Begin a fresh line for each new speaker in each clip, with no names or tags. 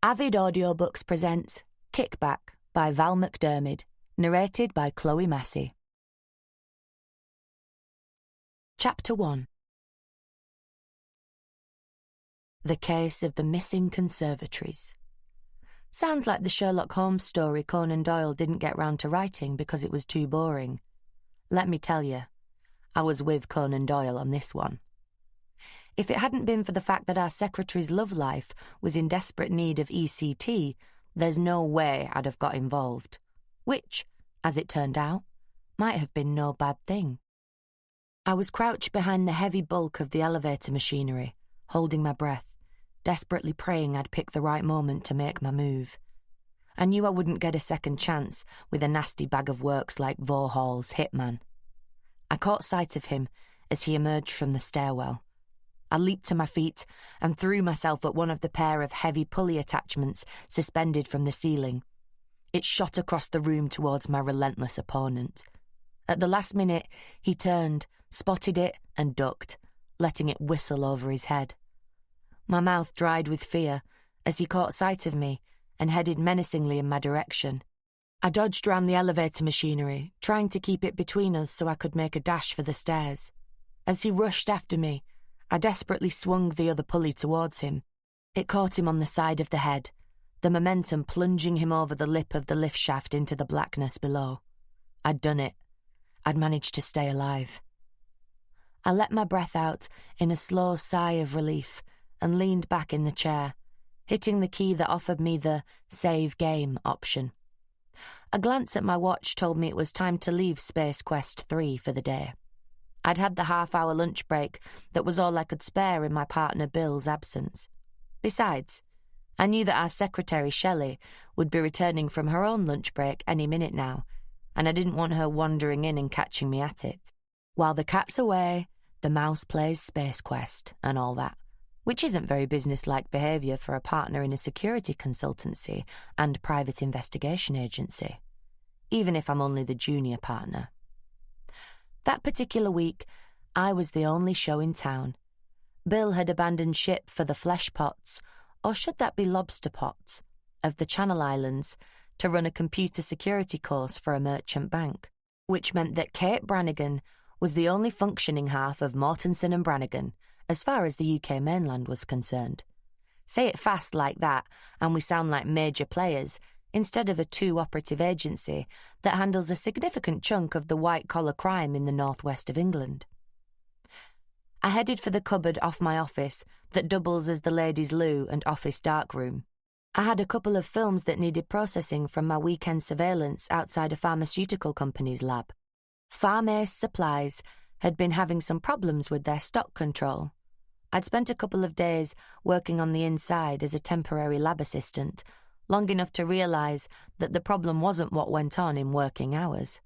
Avid Audiobooks presents Kickback by Val McDermid, narrated by Chloe Massey. Chapter 1. The Case of the Missing Conservatories. Sounds like the Sherlock Holmes story Conan Doyle didn't get round to writing because it was too boring. Let me tell you, I was with Conan Doyle on this one. If it hadn't been for the fact that our secretary's love life was in desperate need of ECT, there's no way I'd have got involved. Which, as it turned out, might have been no bad thing. I was crouched behind the heavy bulk of the elevator machinery, holding my breath, desperately praying I'd pick the right moment to make my move. I knew I wouldn't get a second chance with a nasty bag of works like Vauxhall's hitman. I caught sight of him as he emerged from the stairwell. I leaped to my feet and threw myself at one of the pair of heavy pulley attachments suspended from the ceiling. It shot across the room towards my relentless opponent. At the last minute, he turned, spotted it, and ducked, letting it whistle over his head. My mouth dried with fear as he caught sight of me and headed menacingly in my direction. I dodged round the elevator machinery, trying to keep it between us so I could make a dash for the stairs. As he rushed after me, I desperately swung the other pulley towards him. It caught him on the side of the head, the momentum plunging him over the lip of the lift shaft into the blackness below. I'd done it. I'd managed to stay alive. I let my breath out in a slow sigh of relief and leaned back in the chair, hitting the key that offered me the save game option. A glance at my watch told me it was time to leave Space Quest 3 for the day. I'd had the half-hour lunch break that was all I could spare in my partner Bill's absence. Besides, I knew that our secretary Shelley would be returning from her own lunch break any minute now, and I didn't want her wandering in and catching me at it. While the cat's away, the mouse plays Space Quest and all that, which isn't very business-like behaviour for a partner in a security consultancy and private investigation agency, even if I'm only the junior partner. That particular week, I was the only show in town. Bill had abandoned ship for the flesh pots, or should that be lobster pots, of the Channel Islands to run a computer security course for a merchant bank, which meant that Kate Brannigan was the only functioning half of Mortensen and Brannigan, as far as the UK mainland was concerned. Say it fast like that, and we sound like major players, instead of a two-operative agency that handles a significant chunk of the white-collar crime in the northwest of England. I headed for the cupboard off my office that doubles as the ladies' loo and office darkroom. I had a couple of films that needed processing from my weekend surveillance outside a pharmaceutical company's lab. Pharmace Supplies had been having some problems with their stock control. I'd spent a couple of days working on the inside as a temporary lab assistant, long enough to realise that the problem wasn't what went on in working hours.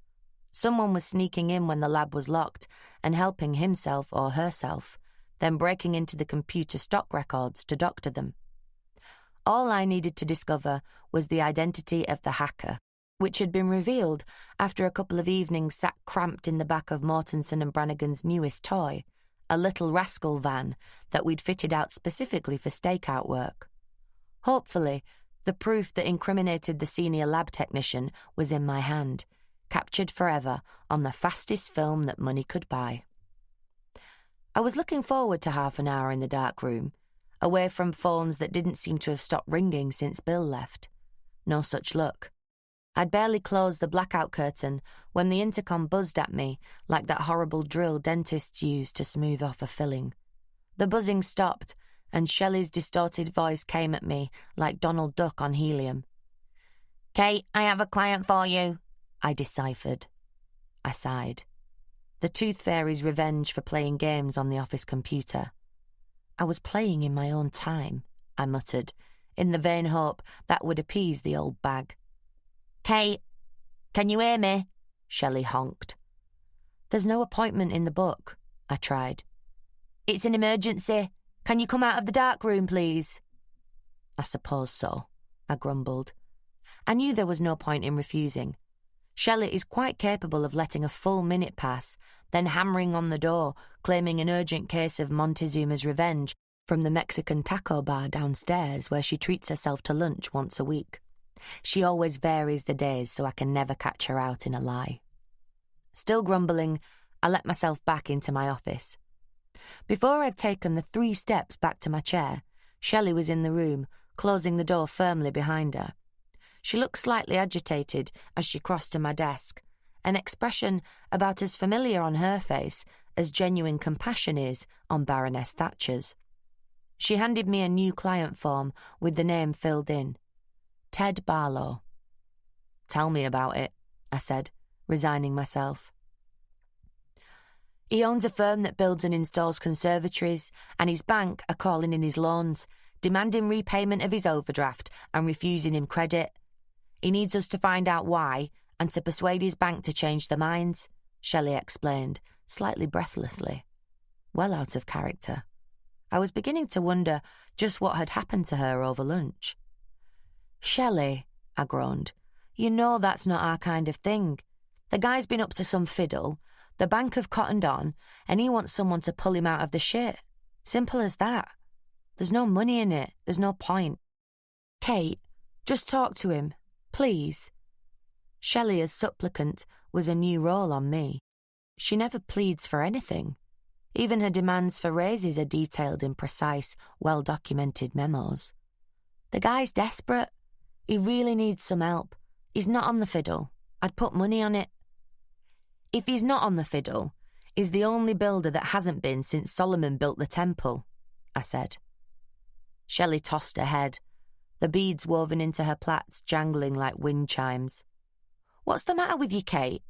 Someone was sneaking in when the lab was locked and helping himself or herself, then breaking into the computer stock records to doctor them. All I needed to discover was the identity of the hacker, which had been revealed after a couple of evenings sat cramped in the back of Mortensen and Brannigan's newest toy, a little rascal van that we'd fitted out specifically for stakeout work. Hopefully, the proof that incriminated the senior lab technician was in my hand, captured forever on the fastest film that money could buy. I was looking forward to half an hour in the dark room, away from phones that didn't seem to have stopped ringing since Bill left. No such luck. I'd barely closed the blackout curtain when the intercom buzzed at me like that horrible drill dentists use to smooth off a filling. The buzzing stopped, and Shelley's distorted voice came at me like Donald Duck on helium. "Kate, I have a client for you," I deciphered. I sighed. The Tooth Fairy's revenge for playing games on the office computer. I was playing in my own time, I muttered, in the vain hope that would appease the old bag. "Kate, can you hear me?" Shelley honked. "There's no appointment in the book," I tried. "It's an emergency. Can you come out of the dark room, please?" "I suppose so," I grumbled. I knew there was no point in refusing. Shelley is quite capable of letting a full minute pass, then hammering on the door, claiming an urgent case of Montezuma's revenge, from the Mexican taco bar downstairs where she treats herself to lunch once a week. She always varies the days so I can never catch her out in a lie. Still grumbling, I let myself back into my office. Before I'd taken the 3 steps back to my chair, Shelley was in the room, closing the door firmly behind her. She looked slightly agitated as she crossed to my desk, an expression about as familiar on her face as genuine compassion is on Baroness Thatcher's. She handed me a new client form with the name filled in. Ted Barlow. "Tell me about it," I said, resigning myself. "He owns a firm that builds and installs conservatories, and his bank are calling in his loans, demanding repayment of his overdraft and refusing him credit. He needs us to find out why and to persuade his bank to change their minds," Shelley explained, slightly breathlessly. Well out of character. I was beginning to wonder just what had happened to her over lunch. "Shelley," I groaned, "you know that's not our kind of thing. The guy's been up to some fiddle, the bank have cottoned on, and he wants someone to pull him out of the shit. Simple as that. There's no money in it, there's no point. Kate, just talk to him, please." Shelley as supplicant was a new role on me. She never pleads for anything. Even her demands for raises are detailed in precise, well-documented memos. The guy's desperate. He really needs some help. He's not on the fiddle. I'd put money on it. "If he's not on the fiddle, he's the only builder that hasn't been since Solomon built the temple," I said. Shelley tossed her head, the beads woven into her plaits jangling like wind chimes. "What's the matter with you, Kate?"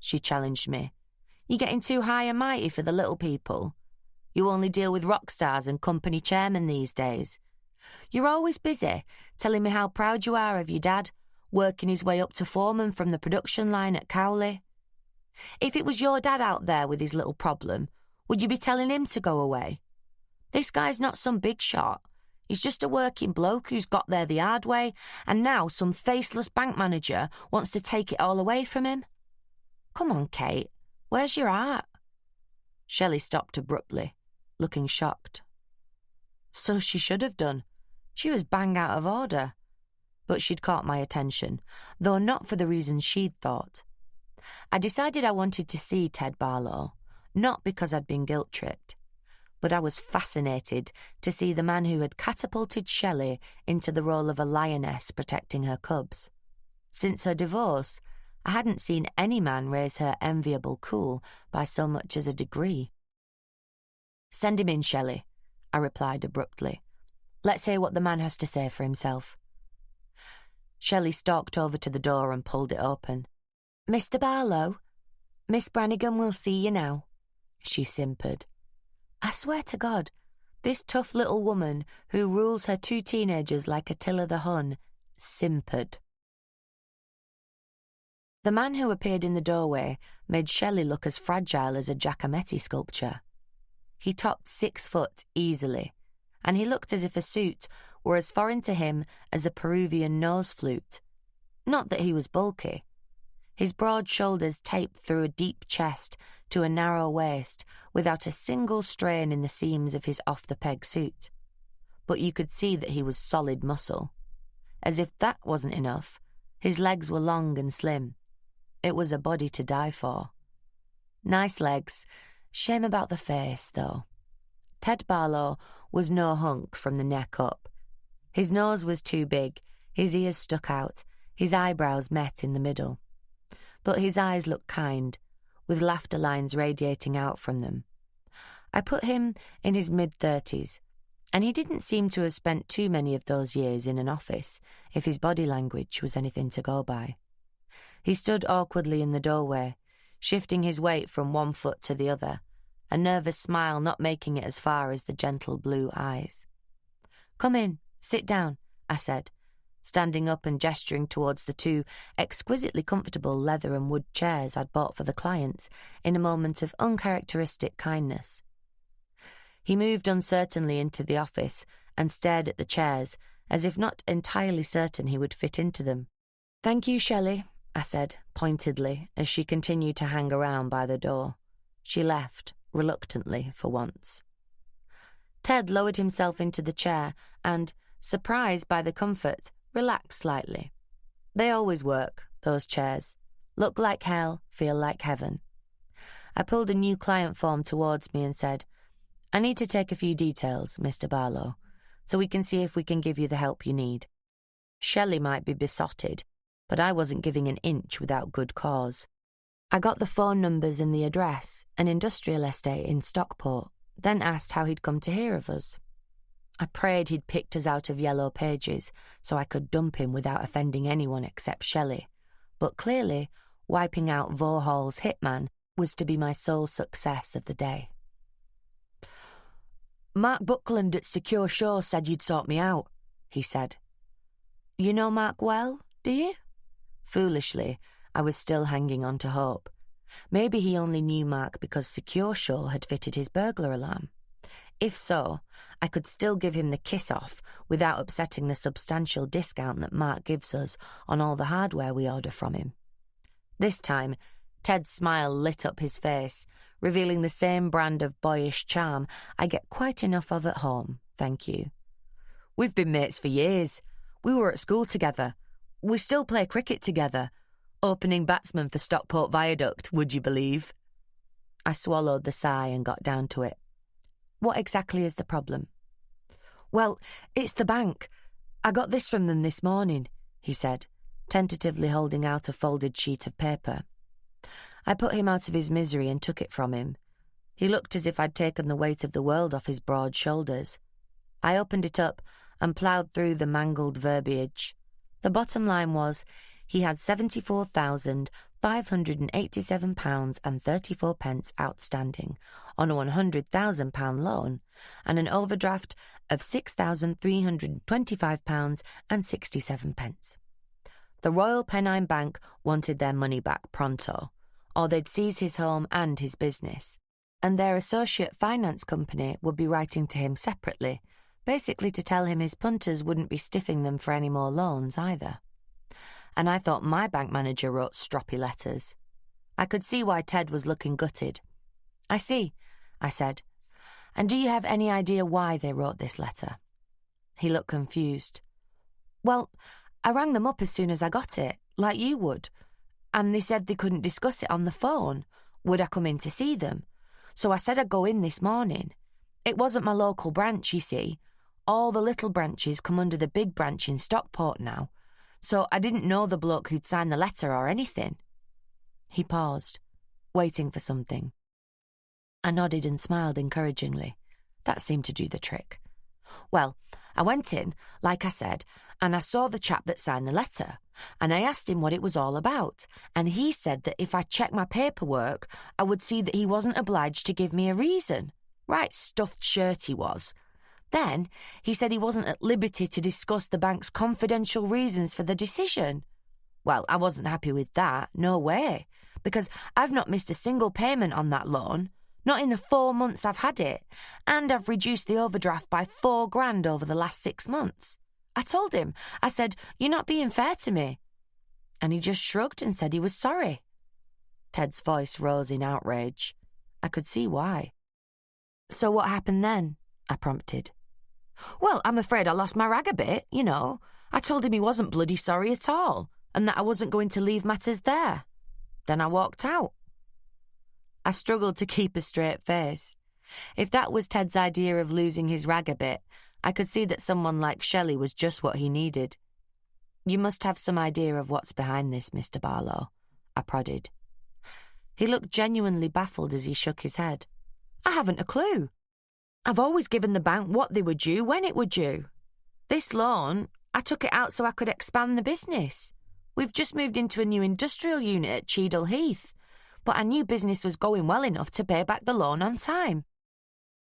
she challenged me. "You getting too high and mighty for the little people? You only deal with rock stars and company chairmen these days. You're always busy, telling me how proud you are of your dad, working his way up to foreman from the production line at Cowley. If it was your dad out there with his little problem, would you be telling him to go away? This guy's not some big shot. He's just a working bloke who's got there the hard way, and now some faceless bank manager wants to take it all away from him. Come on, Kate, where's your heart?" Shelley stopped abruptly, looking shocked. So she should have done. She was bang out of order. But she'd caught my attention, though not for the reasons she'd thought. I decided I wanted to see Ted Barlow, not because I'd been guilt-tricked, but I was fascinated to see the man who had catapulted Shelley into the role of a lioness protecting her cubs. Since her divorce, I hadn't seen any man raise her enviable cool by so much as a degree. "Send him in, Shelley," I replied abruptly. "Let's hear what the man has to say for himself." Shelley stalked over to the door and pulled it open. "Mr. Barlow, Miss Brannigan will see you now," she simpered. I swear to God, this tough little woman who rules her 2 teenagers like Attila the Hun simpered. The man who appeared in the doorway made Shelley look as fragile as a Giacometti sculpture. He topped 6 foot easily, and he looked as if a suit were as foreign to him as a Peruvian nose flute. Not that he was bulky. His broad shoulders taped through a deep chest to a narrow waist without a single strain in the seams of his off-the-peg suit. But you could see that he was solid muscle. As if that wasn't enough, his legs were long and slim. It was a body to die for. Nice legs. Shame about the face, though. Ted Barlow was no hunk from the neck up. His nose was too big, his ears stuck out, his eyebrows met in the middle. But his eyes looked kind, with laughter lines radiating out from them. I put him in his mid-30s, and he didn't seem to have spent too many of those years in an office, if his body language was anything to go by. He stood awkwardly in the doorway, shifting his weight from one foot to the other, a nervous smile not making it as far as the gentle blue eyes. "Come in, sit down," I said, standing up and gesturing towards the 2 exquisitely comfortable leather and wood chairs I'd bought for the clients in a moment of uncharacteristic kindness. He moved uncertainly into the office and stared at the chairs as if not entirely certain he would fit into them. "Thank you, Shelley," I said pointedly as she continued to hang around by the door. She left, reluctantly for once. Ted lowered himself into the chair and, surprised by the comfort, relaxed slightly. They always work, those chairs. Look like hell, feel like heaven. I pulled a new client form towards me and said, I need to take a few details, Mr. Barlow, so we can see if we can give you the help you need. Shelley might be besotted, but I wasn't giving an inch without good cause. I got the phone numbers and the address, an industrial estate in Stockport, then asked how he'd come to hear of us. I prayed he'd picked us out of yellow pages so I could dump him without offending anyone except Shelley, but clearly, wiping out Vauxhall's hitman was to be my sole success of the day. Mark Buckland at Secure Shore said you'd sort me out, he said. You know Mark well, do you? Foolishly, I was still hanging on to hope. Maybe he only knew Mark because Secure Shore had fitted his burglar alarm. If so, I could still give him the kiss-off without upsetting the substantial discount that Mark gives us on all the hardware we order from him. This time, Ted's smile lit up his face, revealing the same brand of boyish charm I get quite enough of at home, thank you. We've been mates for years. We were at school together. We still play cricket together. Opening batsman for Stockport Viaduct, would you believe? I swallowed the sigh and got down to it. What exactly is the problem? Well, it's the bank. I got this from them this morning, he said, tentatively holding out a folded sheet of paper. I put him out of his misery and took it from him. He looked as if I'd taken the weight of the world off his broad shoulders. I opened it up and ploughed through the mangled verbiage. The bottom line was, he had £74,587.34 outstanding on a £100,000 loan and an overdraft of £6,325.67. The Royal Pennine Bank wanted their money back pronto, or they'd seize his home and his business, and their associate finance company would be writing to him separately, basically to tell him his punters wouldn't be stiffing them for any more loans either. And I thought my bank manager wrote stroppy letters. I could see why Ted was looking gutted. I see, I said. And do you have any idea why they wrote this letter? He looked confused. Well, I rang them up as soon as I got it, like you would, and they said they couldn't discuss it on the phone. Would I come in to see them? So I said I'd go in this morning. It wasn't my local branch, you see. All the little branches come under the big branch in Stockport now, so I didn't know the bloke who'd signed the letter or anything. He paused, waiting for something. I nodded and smiled encouragingly. That seemed to do the trick. Well, I went in, like I said, and I saw the chap that signed the letter, and I asked him what it was all about, and he said that if I checked my paperwork, I would see that he wasn't obliged to give me a reason. Right stuffed shirt he was. Then he said he wasn't at liberty to discuss the bank's confidential reasons for the decision. Well, I wasn't happy with that, no way, because I've not missed a single payment on that loan, not in the 4 months I've had it, and I've reduced the overdraft by £4,000 over the last 6 months. I told him, I said, you're not being fair to me. And he just shrugged and said he was sorry. Ted's voice rose in outrage. I could see why. So what happened then? I prompted. Well, I'm afraid I lost my rag a bit, you know. I told him he wasn't bloody sorry at all, and that I wasn't going to leave matters there. Then I walked out. I struggled to keep a straight face. If that was Ted's idea of losing his rag a bit, I could see that someone like Shelley was just what he needed. You must have some idea of what's behind this, Mr. Barlow, I prodded. He looked genuinely baffled as he shook his head. I haven't a clue. I've always given the bank what they were due when it were due. This loan, I took it out so I could expand the business. We've just moved into a new industrial unit at Cheadle Heath, but I knew business was going well enough to pay back the loan on time.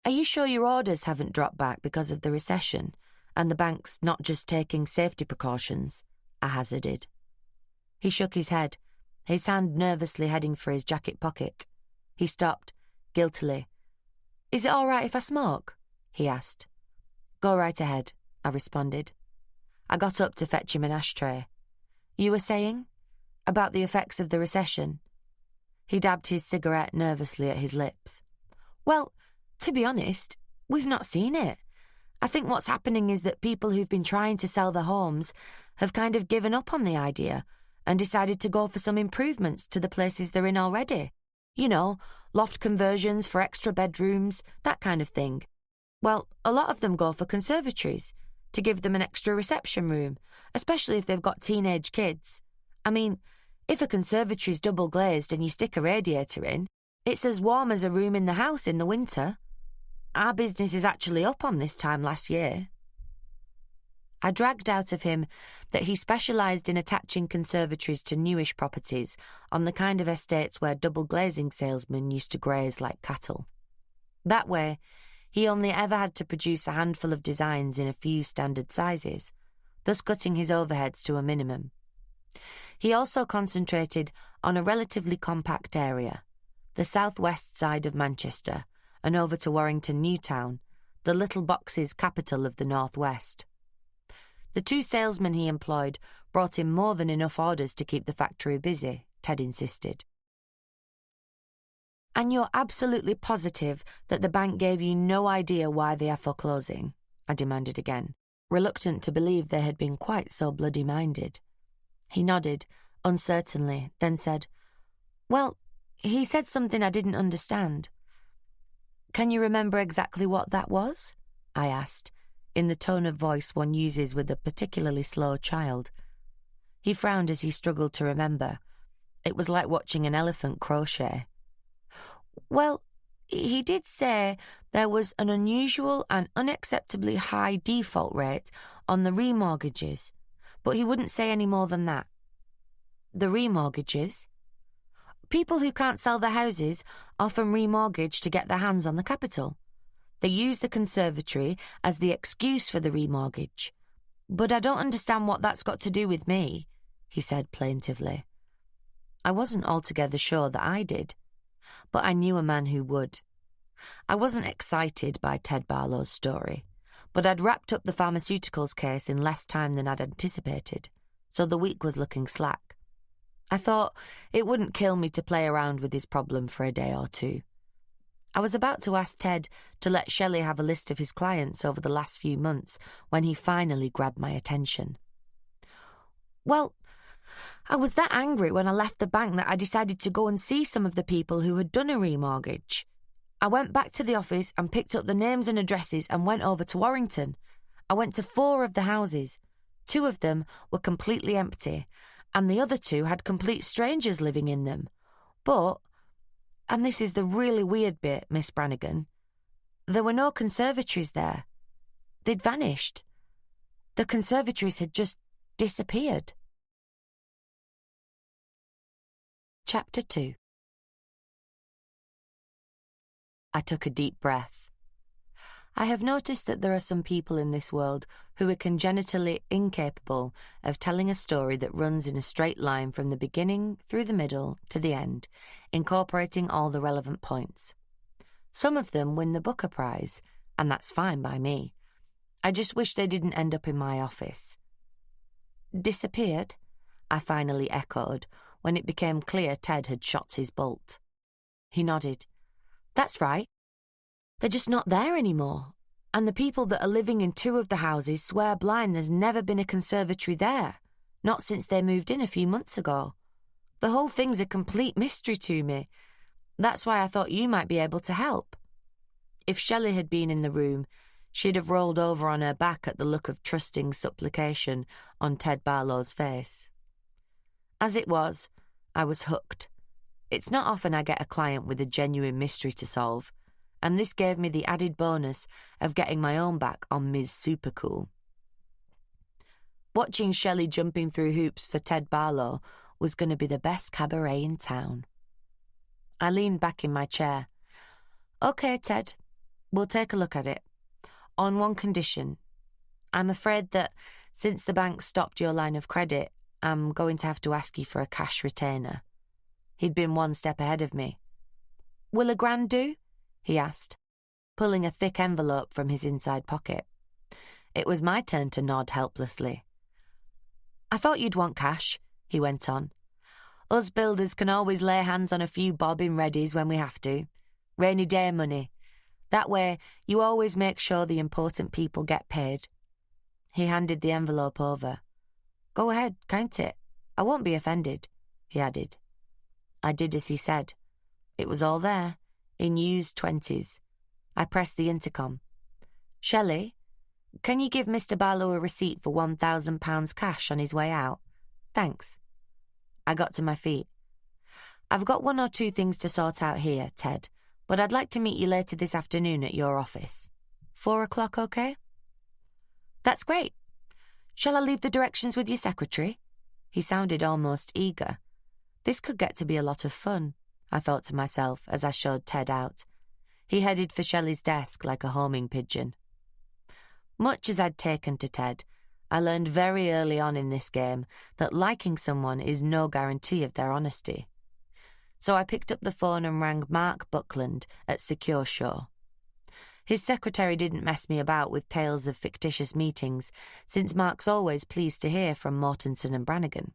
Are you sure your orders haven't dropped back because of the recession, and the bank's not just taking safety precautions? I hazarded. He shook his head, his hand nervously heading for his jacket pocket. He stopped, guiltily. Is it all right if I smoke? He asked. Go right ahead, I responded. I got up to fetch him an ashtray. You were saying? About the effects of the recession? He dabbed his cigarette nervously at his lips. Well, to be honest, We've not seen it. I think what's happening is that people who've been trying to sell their homes have kind of given up on the idea and decided to go for some improvements to the places they're in already. You know, loft conversions for extra bedrooms, that kind of thing. Well, a lot of them go for conservatories, to give them an extra reception room, especially if they've got teenage kids. I mean, if a conservatory's double glazed and you stick a radiator in, it's as warm as a room in the house in the winter. Our business is actually up on this time last year. I dragged out of him that he specialised in attaching conservatories to newish properties on the kind of estates where double glazing salesmen used to graze like cattle. That way, he only ever had to produce a handful of designs in a few standard sizes, thus cutting his overheads to a minimum. He also concentrated on a relatively compact area, the southwest side of Manchester, and over to Warrington Newtown, the little box's capital of the northwest. The 2 salesmen he employed brought him more than enough orders to keep the factory busy, Ted insisted. And you're absolutely positive that the bank gave you no idea why they are foreclosing? I demanded again, reluctant to believe they had been quite so bloody-minded. He nodded, uncertainly, then said, "Well, he said something I didn't understand." "Can you remember exactly what that was?" I asked, in the tone of voice one uses with a particularly slow child. He frowned as he struggled to remember. It was like watching an elephant crochet. "Well, he did say there was an unusual and unacceptably high default rate on the remortgages, but he wouldn't say any more than that." "The remortgages?" "People who can't sell their houses often remortgage to get their hands on the capital. They use the conservatory as the excuse for the remortgage. But I don't understand what that's got to do with me," he said plaintively. I wasn't altogether sure that I did, but I knew a man who would. I wasn't excited by Ted Barlow's story, but I'd wrapped up the pharmaceuticals case in less time than I'd anticipated, so the week was looking slack. I thought it wouldn't kill me to play around with his problem for a day or 2. I was about to ask Ted to let Shelley have a list of his clients over the last few months when he finally grabbed my attention. "Well, I was that angry when I left the bank that I decided to go and see some of the people who had done a remortgage. I went back to the office and picked up the names and addresses and went over to Warrington. I went to 4 of the houses. 2 of them were completely empty, and the other 2 had complete strangers living in them. But, and this is the really weird bit, Miss Brannigan, there were no conservatories there. They'd vanished. The conservatories had just disappeared." Chapter 2. I took a deep breath. I have noticed that there are some people in this world who are congenitally incapable of telling a story that runs in a straight line from the beginning through the middle to the end, incorporating all the relevant points. Some of them win the Booker Prize, and that's fine by me. I just wish they didn't end up in my office. "Disappeared?" I finally echoed, when it became clear Ted had shot his bolt. He nodded. "That's right. They're just not there anymore, and the people that are living in 2 of the houses swear blind there's never been a conservatory there, not since they moved in a few months ago. The whole thing's a complete mystery to me. That's why I thought you might be able to help." If Shelley had been in the room, she'd have rolled over on her back at the look of trusting supplication on Ted Barlow's face. As it was, I was hooked. It's not often I get a client with a genuine mystery to solve, and this gave me the added bonus of getting my own back on Ms. Supercool. Watching Shelley jumping through hoops for Ted Barlow was going to be the best cabaret in town. I leaned back in my chair. "Okay, Ted, we'll take a look at it. On one condition. I'm afraid that since the bank stopped your line of credit, I'm going to have to ask you for a cash retainer." He'd been one step ahead of me. "Will $1,000 do?" he asked, pulling a thick envelope from his inside pocket. It was my turn to nod helplessly. "I thought you'd want cash," he went on. "Us builders can always lay hands on a few bob in readies when we have to. Rainy day money. That way, you always make sure the important people get paid." He handed the envelope over. "Go ahead, count it. I won't be offended," he added. I did as he said. It was all there, in used 20s. I pressed the intercom. "Shelley, can you give Mr. Barlow a receipt for £1,000 cash on his way out? Thanks." I got to my feet. "I've got 1 or 2 things to sort out here, Ted, but I'd like to meet you later this afternoon at your office. 4 o'clock, okay?" "That's great. Shall I leave the directions with your secretary?" He sounded almost eager. This could get to be a lot of fun, I thought to myself as I showed Ted out. He headed for Shelley's desk like a homing pigeon. Much as I'd taken to Ted, I learned very early on in this game that liking someone is no guarantee of their honesty. So I picked up the phone and rang Mark Buckland at Secure Shore. His secretary didn't mess me about with tales of fictitious meetings, since Mark's always pleased to hear from Mortensen and Brannigan.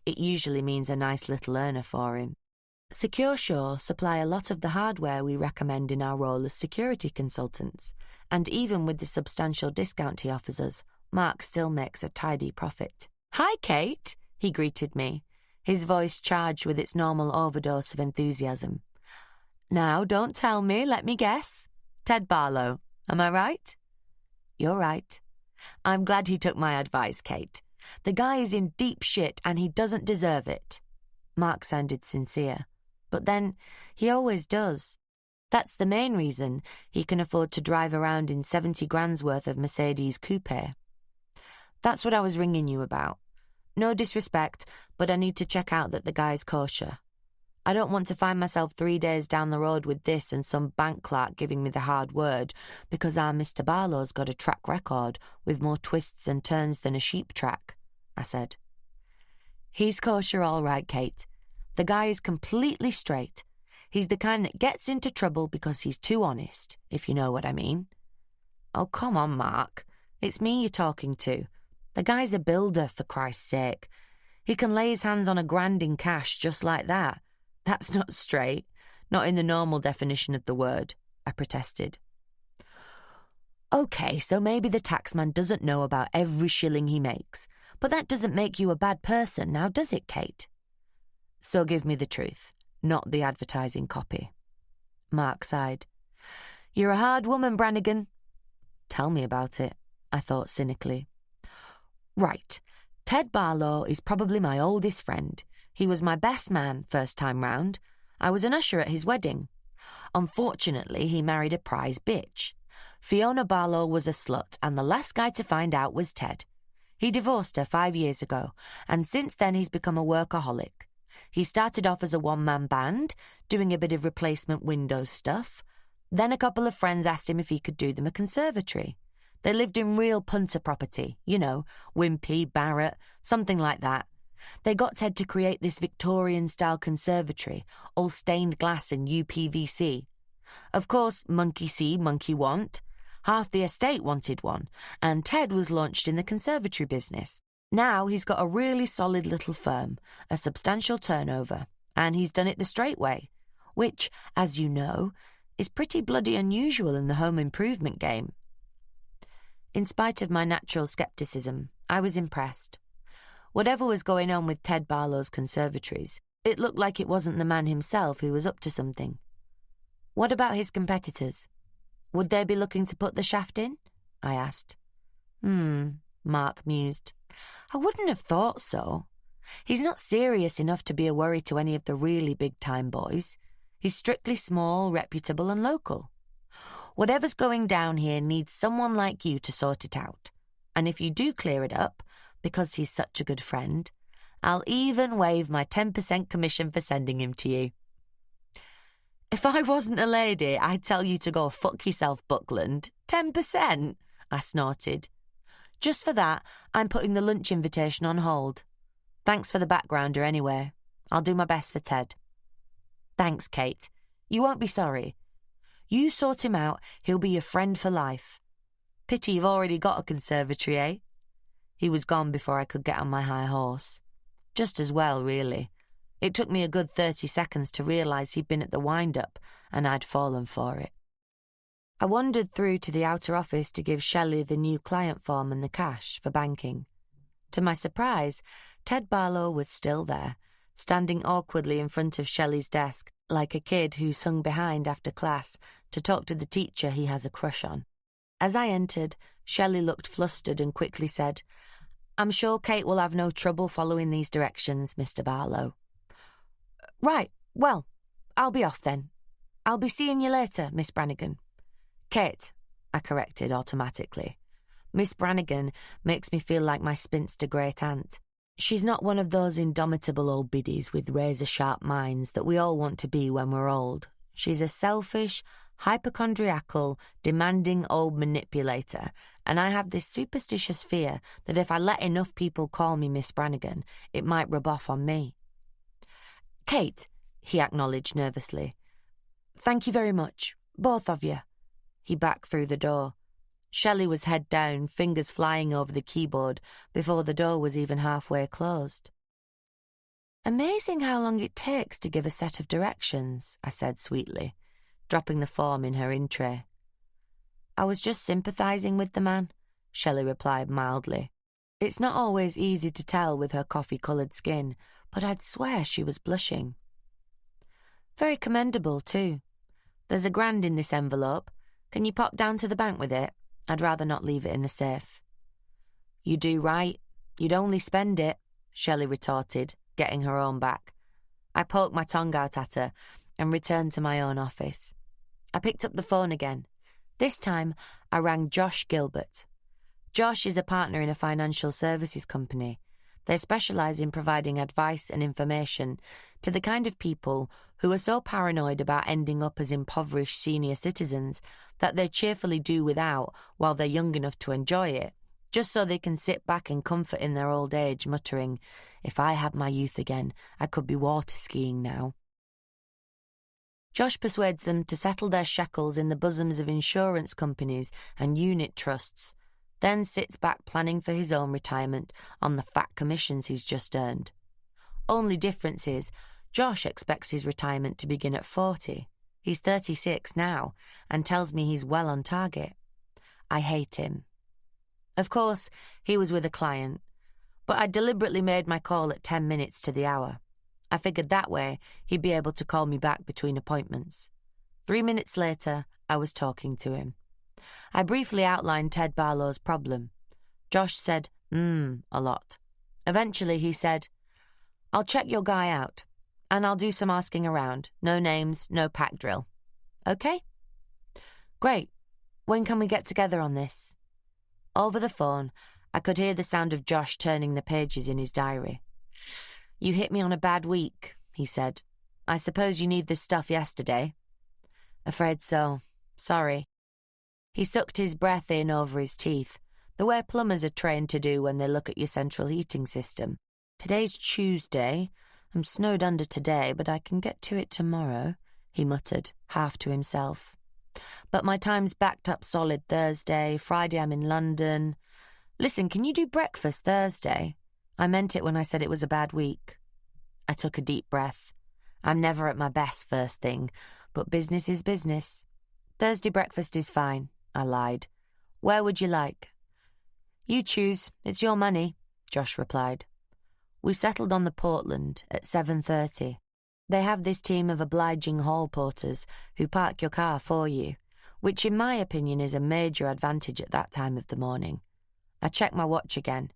It usually means a nice little earner for him. Secure Shore supply a lot of the hardware we recommend in our role as security consultants, and even with the substantial discount he offers us, Mark still makes a tidy profit. "Hi, Kate," he greeted me, his voice charged with its normal overdose of enthusiasm. "Now, don't tell me, let me guess. Ted Barlow, am I right?" "You're right. I'm glad he took my advice, Kate. The guy is in deep shit and he doesn't deserve it." Mark sounded sincere. But then, he always does. That's the main reason he can afford to drive around in 70 grand's worth of Mercedes coupe. "That's what I was ringing you about. No disrespect, but I need to check out that the guy's kosher. I don't want to find myself 3 days down the road with this and some bank clerk giving me the hard word because our Mr. Barlow's got a track record with more twists and turns than a sheep track," I said. "He's kosher all right, Kate. The guy is completely straight. He's the kind that gets into trouble because he's too honest, if you know what I mean." "Oh, come on, Mark. It's me you're talking to. The guy's a builder, for Christ's sake. He can lay his hands on £1,000 in cash just like that. That's not straight. Not in the normal definition of the word," I protested. "Okay, so maybe the taxman doesn't know about every shilling he makes. But that doesn't make you a bad person, now does it, Kate? So give me the truth, not the advertising copy." Mark sighed. "You're a hard woman, Brannigan." "Tell me about it," I thought cynically. "Right. Ted Barlow is probably my oldest friend. He was my best man first time round. I was an usher at his wedding. Unfortunately, he married a prize bitch. Fiona Barlow was a slut, and the last guy to find out was Ted. He divorced her 5 years ago, and since then he's become a workaholic. He started off as a one-man band, doing a bit of replacement windows stuff. Then a couple of friends asked him if he could do them a conservatory. They lived in real punter property, you know, Wimpy, Barrett, something like that. They got Ted to create this Victorian-style conservatory, all stained glass and UPVC. Of course, monkey see, monkey want. Half the estate wanted one, and Ted was launched in the conservatory business. Now he's got a really solid little firm, a substantial turnover, and he's done it the straight way, which, as you know, is pretty bloody unusual in the home improvement game." In spite of my natural scepticism, I was impressed. Whatever was going on with Ted Barlow's conservatories, it looked like it wasn't the man himself who was up to something. "What about his competitors? Would they be looking to put the shaft in?" I asked. Mark mused. "I wouldn't have thought so. He's not serious enough to be a worry to any of the really big-time boys. He's strictly small, reputable and local. Whatever's going down here needs someone like you to sort it out. And if you do clear it up, because he's such a good friend, I'll even waive my 10% commission for sending him to you." "If I wasn't a lady, I'd tell you to go fuck yourself, Buckland. 10%? I snorted. "Just for that, I'm putting the lunch invitation on hold. Thanks for the backgrounder anyway. I'll do my best for Ted." "Thanks, Kate. You won't be sorry. You sort him out, he'll be your friend for life. Pity you've already got a conservatory, eh?" He was gone before I could get on my high horse. Just as well, really. It took me a good 30 seconds to realise he'd been at the wind-up, and I'd fallen for it. I wandered through to the outer office to give Shelley the new client form and the cash for banking. To my surprise, Ted Barlow was still there, standing awkwardly in front of Shelley's desk, like a kid who's hung behind after class to talk to the teacher he has a crush on. As I entered, Shelley looked flustered and quickly said, "I'm sure Kate will have no trouble following these directions, Mr. Barlow." "Right, well, I'll be off then. I'll be seeing you later, Miss Brannigan." "Kate," I corrected automatically. Miss Brannigan makes me feel like my spinster great-aunt. She's not one of those indomitable old biddies with razor-sharp minds that we all want to be when we're old. She's a selfish, hypochondriacal, demanding old manipulator, and I have this superstitious fear that if I let enough people call me Miss Brannigan, it might rub off on me. "Kate," he acknowledged nervously. "Thank you very much, both of you." He backed through the door. Shelley was head down, fingers flying over the keyboard, before the door was even halfway closed. "Amazing how long it takes to give a set of directions," I said sweetly, dropping the form in her in tray. "I was just sympathising with the man," Shelley replied mildly. It's not always easy to tell with her coffee-coloured skin, but I'd swear she was blushing. "Very commendable, too. There's £1,000 in this envelope. Can you pop down to the bank with it? I'd rather not leave it in the safe." "You do right. You'd only spend it," Shelley retorted, getting her own back. I poked my tongue out at her and returned to my own office. I picked up the phone again. This time, I rang Josh Gilbert. Josh is a partner in a financial services company. They specialise in providing advice and information to the kind of people who are so paranoid about ending up as impoverished senior citizens that they cheerfully do without while they're young enough to enjoy it, just so they can sit back in comfort in their old age, muttering, "If I had my youth again, I could be water skiing now." Josh persuades them to settle their shekels in the bosoms of insurance companies and unit trusts, then sits back planning for his own retirement on the fat commissions he's just earned. Only difference is, Josh expects his retirement to begin at 40. He's 36 now, and tells me he's well on target. I hate him. Of course, he was with a client, but I deliberately made my call at 10 minutes to the hour. I figured that way he'd be able to call me back between appointments. 3 minutes later, I was talking to him. I briefly outlined Ted Barlow's problem. Josh said, a lot. Eventually he said, "I'll check your guy out, and I'll do some asking around. No names, no pack drill. Okay?" "Great. When can we get together on this?" Over the phone, I could hear the sound of Josh turning the pages in his diary. "You hit me on a bad week," he said. "I suppose you need this stuff yesterday." "Afraid so. Sorry." He sucked his breath in over his teeth, the way plumbers are trained to do when they look at your central heating system. "Today's Tuesday. I'm snowed under today, but I can get to it tomorrow," he muttered, half to himself. "But my time's backed up solid Thursday. Friday I'm in London. Listen, can you do breakfast Thursday? I meant it when I said it was a bad week." I took a deep breath. I'm never at my best first thing, but business is business. "Thursday breakfast is fine," I lied. "Where would you like?" "You choose. It's your money," Josh replied. We settled on the Portland at 7:30. They have this team of obliging hall porters who park your car for you, which in my opinion is a major advantage at that time of the morning. I checked my watch again.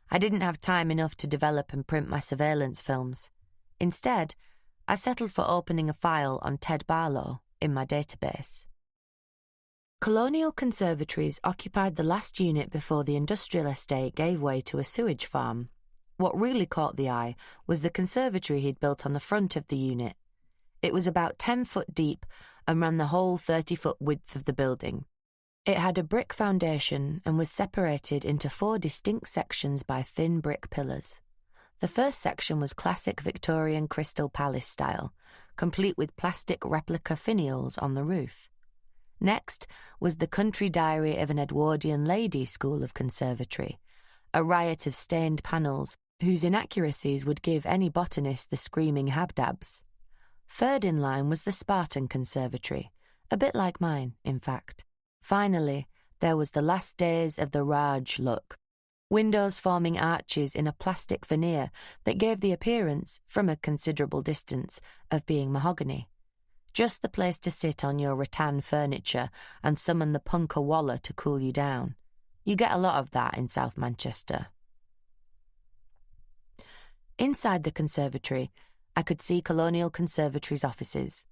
I didn't have time enough to develop and print my surveillance films. Instead, I settled for opening a file on Ted Barlow in my database. Colonial conservatories occupied the last unit before the industrial estate gave way to a sewage farm. What really caught the eye was the conservatory he'd built on the front of the unit. It was about 10 foot deep and ran the whole 30-foot width of the building. It had a brick foundation and was separated into 4 distinct sections by thin brick pillars. The first section was classic Victorian Crystal Palace style, complete with plastic replica finials on the roof. Next was the country diary of an Edwardian lady school of conservatory, a riot of stained panels whose inaccuracies would give any botanist the screaming habdabs. Third in line was the Spartan conservatory, a bit like mine, in fact. Finally, there was the last days of the Raj look. Windows forming arches in a plastic veneer that gave the appearance, from a considerable distance, of being mahogany. Just the place to sit on your rattan furniture and summon the punka wallah to cool you down. You get a lot of that in South Manchester. Inside the conservatory, I could see Colonial Conservatory's offices.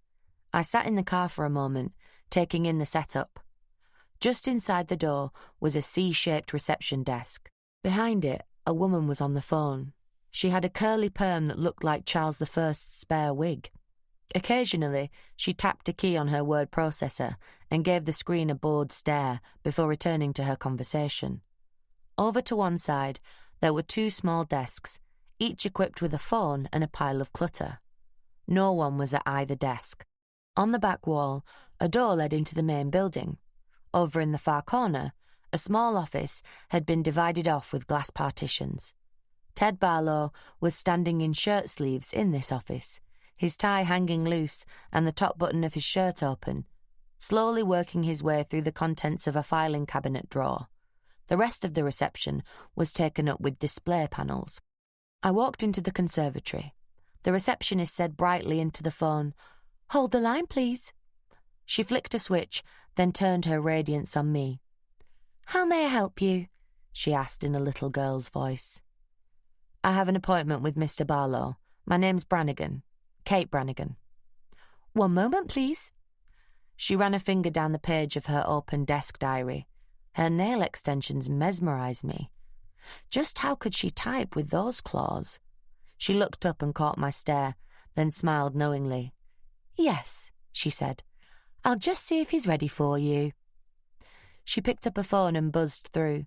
I sat in the car for a moment, taking in the setup. Just inside the door was a C-shaped reception desk. Behind it, a woman was on the phone. She had a curly perm that looked like Charles I's spare wig. Occasionally, she tapped a key on her word processor and gave the screen a bored stare before returning to her conversation. Over to one side, there were two small desks, each equipped with a phone and a pile of clutter. No one was at either desk. On the back wall, a door led into the main building. Over in the far corner, a small office had been divided off with glass partitions. Ted Barlow was standing in shirt sleeves in this office, his tie hanging loose and the top button of his shirt open, slowly working his way through the contents of a filing cabinet drawer. The rest of the reception was taken up with display panels. I walked into the conservatory. The receptionist said brightly into the phone, "Hold the line, please." She flicked a switch, then turned her radiance on me. "How may I help you?" she asked in a little girl's voice. "I have an appointment with Mr. Barlow. My name's Brannigan. Kate Brannigan." "One moment, please." She ran a finger down the page of her open desk diary. Her nail extensions mesmerized me. Just how could she type with those claws? She looked up and caught my stare, then smiled knowingly. "Yes," she said. "I'll just see if he's ready for you." She picked up a phone and buzzed through.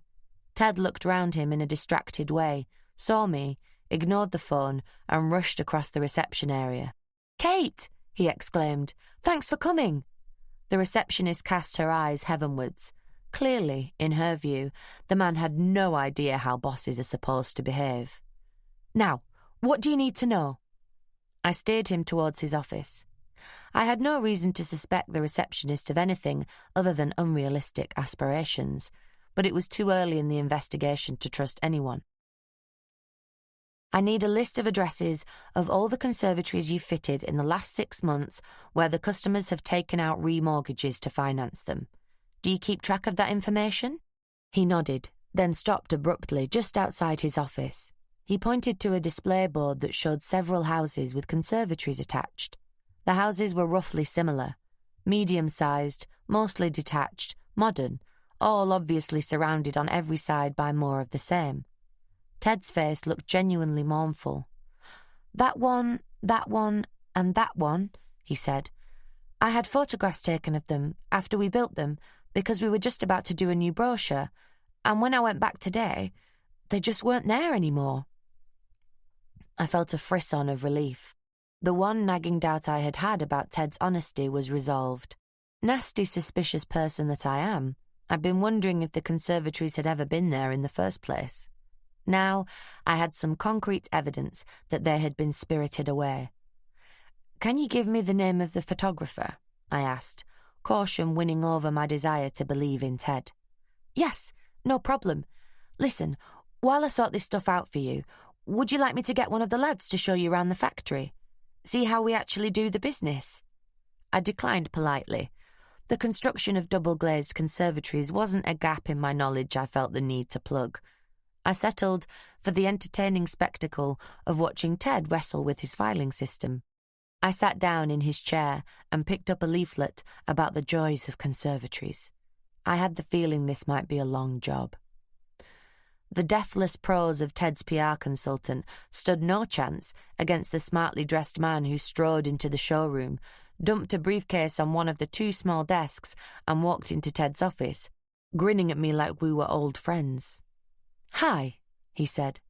Ted looked round him in a distracted way, saw me, ignored the phone, and rushed across the reception area. "Kate!" he exclaimed. "Thanks for coming." The receptionist cast her eyes heavenwards. Clearly, in her view, the man had no idea how bosses are supposed to behave. "Now, what do you need to know?" I steered him towards his office. I had no reason to suspect the receptionist of anything other than unrealistic aspirations, but it was too early in the investigation to trust anyone. "I need a list of addresses of all the conservatories you've fitted in the last 6 months where the customers have taken out remortgages to finance them. Do you keep track of that information?" He nodded, then stopped abruptly just outside his office. He pointed to a display board that showed several houses with conservatories attached. The houses were roughly similar, medium-sized, mostly detached, modern, all obviously surrounded on every side by more of the same. Ted's face looked genuinely mournful. That one, and that one," he said. "I had photographs taken of them after we built them because we were just about to do a new brochure, and when I went back today, they just weren't there anymore." I felt a frisson of relief. The one nagging doubt I had had about Ted's honesty was resolved. Nasty, suspicious person that I am, I'd been wondering if the conservatories had ever been there in the first place. Now I had some concrete evidence that they had been spirited away. "Can you give me the name of the photographer?" I asked, caution winning over my desire to believe in Ted. "Yes, no problem. Listen, while I sort this stuff out for you, would you like me to get one of the lads to show you around the factory? See how we actually do the business?" I declined politely. The construction of double-glazed conservatories wasn't a gap in my knowledge I felt the need to plug. I settled for the entertaining spectacle of watching Ted wrestle with his filing system. I sat down in his chair and picked up a leaflet about the joys of conservatories. I had the feeling this might be a long job. The deathless prose of Ted's PR consultant stood no chance against the smartly dressed man who strode into the showroom, dumped a briefcase on one of the two small desks, and walked into Ted's office, grinning at me like we were old friends. "Hi," he said.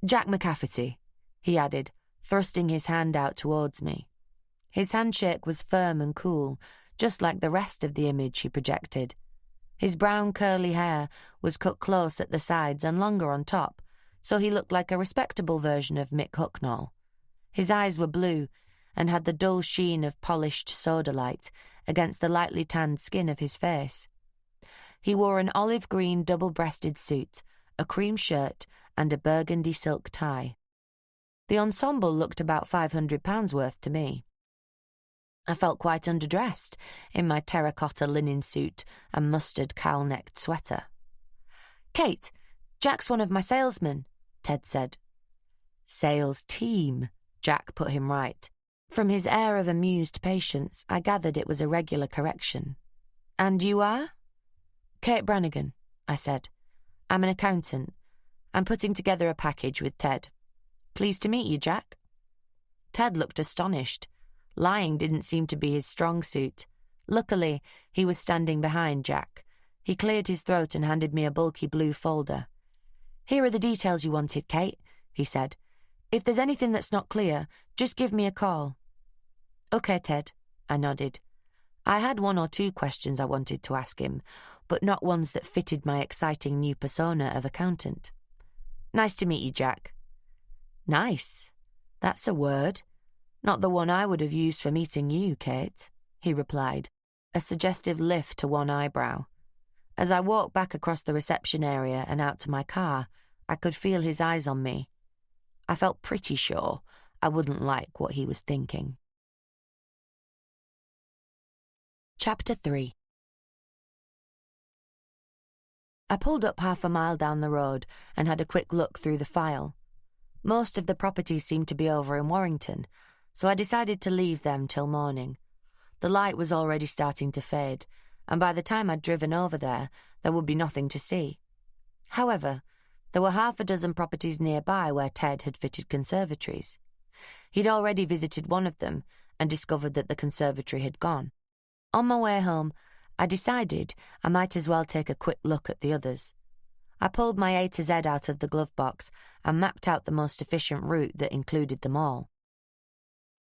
"Jack McCafferty," he added, thrusting his hand out towards me. His handshake was firm and cool, just like the rest of the image he projected. His brown curly hair was cut close at the sides and longer on top, so he looked like a respectable version of Mick Hucknall. His eyes were blue and had the dull sheen of polished sodalite against the lightly tanned skin of his face. He wore an olive green double-breasted suit, a cream shirt, and a burgundy silk tie. The ensemble looked about £500 worth to me. I felt quite underdressed in my terracotta linen suit and mustard cowl-necked sweater. "Kate, Jack's one of my salesmen," Ted said. "Sales team," Jack put him right. From his air of amused patience, I gathered it was a regular correction. "And you are?" "Kate Brannigan," I said. "I'm an accountant. I'm putting together a package with Ted. Pleased to meet you, Jack." Ted looked astonished. Lying didn't seem to be his strong suit. Luckily, he was standing behind Jack. He cleared his throat and handed me a bulky blue folder. "Here are the details you wanted, Kate," he said. "If there's anything that's not clear, just give me a call." "Okay, Ted," I nodded. I had one or two questions I wanted to ask him, but not ones that fitted my exciting new persona of accountant. "Nice to meet you, Jack." "Nice? That's a word. Not the one I would have used for meeting you, Kate," he replied, a suggestive lift to one eyebrow. As I walked back across the reception area and out to my car, I could feel his eyes on me. I felt pretty sure I wouldn't like what he was thinking. Chapter 3. I pulled up half a mile down the road and had a quick look through the file. Most of the properties seemed to be over in Warrington, so I decided to leave them till morning. The light was already starting to fade, and by the time I'd driven over there would be nothing to see. However, there were half a dozen properties nearby where Ted had fitted conservatories. He'd already visited one of them and discovered that the conservatory had gone. On my way home, I decided I might as well take a quick look at the others. I pulled my A to Z out of the glove box and mapped out the most efficient route that included them all.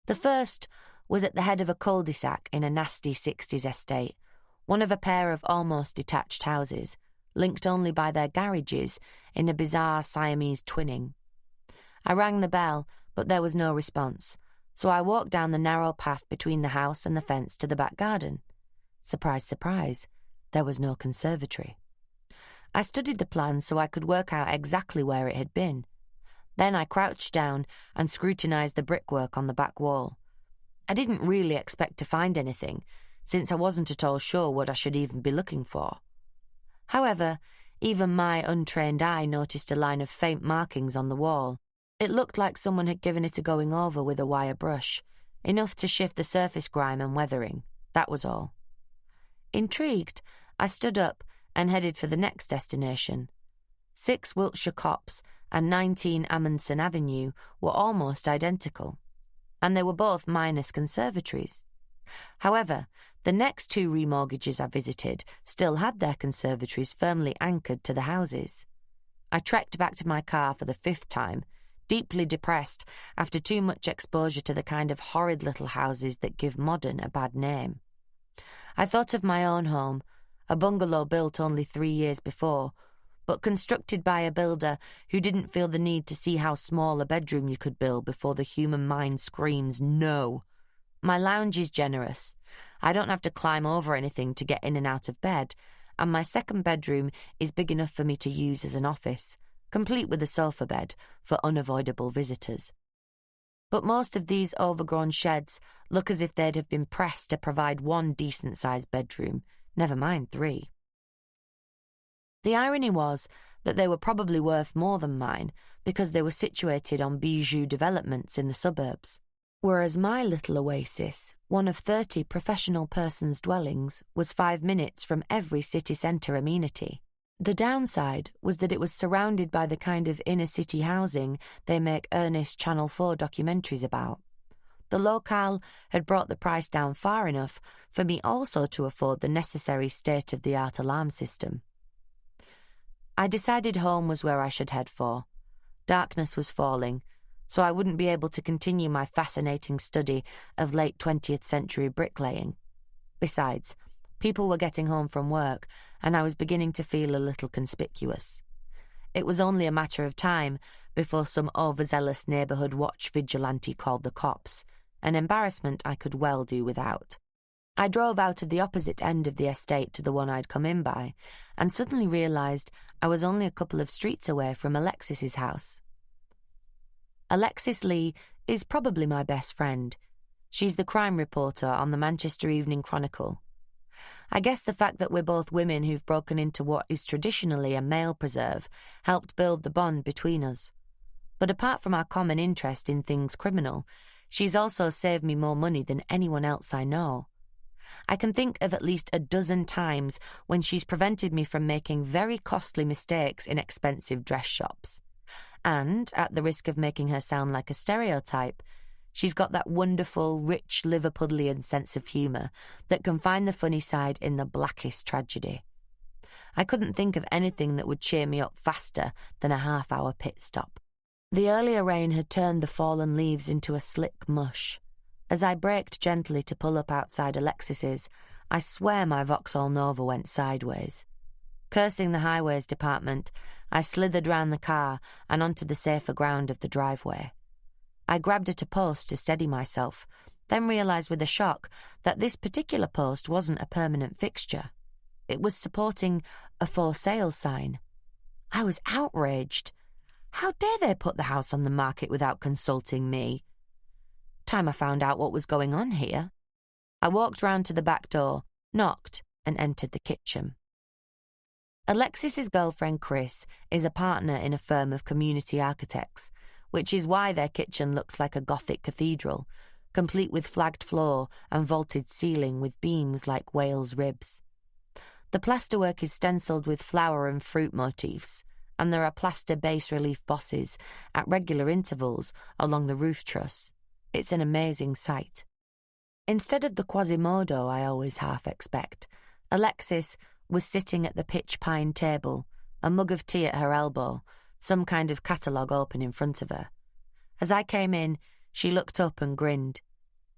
The first was at the head of a cul-de-sac in a nasty 60s estate, one of a pair of almost detached houses, linked only by their garages in a bizarre Siamese twinning. I rang the bell, but there was no response, so I walked down the narrow path between the house and the fence to the back garden. Surprise, surprise, there was no conservatory. I studied the plan so I could work out exactly where it had been. Then I crouched down and scrutinized the brickwork on the back wall. I didn't really expect to find anything, since I wasn't at all sure what I should even be looking for. However, even my untrained eye noticed a line of faint markings on the wall. It looked like someone had given it a going over with a wire brush, enough to shift the surface grime and weathering. That was all. Intrigued, I stood up and headed for the next destination. 6 Wiltshire Copse and 19 Amundsen Avenue were almost identical, and they were both minus conservatories. However, the next 2 remortgages I visited still had their conservatories firmly anchored to the houses. I trekked back to my car for the 5th time, deeply depressed after too much exposure to the kind of horrid little houses that give modern a bad name. I thought of my own home, a bungalow built only 3 years before, but constructed by a builder who didn't feel the need to see how small a bedroom you could build before the human mind screams no. My lounge is generous. I don't have to climb over anything to get in and out of bed, and my second bedroom is big enough for me to use as an office, complete with a sofa bed for unavoidable visitors. But most of these overgrown sheds look as if they'd have been pressed to provide 1 decent-sized bedroom, never mind 3. The irony was that they were probably worth more than mine because they were situated on bijou developments in the suburbs, whereas my little oasis, one of 30 professional persons' dwellings, was 5 minutes from every city centre amenity. The downside was that it was surrounded by the kind of inner-city housing they make earnest Channel 4 documentaries about. The locale had brought the price down far enough for me also to afford the necessary state-of-the-art alarm system. I decided home was where I should head for. Darkness was falling, so I wouldn't be able to continue my fascinating study of late 20th century bricklaying. Besides, people were getting home from work, and I was beginning to feel a little conspicuous. It was only a matter of time before some overzealous neighbourhood watch vigilante called the cops, an embarrassment I could well do without. I drove out of the opposite end of the estate to the one I'd come in by, and suddenly realised I was only a couple of streets away from Alexis's house. Alexis Lee is probably my best friend. She's the crime reporter on the Manchester Evening Chronicle. I guess the fact that we're both women who've broken into what is traditionally a male preserve helped build the bond between us. But apart from our common interest in things criminal, she's also saved me more money than anyone else I know. I can think of at least a dozen times when she's prevented me from making very costly mistakes in expensive dress shops. And, at the risk of making her sound like a stereotype, she's got that wonderful, rich Liverpudlian sense of humour that can find the funny side in the blackest tragedy. I couldn't think of anything that would cheer me up faster than a half-hour pit stop. The earlier rain had turned the fallen leaves into a slick mush. As I braked gently to pull up outside Alexis's, I swear my Vauxhall Nova went sideways. Cursing the highways department, I slithered round the car and onto the safer ground of the driveway. I grabbed at a post to steady myself, then realised with a shock that this particular post wasn't a permanent fixture. It was supporting a for sale sign. I was outraged. How dare they put the house on the market without consulting me? Time I found out what was going on here. I walked round to the back door, knocked, and entered the kitchen. Alexis's girlfriend Chris is a partner in a firm of community architects, which is why their kitchen looks like a Gothic cathedral, complete with flagged floor and vaulted ceiling with beams like whale's ribs. The plasterwork is stencilled with flower and fruit motifs, and there are plaster bas-relief bosses at regular intervals along the roof truss. It's an amazing sight. Instead of the Quasimodo I always half expect, Alexis was sitting at the pitch pine table, a mug of tea at her elbow, some kind of catalogue open in front of her. As I came in, she looked up and grinned.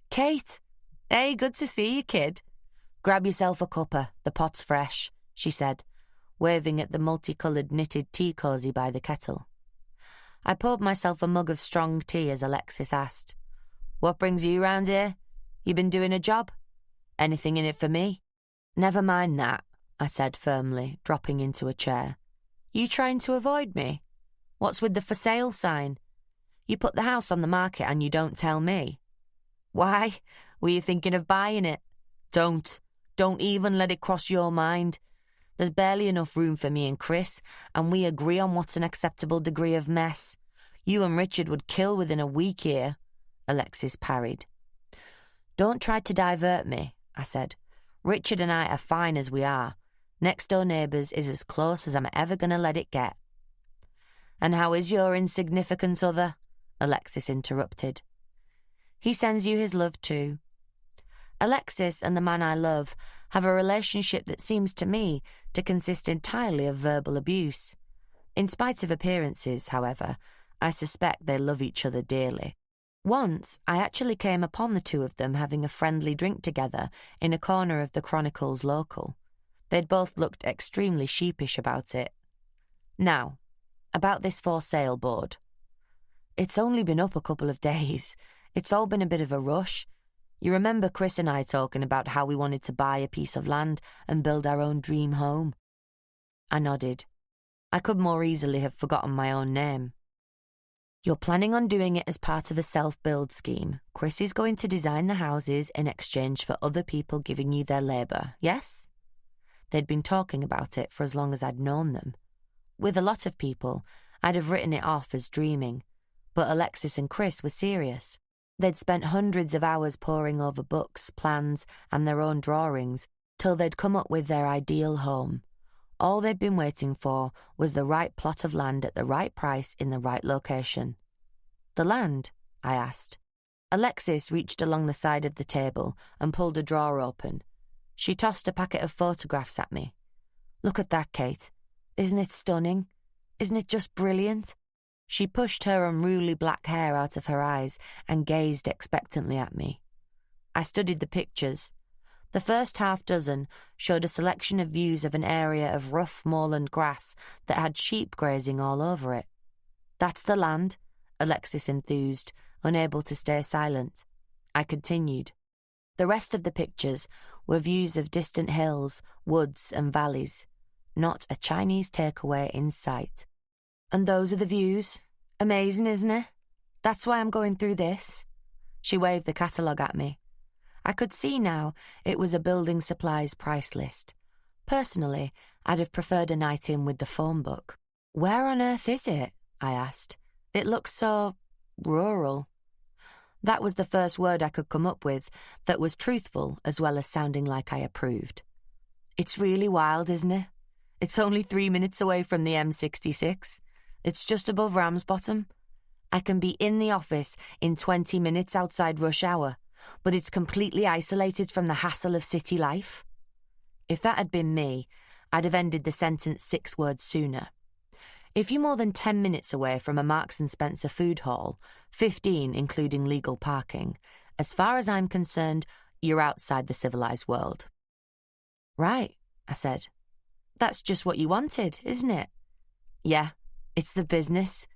"Kate! Hey, good to see you, kid. Grab yourself a cuppa, the pot's fresh," she said, waving at the multicoloured knitted tea cosy by the kettle. I poured myself a mug of strong tea as Alexis asked, "What brings you round here? You been doing a job? Anything in it for me?" "Never mind that," I said firmly, dropping into a chair. "You trying to avoid me? What's with the for sale sign? You put the house on the market and you don't tell me. Why, were you thinking of buying it? Don't even let it cross your mind. There's barely enough room for me and Chris, and we agree on what's an acceptable degree of mess. You and Richard would kill within a week here," Alexis parried. "Don't try to divert me," I said. "Richard and I are fine as we are. Next-door neighbours is as close as I'm ever going to let it get." "And how is your insignificant other?" Alexis interrupted. "He sends you his love too." Alexis and the man I love have a relationship that seems to me to consist entirely of verbal abuse. In spite of appearances, however, I suspect they love each other dearly. Once, I actually came upon the two of them having a friendly drink together in a corner of the Chronicle's local. They'd both looked extremely sheepish about it. Now, about this for sale board. It's only been up a couple of days. It's all been a bit of a rush. You remember Chris and I talking about how we wanted to buy a piece of land and build our own dream home? I nodded. I could more easily have forgotten my own name. "You're planning on doing it as part of a self-build scheme. Chris is going to design the houses in exchange for other people giving you their labour, yes?" They'd been talking about it for as long as I'd known them. With a lot of people, I'd have written it off as dreaming, but Alexis and Chris were serious. They'd spent hundreds of hours poring over books, plans, and their own drawings, till they'd come up with their ideal home. All they'd been waiting for was the right plot of land at the right price in the right location. "The land?" I asked. Alexis reached along the side of the table and pulled a drawer open. She tossed a packet of photographs at me. "Look at that, Kate. Isn't it stunning? Isn't it just brilliant?" She pushed her unruly black hair out of her eyes and gazed expectantly at me. I studied the pictures. The first half dozen showed a selection of views of an area of rough moorland grass that had sheep grazing all over it. "That's the land," Alexis enthused, unable to stay silent. I continued. The rest of the pictures were views of distant hills, woods and valleys. Not a Chinese takeaway in sight. And those are the views. Amazing, isn't it? That's why I'm going through this. She waved the catalogue at me. I could see now it was a building supplies price list. Personally, I'd have preferred a night in with the phone book. Where on earth is it? I asked. It looks so rural. That was the first word I could come up with that was truthful as well as sounding like I approved. It's really wild, isn't it? It's only 3 minutes away from the M66. It's just above Ramsbottom. I can be in the office in 20 minutes outside rush hour, but it's completely isolated from the hassle of city life. If that had been me, I'd have ended the sentence 6 words sooner. If you're more than 10 minutes away from a Marks & Spencer food hall, 15 including legal parking, as far as I'm concerned, you're outside the civilized world. Right, I said. That's just what you wanted, isn't it? Yeah, it's the business.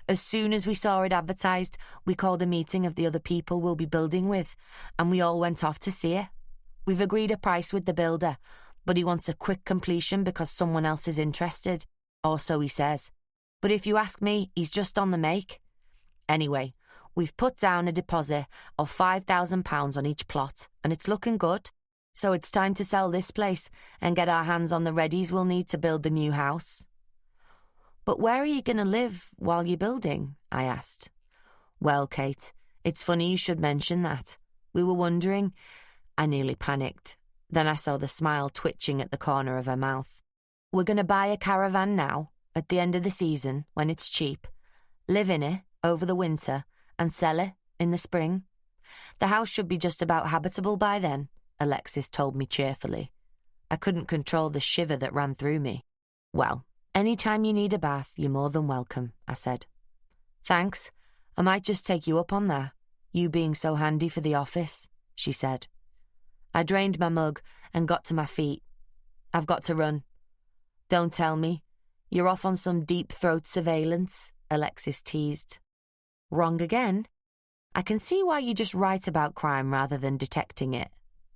As soon as we saw it advertised, we called a meeting of the other people we'll be building with, and we all went off to see it. We've agreed a price with the builder, but he wants a quick completion because someone else is interested, or so he says. But if you ask me, he's just on the make. Anyway, we've put down a deposit of £5,000 on each plot, and it's looking good. So it's time to sell this place and get our hands on the readies we'll need to build the new house. But where are you going to live while you're building? I asked. Well, Kate, it's funny you should mention that. We were wondering. I nearly panicked. Then I saw the smile twitching at the corner of her mouth. We're going to buy a caravan now, at the end of the season, when it's cheap, live in it over the winter, and sell it in the spring. The house should be just about habitable by then, Alexis told me cheerfully. I couldn't control the shiver that ran through me. Well, any time you need a bath, you're more than welcome, I said. Thanks. I might just take you up on that, you being so handy for the office, she said. I drained my mug and got to my feet. I've got to run. Don't tell me. You're off on some deep-throat surveillance, Alexis teased. Wrong again? I can see why you just write about crime rather than detecting it.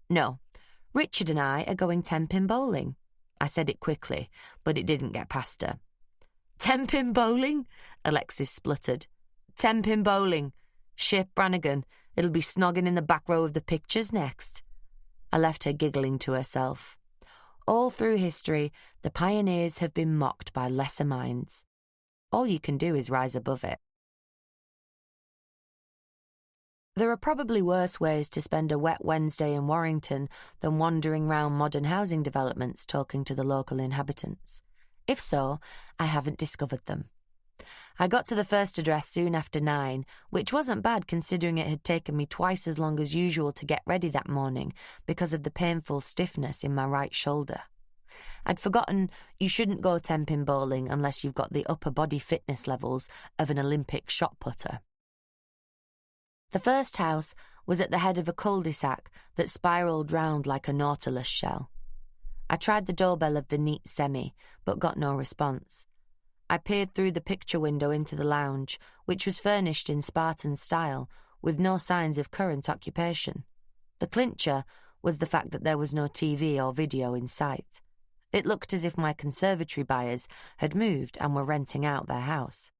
No, Richard and I are going 10-pin bowling. I said it quickly, but it didn't get past her. 10-pin bowling? Alexis spluttered. 10-pin bowling. Ship Brannigan. It'll be snogging in the back row of the pictures next. I left her giggling to herself. All through history, the pioneers have been mocked by lesser minds. All you can do is rise above it. There are probably worse ways to spend a wet Wednesday in Warrington than wandering round modern housing developments talking to the local inhabitants. If so, I haven't discovered them. I got to the first address soon after 9, which wasn't bad considering it had taken me twice as long as usual to get ready that morning because of the painful stiffness in my right shoulder. I'd forgotten you shouldn't go 10-pin bowling unless you've got the upper body fitness levels of an Olympic shot putter. The first house was at the head of a cul-de-sac that spiralled round like a nautilus shell. I tried the doorbell of the neat semi, but got no response. I peered through the picture window into the lounge, which was furnished in Spartan style, with no signs of current occupation. The clincher was the fact that there was no TV or video in sight. It looked as if my conservatory buyers had moved and were renting out their house.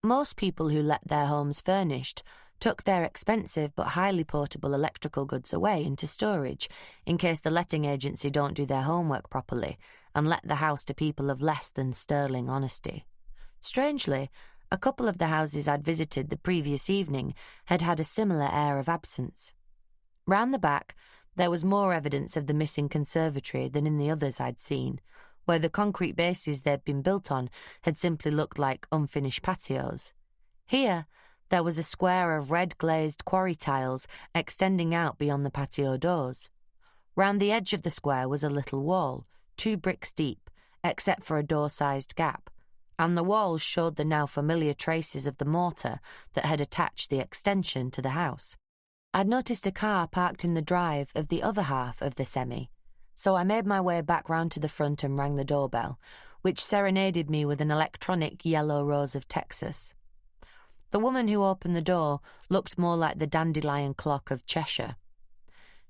Most people who let their homes furnished took their expensive but highly portable electrical goods away into storage in case the letting agency don't do their homework properly and let the house to people of less than sterling honesty. Strangely, a couple of the houses I'd visited the previous evening had had a similar air of absence. Round the back, there was more evidence of the missing conservatory than in the others I'd seen, where the concrete bases they'd been built on had simply looked like unfinished patios. Here, there was a square of red-glazed quarry tiles extending out beyond the patio doors. Round the edge of the square was a little wall, 2 bricks deep, except for a door-sized gap, and the walls showed the now familiar traces of the mortar that had attached the extension to the house. I'd noticed a car parked in the drive of the other half of the semi, so I made my way back round to the front and rang the doorbell, which serenaded me with an electronic yellow rose of Texas. The woman who opened the door looked more like the dandelion clock of Cheshire.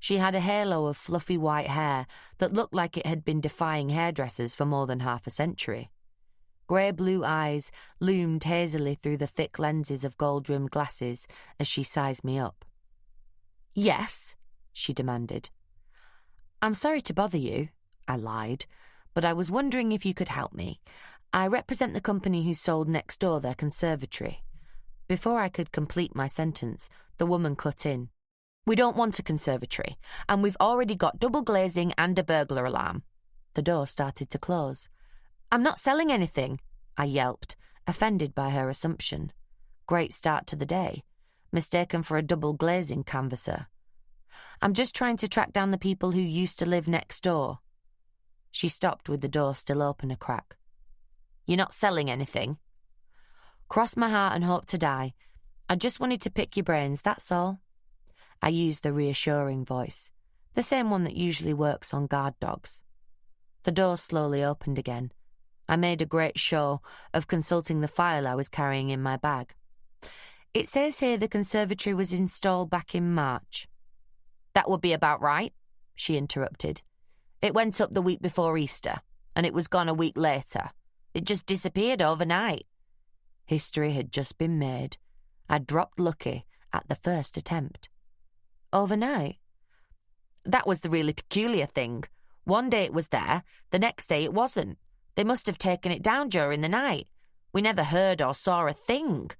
She had a halo of fluffy white hair that looked like it had been defying hairdressers for more than half a century. Grey-blue eyes loomed hazily through the thick lenses of gold-rimmed glasses as she sized me up. "Yes?" she demanded. "I'm sorry to bother you," I lied, "but I was wondering if you could help me. I represent the company who sold next door their conservatory." Before I could complete my sentence, the woman cut in. "We don't want a conservatory, and we've already got double glazing and a burglar alarm." The door started to close. "I'm not selling anything," I yelped, offended by her assumption. Great start to the day, mistaken for a double glazing canvasser. "I'm just trying to track down the people who used to live next door." She stopped with the door still open a crack. "You're not selling anything?" "Cross my heart and hope to die. I just wanted to pick your brains, that's all." I used the reassuring voice, the same one that usually works on guard dogs. The door slowly opened again. I made a great show of consulting the file I was carrying in my bag. "It says here the conservatory was installed back in March." "That would be about right," she interrupted. "It went up the week before Easter, and it was gone a week later. It just disappeared overnight." History had just been made. I'd dropped lucky at the first attempt. "Overnight?" "That was the really peculiar thing. One day it was there, the next day it wasn't. They must have taken it down during the night. We never heard or saw a thing.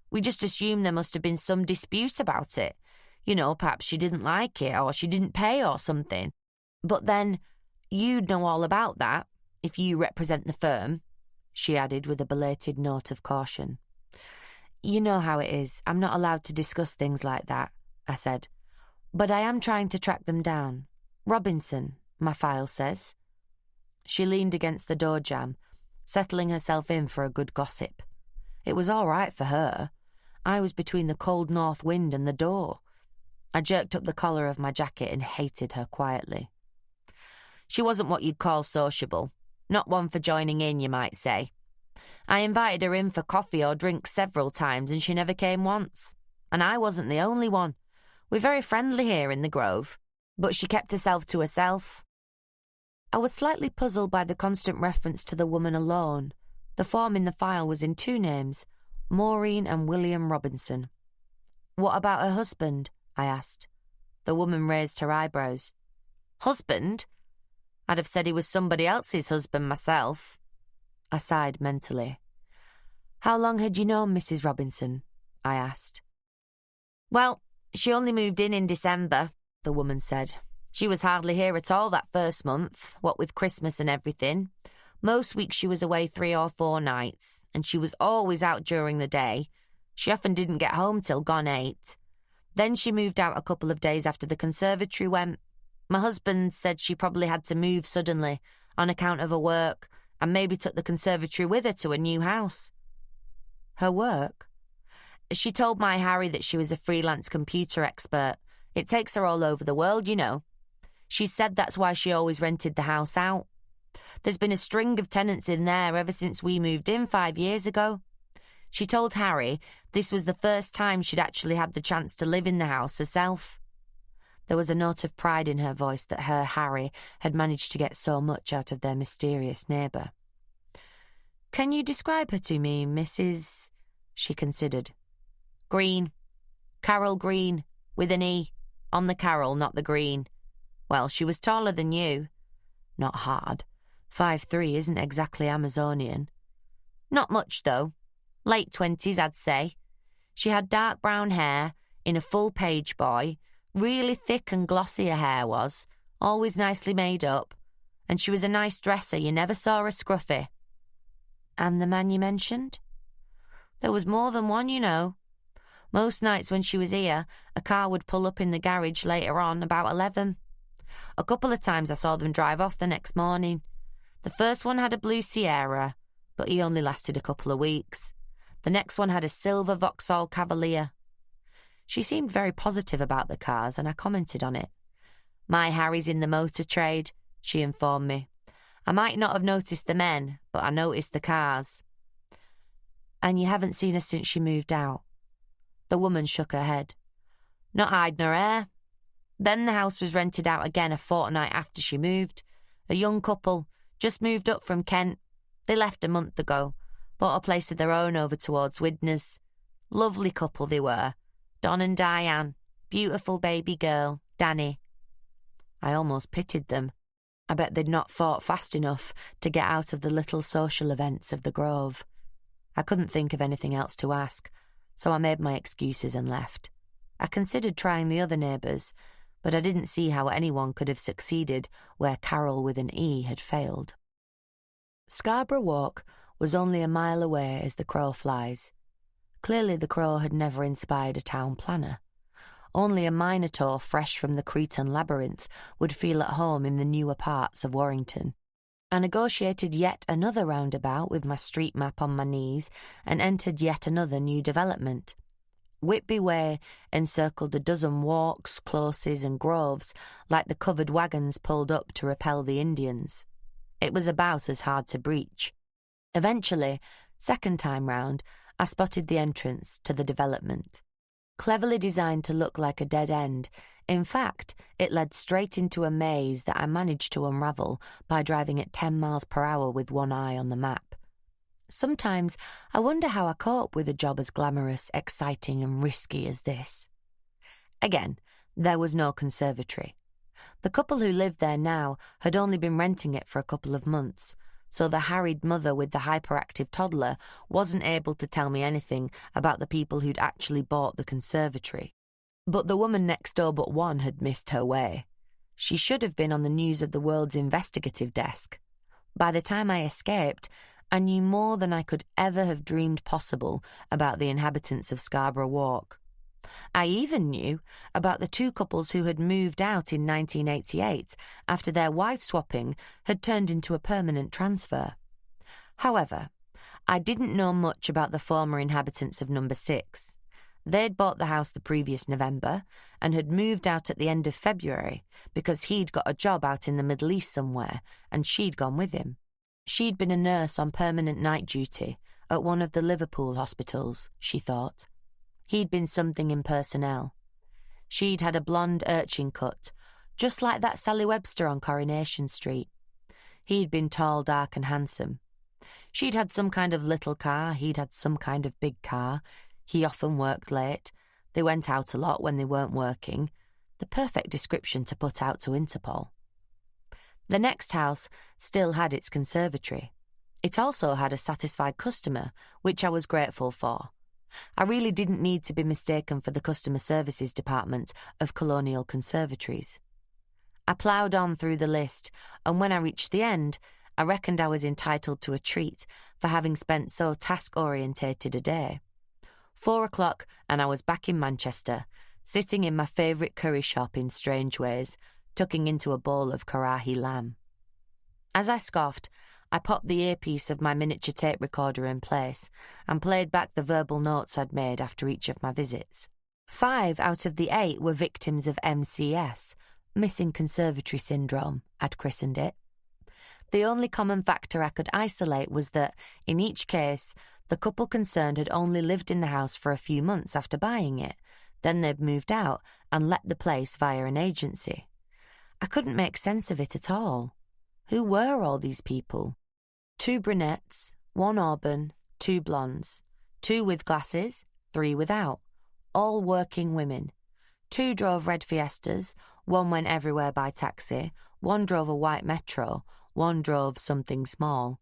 We just assumed there must have been some dispute about it. You know, perhaps she didn't like it, or she didn't pay or something. But then, you'd know all about that, if you represent the firm," she added with a belated note of caution. "You know how it is. I'm not allowed to discuss things like that," I said. "But I am trying to track them down. Robinson, my file says." She leaned against the door jamb, settling herself in for a good gossip. It was all right for her. I was between the cold north wind and the door. I jerked up the collar of my jacket and hated her quietly. "She wasn't what you'd call sociable. Not one for joining in, you might say. I invited her in for coffee or drinks several times and she never came once. And I wasn't the only one. We're very friendly here in the Grove, but she kept herself to herself." I was slightly puzzled by the constant reference to the woman alone. The form in the file was in two names, Maureen and William Robinson. "What about her husband?" I asked. The woman raised her eyebrows. "Husband? I'd have said he was somebody else's husband myself." I sighed mentally. "How long had you known Mrs. Robinson?" I asked. "Well, she only moved in December," the woman said. "She was hardly here at all that first month, what with Christmas and everything. Most weeks she was away 3 or 4 nights, and she was always out during the day. She often didn't get home till gone 8. Then she moved out a couple of days after the conservatory went. My husband said she probably had to move suddenly on account of her work, and maybe took the conservatory with her to a new house." "Her work?" "She told my Harry that she was a freelance computer expert. It takes her all over the world, you know. She said that's why she always rented the house out. There's been a string of tenants in there ever since we moved in 5 years ago. She told Harry this was the first time she'd actually had the chance to live in the house herself." There was a note of pride in her voice that her Harry had managed to get so much out of their mysterious neighbour. "Can you describe her to me, Mrs.?" She considered. "Green. Carol Green, with an E. On the Carol, not the Green. Well, she was taller than you." "Not hard. 5'3" isn't exactly Amazonian." "Not much, though. Late 20s, I'd say. She had dark brown hair, in a full page boy. Really thick and glossy her hair was, always nicely made up. And she was a nice dresser, you never saw her scruffy." "And the man you mentioned?" "There was more than one, you know. Most nights when she was here, a car would pull up in the garage later on, about 11. A couple of times I saw them drive off the next morning. The first one had a blue Sierra, but he only lasted a couple of weeks. The next one had a silver Vauxhall Cavalier." She seemed very positive about the cars, and I commented on it. "My Harry's in the motor trade," she informed me. "I might not have noticed the men, but I noticed the cars." "And you haven't seen her since she moved out?" The woman shook her head. "Not hiding her hair. Then the house was rented out again a fortnight after she moved. A young couple, just moved up from Kent. They left a month ago, bought a place of their own over towards Widnes. Lovely couple they were. Don and Diane. Beautiful baby girl, Danny. I almost pitied them. I bet they'd not thought fast enough to get out of the little social events of the Grove. I couldn't think of anything else to ask, so I made my excuses and left. I considered trying the other neighbours, but I didn't see how anyone could have succeeded where Carol with an E had failed. Scarborough Walk was only a mile away as the crow flies. Clearly the crow had never inspired a town planner. Only a minotaur fresh from the Cretan labyrinth would feel at home in the newer parts of Warrington. I negotiated yet another roundabout with my street map on my knees and entered yet another new development. Whitby Way encircled a dozen walks, closes and groves like the covered wagons pulled up to repel the Indians. It was about as hard to breach. Eventually, second time round, I spotted the entrance to the development. Cleverly designed to look like a dead end, in fact, it led straight into a maze that I managed to unravel by driving at 10 miles per hour with one eye on the map. Sometimes I wonder how I cope with a job as glamorous, exciting and risky as this. Again, there was no conservatory. The couple who lived there now had only been renting it for a couple of months, so the harried mother with the hyperactive toddler wasn't able to tell me anything about the people who'd actually bought the conservatory. But the woman next door but one had missed her way. She should have been on the News of the World's investigative desk. By the time I escaped, I knew more than I could ever have dreamed possible about the inhabitants of Scarborough Walk. I even knew about the two couples who had moved out in 1988 after their wife-swapping had turned into a permanent transfer. However, I didn't know much about the former inhabitants of number 6. They'd bought the house the previous November and had moved out at the end of February because he'd got a job out in the Middle East somewhere and she'd gone with him. She'd been a nurse on permanent night duty at one of the Liverpool hospitals, she thought. He'd been something in personnel. She'd had a blonde urchin cut, just like that Sally Webster on Coronation Street. He'd been tall, dark and handsome. She'd had some kind of little car, he'd had some kind of big car. He often worked late. They went out a lot when they weren't working. The perfect description to put out to Interpol. The next house still had its conservatory. It also had a satisfied customer, which I was grateful for. I really didn't need to be mistaken for the customer services department of Colonial Conservatories. I ploughed on through the list, and when I reached the end, I reckoned I was entitled to a treat for having spent so task-orientated a day. 4 o'clock, and I was back in Manchester, sitting in my favourite curry shop in Strangeways, tucking into a bowl of Karahi lamb. As I scoffed, I popped the earpiece of my miniature tape recorder in place and played back the verbal notes I'd made after each of my visits. 5 out of the 8 were victims of MCS, missing conservatory syndrome, I'd christened it. The only common factor I could isolate was that, in each case, the couple concerned had only lived in the house for a few months after buying it, then they'd moved out and let the place via an agency. I couldn't make sense of it at all. Who were all these people? 2 brunettes, 1 auburn, 2 blondes, 2 with glasses, 3 without, all working women. 2 drove red Fiestas, 1 went everywhere by taxi, 1 drove a white Metro, 1 drove something small.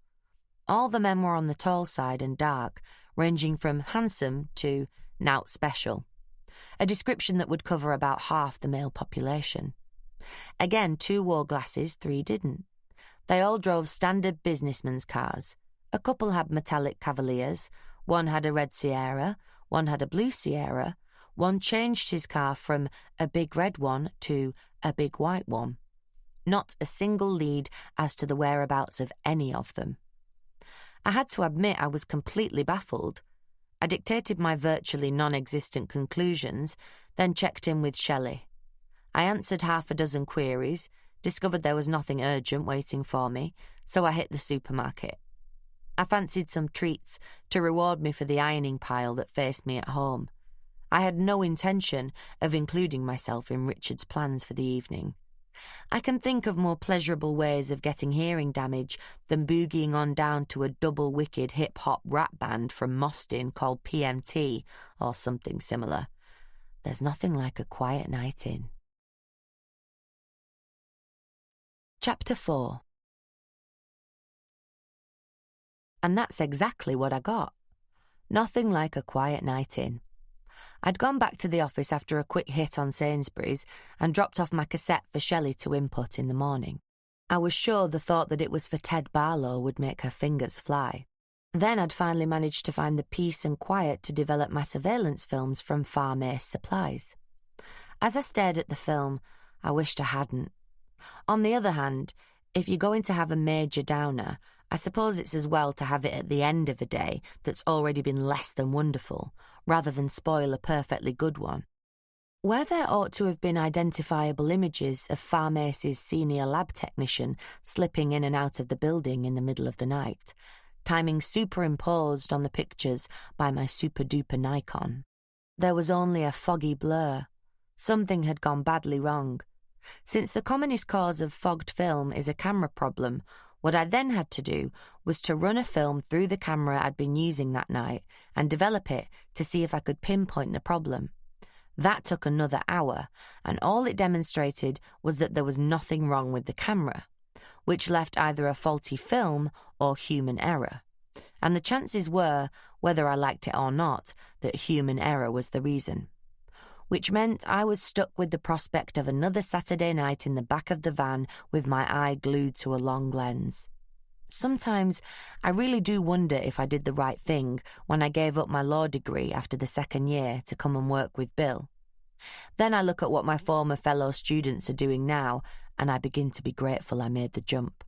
All the men were on the tall side and dark, ranging from handsome to nowt special, a description that would cover about half the male population. Again, 2 wore glasses, 3 didn't. They all drove standard businessmen's cars. A couple had metallic Cavaliers, 1 had a red Sierra, 1 had a blue Sierra, 1 changed his car from a big red one to a big white one. Not a single lead as to the whereabouts of any of them. I had to admit I was completely baffled. I dictated my virtually non-existent conclusions, then checked in with Shelley. I answered half a dozen queries, discovered there was nothing urgent waiting for me, so I hit the supermarket. I fancied some treats to reward me for the ironing pile that faced me at home. I had no intention of including myself in Richard's plans for the evening. I can think of more pleasurable ways of getting hearing damage than boogieing on down to a double-wicked hip-hop rap band from Mostyn called PMT or something similar. There's nothing like a quiet night in. Chapter 4. And that's exactly what I got. Nothing like a quiet night in. I'd gone back to the office after a quick hit on Sainsbury's and dropped off my cassette for Shelley to input in the morning. I was sure the thought that it was for Ted Barlow would make her fingers fly. Then I'd finally managed to find the peace and quiet to develop my surveillance films from Farm Ace Supplies. As I stared at the film, I wished I hadn't. On the other hand, if you're going to have a major downer, I suppose it's as well to have it at the end of a day that's already been less than wonderful, rather than spoil a perfectly good one. Where there ought to have been identifiable images of Farm Ace's senior lab technician slipping in and out of the building in the middle of the night, timing superimposed on the pictures by my super-duper Nikon, there was only a foggy blur. Something had gone badly wrong. Since the commonest cause of fogged film is a camera problem, what I then had to do was to run a film through the camera I'd been using that night and develop it to see if I could pinpoint the problem. That took another hour, and all it demonstrated was that there was nothing wrong with the camera, which left either a faulty film or human error. And the chances were, whether I liked it or not, that human error was the reason. Which meant I was stuck with the prospect of another Saturday night in the back of the van with my eye glued to a long lens. Sometimes I really do wonder if I did the right thing when I gave up my law degree after the second year to come and work with Bill. Then I look at what my former fellow students are doing now, and I begin to be grateful I made the jump.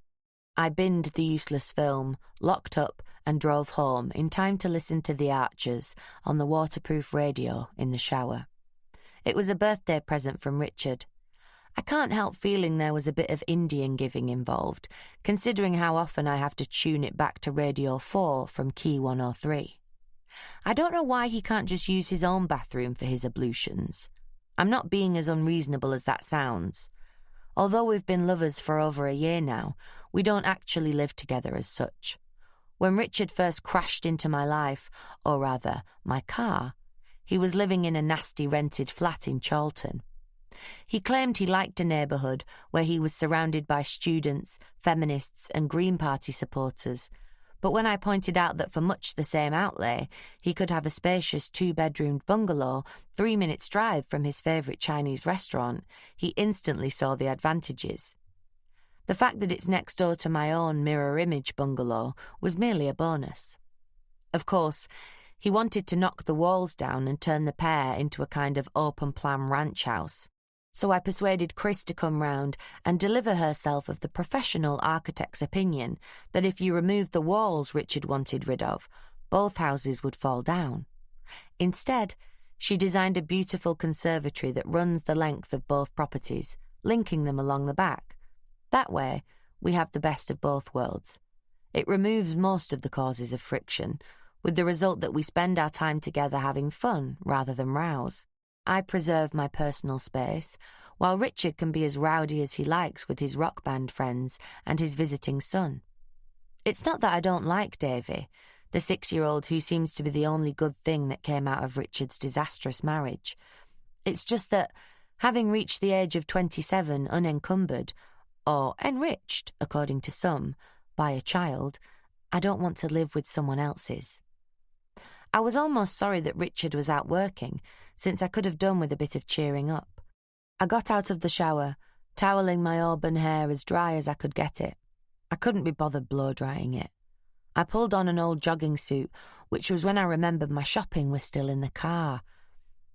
I binned the useless film, locked up, and drove home in time to listen to The Archers on the waterproof radio in the shower. It was a birthday present from Richard. I can't help feeling there was a bit of Indian giving involved, considering how often I have to tune it back to Radio 4 from Key 103. I don't know why he can't just use his own bathroom for his ablutions. I'm not being as unreasonable as that sounds. Although we've been lovers for over a year now, we don't actually live together as such. When Richard first crashed into my life, or rather, my car, he was living in a nasty rented flat in Charlton. He claimed he liked a neighbourhood where he was surrounded by students, feminists and Green Party supporters, but when I pointed out that for much the same outlay, he could have a spacious 2-bedroomed bungalow 3 minutes' drive from his favourite Chinese restaurant, he instantly saw the advantages. The fact that it's next door to my own mirror-image bungalow was merely a bonus. Of course, he wanted to knock the walls down and turn the pair into a kind of open-plan ranch house. So I persuaded Chris to come round and deliver herself of the professional architect's opinion that if you removed the walls Richard wanted rid of, both houses would fall down. Instead, she designed a beautiful conservatory that runs the length of both properties, linking them along the back. That way, we have the best of both worlds. It removes most of the causes of friction, with the result that we spend our time together having fun rather than rows. I preserve my personal space, while Richard can be as rowdy as he likes with his rock band friends and his visiting son. It's not that I don't like Davy, the 6-year-old who seems to be the only good thing that came out of Richard's disastrous marriage. It's just that, having reached the age of 27 unencumbered, or enriched, according to some, by a child, I don't want to live with someone else's. I was almost sorry that Richard was out working, since I could have done with a bit of cheering up. I got out of the shower, toweling my auburn hair as dry as I could get it. I couldn't be bothered blow-drying it. I pulled on an old jogging suit, which was when I remembered my shopping was still in the car.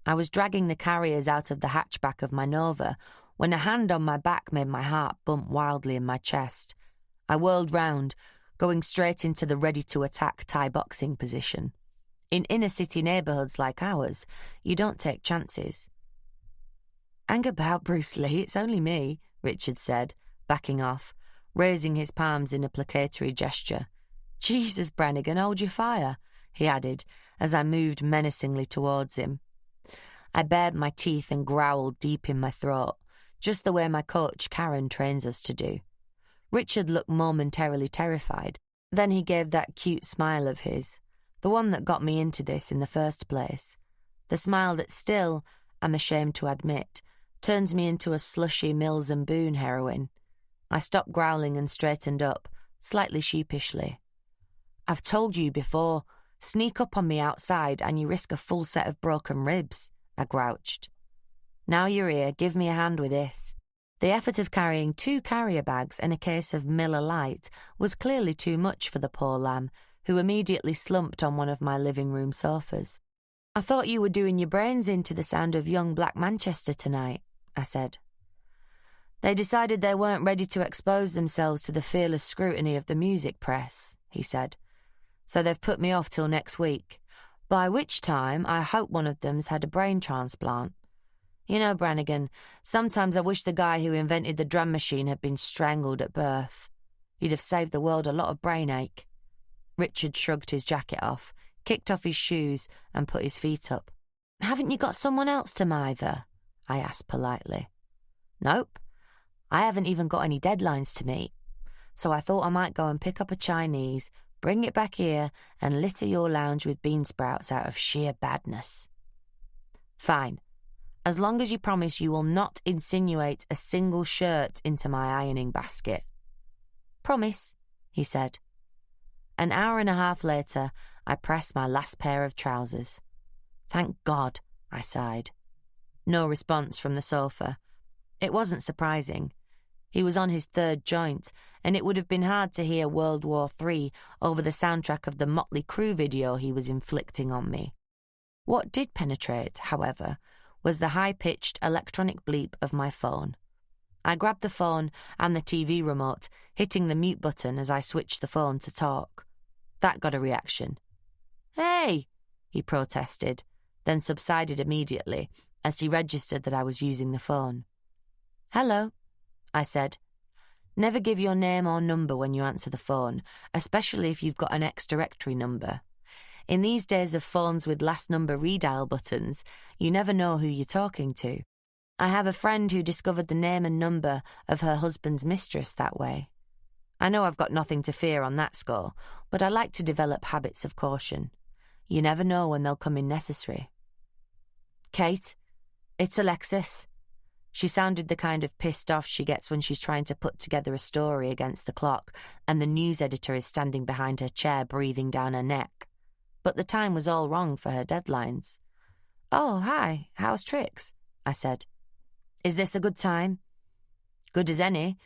I was dragging the carriers out of the hatchback of my Nova when a hand on my back made my heart bump wildly in my chest. I whirled round, going straight into the ready-to-attack Thai boxing position. In inner-city neighbourhoods like ours, you don't take chances. "Hang about, Bruce Lee, it's only me," Richard said, backing off, raising his palms in a placatory gesture. "Jesus, Brannigan, hold your fire," he added, as I moved menacingly towards him. I bared my teeth and growled deep in my throat, just the way my coach Karen trains us to do. Richard looked momentarily terrified. Then he gave that cute smile of his, the one that got me into this in the first place. The smile that still, I'm ashamed to admit, turns me into a slushy Mills and Boone heroine. I stopped growling and straightened up, slightly sheepishly. I've told you before, sneak up on me outside and you risk a full set of broken ribs, I grouched. Now you're here, give me a hand with this. The effort of carrying 2 carrier bags and a case of Miller Lite was clearly too much for the poor lamb, who immediately slumped on one of my living room sofas. I thought you were doing your brains in to the sound of Young Black Manchester tonight, I said. They decided they weren't ready to expose themselves to the fearless scrutiny of the music press, he said. So they've put me off till next week, by which time I hope one of them's had a brain transplant. You know, Brannigan, sometimes I wish the guy who invented the drum machine had been strangled at birth. He'd have saved the world a lot of brain ache. Richard shrugged his jacket off, kicked off his shoes, and put his feet up. Haven't you got someone else to mither? I asked politely. Nope. I haven't even got any deadlines to meet. So I thought I might go and pick up a Chinese, bring it back here, and litter your lounge with bean sprouts out of sheer badness. Fine. As long as you promise you will not insinuate a single shirt into my ironing basket. Promise, he said. An hour and a half later, I pressed my last pair of trousers. Thank God, I sighed. No response from the sofa. It wasn't surprising. He was on his 3rd joint, and it would have been hard to hear World War III over the soundtrack of the Motley Crue video he was inflicting on me. What did penetrate, however, was the high-pitched electronic bleep of my phone. I grabbed the phone and the TV remote, hitting the mute button as I switched the phone to talk. That got a reaction. Hey, he protested, then subsided immediately as he registered that I was using the phone. Hello, I said. Never give your name or number when you answer the phone, especially if you've got an ex-directory number. In these days of phones with last number redial buttons, you never know who you're talking to. I have a friend who discovered the name and number of her husband's mistress that way. I know I've got nothing to fear on that score, but I like to develop habits of caution. You never know when they'll come in necessary. Kate, it's Alexis. She sounded the kind of pissed off she gets when she's trying to put together a story against the clock and the news editor is standing behind her chair breathing down her neck. But the time was all wrong for her deadlines. Oh, hi, how's tricks? I said. Is this a good time? Good as any.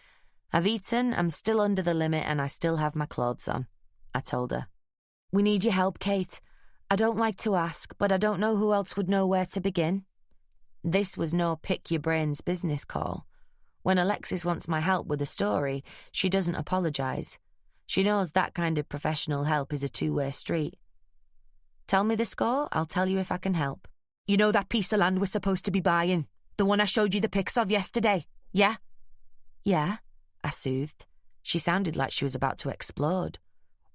I've eaten, I'm still under the limit, and I still have my clothes on, I told her. We need your help, Kate. I don't like to ask, but I don't know who else would know where to begin. This was no pick-your-brains business call. When Alexis wants my help with a story, she doesn't apologise. She knows that kind of professional help is a two-way street. Tell me the score, I'll tell you if I can help. You know that piece of land we're supposed to be buying? The one I showed you the pics of yesterday, yeah? Yeah, I soothed. She sounded like she was about to explode.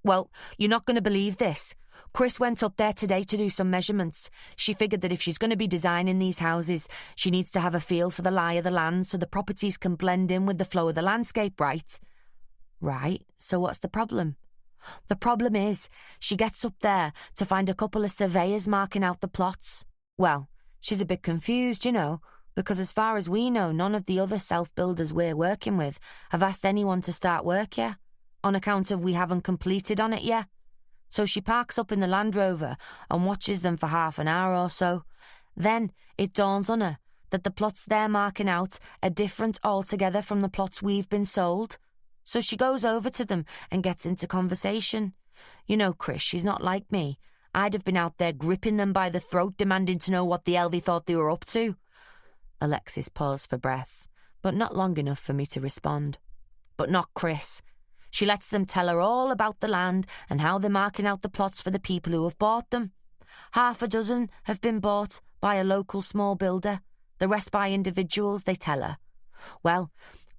Well, you're not going to believe this. Chris went up there today to do some measurements. She figured that if she's going to be designing these houses, she needs to have a feel for the lie of the land so the properties can blend in with the flow of the landscape, right? Right, so what's the problem? The problem is, she gets up there to find a couple of surveyors marking out the plots. Well, she's a bit confused, you know, because as far as we know, none of the other self-builders we're working with have asked anyone to start work yet, on account of we haven't completed on it yet. So she parks up in the Land Rover and watches them for half an hour or so. Then it dawns on her that the plots they're marking out are different altogether from the plots we've been sold. So she goes over to them and gets into conversation. You know, Chris, she's not like me. I'd have been out there gripping them by the throat, demanding to know what the hell they thought they were up to. Alexis paused for breath, but not long enough for me to respond. But not Chris. She lets them tell her all about the land and how they're marking out the plots for the people who have bought them. 6 have been bought by a local small builder, the rest by individuals, they tell her. Well,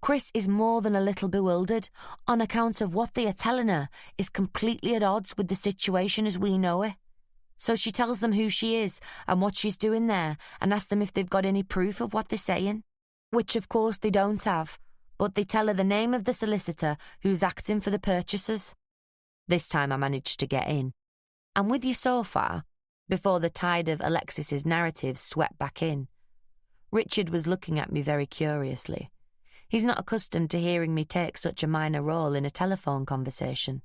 Chris is more than a little bewildered on account of what they are telling her is completely at odds with the situation as we know it. So she tells them who she is and what she's doing there and asks them if they've got any proof of what they're saying. Which of course they don't have, but they tell her the name of the solicitor who's acting for the purchasers. This time I managed to get in. I'm with you so far, before the tide of Alexis's narrative swept back in. Richard was looking at me very curiously. He's not accustomed to hearing me take such a minor role in a telephone conversation.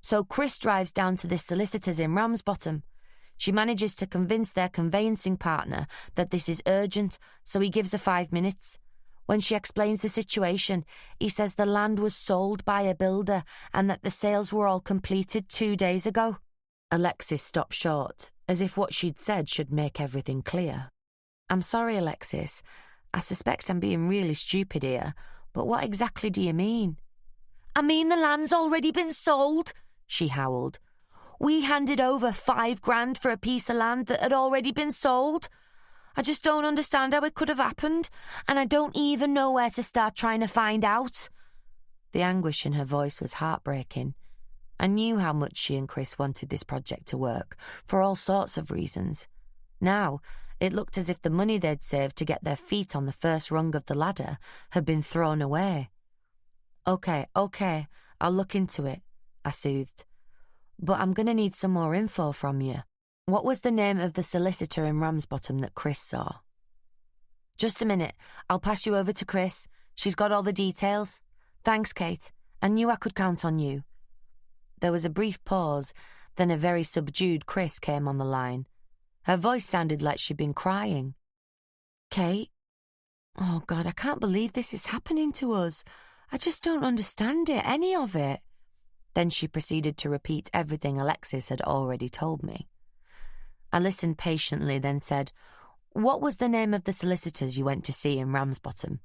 So Chris drives down to this solicitor's in Ramsbottom. She manages to convince their conveyancing partner that this is urgent, so he gives her 5 minutes. When she explains the situation, he says the land was sold by a builder and that the sales were all completed 2 days ago. Alexis stopped short, as if what she'd said should make everything clear. I'm sorry, Alexis. I suspect I'm being really stupid here, but what exactly do you mean? I mean the land's already been sold, she howled. We handed over $5,000 for a piece of land that had already been sold. I just don't understand how it could have happened, and I don't even know where to start trying to find out. The anguish in her voice was heartbreaking. I knew how much she and Chris wanted this project to work, for all sorts of reasons. Now, it looked as if the money they'd saved to get their feet on the first rung of the ladder had been thrown away. Okay, I'll look into it, I soothed. But I'm going to need some more info from you. What was the name of the solicitor in Ramsbottom that Chris saw? Just a minute, I'll pass you over to Chris. She's got all the details. Thanks, Kate. I knew I could count on you. There was a brief pause, then a very subdued Chris came on the line. Her voice sounded like she'd been crying. Kate? Oh, God, I can't believe this is happening to us. I just don't understand it, any of it. Then she proceeded to repeat everything Alexis had already told me. I listened patiently, then said, What was the name of the solicitors you went to see in Ramsbottom?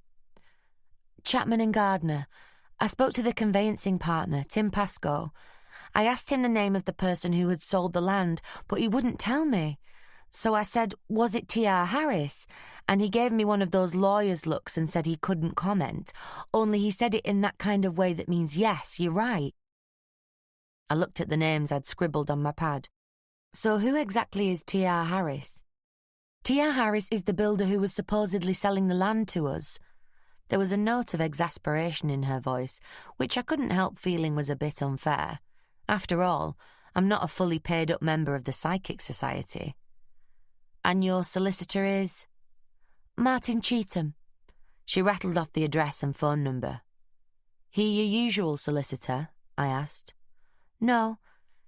Chapman and Gardner. I spoke to the conveyancing partner, Tim Pascoe. I asked him the name of the person who had sold the land, but he wouldn't tell me. So I said, was it T.R. Harris? And he gave me one of those lawyer's looks and said he couldn't comment, only he said it in that kind of way that means, yes, you're right. I looked at the names I'd scribbled on my pad. So who exactly is T.R. Harris? T.R. Harris is the builder who was supposedly selling the land to us. There was a note of exasperation in her voice, which I couldn't help feeling was a bit unfair. After all, I'm not a fully paid-up member of the Psychic Society. And your solicitor is? Martin Cheetham. She rattled off the address and phone number. He your usual solicitor? I asked. No,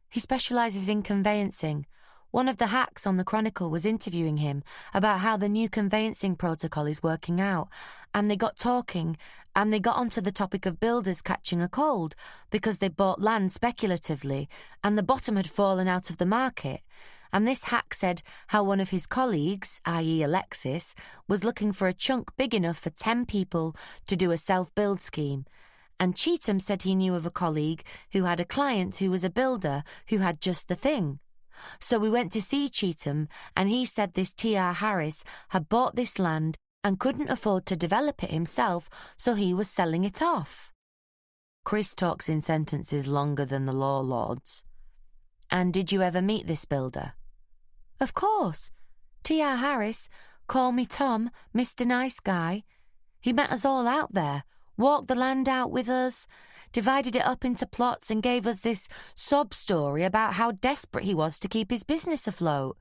he specialises in conveyancing. One of the hacks on the Chronicle was interviewing him about how the new conveyancing protocol is working out, and they got talking, and they got onto the topic of builders catching a cold because they bought land speculatively, and the bottom had fallen out of the market. And this hack said how one of his colleagues, i.e. Alexis, was looking for a chunk big enough for 10 people to do a self-build scheme. And Cheetham said he knew of a colleague who had a client who was a builder who had just the thing. So we went to see Cheetham, and he said this T.R. Harris had bought this land and couldn't afford to develop it himself, so he was selling it off. Chris talks in sentences longer than the law lords. And did you ever meet this builder? Of course. T.R. Harris, call me Tom, Mr. Nice Guy. He met us all out there, walked the land out with us, divided it up into plots and gave us this sob story about how desperate he was to keep his business afloat,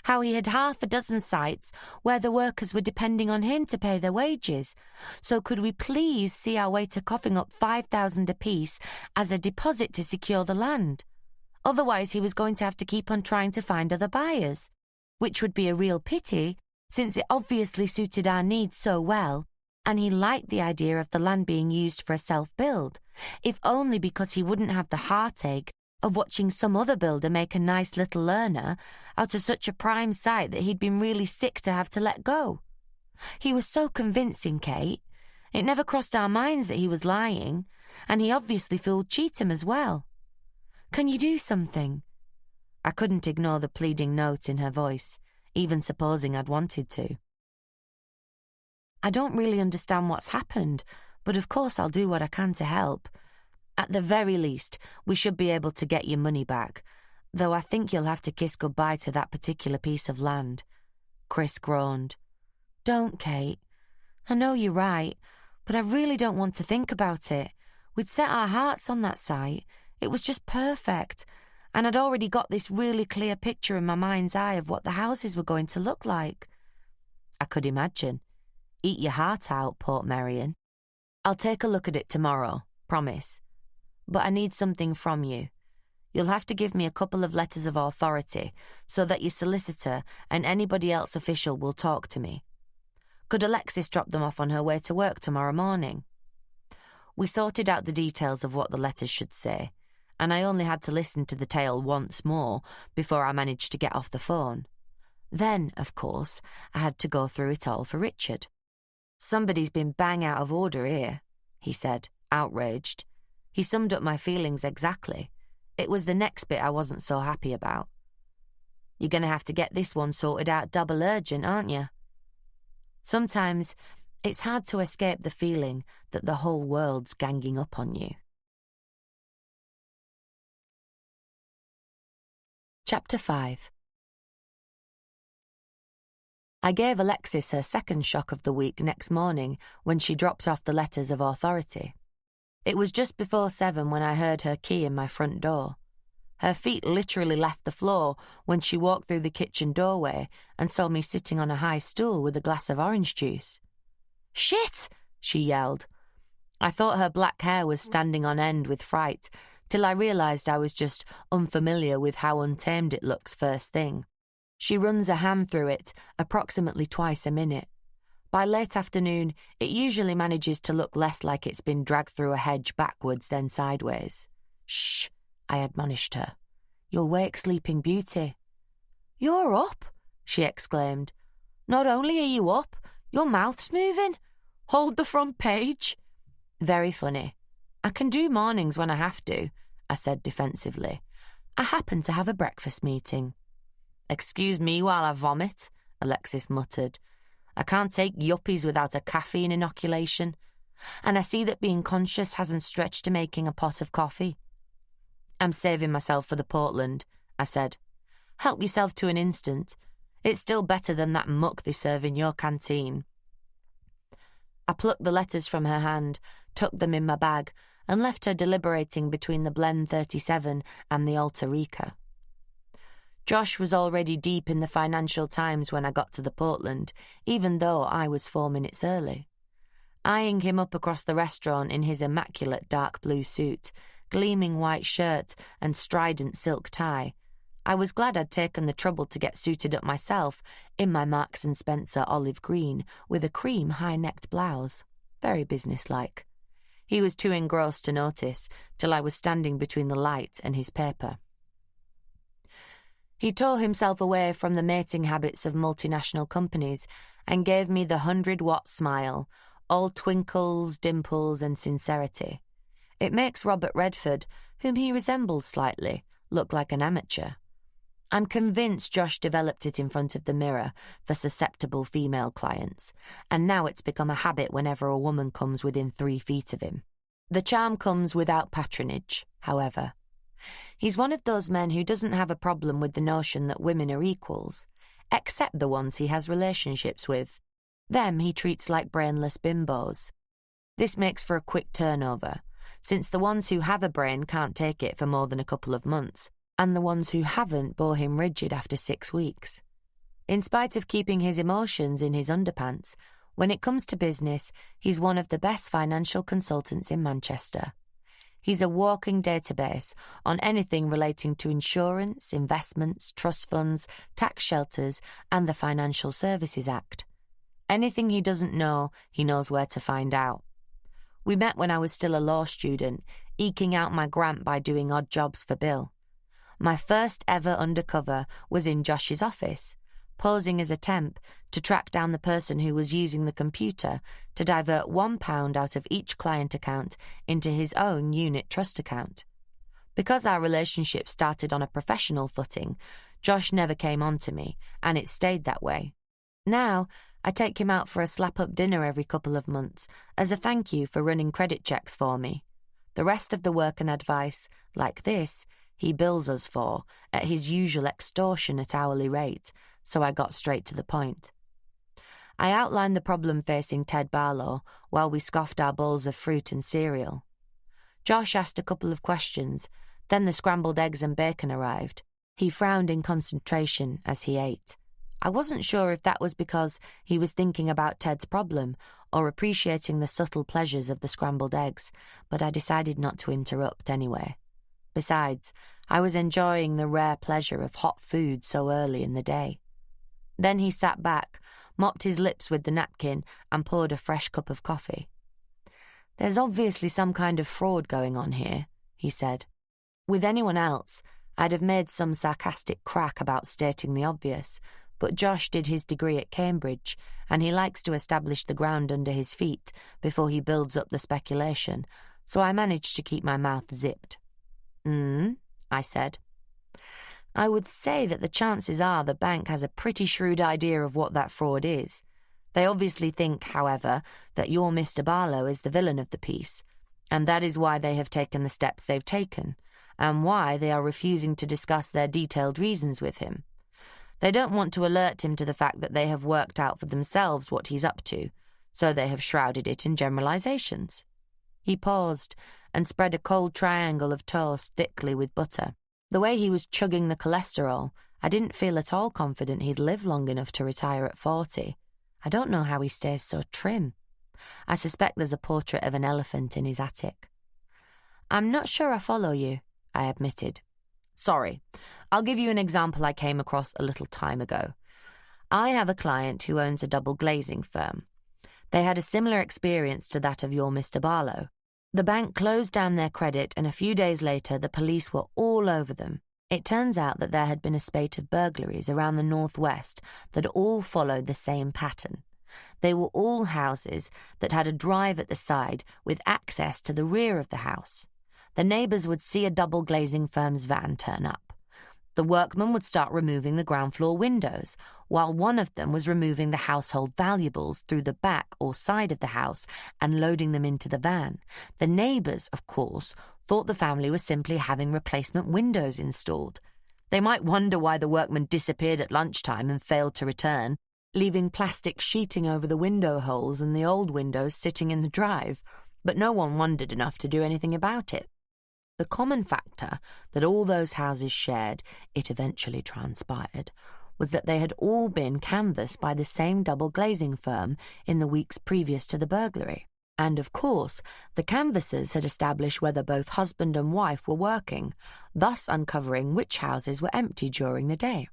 how he had half a dozen sites where the workers were depending on him to pay their wages. So could we please see our way to coughing up $5,000 apiece as a deposit to secure the land? Otherwise he was going to have to keep on trying to find other buyers, which would be a real pity, since it obviously suited our needs so well, and he liked the idea of the land being used for a self-build, if only because he wouldn't have the heartache of watching some other builder make a nice little earner out of such a prime site that he'd been really sick to have to let go. He was so convincing, Kate. It never crossed our minds that he was lying, and he obviously fooled Cheetham as well. Can you do something? I couldn't ignore the pleading note in her voice, even supposing I'd wanted to. I don't really understand what's happened, but of course I'll do what I can to help. At the very least, we should be able to get your money back. Though I think you'll have to kiss goodbye to that particular piece of land. Chris groaned. Don't, Kate. I know you're right, but I really don't want to think about it. We'd set our hearts on that site. It was just perfect. And I'd already got this really clear picture in my mind's eye of what the houses were going to look like. I could imagine. Eat your heart out, Port Merion. I'll take a look at it tomorrow, promise. But I need something from you. You'll have to give me a couple of letters of authority so that your solicitor and anybody else official will talk to me. Could Alexis drop them off on her way to work tomorrow morning? We sorted out the details of what the letters should say, and I only had to listen to the tale once more before I managed to get off the phone. Then, of course, I had to go through it all for Richard. Somebody's been bang out of order here, he said, outraged. He summed up my feelings exactly. It was the next bit I wasn't so happy about. You're going to have to get this one sorted out double urgent, aren't you? Sometimes it's hard to escape the feeling that the whole world's ganging up on you. Chapter 5. I gave Alexis her second shock of the week next morning when she dropped off the letters of authority. It was just before 7 when I heard her key in my front door. Her feet literally left the floor when she walked through the kitchen doorway and saw me sitting on a high stool with a glass of orange juice. "Shit!" she yelled. I thought her black hair was standing on end with fright, till I realised I was just unfamiliar with how untamed it looks first thing. She runs a hand through it approximately twice a minute. By late afternoon, it usually manages to look less like it's been dragged through a hedge backwards than sideways. "Shh," I admonished her. "You'll wake Sleeping Beauty." "You're up," she exclaimed. "Not only are you up, your mouth's moving. Hold the front page." "Very funny. I can do mornings when I have to," I said defensively. "I happen to have a breakfast meeting." "Excuse me while I vomit," Alexis muttered. "I can't take yuppies without a caffeine inoculation. And I see that being conscious hasn't stretched to making a pot of coffee." "I'm saving myself for the Portland," I said. "Help yourself to an instant. It's still better than that muck they serve in your canteen." I plucked the letters from her hand, tucked them in my bag, and left her deliberating between the Blend 37 and the Alta Rica. Josh was already deep in the Financial Times when I got to the Portland, even though I was 4 minutes early. Eyeing him up across the restaurant in his immaculate dark blue suit, gleaming white shirt and strident silk tie, I was glad I'd taken the trouble to get suited up myself in my Marks & Spencer olive green with a cream high-necked blouse. Very businesslike. He was too engrossed to notice till I was standing between the light and his paper. He tore himself away from the mating habits of multinational companies and gave me the 100-watt smile, all twinkles, dimples, and sincerity. It makes Robert Redford, whom he resembles slightly, look like an amateur. I'm convinced Josh developed it in front of the mirror for susceptible female clients, and now it's become a habit whenever a woman comes within 3 feet of him. The charm comes without patronage, however. He's one of those men who doesn't have a problem with the notion that women are equals, except the ones he has relationships with. Them he treats like brainless bimbos. This makes for a quick turnover, since the ones who have a brain can't take it for more than a couple of months, and the ones who haven't bore him rigid after 6 weeks. In spite of keeping his emotions in his underpants, when it comes to business, he's one of the best financial consultants in Manchester. He's a walking database on anything relating to insurance, investments, trust funds, tax shelters, and the Financial Services Act. Anything he doesn't know, he knows where to find out. We met when I was still a law student, eking out my grant by doing odd jobs for Bill. My first ever undercover was in Josh's office, posing as a temp to track down the person who was using the computer to divert £1 out of each client account into his own unit trust account. Because our relationship started on a professional footing, Josh never came on to me, and it stayed that way. Now, I take him out for a slap-up dinner every couple of months as a thank you for running credit checks for me. The rest of the work and advice, like this, he bills us for at his usual extortionate hourly rate, so I got straight to the point. I outlined the problem facing Ted Barlow while we scoffed our bowls of fruit and cereal. Josh asked a couple of questions, then the scrambled eggs and bacon arrived. He frowned in concentration as he ate. I wasn't sure if that was because he was thinking about Ted's problem or appreciating the subtle pleasures of the scrambled eggs, but I decided not to interrupt anyway. Besides, I was enjoying the rare pleasure of hot food so early in the day. Then he sat back, mopped his lips with the napkin, and poured a fresh cup of coffee. "There's obviously some kind of fraud going on here," he said. With anyone else, I'd have made some sarcastic crack about stating the obvious, but Josh did his degree at Cambridge, and he likes to establish the ground under his feet before he builds up the speculation, so I managed to keep my mouth zipped. I said. "I would say that the chances are the bank has a pretty shrewd idea of what that fraud is. They obviously think, however, that your Mr. Barlow is the villain of the piece, and that is why they have taken the steps they've taken, and why they are refusing to discuss their detailed reasons with him. They don't want to alert him to the fact that they have worked out for themselves what he's up to, so they have shrouded it in generalizations." He paused and spread a cold triangle of toast thickly with butter. The way he was chugging the cholesterol, I didn't feel at all confident he'd live long enough to retire at 40. I don't know how he stays so trim. I suspect there's a portrait of an elephant in his attic. "I'm not sure I follow you," I admitted. "Sorry. I'll give you an example I came across a little time ago. I have a client who owns a double glazing firm. They had a similar experience to that of your Mr. Barlow. The bank closed down their credit, and a few days later the police were all over them. It turns out that there had been a spate of burglaries around the northwest that all followed the same pattern. They were all houses that had a drive at the side with access to the rear of the house. The neighbours would see a double glazing firm's van turn up. The workmen would start removing the ground floor windows, while one of them was removing the household valuables through the back or side of the house and loading them into the van. The neighbours, of course, thought the family was simply having replacement windows installed. They might wonder why the workmen disappeared at lunchtime and failed to return, leaving plastic sheeting over the window holes and the old windows sitting in the drive, but no one wondered enough to do anything about it. The common factor that all those houses shared, it eventually transpired, was that they had all been canvassed by the same double glazing firm in the weeks previous to the burglary. And, of course, the canvassers had established whether both husband and wife were working, thus uncovering which houses were empty during the day.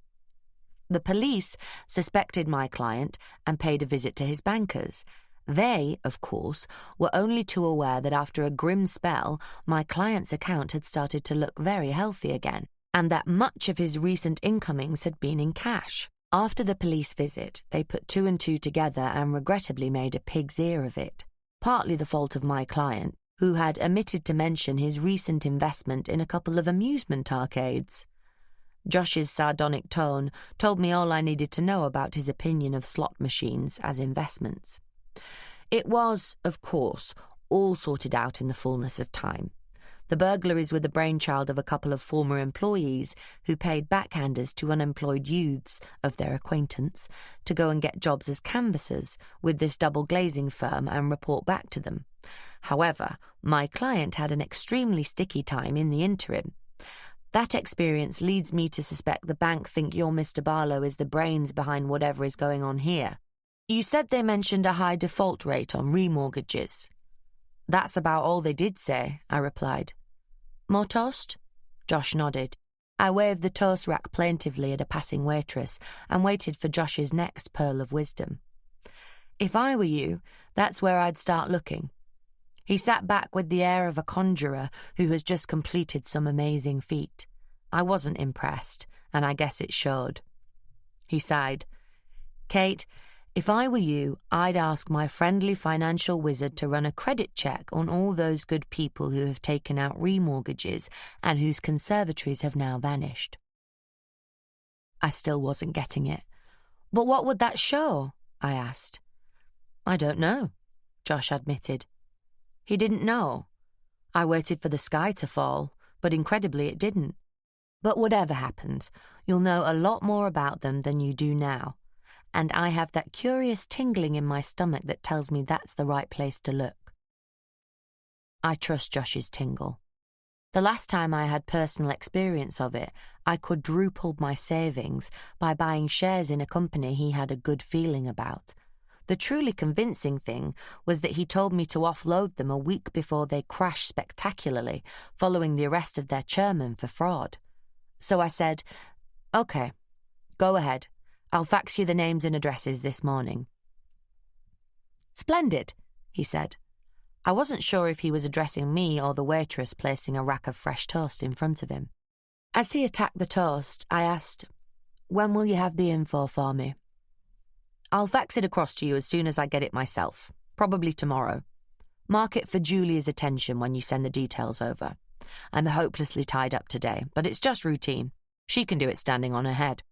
The police suspected my client and paid a visit to his bankers. They, of course, were only too aware that after a grim spell, my client's account had started to look very healthy again, and that much of his recent incomings had been in cash. After the police visit, they put two and two together and regrettably made a pig's ear of it. Partly the fault of my client, who had omitted to mention his recent investment in a couple of amusement arcades. Josh's sardonic tone told me all I needed to know about his opinion of slot machines as investments. It was, of course, all sorted out in the fullness of time. The burglaries were the brainchild of a couple of former employees who paid backhanders to unemployed youths of their acquaintance to go and get jobs as canvassers with this double glazing firm and report back to them. However, my client had an extremely sticky time in the interim. That experience leads me to suspect the bank think your Mr. Barlow is the brains behind whatever is going on here. You said they mentioned a high default rate on remortgages. That's about all they did say, I replied. More toast? Josh nodded. I waved the toast rack plaintively at a passing waitress and waited for Josh's next pearl of wisdom. If I were you, that's where I'd start looking. He sat back with the air of a conjurer who has just completed some amazing feat. I wasn't impressed, and I guess it showed. He sighed. Kate, if I were you, I'd ask my friendly financial wizard to run a credit check on all those good people who have taken out remortgages and whose conservatories have now vanished. I still wasn't getting it. But what would that show? I asked. I don't know, Josh admitted. He didn't know. I waited for the sky to fall, but incredibly it didn't. But whatever happens, you'll know a lot more about them than you do now, and I have that curious tingling in my stomach that tells me that's the right place to look. I trust Josh's tingle. The last time I had personal experience of it, I quadrupled my savings by buying shares in a company he had a good feeling about. The truly convincing thing was that he told me to offload them a week before they crashed spectacularly, following the arrest of their chairman for fraud. So I said, "Okay, go ahead. I'll fax you the names and addresses this morning." "Splendid," he said. I wasn't sure if he was addressing me or the waitress placing a rack of fresh toast in front of him. As he attacked the toast, I asked, "When will you have the info for me?" "I'll fax it across to you as soon as I get it myself, probably tomorrow. Mark it for Julia's attention when you send the details over. I'm hopelessly tied up today, but it's just routine. She can do it standing on her head.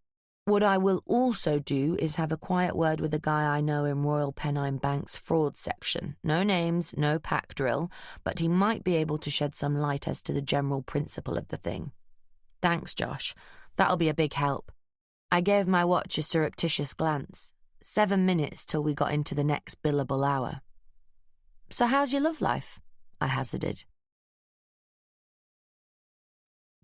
What I will also do is have a quiet word with a guy I know in Royal Pennine Bank's fraud section. No names, no pack drill, but he might be able to shed some light as to the general principle of the thing." "Thanks, Josh. That'll be a big help." I gave my watch a surreptitious glance. 7 minutes till we got into the next billable hour. "So how's your love life?" I hazarded.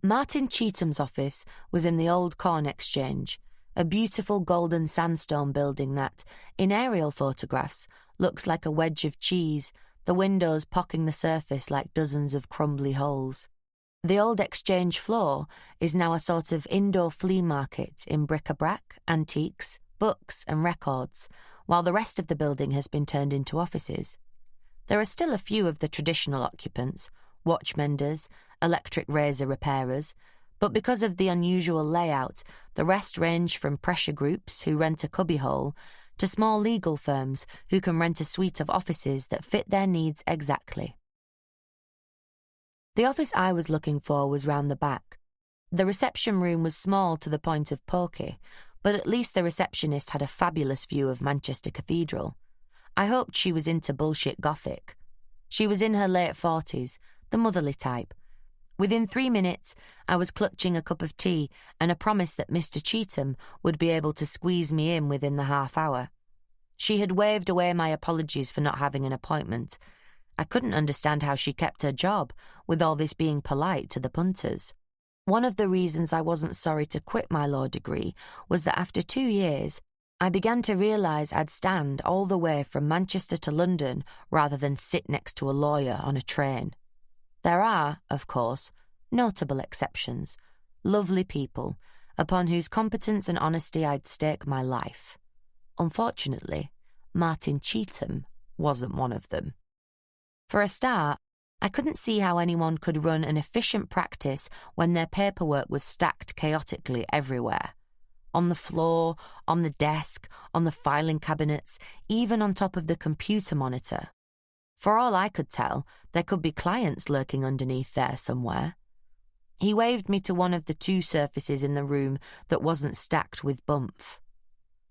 Martin Cheatham's office was in the old Corn Exchange, a beautiful golden sandstone building that, in aerial photographs, looks like a wedge of cheese, the windows pocking the surface like dozens of crumbly holes. The old exchange floor is now a sort of indoor flea market in bric-a-brac, antiques, books and records, while the rest of the building has been turned into offices. There are still a few of the traditional occupants, watchmenders, electric razor repairers, but because of the unusual layout, the rest range from pressure groups who rent a cubbyhole to small legal firms who can rent a suite of offices that fit their needs exactly. The office I was looking for was round the back. The reception room was small to the point of pokey, but at least the receptionist had a fabulous view of Manchester Cathedral. I hoped she was into bullshit Gothic. She was in her late 40s, the motherly type. Within 3 minutes, I was clutching a cup of tea and a promise that Mr. Cheatham would be able to squeeze me in within the half hour. She had waved away my apologies for not having an appointment. I couldn't understand how she kept her job, with all this being polite to the punters. One of the reasons I wasn't sorry to quit my law degree was that after 2 years, I began to realise I'd stand all the way from Manchester to London rather than sit next to a lawyer on a train. There are, of course, notable exceptions, lovely people, upon whose competence and honesty I'd stake my life. Unfortunately, Martin Cheatham wasn't one of them. For a start, I couldn't see how anyone could run an efficient practice when their paperwork was stacked chaotically everywhere. On the floor, on the desk, on the filing cabinets, even on top of the computer monitor. For all I could tell, there could be clients lurking underneath there somewhere. He waved me to one of the 2 surfaces in the room that wasn't stacked with bump.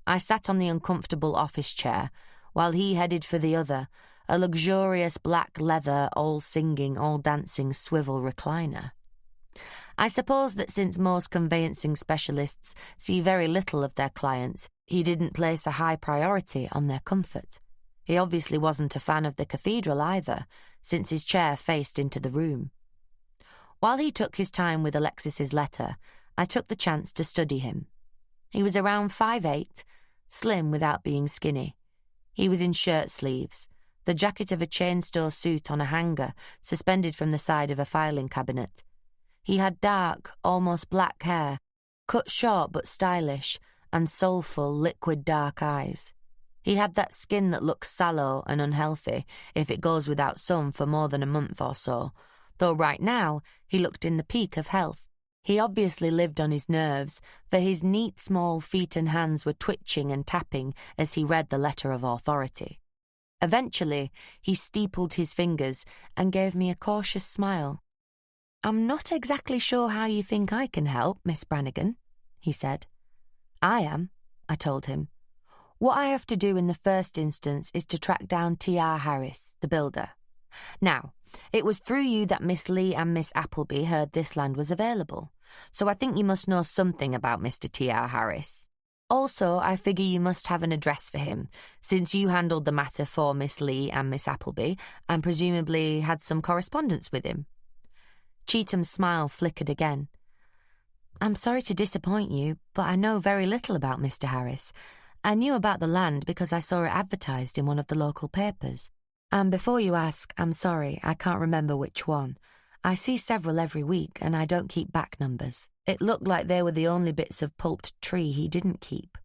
I sat on the uncomfortable office chair, while he headed for the other, a luxurious black leather, all-singing, all-dancing swivel recliner. I suppose that since most conveyancing specialists see very little of their clients, he didn't place a high priority on their comfort. He obviously wasn't a fan of the cathedral either, since his chair faced into the room. While he took his time with Alexis's letter, I took the chance to study him. He was around 5'8", slim without being skinny. He was in shirt sleeves, the jacket of a chain store suit on a hanger suspended from the side of a filing cabinet. He had dark, almost black hair, cut short but stylish, and soulful, liquid dark eyes. He had that skin that looks sallow and unhealthy if it goes without sun for more than a month or so, though right now he looked in the peak of health. He obviously lived on his nerves, for his neat small feet and hands were twitching and tapping as he read the letter of authority. Eventually, he steepled his fingers and gave me a cautious smile. "I'm not exactly sure how you think I can help, Miss Brannigan," he said. "I am," I told him. "What I have to do in the first instance is to track down T.R. Harris, the builder. Now, it was through you that Miss Lee and Miss Appleby heard this land was available, So I think you must know something about Mr. T.R. Harris. Also, I figure you must have an address for him, since you handled the matter for Miss Lee and Miss Appleby, and presumably had some correspondence with him." Cheatham's smile flickered again. "I'm sorry to disappoint you, but I know very little about Mr. Harris. I knew about the land because I saw it advertised in one of the local papers. And before you ask, I'm sorry, I can't remember which one. I see several every week, and I don't keep back numbers. It looked like they were the only bits of pulped tree he didn't keep."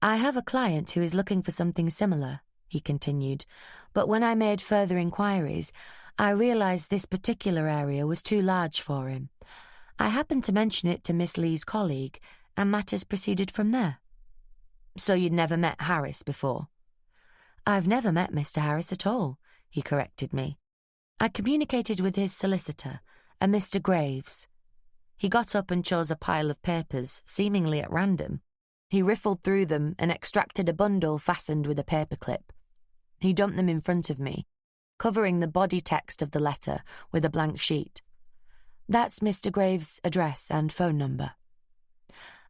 "I have a client who is looking for something similar," he continued, "but when I made further inquiries, I realised this particular area was too large for him. I happened to mention it to Miss Lee's colleague, and matters proceeded from there." "So you'd never met Harris before?" "I've never met Mr. Harris at all," he corrected me. "I communicated with his solicitor, a Mr. Graves." He got up and chose a pile of papers, seemingly at random. He riffled through them and extracted a bundle fastened with a paperclip. He dumped them in front of me, covering the body text of the letter with a blank sheet. "That's Mr. Graves' address and phone number."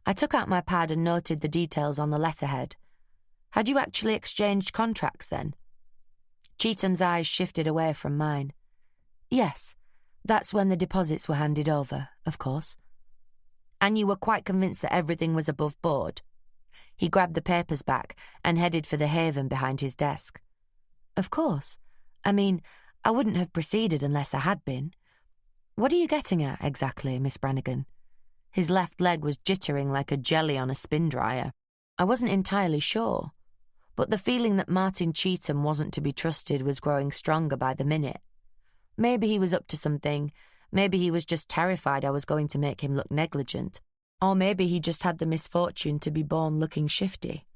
I took out my pad and noted the details on the letterhead. "Had you actually exchanged contracts then?" Cheatham's eyes shifted away from mine. "Yes, that's when the deposits were handed over, of course." "And you were quite convinced that everything was above board?" He grabbed the papers back and headed for the haven behind his desk. "Of course. I mean, I wouldn't have proceeded unless I had been. What are you getting at, exactly, Miss Brannigan?" His left leg was jittering like a jelly on a spin dryer. I wasn't entirely sure, but the feeling that Martin Cheatham wasn't to be trusted was growing stronger by the minute. Maybe he was up to something, maybe he was just terrified I was going to make him look negligent, or maybe he just had the misfortune to be born looking shifty.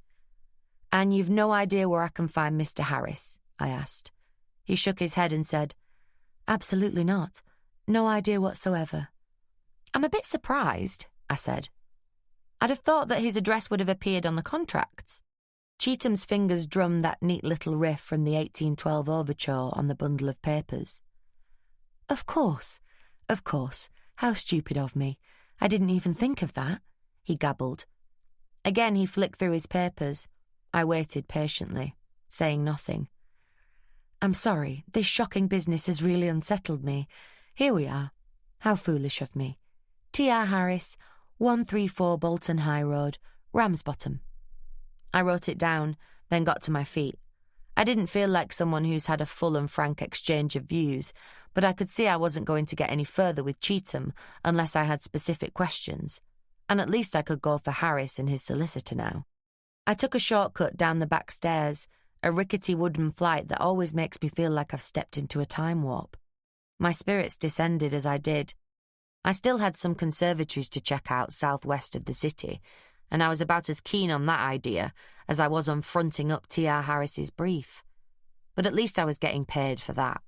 "And you've no idea where I can find Mr. Harris?" I asked. He shook his head and said, "Absolutely not. No idea whatsoever." "I'm a bit surprised," I said. "I'd have thought that his address would have appeared on the contracts." Cheatham's fingers drummed that neat little riff from the 1812 overture on the bundle of papers. Of course. How stupid of me. I didn't even think of that," he gabbled. Again he flicked through his papers. I waited patiently, saying nothing. "I'm sorry, this shocking business has really unsettled me. Here we are. How foolish of me. T.R. Harris, 134 Bolton High Road, Ramsbottom." I wrote it down, then got to my feet. I didn't feel like someone who's had a full and frank exchange of views, but I could see I wasn't going to get any further with Cheatham unless I had specific questions, and at least I could go for Harris and his solicitor now. I took a shortcut down the back stairs, a rickety wooden flight that always makes me feel like I've stepped into a time warp. My spirits descended as I did. I still had some conservatories to check out southwest of the city, and I was about as keen on that idea as I was on fronting up T.R. Harris's brief. But at least I was getting paid for that.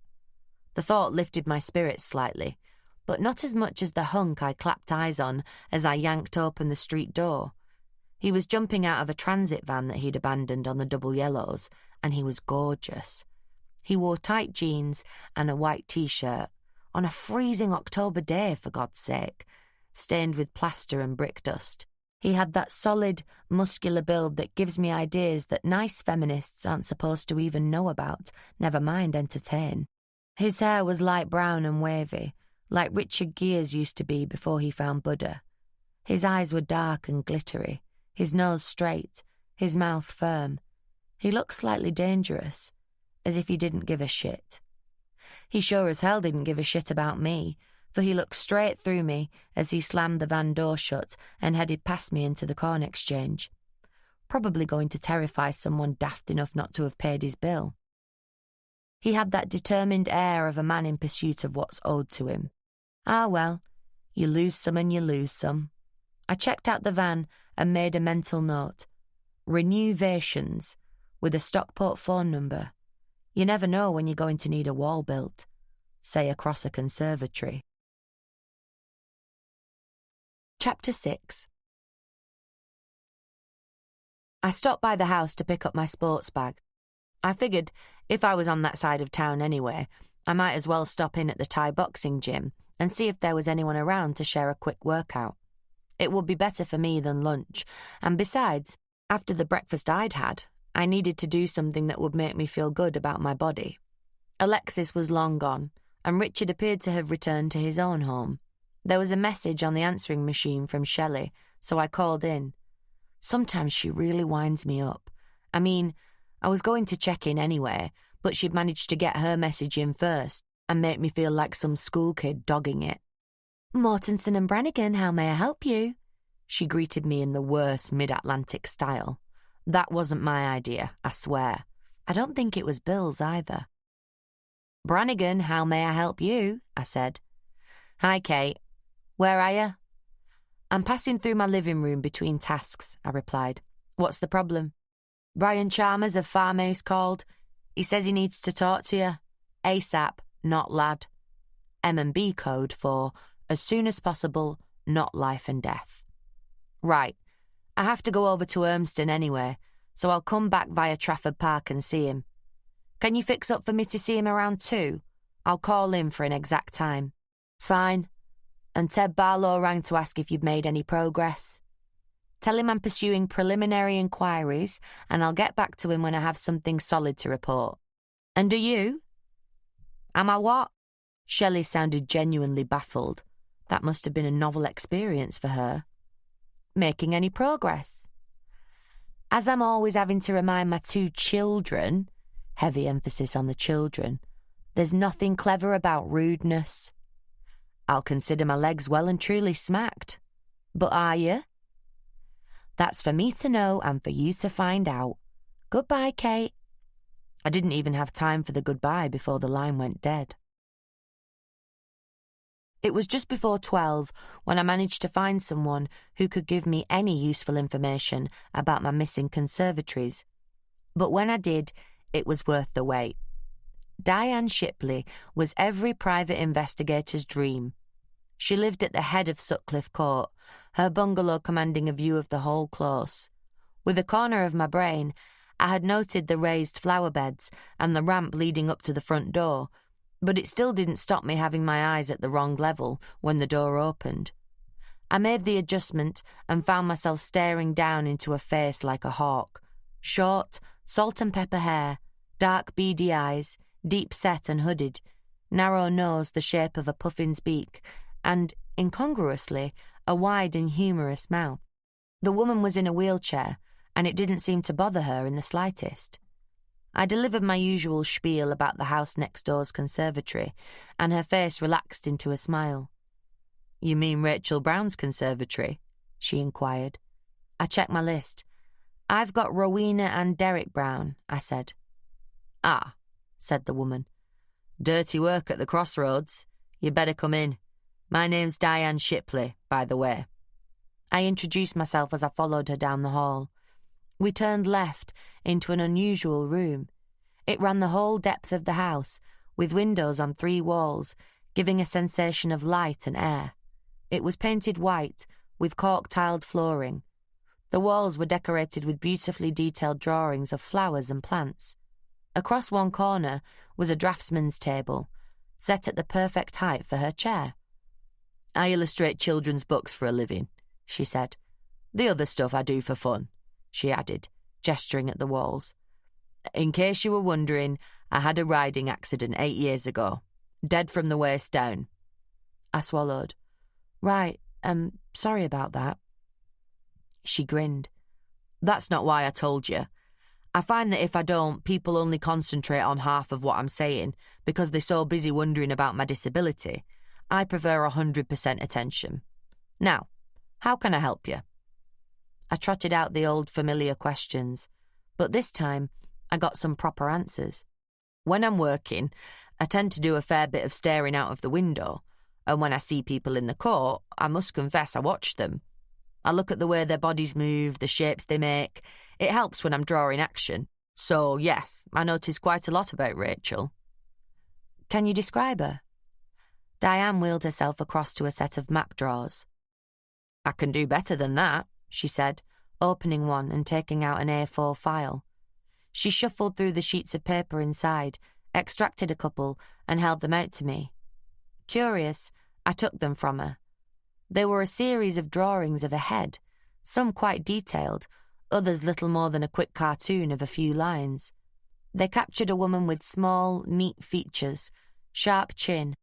The thought lifted my spirits slightly, but not as much as the hunk I clapped eyes on as I yanked open the street door. He was jumping out of a transit van that he'd abandoned on the double yellows, and he was gorgeous. He wore tight jeans and a white T-shirt, on a freezing October day, for God's sake, stained with plaster and brick dust. He had that solid, muscular build that gives me ideas that nice feminists aren't supposed to even know about, never mind entertain. His hair was light brown and wavy, like Richard Gere's used to be before he found Buddha. His eyes were dark and glittery, his nose straight, his mouth firm. He looked slightly dangerous, as if he didn't give a shit. He sure as hell didn't give a shit about me, for he looked straight through me as he slammed the van door shut and headed past me into the corn exchange. Probably going to terrify someone daft enough not to have paid his bill. He had that determined air of a man in pursuit of what's owed to him. Ah well, you lose some and you lose some. I checked out the van and made a mental note. Renewations, with a Stockport phone number. You never know when you're going to need a wall built, say across a conservatory. Chapter 6. I stopped by the house to pick up my sports bag. I figured if I was on that side of town anyway, I might as well stop in at the Thai boxing gym and see if there was anyone around to share a quick workout. It would be better for me than lunch, and besides, after the breakfast I'd had, I needed to do something that would make me feel good about my body. Alexis was long gone, and Richard appeared to have returned to his own home. There was a message on the answering machine from Shelley, so I called in. Sometimes she really winds me up. I mean, I was going to check in anyway, but she'd managed to get her message in first and make me feel like some school kid dogging it. "Mortensen and Brannigan, how may I help you?" She greeted me in the worst mid-Atlantic style. That wasn't my idea, I swear. I don't think it was Bill's either. "Brannigan, how may I help you?" I said. "Hi, Kate. Where are you?" "I'm passing through my living room between tasks," I replied. "What's the problem?" "Brian Chalmers of Farmhouse called. He says he needs to talk to you. ASAP, not lad. M&B code for as soon as possible, not life and death." "Right. I have to go over to Urmston anyway, so I'll come back via Trafford Park and see him. Can you fix up for me to see him around 2? I'll call in for an exact time." "Fine. And Ted Barlow rang to ask if you've made any progress. Tell him I'm pursuing preliminary inquiries, and I'll get back to him when I have something solid to report. And are you?" "Am I what?" Shelley sounded genuinely baffled. That must have been a novel experience for her. "Making any progress?" "As I'm always having to remind my 2 children," heavy emphasis on the children, "there's nothing clever about rudeness." "I'll consider my legs well and truly smacked." "But are you?" "That's for me to know and for you to find out. Goodbye, Kate." I didn't even have time for the goodbye before the line went dead. It was just before 12 when I managed to find someone who could give me any useful information about my missing conservatories. But when I did, it was worth the wait. Diane Shipley was every private investigator's dream. She lived at the head of Sutcliffe Court, her bungalow commanding a view of the whole close. With a corner of my brain, I had noted the raised flower beds and the ramp leading up to the front door, but it still didn't stop me having my eyes at the wrong level when the door opened. I made the adjustment and found myself staring down into a face like a hawk. Short, salt and pepper hair, dark beady eyes, deep set and hooded, narrow nose the shape of a puffin's beak, and, incongruously, a wide and humorous mouth. The woman was in a wheelchair, and it didn't seem to bother her in the slightest. I delivered my usual spiel about the house next door's conservatory, and her face relaxed into a smile. "You mean Rachel Brown's conservatory?" she inquired. I checked my list. "I've got Rowena and Derek Brown," I said. "Ah," said the woman. "Dirty work at the crossroads. You better come in. My name's Diane Shipley, by the way." I introduced myself as I followed her down the hall. We turned left into an unusual room. It ran the whole depth of the house, with windows on 3 walls, giving a sensation of light and air. It was painted white, with cork-tiled flooring. The walls were decorated with beautifully detailed drawings of flowers and plants. Across one corner was a draftsman's table, set at the perfect height for her chair. "I illustrate children's books for a living," she said. "The other stuff I do for fun," she added, gesturing at the walls. "In case you were wondering, I had a riding accident 8 years ago. Dead from the waist down." I swallowed. "Right, sorry about that." She grinned. "That's not why I told you. I find that if I don't, people only concentrate on half of what I'm saying because they're so busy wondering about my disability. I prefer 100% attention. Now, how can I help you?" I trotted out the old familiar questions, but this time I got some proper answers. When I'm working, I tend to do a fair bit of staring out of the window, and when I see people in the court, I must confess I watch them. I look at the way their bodies move, the shapes they make. It helps when I'm drawing action. So, yes, I notice quite a lot about Rachel. "Can you describe her?" Diane wheeled herself across to a set of map drawers. "I can do better than that," she said, opening one and taking out an A4 file. She shuffled through the sheets of paper inside, extracted a couple, and held them out to me. Curious, I took them from her. They were a series of drawings of a head, some quite detailed, others little more than a quick cartoon of a few lines. They captured a woman with small, neat features, sharp chin,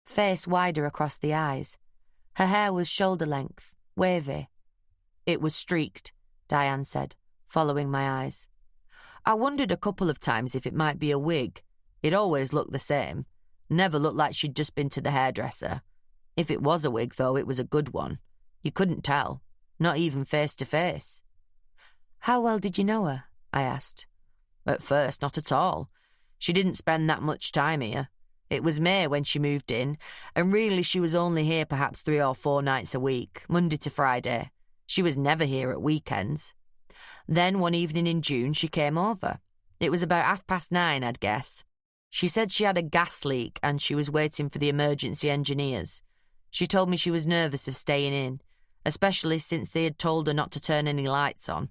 face wider across the eyes. Her hair was shoulder-length, wavy. It was streaked, Diane said, following my eyes. I wondered a couple of times if it might be a wig. It always looked the same. Never looked like she'd just been to the hairdresser. If it was a wig, though, it was a good one. You couldn't tell, not even face to face. How well did you know her? I asked. At first, not at all. She didn't spend that much time here. It was May when she moved in, and really she was only here perhaps 3 or 4 nights a week, Monday to Friday. She was never here at weekends. Then one evening in June she came over. It was about 9:30, I'd guess. She said she had a gas leak and she was waiting for the emergency engineers. She told me she was nervous of staying in, especially since they had told her not to turn any lights on.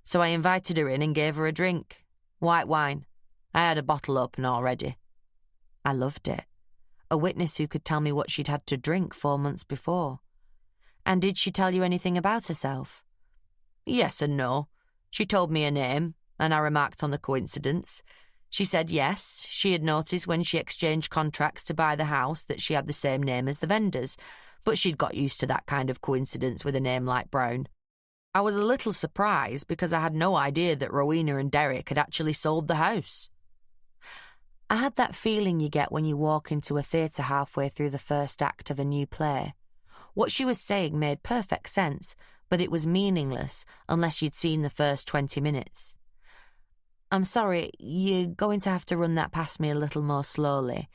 So I invited her in and gave her a drink. White wine. I had a bottle open already. I loved it. A witness who could tell me what she'd had to drink 4 months before. And did she tell you anything about herself? Yes and no. She told me her name, and I remarked on the coincidence. She said yes, she had noticed when she exchanged contracts to buy the house that she had the same name as the vendors, but she'd got used to that kind of coincidence with a name like Brown. I was a little surprised because I had no idea that Rowena and Derek had actually sold the house. I had that feeling you get when you walk into a theatre halfway through the first act of a new play. What she was saying made perfect sense, but it was meaningless unless you'd seen the first 20 minutes. I'm sorry, you're going to have to run that past me a little more slowly.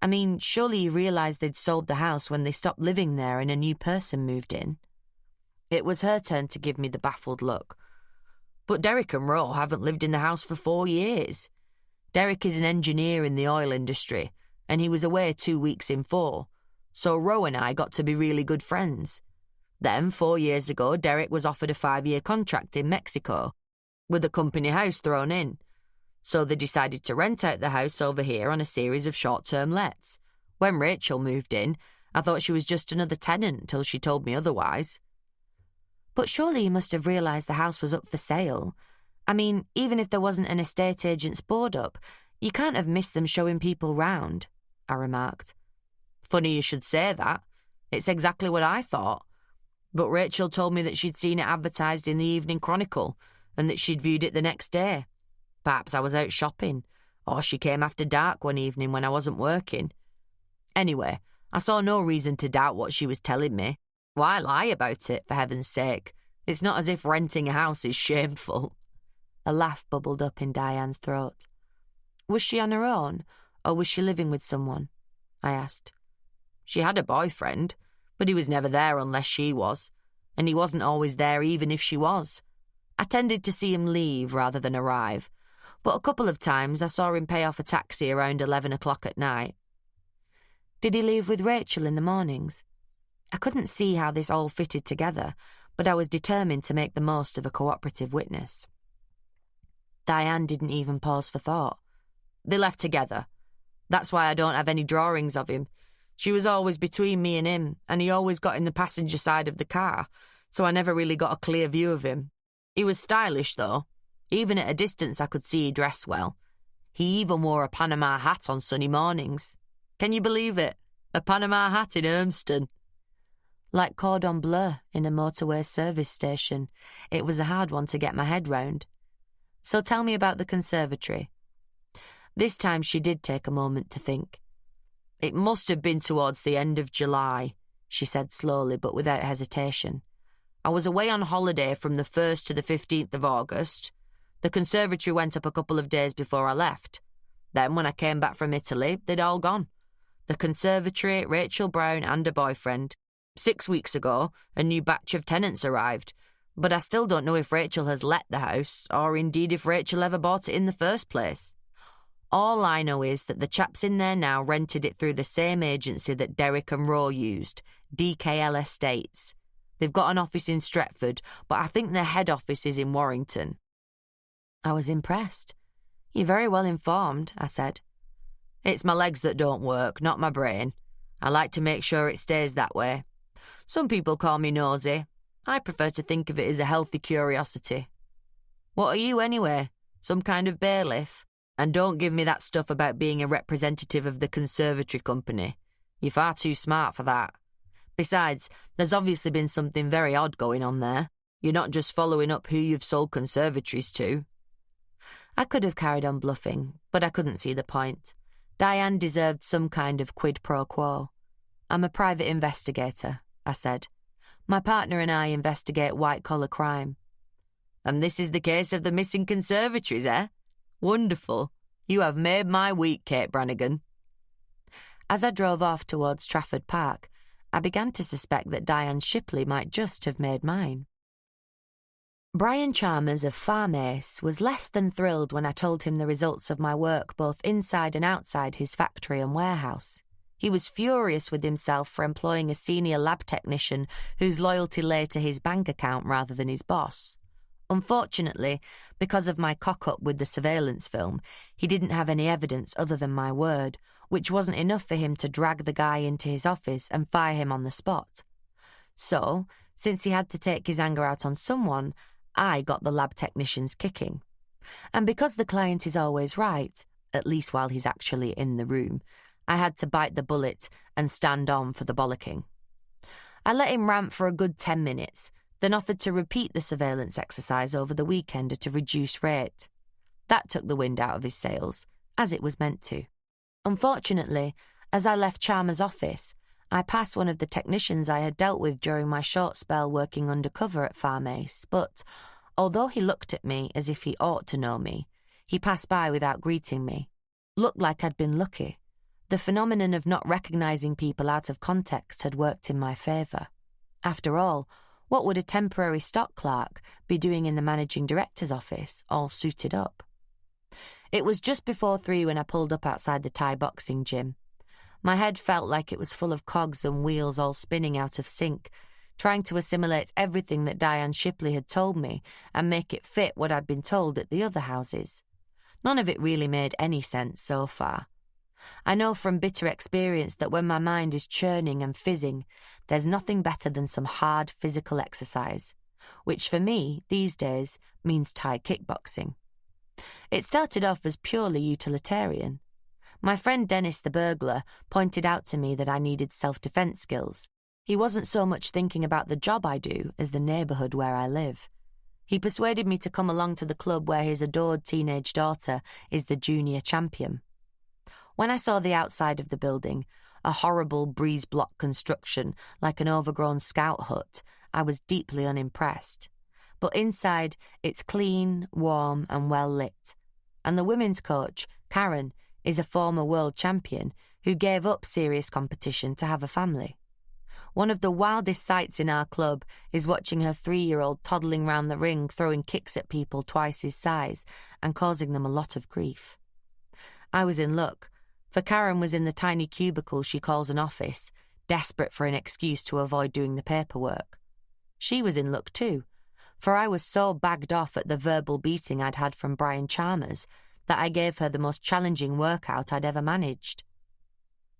I mean, surely you realised they'd sold the house when they stopped living there and a new person moved in. It was her turn to give me the baffled look. But Derek and Ro haven't lived in the house for 4 years. Derek is an engineer in the oil industry, and he was away 2 weeks in 4, so Ro and I got to be really good friends. Then, 4 years ago, Derek was offered a 5-year contract in Mexico, with a company house thrown in, so they decided to rent out the house over here on a series of short-term lets. When Rachel moved in, I thought she was just another tenant until she told me otherwise. But surely you must have realised the house was up for sale. I mean, even if there wasn't an estate agent's board up, you can't have missed them showing people round, I remarked. Funny you should say that. It's exactly what I thought. But Rachel told me that she'd seen it advertised in the Evening Chronicle and that she'd viewed it the next day. Perhaps I was out shopping, or she came after dark one evening when I wasn't working. Anyway, I saw no reason to doubt what she was telling me. Why lie about it, for heaven's sake? It's not as if renting a house is shameful. A laugh bubbled up in Diane's throat. Was she on her own, or was she living with someone? I asked. She had a boyfriend, but he was never there unless she was, and he wasn't always there even if she was. I tended to see him leave rather than arrive, but a couple of times I saw him pay off a taxi around 11 o'clock at night. Did he leave with Rachel in the mornings? I couldn't see how this all fitted together, but I was determined to make the most of a cooperative witness. Diane didn't even pause for thought. They left together. That's why I don't have any drawings of him. She was always between me and him, and he always got in the passenger side of the car, so I never really got a clear view of him. He was stylish, though. Even at a distance I could see he dressed well. He even wore a Panama hat on sunny mornings. Can you believe it? A Panama hat in Urmston. Like cordon bleu in a motorway service station, it was a hard one to get my head round. So tell me about the conservatory. This time she did take a moment to think. It must have been towards the end of July, she said slowly but without hesitation. I was away on holiday from the 1st to the 15th of August. The conservatory went up a couple of days before I left. Then when I came back from Italy, they'd all gone. The conservatory, Rachel Brown and a boyfriend. 6 weeks ago, a new batch of tenants arrived, but I still don't know if Rachel has let the house, or indeed if Rachel ever bought it in the first place. All I know is that the chaps in there now rented it through the same agency that Derek and Ro used, DKL Estates. They've got an office in Stretford, but I think their head office is in Warrington. I was impressed. You're very well informed, I said. It's my legs that don't work, not my brain. I like to make sure it stays that way. Some people call me nosy. I prefer to think of it as a healthy curiosity. What are you anyway? Some kind of bailiff? And don't give me that stuff about being a representative of the conservatory company. You're far too smart for that. Besides, there's obviously been something very odd going on there. You're not just following up who you've sold conservatories to. I could have carried on bluffing, but I couldn't see the point. Diane deserved some kind of quid pro quo. I'm a private investigator, I said. My partner and I investigate white-collar crime. And this is the case of the missing conservatories, eh? Wonderful. You have made my week, Kate Brannigan. As I drove off towards Trafford Park, I began to suspect that Diane Shipley might just have made mine. Brian Chalmers of Farm Ace was less than thrilled when I told him the results of my work both inside and outside his factory and warehouse. He was furious with himself for employing a senior lab technician whose loyalty lay to his bank account rather than his boss. Unfortunately, because of my cock-up with the surveillance film, he didn't have any evidence other than my word, which wasn't enough for him to drag the guy into his office and fire him on the spot. So, since he had to take his anger out on someone, I got the lab technicians kicking. And because the client is always right, at least while he's actually in the room, I had to bite the bullet and stand on for the bollocking. I let him rant for a good 10 minutes, then offered to repeat the surveillance exercise over the weekend at a reduced rate. That took the wind out of his sails, as it was meant to. Unfortunately, as I left Chalmers' office, I passed one of the technicians I had dealt with during my short spell working undercover at Farm Ace, but, although he looked at me as if he ought to know me, he passed by without greeting me. Looked like I'd been lucky. The phenomenon of not recognising people out of context had worked in my favour. After all, what would a temporary stock clerk be doing in the managing director's office, all suited up? It was just before 3 when I pulled up outside the Thai boxing gym. My head felt like it was full of cogs and wheels all spinning out of sync, trying to assimilate everything that Diane Shipley had told me and make it fit what I'd been told at the other houses. None of it really made any sense so far. I know from bitter experience that when my mind is churning and fizzing, there's nothing better than some hard physical exercise, which for me, these days, means Thai kickboxing. It started off as purely utilitarian. My friend Dennis the burglar pointed out to me that I needed self-defense skills. He wasn't so much thinking about the job I do as the neighbourhood where I live. He persuaded me to come along to the club where his adored teenage daughter is the junior champion. When I saw the outside of the building, a horrible breeze-block construction like an overgrown scout hut, I was deeply unimpressed. But inside, it's clean, warm and well lit. And the women's coach, Karen, is a former world champion who gave up serious competition to have a family. One of the wildest sights in our club is watching her 3-year-old toddling round the ring throwing kicks at people twice his size and causing them a lot of grief. I was in luck, for Karen was in the tiny cubicle she calls an office, desperate for an excuse to avoid doing the paperwork. She was in luck too, for I was so bagged off at the verbal beating I'd had from Brian Chalmers that I gave her the most challenging workout I'd ever managed.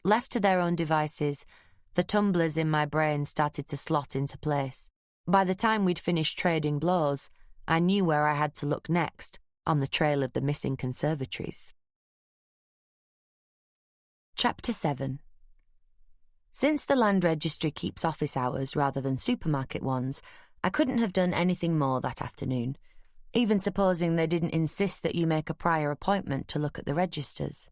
Left to their own devices, the tumblers in my brain started to slot into place. By the time we'd finished trading blows, I knew where I had to look next, on the trail of the missing conservatories. Chapter 7. Since the land registry keeps office hours rather than supermarket ones, I couldn't have done anything more that afternoon, even supposing they didn't insist that you make a prior appointment to look at the registers.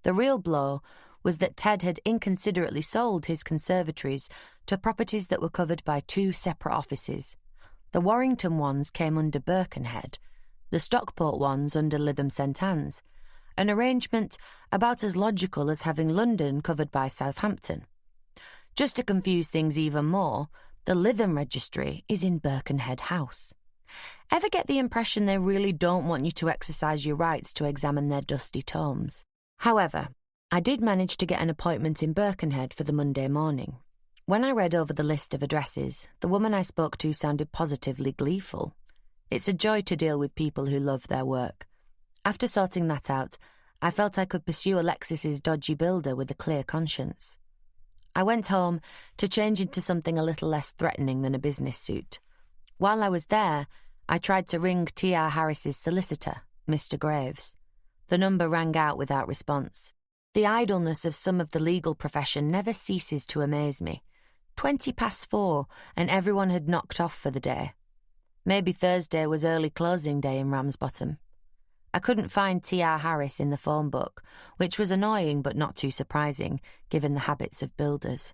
The real blow was that Ted had inconsiderately sold his conservatories to properties that were covered by 2 separate offices. The Warrington ones came under Birkenhead, the Stockport ones under Lytham St Anne's, an arrangement about as logical as having London covered by Southampton. Just to confuse things even more, the Lytham registry is in Birkenhead House. Ever get the impression they really don't want you to exercise your rights to examine their dusty tomes? However, I did manage to get an appointment in Birkenhead for the Monday morning. When I read over the list of addresses, the woman I spoke to sounded positively gleeful. It's a joy to deal with people who love their work. After sorting that out, I felt I could pursue Alexis's dodgy builder with a clear conscience. I went home to change into something a little less threatening than a business suit. While I was there, I tried to ring T.R. Harris's solicitor, Mr. Graves. The number rang out without response. The idleness of some of the legal profession never ceases to amaze me. 4:20, and everyone had knocked off for the day. Maybe Thursday was early closing day in Ramsbottom. I couldn't find T.R. Harris in the phone book, which was annoying but not too surprising, given the habits of builders.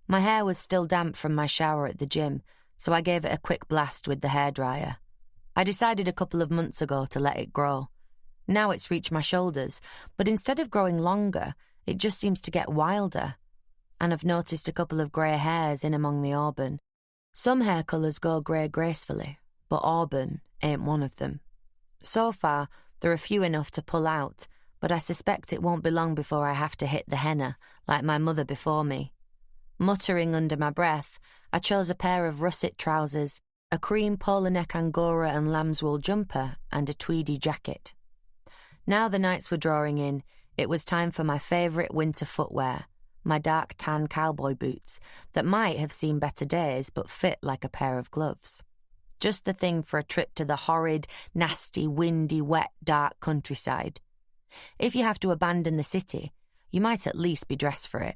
My hair was still damp from my shower at the gym, so I gave it a quick blast with the hairdryer. I decided a couple of months ago to let it grow. Now it's reached my shoulders, but instead of growing longer, it just seems to get wilder. And I've noticed a couple of grey hairs in among the auburn. Some hair colours go grey gracefully, but auburn ain't one of them. So far, there are few enough to pull out, but I suspect it won't be long before I have to hit the henna, like my mother before me. Muttering under my breath, I chose a pair of russet trousers, a cream polo neck angora and lambswool jumper, and a tweedy jacket. Now the nights were drawing in, it was time for my favourite winter footwear, my dark tan cowboy boots that might have seen better days but fit like a pair of gloves. Just the thing for a trip to the horrid, nasty, windy, wet, dark countryside. If you have to abandon the city, you might at least be dressed for it.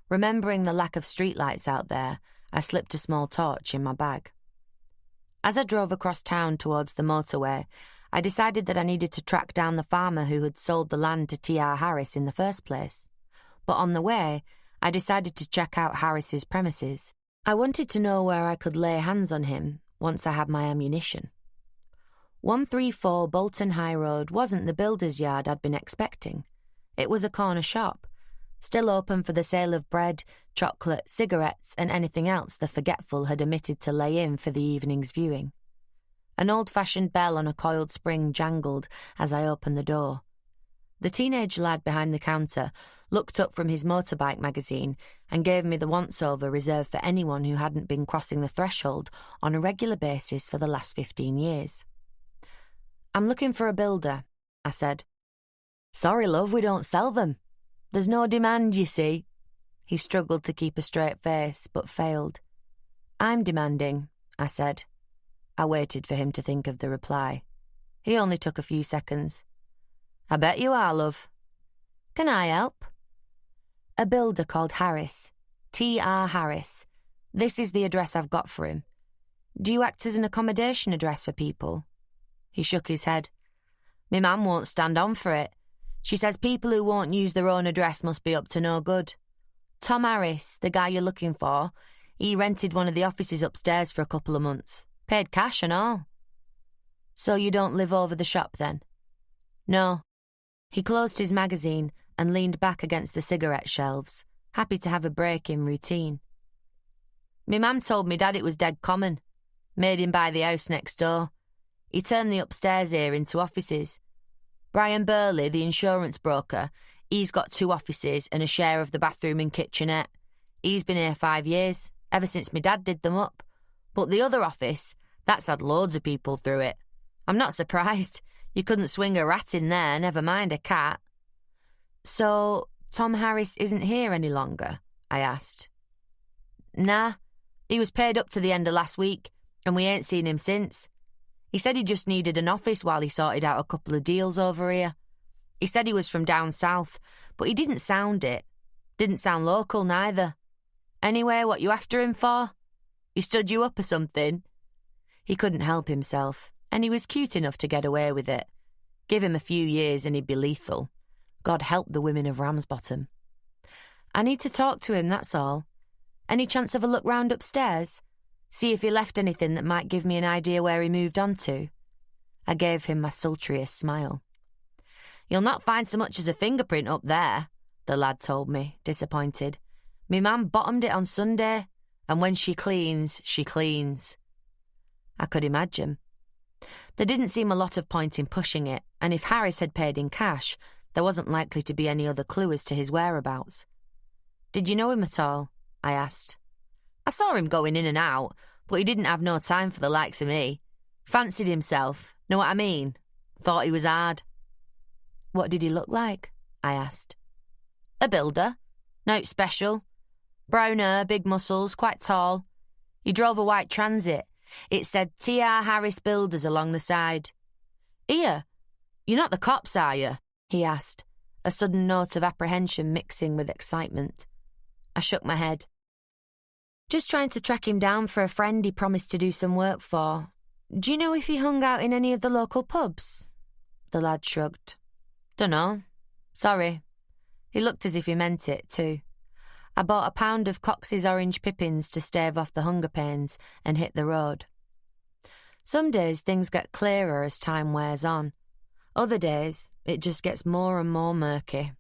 Remembering the lack of streetlights out there, I slipped a small torch in my bag. As I drove across town towards the motorway, I decided that I needed to track down the farmer who had sold the land to T.R. Harris in the first place. But on the way, I decided to check out Harris's premises. I wanted to know where I could lay hands on him once I had my ammunition. 134 Bolton High Road wasn't the builder's yard I'd been expecting. It was a corner shop, still open for the sale of bread, chocolate, cigarettes, and anything else the forgetful had omitted to lay in for the evening's viewing. An old-fashioned bell on a coiled spring jangled as I opened the door. The teenage lad behind the counter looked up from his motorbike magazine and gave me the once-over reserved for anyone who hadn't been crossing the threshold on a regular basis for the last 15 years. "I'm looking for a builder," I said. "Sorry, love, we don't sell them. There's no demand, you see." He struggled to keep a straight face, but failed. "I'm demanding," I said. I waited for him to think of the reply. He only took a few seconds. "I bet you are, love." "Can I help?" "A builder called Harris. T.R. Harris. This is the address I've got for him. Do you act as an accommodation address for people?" He shook his head. "Me mum won't stand on for it. She says people who won't use their own address must be up to no good. Tom Harris, the guy you're looking for, he rented one of the offices upstairs for a couple of months. Paid cash and all." "So you don't live over the shop then?" "No." He closed his magazine and leaned back against the cigarette shelves, happy to have a break in routine. "Me mum told me dad it was dead common. Made him buy the house next door. He turned the upstairs here into offices. Brian Burley, the insurance broker, he's got 2 offices and a share of the bathroom and kitchenette. He's been here 5 years, ever since me dad did them up. But the other office, that's had loads of people through it. I'm not surprised. You couldn't swing a rat in there, never mind a cat." "So, Tom Harris isn't here any longer?" I asked. "Nah, he was paid up to the end of last week, and we ain't seen him since. He said he just needed an office while he sorted out a couple of deals over here. He said he was from down south, but he didn't sound it. Didn't sound local neither. Anyway, what you after him for? He stood you up or something?" He couldn't help himself, and he was cute enough to get away with it. Give him a few years and he'd be lethal. God help the women of Ramsbottom. "I need to talk to him, that's all. Any chance of a look round upstairs? See if he left anything that might give me an idea where he moved on to?" I gave him my sultriest smile. "You'll not find so much as a fingerprint up there," the lad told me, disappointed. "Me mam bottomed it on Sunday, and when she cleans, she cleans." I could imagine. There didn't seem a lot of point in pushing it, and if Harris had paid in cash, there wasn't likely to be any other clue as to his whereabouts. "Did you know him at all?" I asked. "I saw him going in and out, but he didn't have no time for the likes of me. Fancied himself, know what I mean? Thought he was hard." "What did he look like?" I asked. "A builder. Note special. Brown hair, big muscles, quite tall. He drove a white Transit. It said T.R. Harris Builders along the side. Here, you're not the cops, are you? He asked, a sudden note of apprehension mixing with excitement. I shook my head. Just trying to track him down for a friend he promised to do some work for. Do you know if he hung out in any of the local pubs? The lad shrugged. Dunno. Sorry. He looked as if he meant it, too. I bought a pound of Cox's orange pippins to stave off the hunger pains and hit the road. Some days things get clearer as time wears on. Other days, it just gets more and more murky.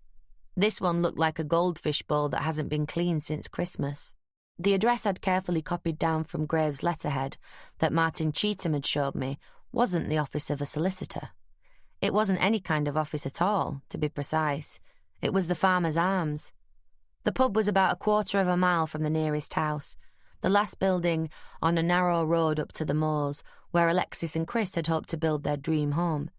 This one looked like a goldfish bowl that hasn't been cleaned since Christmas. The address I'd carefully copied down from Graves' letterhead that Martin Cheetham had showed me wasn't the office of a solicitor. It wasn't any kind of office at all, to be precise. It was the Farmer's Arms. The pub was about 1/4 of a mile from the nearest house, the last building on a narrow road up to the moors, where Alexis and Chris had hoped to build their dream home.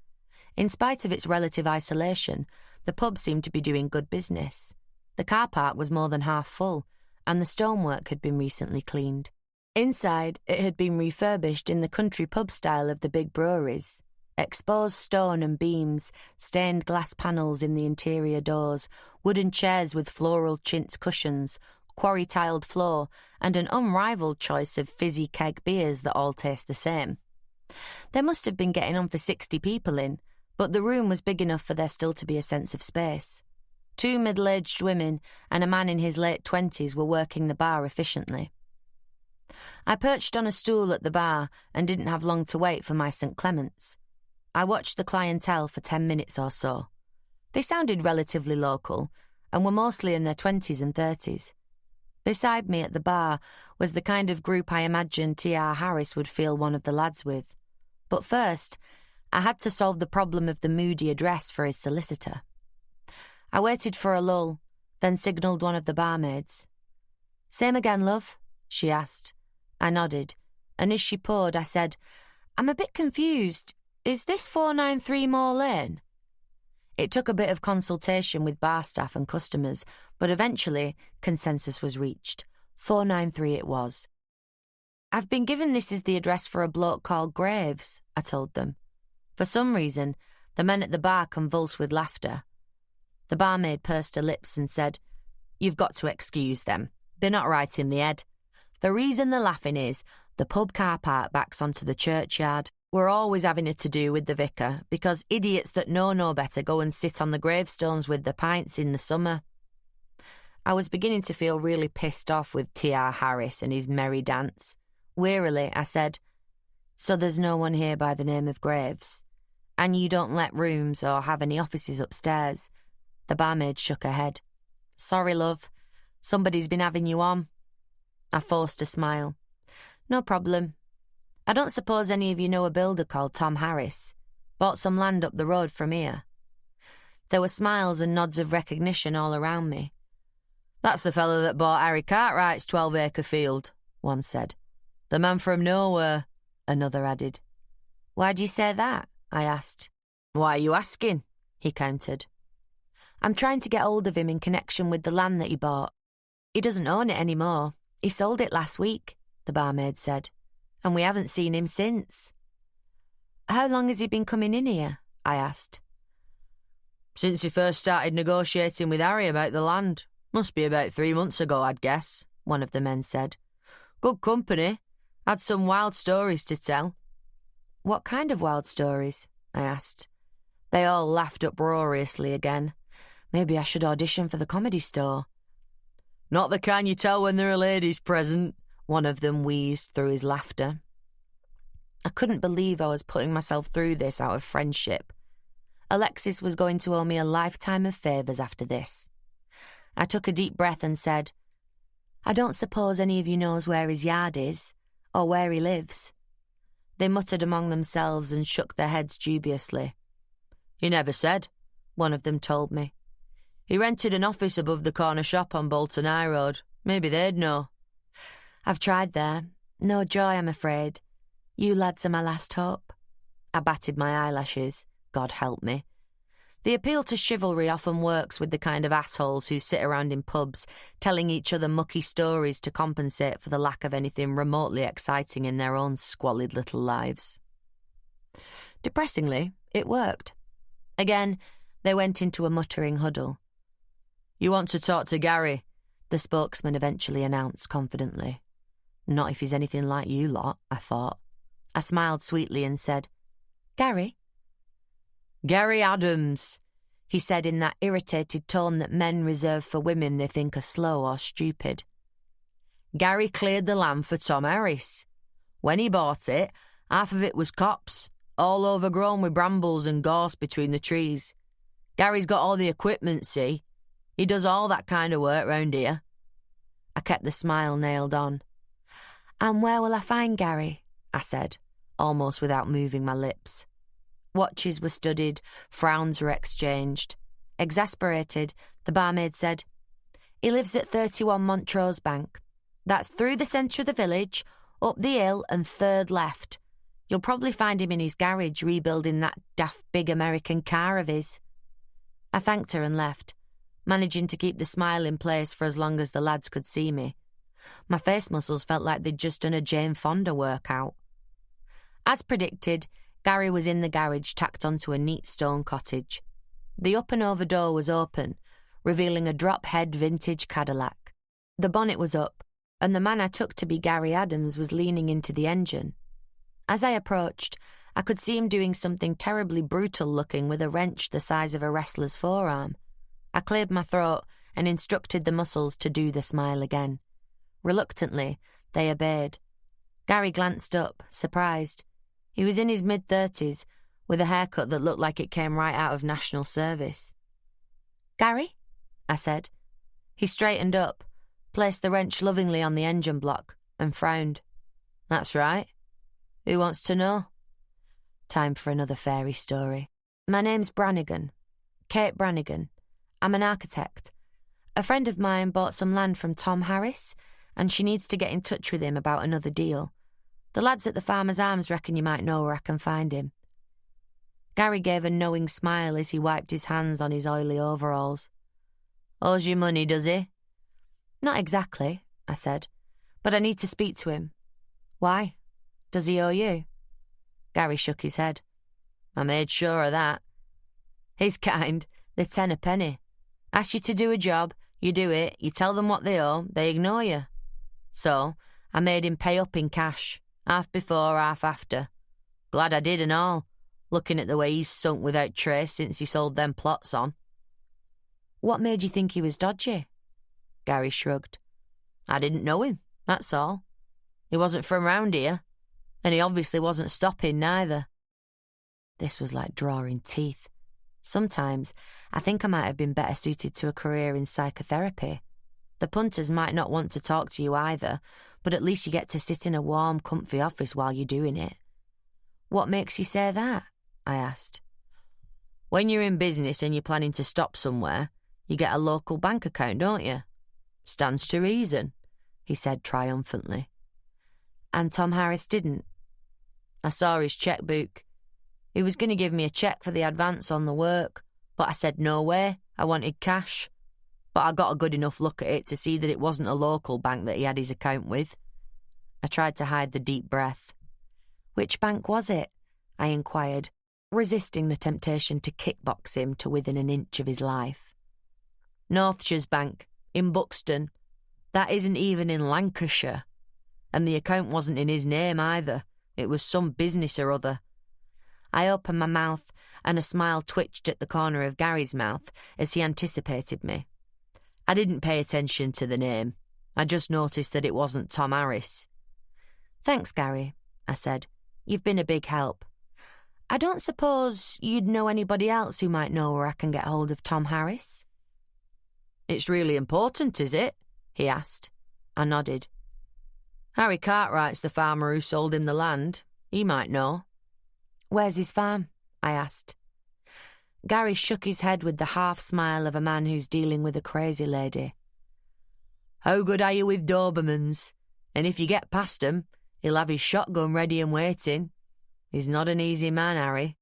In spite of its relative isolation, the pub seemed to be doing good business. The car park was more than half full, and the stonework had been recently cleaned. Inside, it had been refurbished in the country pub style of the big breweries. Exposed stone and beams, stained glass panels in the interior doors, wooden chairs with floral chintz cushions, quarry-tiled floor, and an unrivalled choice of fizzy keg beers that all taste the same. There must have been getting on for 60 people in, but the room was big enough for there still to be a sense of space. 2 middle-aged women and a man in his late 20s were working the bar efficiently. I perched on a stool at the bar and didn't have long to wait for my St. Clement's. I watched the clientele for 10 minutes or so. They sounded relatively local and were mostly in their 20s and 30s. Beside me at the bar was the kind of group I imagined T.R. Harris would feel one of the lads with. But first, I had to solve the problem of the moody address for his solicitor. I waited for a lull, then signalled one of the barmaids. "Same again, love?" she asked. I nodded, and as she poured, I said, "I'm a bit confused. Is this 493 Moor Lane?" It took a bit of consultation with bar staff and customers, but eventually consensus was reached. 493 it was. "I've been given this as the address for a bloke called Graves," I told them. For some reason, the men at the bar convulsed with laughter. The barmaid pursed her lips and said, "You've got to excuse them. They're not right in the head. The reason they're laughing is the pub car park backs onto the churchyard. We're always having a to-do with the vicar because idiots that know no better go and sit on the gravestones with the pints in the summer." I was beginning to feel really pissed off with T.R. Harris and his merry dance. Wearily, I said, "So there's no one here by the name of Graves? And you don't let rooms or have any offices upstairs?" The barmaid shook her head. "Sorry, love. Somebody's been having you on." I forced a smile. "No problem. I don't suppose any of you know a builder called Tom Harris. Bought some land up the road from here." There were smiles and nods of recognition all around me. "That's the fellow that bought Harry Cartwright's 12-acre field," one said. "The man from nowhere," another added. "Why do you say that?" I asked. "Why are you asking?" he countered. "I'm trying to get hold of him in connection with the land that he bought. He doesn't own it anymore. He sold it last week," the barmaid said. "And we haven't seen him since." "How long has he been coming in here?" I asked. "Since he first started negotiating with Harry about the land. Must be about 3 months ago, I'd guess," one of the men said. "Good company. Had some wild stories to tell." "What kind of wild stories?" I asked. They all laughed uproariously again. Maybe I should audition for the Comedy Store. "Not the kind you tell when there are ladies present," one of them wheezed through his laughter. I couldn't believe I was putting myself through this out of friendship. Alexis was going to owe me a lifetime of favours after this. I took a deep breath and said, "I don't suppose any of you knows where his yard is, or where he lives." They muttered among themselves and shook their heads dubiously. "He never said," one of them told me. "He rented an office above the corner shop on Bolton High Road. Maybe they'd know." "I've tried there. No joy, I'm afraid. You lads are my last hope." I batted my eyelashes. God help me. The appeal to chivalry often works with the kind of assholes who sit around in pubs, telling each other mucky stories to compensate for the lack of anything remotely exciting in their own squalid little lives. Depressingly, it worked. Again, they went into a muttering huddle. "You want to talk to Gary?" the spokesman eventually announced confidently. Not if he's anything like you lot, I thought. I smiled sweetly and said, "Gary?" "Gary Adams," he said in that irritated tone that men reserve for women they think are slow or stupid. "Gary cleared the land for Tom Harris. When he bought it, half of it was copse, all overgrown with brambles and gorse between the trees. Gary's got all the equipment, see? He does all that kind of work round here." I kept the smile nailed on. "And where will I find Gary?" I said, almost without moving my lips. Watches were studied, frowns were exchanged. Exasperated, the barmaid said, "He lives at 31 Montrose Bank. That's through the centre of the village, up the hill and third left. You'll probably find him in his garage rebuilding that daft big American car of his." I thanked her and left, managing to keep the smile in place for as long as the lads could see me. My face muscles felt like they'd just done a Jane Fonda workout. As predicted, Gary was in the garage tacked onto a neat stone cottage. The up-and-over door was open, revealing a drop-head vintage Cadillac. The bonnet was up, and the man I took to be Gary Adams was leaning into the engine. As I approached, I could see him doing something terribly brutal-looking with a wrench the size of a wrestler's forearm. I cleared my throat and instructed the muscles to do the smile again. Reluctantly, they obeyed. Gary glanced up, surprised. He was in his mid-30s, with a haircut that looked like it came right out of national service. "Gary?" I said. He straightened up, placed the wrench lovingly on the engine block, and frowned. "That's right. Who wants to know?" Time for another fairy story. "My name's Brannigan. Kate Brannigan. I'm an architect. A friend of mine bought some land from Tom Harris, and she needs to get in touch with him about another deal. The lads at the Farmer's Arms reckon you might know where I can find him." Gary gave a knowing smile as he wiped his hands on his oily overalls. "Owes you money, does he?" "Not exactly," I said, "but I need to speak to him." "Why? Does he owe you?" Gary shook his head. "I made sure of that. He's kind. They're 10 a penny. Ask you to do a job, you do it, you tell them what they owe, they ignore you. So, I made him pay up in cash, half before, half after. Glad I did and all, looking at the way he's sunk without trace since he sold them plots on." "What made you think he was dodgy?" Gary shrugged. "I didn't know him, that's all. He wasn't from round here, and he obviously wasn't stopping neither." This was like drawing teeth. Sometimes, I think I might have been better suited to a career in psychotherapy. The punters might not want to talk to you either, but at least you get to sit in a warm, comfy office while you're doing it. "What makes you say that?" I asked. "When you're in business and you're planning to stop somewhere, you get a local bank account, don't you? Stands to reason," he said triumphantly. "And Tom Harris didn't?" "I saw his checkbook. He was going to give me a cheque for the advance on the work, but I said no way, I wanted cash. But I got a good enough look at it to see that it wasn't a local bank that he had his account with." I tried to hide the deep breath. "Which bank was it?" I inquired, resisting the temptation to kickbox him to within an inch of his life. "Northshire's Bank, in Buxton. That isn't even in Lancashire. And the account wasn't in his name either. It was some business or other." I opened my mouth, and a smile twitched at the corner of Gary's mouth as he anticipated me. I didn't pay attention to the name. I just noticed that it wasn't Tom Harris. "Thanks, Gary," I said. "You've been a big help. I don't suppose you'd know anybody else who might know where I can get hold of Tom Harris?" "It's really important, is it?" he asked. I nodded. "Harry Cartwright's the farmer who sold him the land. He might know." "Where's his farm?" I asked. Gary shook his head with the half-smile of a man who's dealing with a crazy lady. "How good are you with Dobermans? And if you get past him, he'll have his shotgun ready and waiting. He's not an easy man, Harry."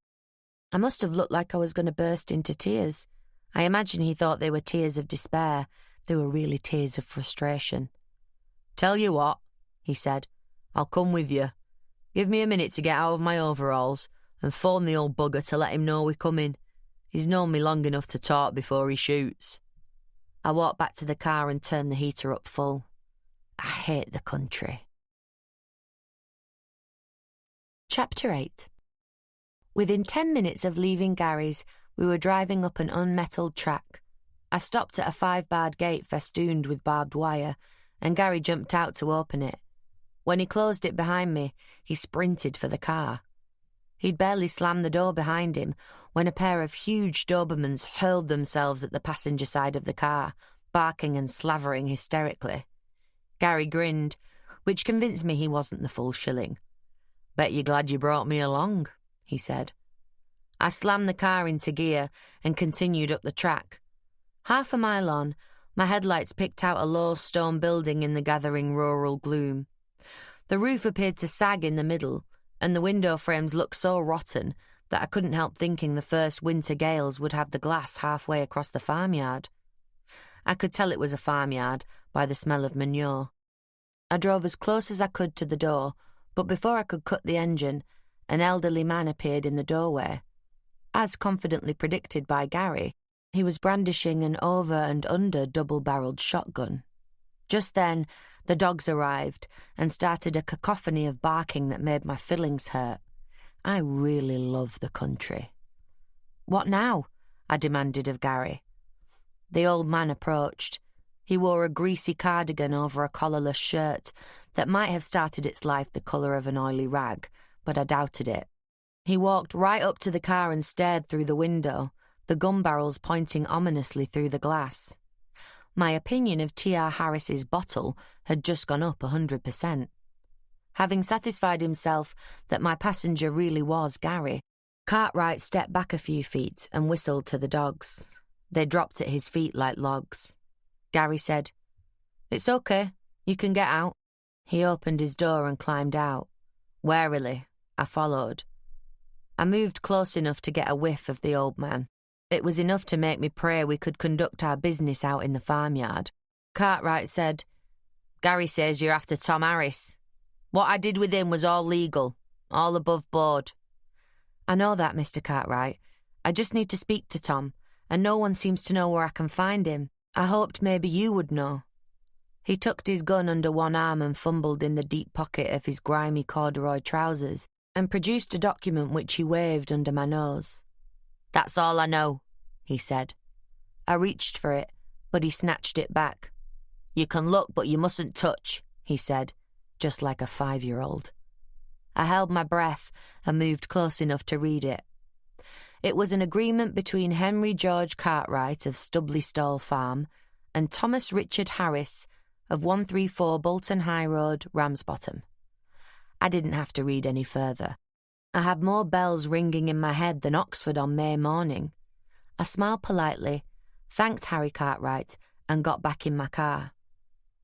I must have looked like I was going to burst into tears. I imagine he thought they were tears of despair. They were really tears of frustration. "Tell you what," he said, "I'll come with you. Give me a minute to get out of my overalls and phone the old bugger to let him know we're coming. He's known me long enough to talk before he shoots." I walked back to the car and turned the heater up full. I hate the country. Chapter 8. Within 10 minutes of leaving Gary's, we were driving up an unmetalled track. I stopped at a 5-barred gate festooned with barbed wire, and Gary jumped out to open it. When he closed it behind me, he sprinted for the car. He'd barely slammed the door behind him when a pair of huge Dobermans hurled themselves at the passenger side of the car, barking and slavering hysterically. Gary grinned, which convinced me he wasn't the full shilling. "Bet you're glad you brought me along," he said. I slammed the car into gear and continued up the track. Half a mile on, my headlights picked out a low stone building in the gathering rural gloom. The roof appeared to sag in the middle, and the window frames looked so rotten that I couldn't help thinking the first winter gales would have the glass halfway across the farmyard. I could tell it was a farmyard by the smell of manure. I drove as close as I could to the door, but before I could cut the engine, an elderly man appeared in the doorway. As confidently predicted by Gary, he was brandishing an over and under double-barreled shotgun. Just then, the dogs arrived and started a cacophony of barking that made my fillings hurt. I really love the country. "What now?" I demanded of Gary. The old man approached. He wore a greasy cardigan over a collarless shirt that might have started its life the colour of an oily rag, but I doubted it. He walked right up to the car and stared through the window, the gun barrels pointing ominously through the glass. My opinion of T.R. Harris's bottle had just gone up 100%. Having satisfied himself that my passenger really was Gary, Cartwright stepped back a few feet and whistled to the dogs. They dropped at his feet like logs. Gary said, "It's okay, you can get out." He opened his door and climbed out. Warily, I followed. I moved close enough to get a whiff of the old man. It was enough to make me pray we could conduct our business out in the farmyard. Cartwright said, "Gary says you're after Tom Harris. What I did with him was all legal, all above board." "I know that, Mr. Cartwright. I just need to speak to Tom, and no one seems to know where I can find him. I hoped maybe you would know." He tucked his gun under one arm and fumbled in the deep pocket of his grimy corduroy trousers and produced a document which he waved under my nose. "That's all I know," he said. I reached for it, but he snatched it back. "You can look, but you mustn't touch," he said, just like a 5-year-old. I held my breath and moved close enough to read it. It was an agreement between Henry George Cartwright of Stubley Stall Farm and Thomas Richard Harris of 134 Bolton High Road, Ramsbottom. I didn't have to read any further. I had more bells ringing in my head than Oxford on May morning. I smiled politely, thanked Harry Cartwright, and got back in my car.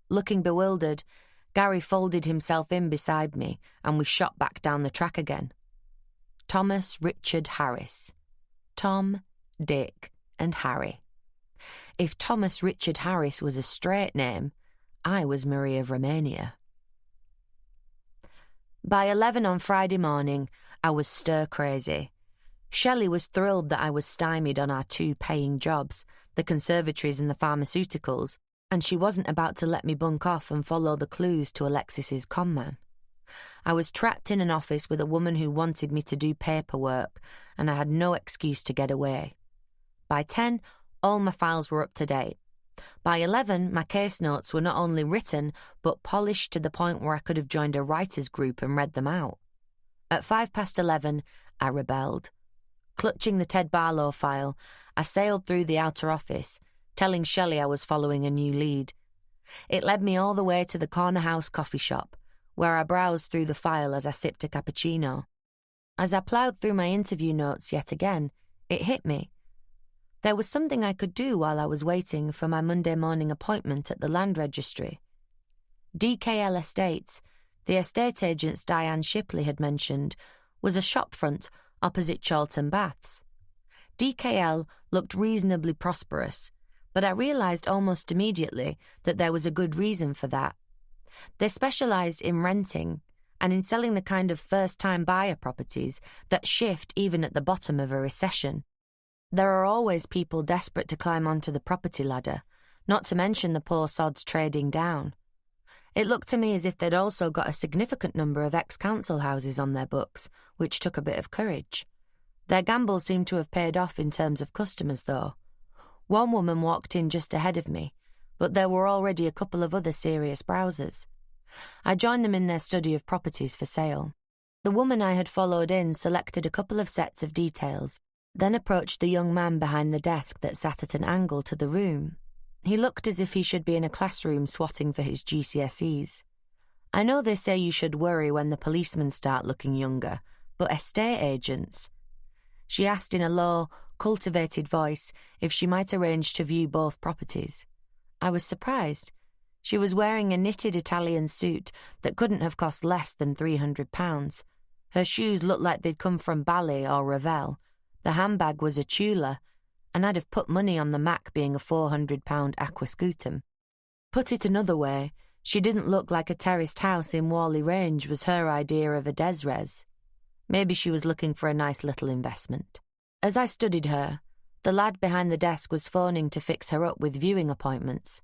Looking bewildered, Gary folded himself in beside me, and we shot back down the track again. Thomas Richard Harris. Tom, Dick, and Harry. If Thomas Richard Harris was a straight name, I was Marie of Romania. By 11 on Friday morning, I was stir-crazy. Shelley was thrilled that I was stymied on our 2 paying jobs, the conservatories and the pharmaceuticals, and she wasn't about to let me bunk off and follow the clues to Alexis's conman. I was trapped in an office with a woman who wanted me to do paperwork, and I had no excuse to get away. By 10, all my files were up to date. By 11, my case notes were not only written, but polished to the point where I could have joined a writers' group and read them out. At 11:05, I rebelled. Clutching the Ted Barlow file, I sailed through the outer office, telling Shelley I was following a new lead. It led me all the way to the corner house coffee shop, where I browsed through the file as I sipped a cappuccino. As I ploughed through my interview notes yet again, it hit me. There was something I could do while I was waiting for my Monday morning appointment at the land registry. DKL Estates, the estate agents Diane Shipley had mentioned, was a shopfront opposite Chorlton Baths. DKL looked reasonably prosperous, but I realised almost immediately that there was a good reason for that. They specialised in renting and in selling the kind of first-time buyer properties that shift even at the bottom of a recession. There are always people desperate to climb onto the property ladder, not to mention the poor sods trading down. It looked to me as if they'd also got a significant number of ex-council houses on their books, which took a bit of courage. Their gamble seemed to have paid off in terms of customers, though. One woman walked in just ahead of me, but there were already a couple of other serious browsers. I joined them in their study of properties for sale. The woman I had followed in selected a couple of sets of details, then approached the young man behind the desk that sat at an angle to the room. He looked as if he should be in a classroom swatting for his GCSEs. I know they say you should worry when the policemen start looking younger, but estate agents... She asked in a low, cultivated voice if she might arrange to view both properties. I was surprised. She was wearing a knitted Italian suit that couldn't have cost less than £300. Her shoes looked like they'd come from Bali or Ravel. The handbag was a Tula, and I'd have put money on the Mac being a £400 aquascutum. Put it another way, she didn't look like a terraced house in Whalley Range was her idea of a desres. Maybe she was looking for a nice little investment. As I studied her, the lad behind the desk was phoning to fix her up with viewing appointments.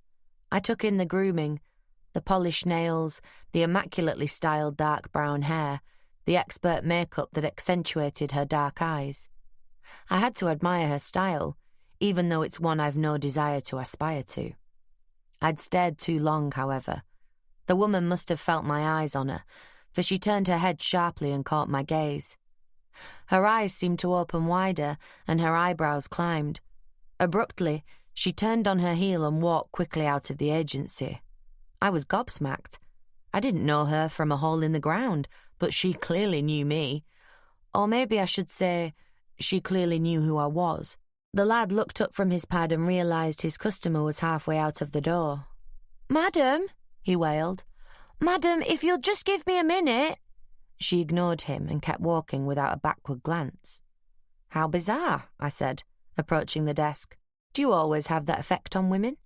I took in the grooming, the polished nails, the immaculately styled dark brown hair, the expert makeup that accentuated her dark eyes. I had to admire her style, even though it's one I've no desire to aspire to. I'd stared too long, however. The woman must have felt my eyes on her, for she turned her head sharply and caught my gaze. Her eyes seemed to open wider, and her eyebrows climbed. Abruptly, she turned on her heel and walked quickly out of the agency. I was gobsmacked. I didn't know her from a hole in the ground, but she clearly knew me. Or maybe I should say, she clearly knew who I was. The lad looked up from his pad and realised his customer was halfway out of the door. "Madam," he wailed. "Madam, if you'll just give me a minute." She ignored him and kept walking without a backward glance. "How bizarre," I said, approaching the desk. "Do you always have that effect on women?"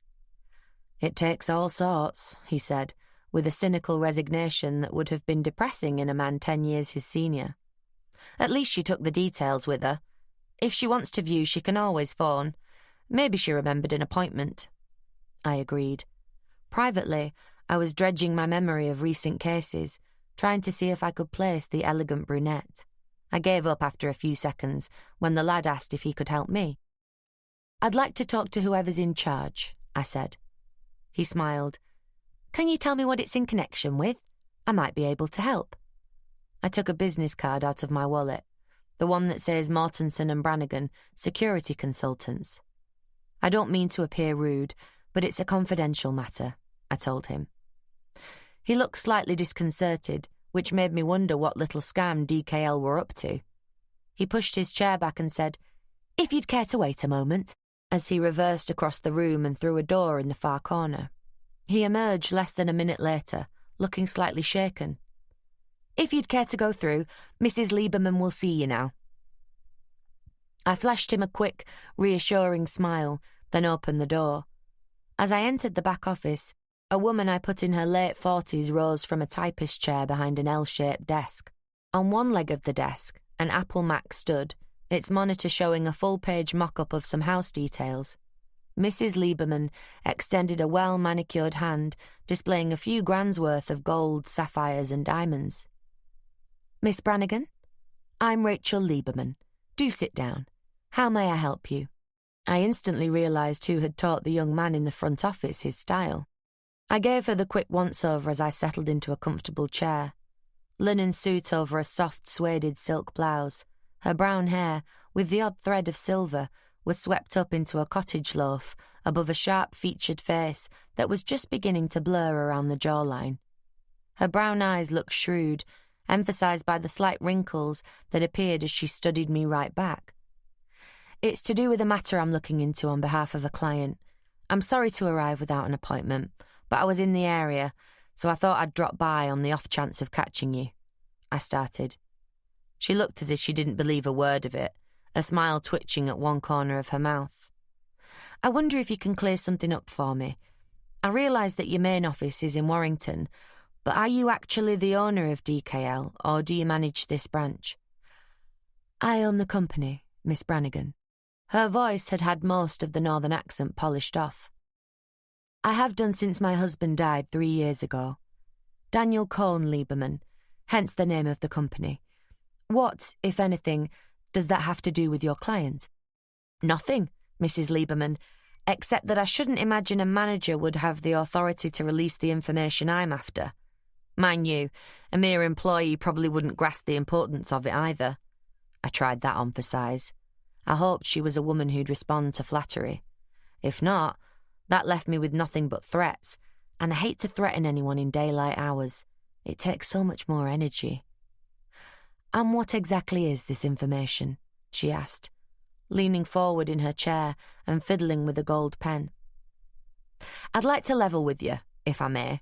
"It takes all sorts," he said, with a cynical resignation that would have been depressing in a man 10 years his senior. "At least she took the details with her. If she wants to view, she can always phone. Maybe she remembered an appointment." I agreed. Privately, I was dredging my memory of recent cases, trying to see if I could place the elegant brunette. I gave up after a few seconds when the lad asked if he could help me. "I'd like to talk to whoever's in charge," I said. He smiled. "Can you tell me what it's in connection with? I might be able to help." I took a business card out of my wallet, the one that says Mortensen and Brannigan, security consultants. "I don't mean to appear rude, but it's a confidential matter," I told him. He looked slightly disconcerted, which made me wonder what little scam DKL were up to. He pushed his chair back and said, "If you'd care to wait a moment," as he reversed across the room and through a door in the far corner. He emerged less than a minute later, looking slightly shaken. "If you'd care to go through, Mrs. Lieberman will see you now." I flashed him a quick, reassuring smile, then opened the door. As I entered the back office, a woman I put in her late 40s rose from a typist chair behind an L-shaped desk. On one leg of the desk, an Apple Mac stood, its monitor showing a full-page mock-up of some house details. Mrs. Lieberman extended a well-manicured hand, displaying a few grand's worth of gold, sapphires and diamonds. "Miss Brannigan? I'm Rachel Lieberman. Do sit down. How may I help you?" I instantly realised who had taught the young man in the front office his style. I gave her the quick once-over as I settled into a comfortable chair. Linen suit over a soft sueded silk blouse. Her brown hair, with the odd thread of silver, was swept up into a cottage loaf above a sharp-featured face that was just beginning to blur around the jawline. Her brown eyes looked shrewd, emphasised by the slight wrinkles that appeared as she studied me right back. "It's to do with a matter I'm looking into on behalf of a client. I'm sorry to arrive without an appointment, but I was in the area, so I thought I'd drop by on the off chance of catching you." I started. She looked as if she didn't believe a word of it, a smile twitching at one corner of her mouth. "I wonder if you can clear something up for me. I realise that your main office is in Warrington, but are you actually the owner of DKL, or do you manage this branch?" "I own the company, Miss Brannigan." Her voice had had most of the northern accent polished off. "I have done since my husband died 3 years ago. Daniel Cohn Lieberman, hence the name of the company. What, if anything, does that have to do with your client?" "Nothing, Mrs. Lieberman, except that I shouldn't imagine a manager would have the authority to release the information I'm after. Mind you, a mere employee probably wouldn't grasp the importance of it either." I tried that on for size. I hoped she was a woman who'd respond to flattery. If not, that left me with nothing but threats, and I hate to threaten anyone in daylight hours. It takes so much more energy. "And what exactly is this information?" she asked, leaning forward in her chair and fiddling with a gold pen. "I'd like to level with you, if I may.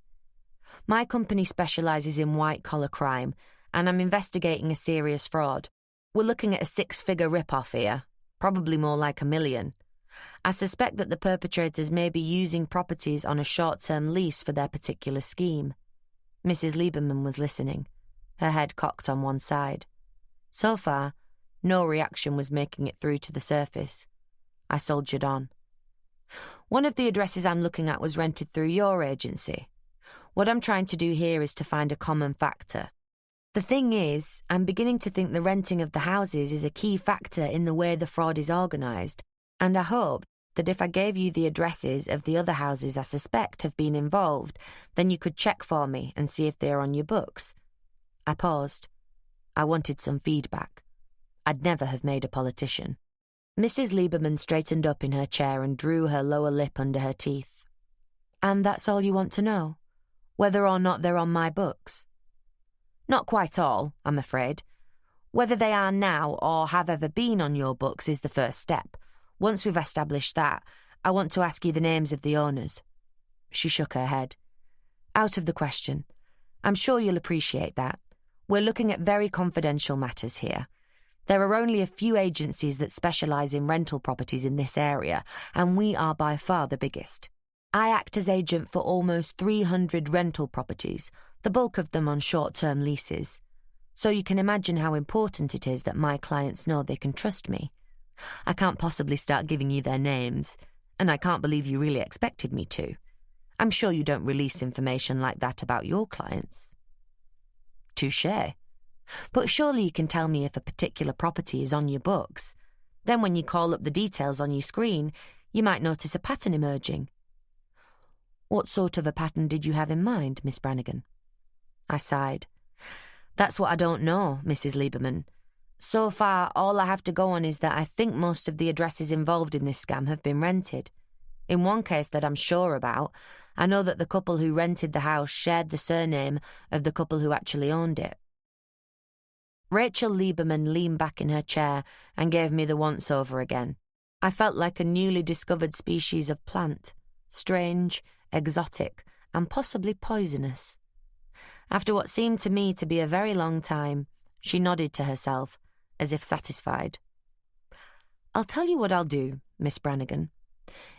My company specialises in white-collar crime, and I'm investigating a serious fraud. We're looking at a 6-figure rip-off here, probably more like $1 million. I suspect that the perpetrators may be using properties on a short-term lease for their particular scheme." Mrs. Lieberman was listening, her head cocked on one side. So far, no reaction was making it through to the surface. I soldiered on. "One of the addresses I'm looking at was rented through your agency. What I'm trying to do here is to find a common factor. The thing is, I'm beginning to think the renting of the houses is a key factor in the way the fraud is organised, and I hoped that if I gave you the addresses of the other houses I suspect have been involved, then you could check for me and see if they're on your books." I paused. I wanted some feedback. I'd never have made a politician. Mrs. Lieberman straightened up in her chair and drew her lower lip under her teeth. "And that's all you want to know? Whether or not they're on my books?" "Not quite all, I'm afraid. Whether they are now or have ever been on your books is the first step. Once we've established that, I want to ask you the names of the owners." She shook her head. "Out of the question. I'm sure you'll appreciate that. We're looking at very confidential matters here. There are only a few agencies that specialise in rental properties in this area, and we are by far the biggest. I act as agent for almost 300 rental properties, the bulk of them on short-term leases. So you can imagine how important it is that my clients know they can trust me. I can't possibly start giving you their names, and I can't believe you really expected me to. I'm sure you don't release information like that about your clients." "Touché. But surely you can tell me if a particular property is on your books. Then when you call up the details on your screen, you might notice a pattern emerging." "What sort of a pattern did you have in mind, Miss Brannigan?" I sighed. "That's what I don't know, Mrs. Lieberman. So far, all I have to go on is that I think most of the addresses involved in this scam have been rented. In one case that I'm sure about, I know that the couple who rented the house shared the surname of the couple who actually owned it." Rachel Lieberman leaned back in her chair and gave me the once-over again. I felt like a newly discovered species of plant, strange, exotic, and possibly poisonous. After what seemed to me to be a very long time, she nodded to herself, as if satisfied. "I'll tell you what I'll do, Miss Brannigan.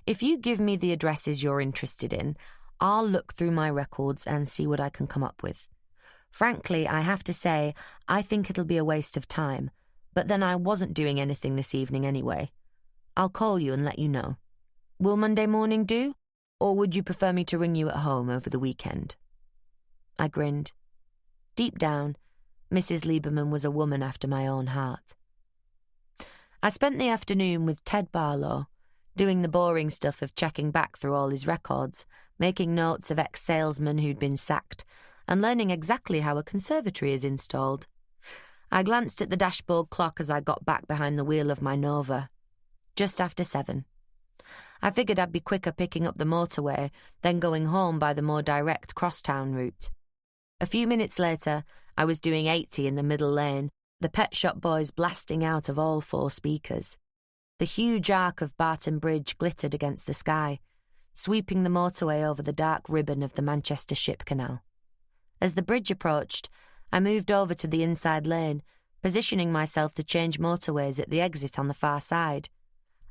If you give me the addresses you're interested in, I'll look through my records and see what I can come up with. Frankly, I have to say, I think it'll be a waste of time, but then I wasn't doing anything this evening anyway. I'll call you and let you know. Will Monday morning do? Or would you prefer me to ring you at home over the weekend?" I grinned. Deep down, Mrs. Lieberman was a woman after my own heart. I spent the afternoon with Ted Barlow, doing the boring stuff of checking back through all his records, making notes of ex-salesmen who'd been sacked, and learning exactly how a conservatory is installed. I glanced at the dashboard clock as I got back behind the wheel of my Nova. Just after 7. I figured I'd be quicker picking up the motorway than going home by the more direct crosstown route. A few minutes later, I was doing 80 in the middle lane, the Pet Shop Boys blasting out of all 4 speakers. The huge arc of Barton Bridge glittered against the sky, sweeping the motorway over the dark ribbon of the Manchester Ship Canal. As the bridge approached, I moved over to the inside lane, positioning myself to change motorways at the exit on the far side.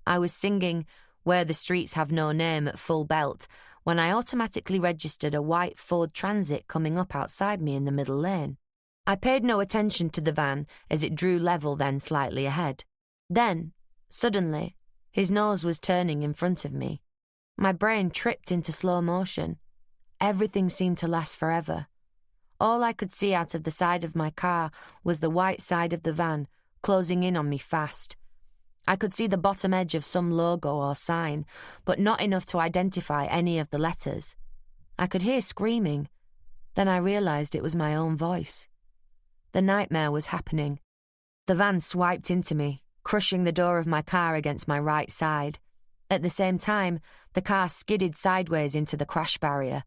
I was singing "Where the Streets Have No Name" at full belt when I automatically registered a white Ford Transit coming up outside me in the middle lane. I paid no attention to the van as it drew level, then slightly ahead. Then, suddenly, his nose was turning in front of me. My brain tripped into slow motion. Everything seemed to last forever. All I could see out of the side of my car was the white side of the van, closing in on me fast. I could see the bottom edge of some logo or sign, but not enough to identify any of the letters. I could hear screaming. Then I realized it was my own voice. The nightmare was happening. The van swiped into me, crushing the door of my car against my right side. At the same time, the car skidded sideways into the crash barrier.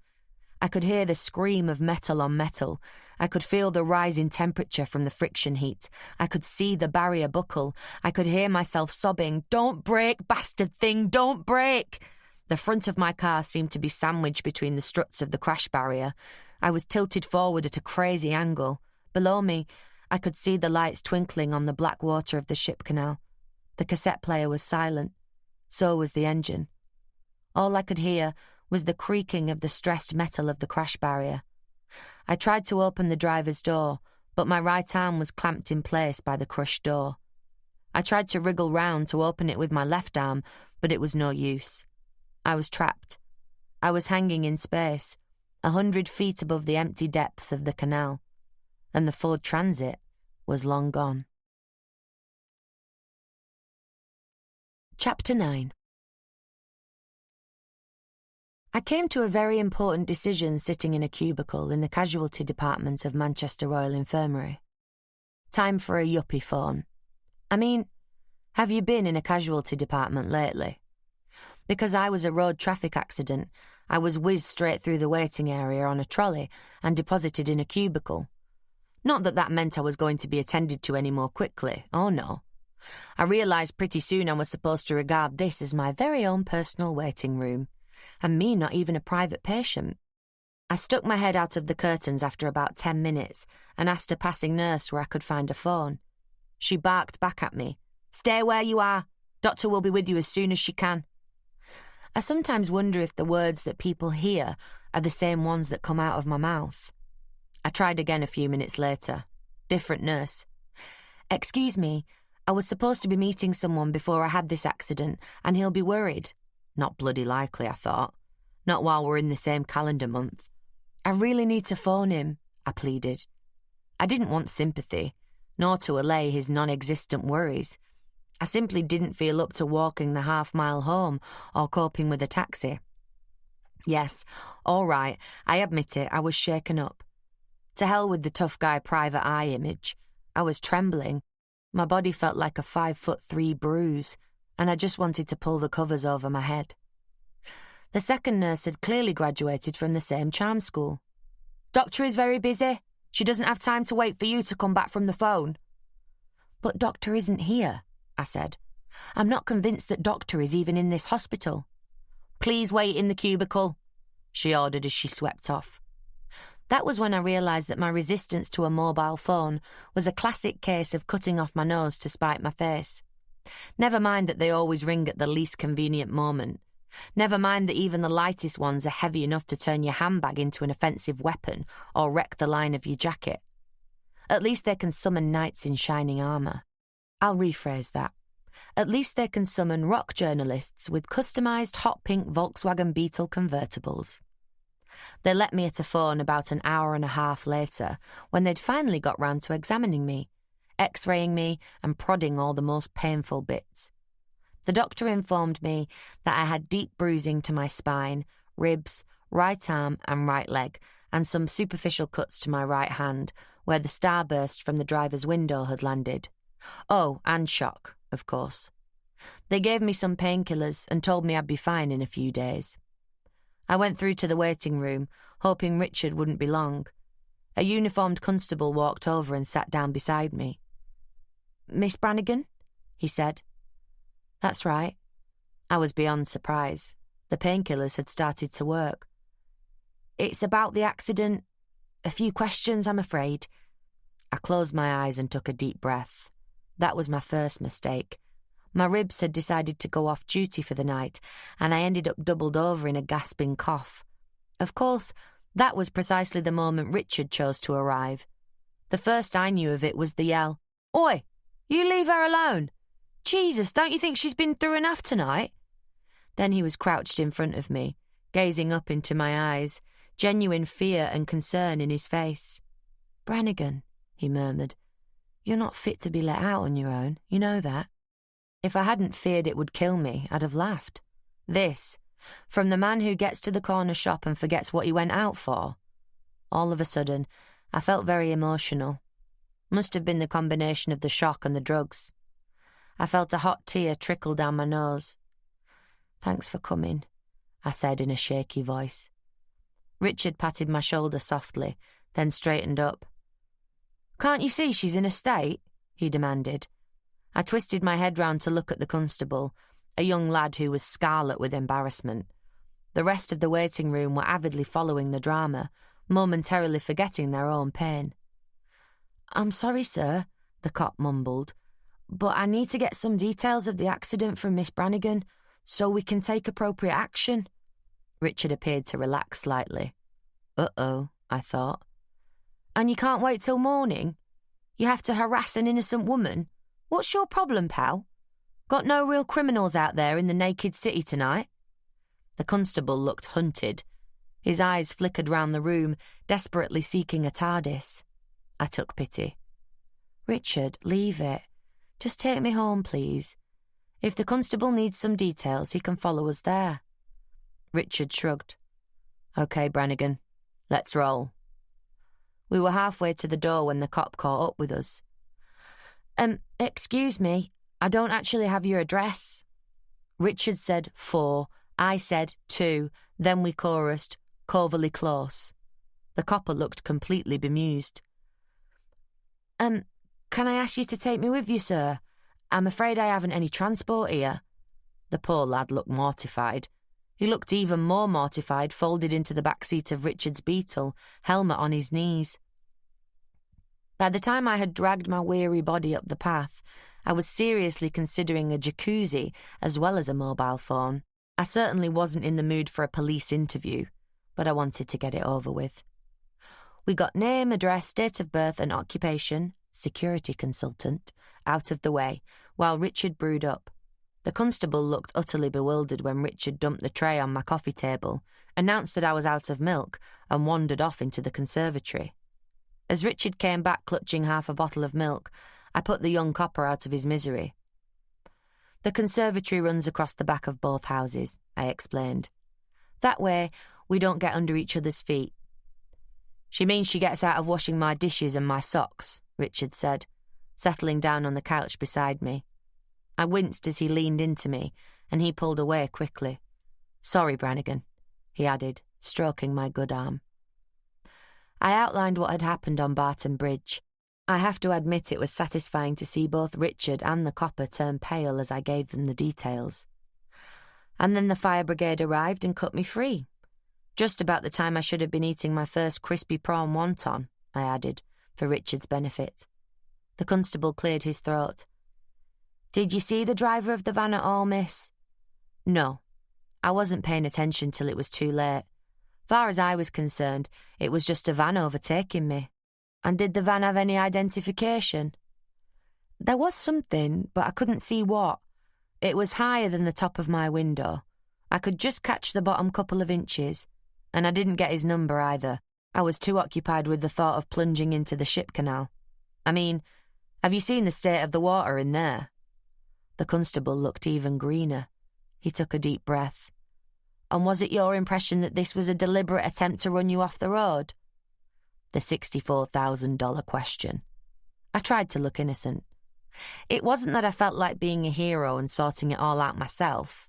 I could hear the scream of metal on metal. I could feel the rise in temperature from the friction heat. I could see the barrier buckle. I could hear myself sobbing, "Don't brake, bastard thing, don't brake!" The front of my car seemed to be sandwiched between the struts of the crash barrier. I was tilted forward at a crazy angle. Below me, I could see the lights twinkling on the black water of the ship canal. The cassette player was silent. So was the engine. All I could hear was the creaking of the stressed metal of the crash barrier. I tried to open the driver's door, but my right arm was clamped in place by the crushed door. I tried to wriggle round to open it with my left arm, but it was no use. I was trapped. I was hanging in space, 100 feet above the empty depths of the canal, and the Ford Transit was long gone. Chapter 9. I came to a very important decision sitting in a cubicle in the casualty department of Manchester Royal Infirmary. Time for a yuppie phone. I mean, have you been in a casualty department lately? Because I was a road traffic accident, I was whizzed straight through the waiting area on a trolley and deposited in a cubicle. Not that that meant I was going to be attended to any more quickly, oh no. I realised pretty soon I was supposed to regard this as my very own personal waiting room. And me not even a private patient. I stuck my head out of the curtains after about 10 minutes and asked a passing nurse where I could find a phone. She barked back at me, "Stay where you are. Doctor will be with you as soon as she can." I sometimes wonder if the words that people hear are the same ones that come out of my mouth. I tried again a few minutes later. Different nurse. "Excuse me, I was supposed to be meeting someone before I had this accident, and he'll be worried." Not bloody likely, I thought. Not while we're in the same calendar month. "I really need to phone him," I pleaded. I didn't want sympathy, nor to allay his non-existent worries. I simply didn't feel up to walking the half-mile home or coping with a taxi. Yes, all right, I admit it, I was shaken up. To hell with the tough guy private eye image. I was trembling. My body felt like a 5'3" bruise, and I just wanted to pull the covers over my head. The second nurse had clearly graduated from the same charm school. "Doctor is very busy. She doesn't have time to wait for you to come back from the phone." "But Doctor isn't here," I said. "I'm not convinced that Doctor is even in this hospital." "Please wait in the cubicle," she ordered as she swept off. That was when I realised that my resistance to a mobile phone was a classic case of cutting off my nose to spite my face. Never mind that they always ring at the least convenient moment. Never mind that even the lightest ones are heavy enough to turn your handbag into an offensive weapon or wreck the line of your jacket. At least they can summon knights in shining armour. I'll rephrase that. At least they can summon rock journalists with customised hot pink Volkswagen Beetle convertibles. They let me at a phone about an hour and a half later, when they'd finally got round to examining me, X-raying me and prodding all the most painful bits. The doctor informed me that I had deep bruising to my spine, ribs, right arm and right leg, and some superficial cuts to my right hand, where the starburst from the driver's window had landed. Oh, and shock, of course. They gave me some painkillers and told me I'd be fine in a few days. I went through to the waiting room, hoping Richard wouldn't be long. A uniformed constable walked over and sat down beside me. "Miss Brannigan?" he said. That's right. I was beyond surprise. The painkillers had started to work. "It's about the accident. A few questions, I'm afraid." I closed my eyes and took a deep breath. That was my first mistake. My ribs had decided to go off duty for the night, and I ended up doubled over in a gasping cough. Of course, that was precisely the moment Richard chose to arrive. The first I knew of it was the yell, "Oi, you leave her alone! Jesus, don't you think she's been through enough tonight?" Then he was crouched in front of me, gazing up into my eyes, genuine fear and concern in his face. "Brannigan," he murmured, "you're not fit to be let out on your own, you know that." If I hadn't feared it would kill me, I'd have laughed. This, from the man who gets to the corner shop and forgets what he went out for. All of a sudden, I felt very emotional. Must have been the combination of the shock and the drugs. I felt a hot tear trickle down my nose. "Thanks for coming," I said in a shaky voice. Richard patted my shoulder softly, then straightened up. "Can't you see she's in a state?" he demanded. I twisted my head round to look at the constable, a young lad who was scarlet with embarrassment. The rest of the waiting room were avidly following the drama, momentarily forgetting their own pain. "I'm sorry, sir," the cop mumbled, "but I need to get some details of the accident from Miss Brannigan so we can take appropriate action." Richard appeared to relax slightly. Uh-oh, I thought. "And you can't wait till morning? You have to harass an innocent woman? What's your problem, pal? Got no real criminals out there in the naked city tonight?" The constable looked hunted. His eyes flickered round the room, desperately seeking a TARDIS. I took pity. "Richard, leave it. Just take me home, please. If the constable needs some details, he can follow us there." Richard shrugged. "Okay, Brannigan, let's roll." We were halfway to the door when the cop caught up with us. Excuse me, I don't actually have your address." Richard said 4, I said 2, then we chorused, "Coverley Close." The copper looked completely bemused. Can I ask you to take me with you, sir? I'm afraid I haven't any transport here." The poor lad looked mortified. He looked even more mortified, folded into the back seat of Richard's Beetle, helmet on his knees. By the time I had dragged my weary body up the path, I was seriously considering a jacuzzi as well as a mobile phone. I certainly wasn't in the mood for a police interview, but I wanted to get it over with. We got name, address, date of birth and occupation, security consultant, out of the way, while Richard brewed up. The constable looked utterly bewildered when Richard dumped the tray on my coffee table, announced that I was out of milk, and wandered off into the conservatory. As Richard came back clutching half a bottle of milk, I put the young copper out of his misery. "The conservatory runs across the back of both houses," I explained. "That way, we don't get under each other's feet." "She means she gets out of washing my dishes and my socks," Richard said, settling down on the couch beside me. I winced as he leaned into me, and he pulled away quickly. "Sorry, Brannigan," he added, stroking my good arm. I outlined what had happened on Barton Bridge. I have to admit it was satisfying to see both Richard and the copper turn pale as I gave them the details. And then the fire brigade arrived and cut me free. Just about the time I should have been eating my first crispy prawn wonton, I added, for Richard's benefit. The constable cleared his throat. "Did you see the driver of the van at all, miss?" "No. I wasn't paying attention till it was too late. Far as I was concerned, it was just a van overtaking me." "And did the van have any identification?" "There was something, but I couldn't see what. It was higher than the top of my window. I could just catch the bottom couple of inches, and I didn't get his number either. I was too occupied with the thought of plunging into the ship canal. I mean, have you seen the state of the water in there?" The constable looked even greener. He took a deep breath. "And was it your impression that this was a deliberate attempt to run you off the road?" The $64,000 question. I tried to look innocent. It wasn't that I felt like being a hero and sorting it all out myself.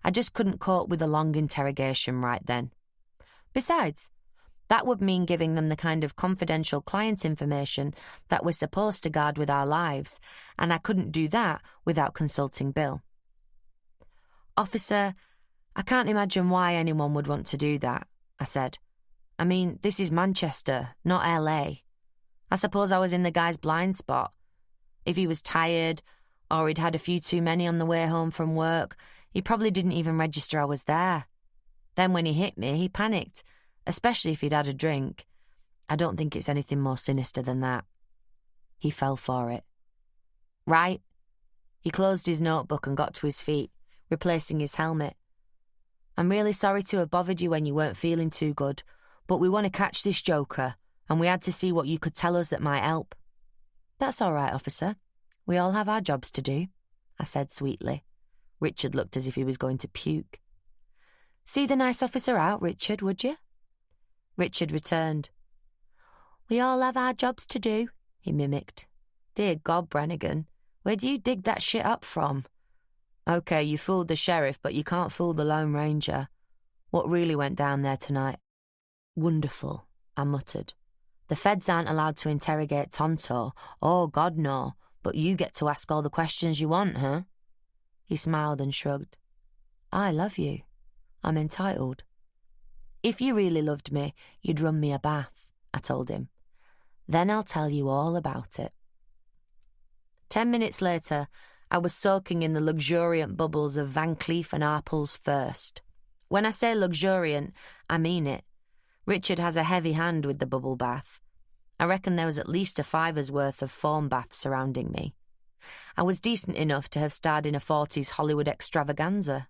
I just couldn't cope with a long interrogation right then. Besides, that would mean giving them the kind of confidential client information that we're supposed to guard with our lives, and I couldn't do that without consulting Bill. "Officer, I can't imagine why anyone would want to do that," I said. "I mean, this is Manchester, not LA." I suppose I was in the guy's blind spot. If he was tired, or he'd had a few too many on the way home from work, he probably didn't even register I was there. Then when he hit me, he panicked, especially if he'd had a drink. I don't think it's anything more sinister than that. He fell for it. Right? He closed his notebook and got to his feet, replacing his helmet. I'm really sorry to have bothered you when you weren't feeling too good, but we want to catch this joker, and we had to see what you could tell us that might help. That's all right, officer. We all have our jobs to do, I said sweetly. Richard looked as if he was going to puke. See the nice officer out, Richard, would you? Richard returned. We all have our jobs to do, he mimicked. Dear God, Brannigan, where do you dig that shit up from? Okay, you fooled the sheriff, but you can't fool the Lone Ranger. What really went down there tonight? Wonderful, I muttered. The feds aren't allowed to interrogate Tonto. Oh, God, no. But you get to ask all the questions you want, huh? He smiled and shrugged. I love you. I'm entitled. If you really loved me, you'd run me a bath, I told him. Then I'll tell you all about it. 10 minutes later, I was soaking in the luxuriant bubbles of Van Cleef & Arpels First. When I say luxuriant, I mean it. Richard has a heavy hand with the bubble bath. I reckon there was at least a $5's worth of foam bath surrounding me. I was decent enough to have starred in a 40s Hollywood extravaganza.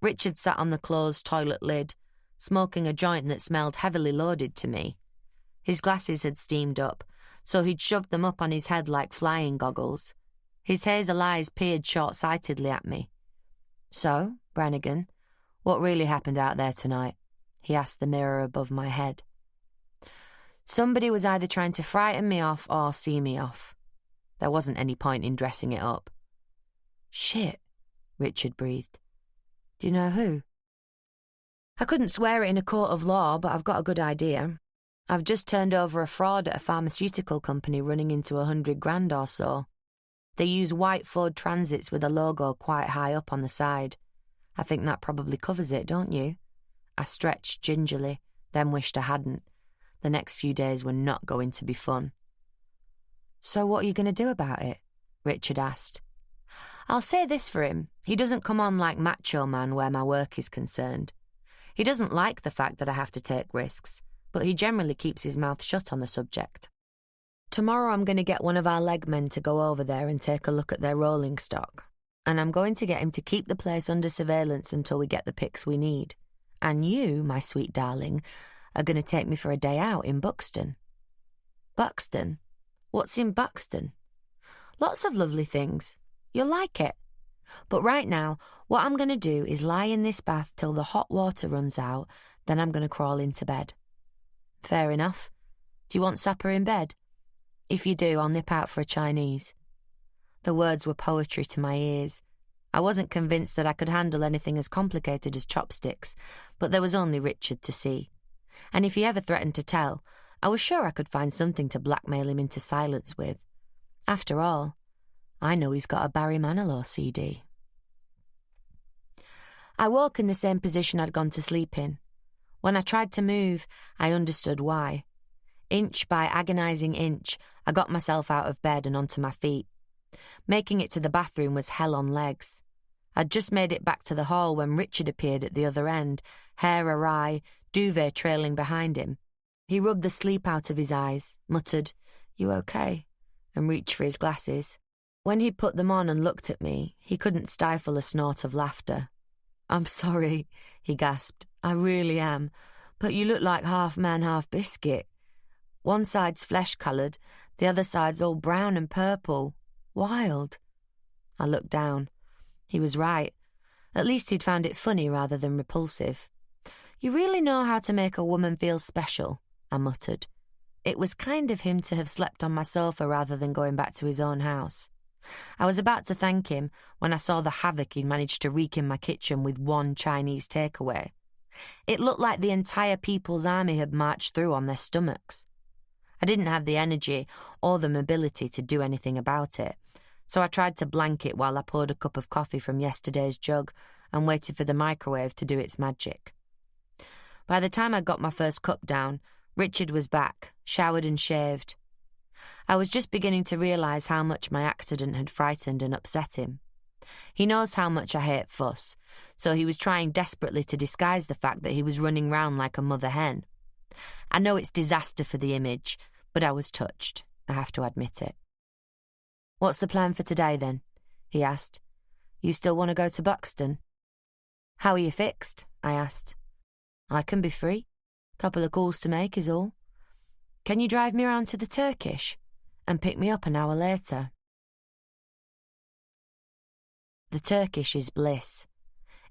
Richard sat on the closed toilet lid, smoking a joint that smelled heavily loaded to me. His glasses had steamed up, so he'd shoved them up on his head like flying goggles. His hazel eyes peered short-sightedly at me. So, Brannigan, what really happened out there tonight? He asked the mirror above my head. Somebody was either trying to frighten me off or see me off. There wasn't any point in dressing it up. Shit, Richard breathed. Do you know who? I couldn't swear it in a court of law, but I've got a good idea. I've just turned over a fraud at a pharmaceutical company running into $100,000 or so. They use white Ford Transits with a logo quite high up on the side. I think that probably covers it, don't you? I stretched gingerly, then wished I hadn't. The next few days were not going to be fun. So what are you going to do about it? Richard asked. I'll say this for him. He doesn't come on like Macho Man where my work is concerned. He doesn't like the fact that I have to take risks, but he generally keeps his mouth shut on the subject. Tomorrow I'm going to get one of our legmen to go over there and take a look at their rolling stock. And I'm going to get him to keep the place under surveillance until we get the pics we need. And you, my sweet darling, are going to take me for a day out in Buxton. Buxton? What's in Buxton? Lots of lovely things. You'll like it. But right now, what I'm going to do is lie in this bath till the hot water runs out, then I'm going to crawl into bed. Fair enough. Do you want supper in bed? If you do, I'll nip out for a Chinese. The words were poetry to my ears. I wasn't convinced that I could handle anything as complicated as chopsticks, but there was only Richard to see. And if he ever threatened to tell, I was sure I could find something to blackmail him into silence with. After all, I know he's got a Barry Manilow CD. I woke in the same position I'd gone to sleep in. When I tried to move, I understood why. Inch by agonising inch, I got myself out of bed and onto my feet. Making it to the bathroom was hell on legs. I'd just made it back to the hall when Richard appeared at the other end, hair awry, duvet trailing behind him. He rubbed the sleep out of his eyes, muttered, "You okay?" and reached for his glasses. When he'd put them on and looked at me, he couldn't stifle a snort of laughter. "I'm sorry," he gasped. "I really am. But you look like half man, half biscuit. One side's flesh-coloured, the other side's all brown and purple. Wild." I looked down. He was right. At least he'd found it funny rather than repulsive. "You really know how to make a woman feel special," I muttered. It was kind of him to have slept on my sofa rather than going back to his own house. I was about to thank him when I saw the havoc he'd managed to wreak in my kitchen with one Chinese takeaway. It looked like the entire People's Army had marched through on their stomachs. I didn't have the energy or the mobility to do anything about it, so I tried to blank it while I poured a cup of coffee from yesterday's jug and waited for the microwave to do its magic. By the time I got my first cup down, Richard was back, showered and shaved, I was just beginning to realise how much my accident had frightened and upset him. He knows how much I hate fuss, so he was trying desperately to disguise the fact that he was running round like a mother hen. I know it's disaster for the image, but I was touched, I have to admit it. "What's the plan for today, then?" he asked. "You still want to go to Buxton?" "How are you fixed?" I asked. "I can be free. Couple of calls to make is all. Can you drive me around to the Turkish and pick me up an hour later?" The Turkish is bliss.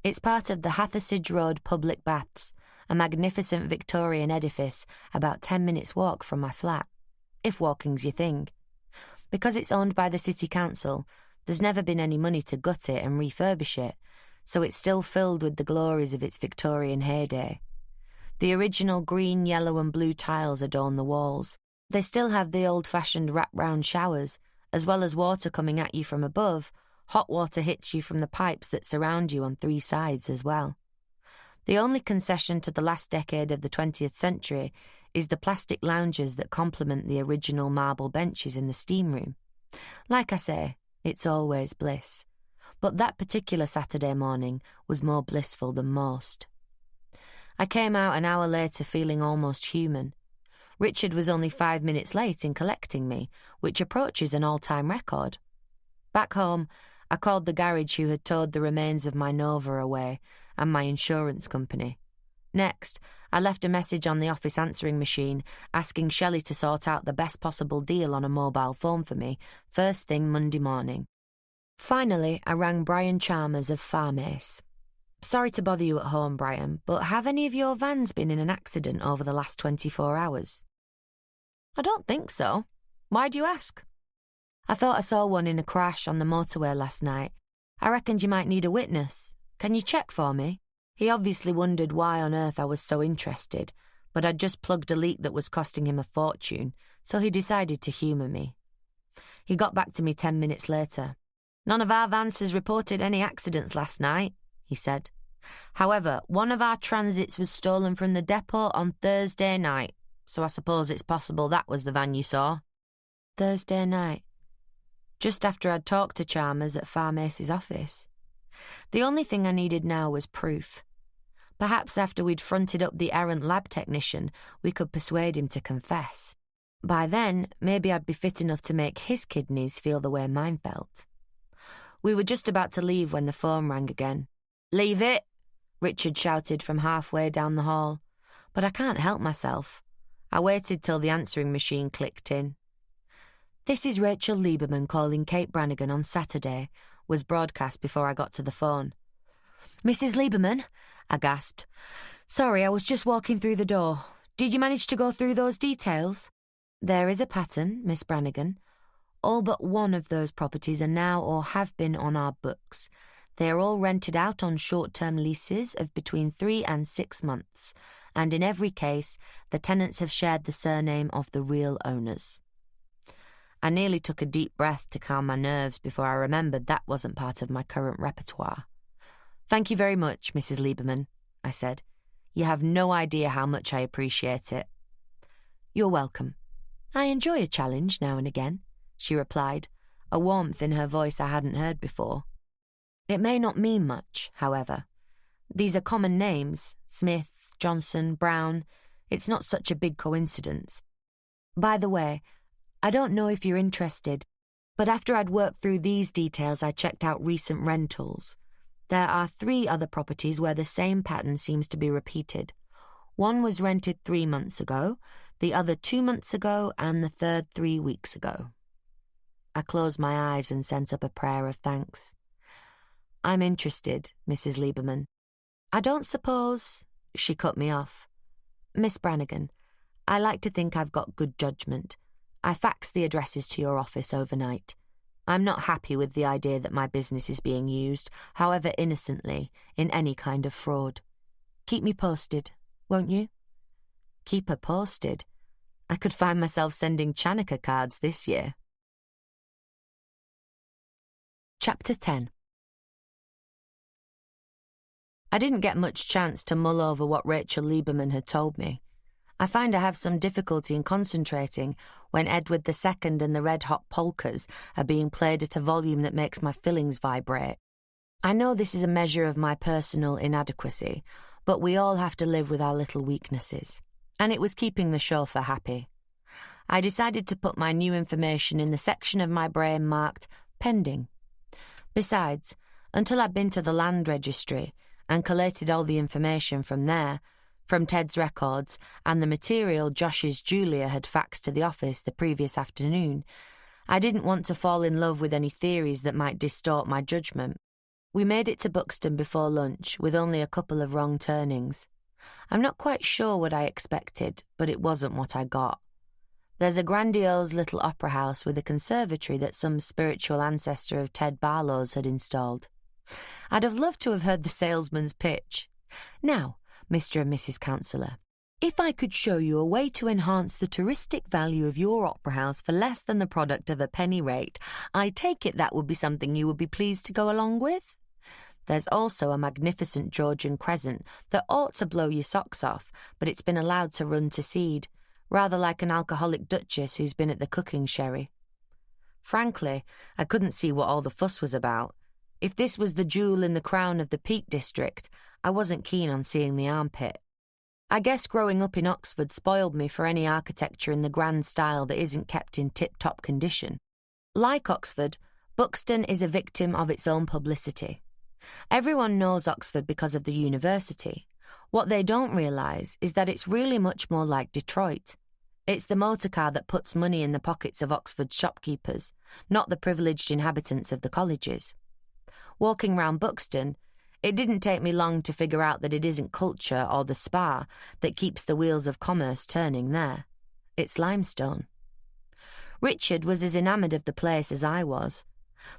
It's part of the Hathersage Road Public Baths, a magnificent Victorian edifice about 10 minutes' walk from my flat, if walking's your thing. Because it's owned by the City Council, there's never been any money to gut it and refurbish it, so it's still filled with the glories of its Victorian heyday. The original green, yellow and blue tiles adorn the walls. They still have the old-fashioned wrap-round showers, as well as water coming at you from above. Hot water hits you from the pipes that surround you on 3 sides as well. The only concession to the last decade of the 20th century is the plastic lounges that complement the original marble benches in the steam room. Like I say, it's always bliss. But that particular Saturday morning was more blissful than most. I came out an hour later feeling almost human. Richard was only 5 minutes late in collecting me, which approaches an all-time record. Back home, I called the garage who had towed the remains of my Nova away, and my insurance company. Next, I left a message on the office answering machine asking Shelley to sort out the best possible deal on a mobile phone for me, first thing Monday morning. Finally, I rang Brian Chalmers of Farmace. "Sorry to bother you at home, Brian, but have any of your vans been in an accident over the last 24 hours? "I don't think so. Why do you ask?" "I thought I saw one in a crash on the motorway last night. I reckoned you might need a witness. Can you check for me?" He obviously wondered why on earth I was so interested, but I'd just plugged a leak that was costing him a fortune, so he decided to humour me. He got back to me 10 minutes later. "None of our vans has reported any accidents last night," he said. "However, one of our transits was stolen from the depot on Thursday night, so I suppose it's possible that was the van you saw." Thursday night. Just after I'd talked to Chalmers at Farmace's office. The only thing I needed now was proof. Perhaps after we'd fronted up the errant lab technician, we could persuade him to confess. By then, maybe I'd be fit enough to make his kidneys feel the way mine felt. We were just about to leave when the phone rang again. "Leave it!" Richard shouted from halfway down the hall. But I can't help myself. I waited till the answering machine clicked in. "This is Rachel Lieberman calling Kate Brannigan on Saturday," was broadcast before I got to the phone. "Mrs. Lieberman?" I gasped. "Sorry, I was just walking through the door. Did you manage to go through those details?" "There is a pattern, Miss Brannigan. All but one of those properties are now or have been on our books. They are all rented out on short-term leases of between 3 and 6 months, and in every case, the tenants have shared the surname of the real owners." I nearly took a deep breath to calm my nerves before I remembered that wasn't part of my current repertoire. "Thank you very much, Mrs. Lieberman," I said. "You have no idea how much I appreciate it." "You're welcome. I enjoy a challenge now and again," she replied, a warmth in her voice I hadn't heard before. "It may not mean much, however. These are common names, Smith, Johnson, Brown. It's not such a big coincidence. By the way, I don't know if you're interested, but after I'd worked through these details, I checked out recent rentals. There are 3 other properties where the same pattern seems to be repeated. One was rented 3 months ago, the other 2 months ago, and the third 3 weeks ago." I closed my eyes and sent up a prayer of thanks. "I'm interested, Mrs. Lieberman. I don't suppose—" She cut me off. "Miss Brannigan, I like to think I've got good judgment. I faxed the addresses to your office overnight. I'm not happy with the idea that my business is being used, however innocently, in any kind of fraud. Keep me posted, won't you?" Keep her posted. I could find myself sending Chanukah cards this year. Chapter 10. I didn't get much chance to mull over what Rachel Lieberman had told me. I find I have some difficulty in concentrating when Edward II and the Red Hot Polkas are being played at a volume that makes my fillings vibrate. I know this is a measure of my personal inadequacy, but we all have to live with our little weaknesses, and it was keeping the chauffeur happy. I decided to put my new information in the section of my brain marked pending. Besides, until I'd been to the land registry and collated all the information from there, from Ted's records and the material Josh's Julia had faxed to the office the previous afternoon, I didn't want to fall in love with any theories that might distort my judgment. We made it to Buxton before lunch, with only a couple of wrong turnings. I'm not quite sure what I expected, but it wasn't what I got. There's a grandiose little opera house with a conservatory that some spiritual ancestor of Ted Barlow's had installed. I'd have loved to have heard the salesman's pitch. Now, Mr. and Mrs. Counsellor, if I could show you a way to enhance the touristic value of your opera house for less than the product of a penny rate, I take it that would be something you would be pleased to go along with? There's also a magnificent Georgian crescent that ought to blow your socks off, but it's been allowed to run to seed, rather like an alcoholic duchess who's been at the cooking sherry. Frankly, I couldn't see what all the fuss was about. If this was the jewel in the crown of the Peak District, I wasn't keen on seeing the armpit. I guess growing up in Oxford spoiled me for any architecture in the grand style that isn't kept in tip-top condition. Like Oxford, Buxton is a victim of its own publicity. Everyone knows Oxford because of the university. What they don't realise is that it's really much more like Detroit. It's the motor car that puts money in the pockets of Oxford's shopkeepers, not the privileged inhabitants of the colleges. Walking round Buxton, it didn't take me long to figure out that it isn't culture or the spa that keeps the wheels of commerce turning there. It's limestone. Richard was as enamoured of the place as I was.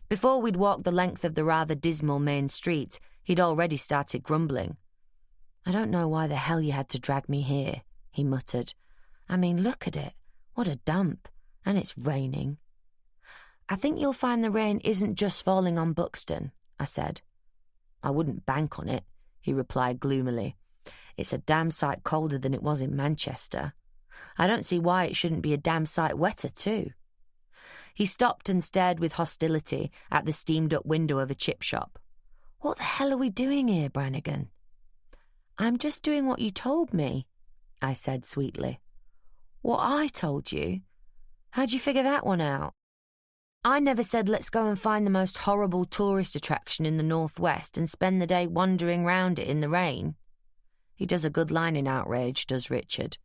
Before we'd walked the length of the rather dismal main street, he'd already started grumbling. "I don't know why the hell you had to drag me here," he muttered. "I mean, look at it. What a dump. And it's raining." "I think you'll find the rain isn't just falling on Buxton," I said. "I wouldn't bank on it," he replied gloomily. "It's a damn sight colder than it was in Manchester. I don't see why it shouldn't be a damn sight wetter too." He stopped and stared with hostility at the steamed-up window of a chip shop. "What the hell are we doing here, Brannigan?" "I'm just doing what you told me," I said sweetly. "What I told you? How'd you figure that one out?" "I never said let's go and find the most horrible tourist attraction in the northwest and spend the day wandering round it in the rain." He does a good line in outrage, does Richard.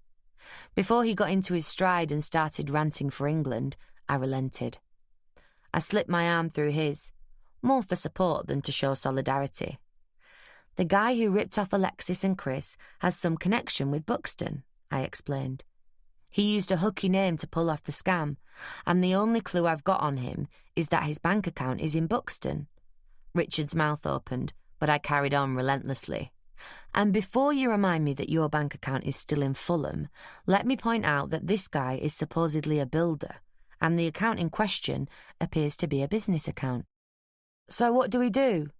Before he got into his stride and started ranting for England, I relented. I slipped my arm through his, more for support than to show solidarity. "The guy who ripped off Alexis and Chris has some connection with Buxton," I explained. "He used a hooky name to pull off the scam, and the only clue I've got on him is that his bank account is in Buxton." Richard's mouth opened, but I carried on relentlessly. "And before you remind me that your bank account is still in Fulham, let me point out that this guy is supposedly a builder, and the account in question appears to be a business account." "So what do we do?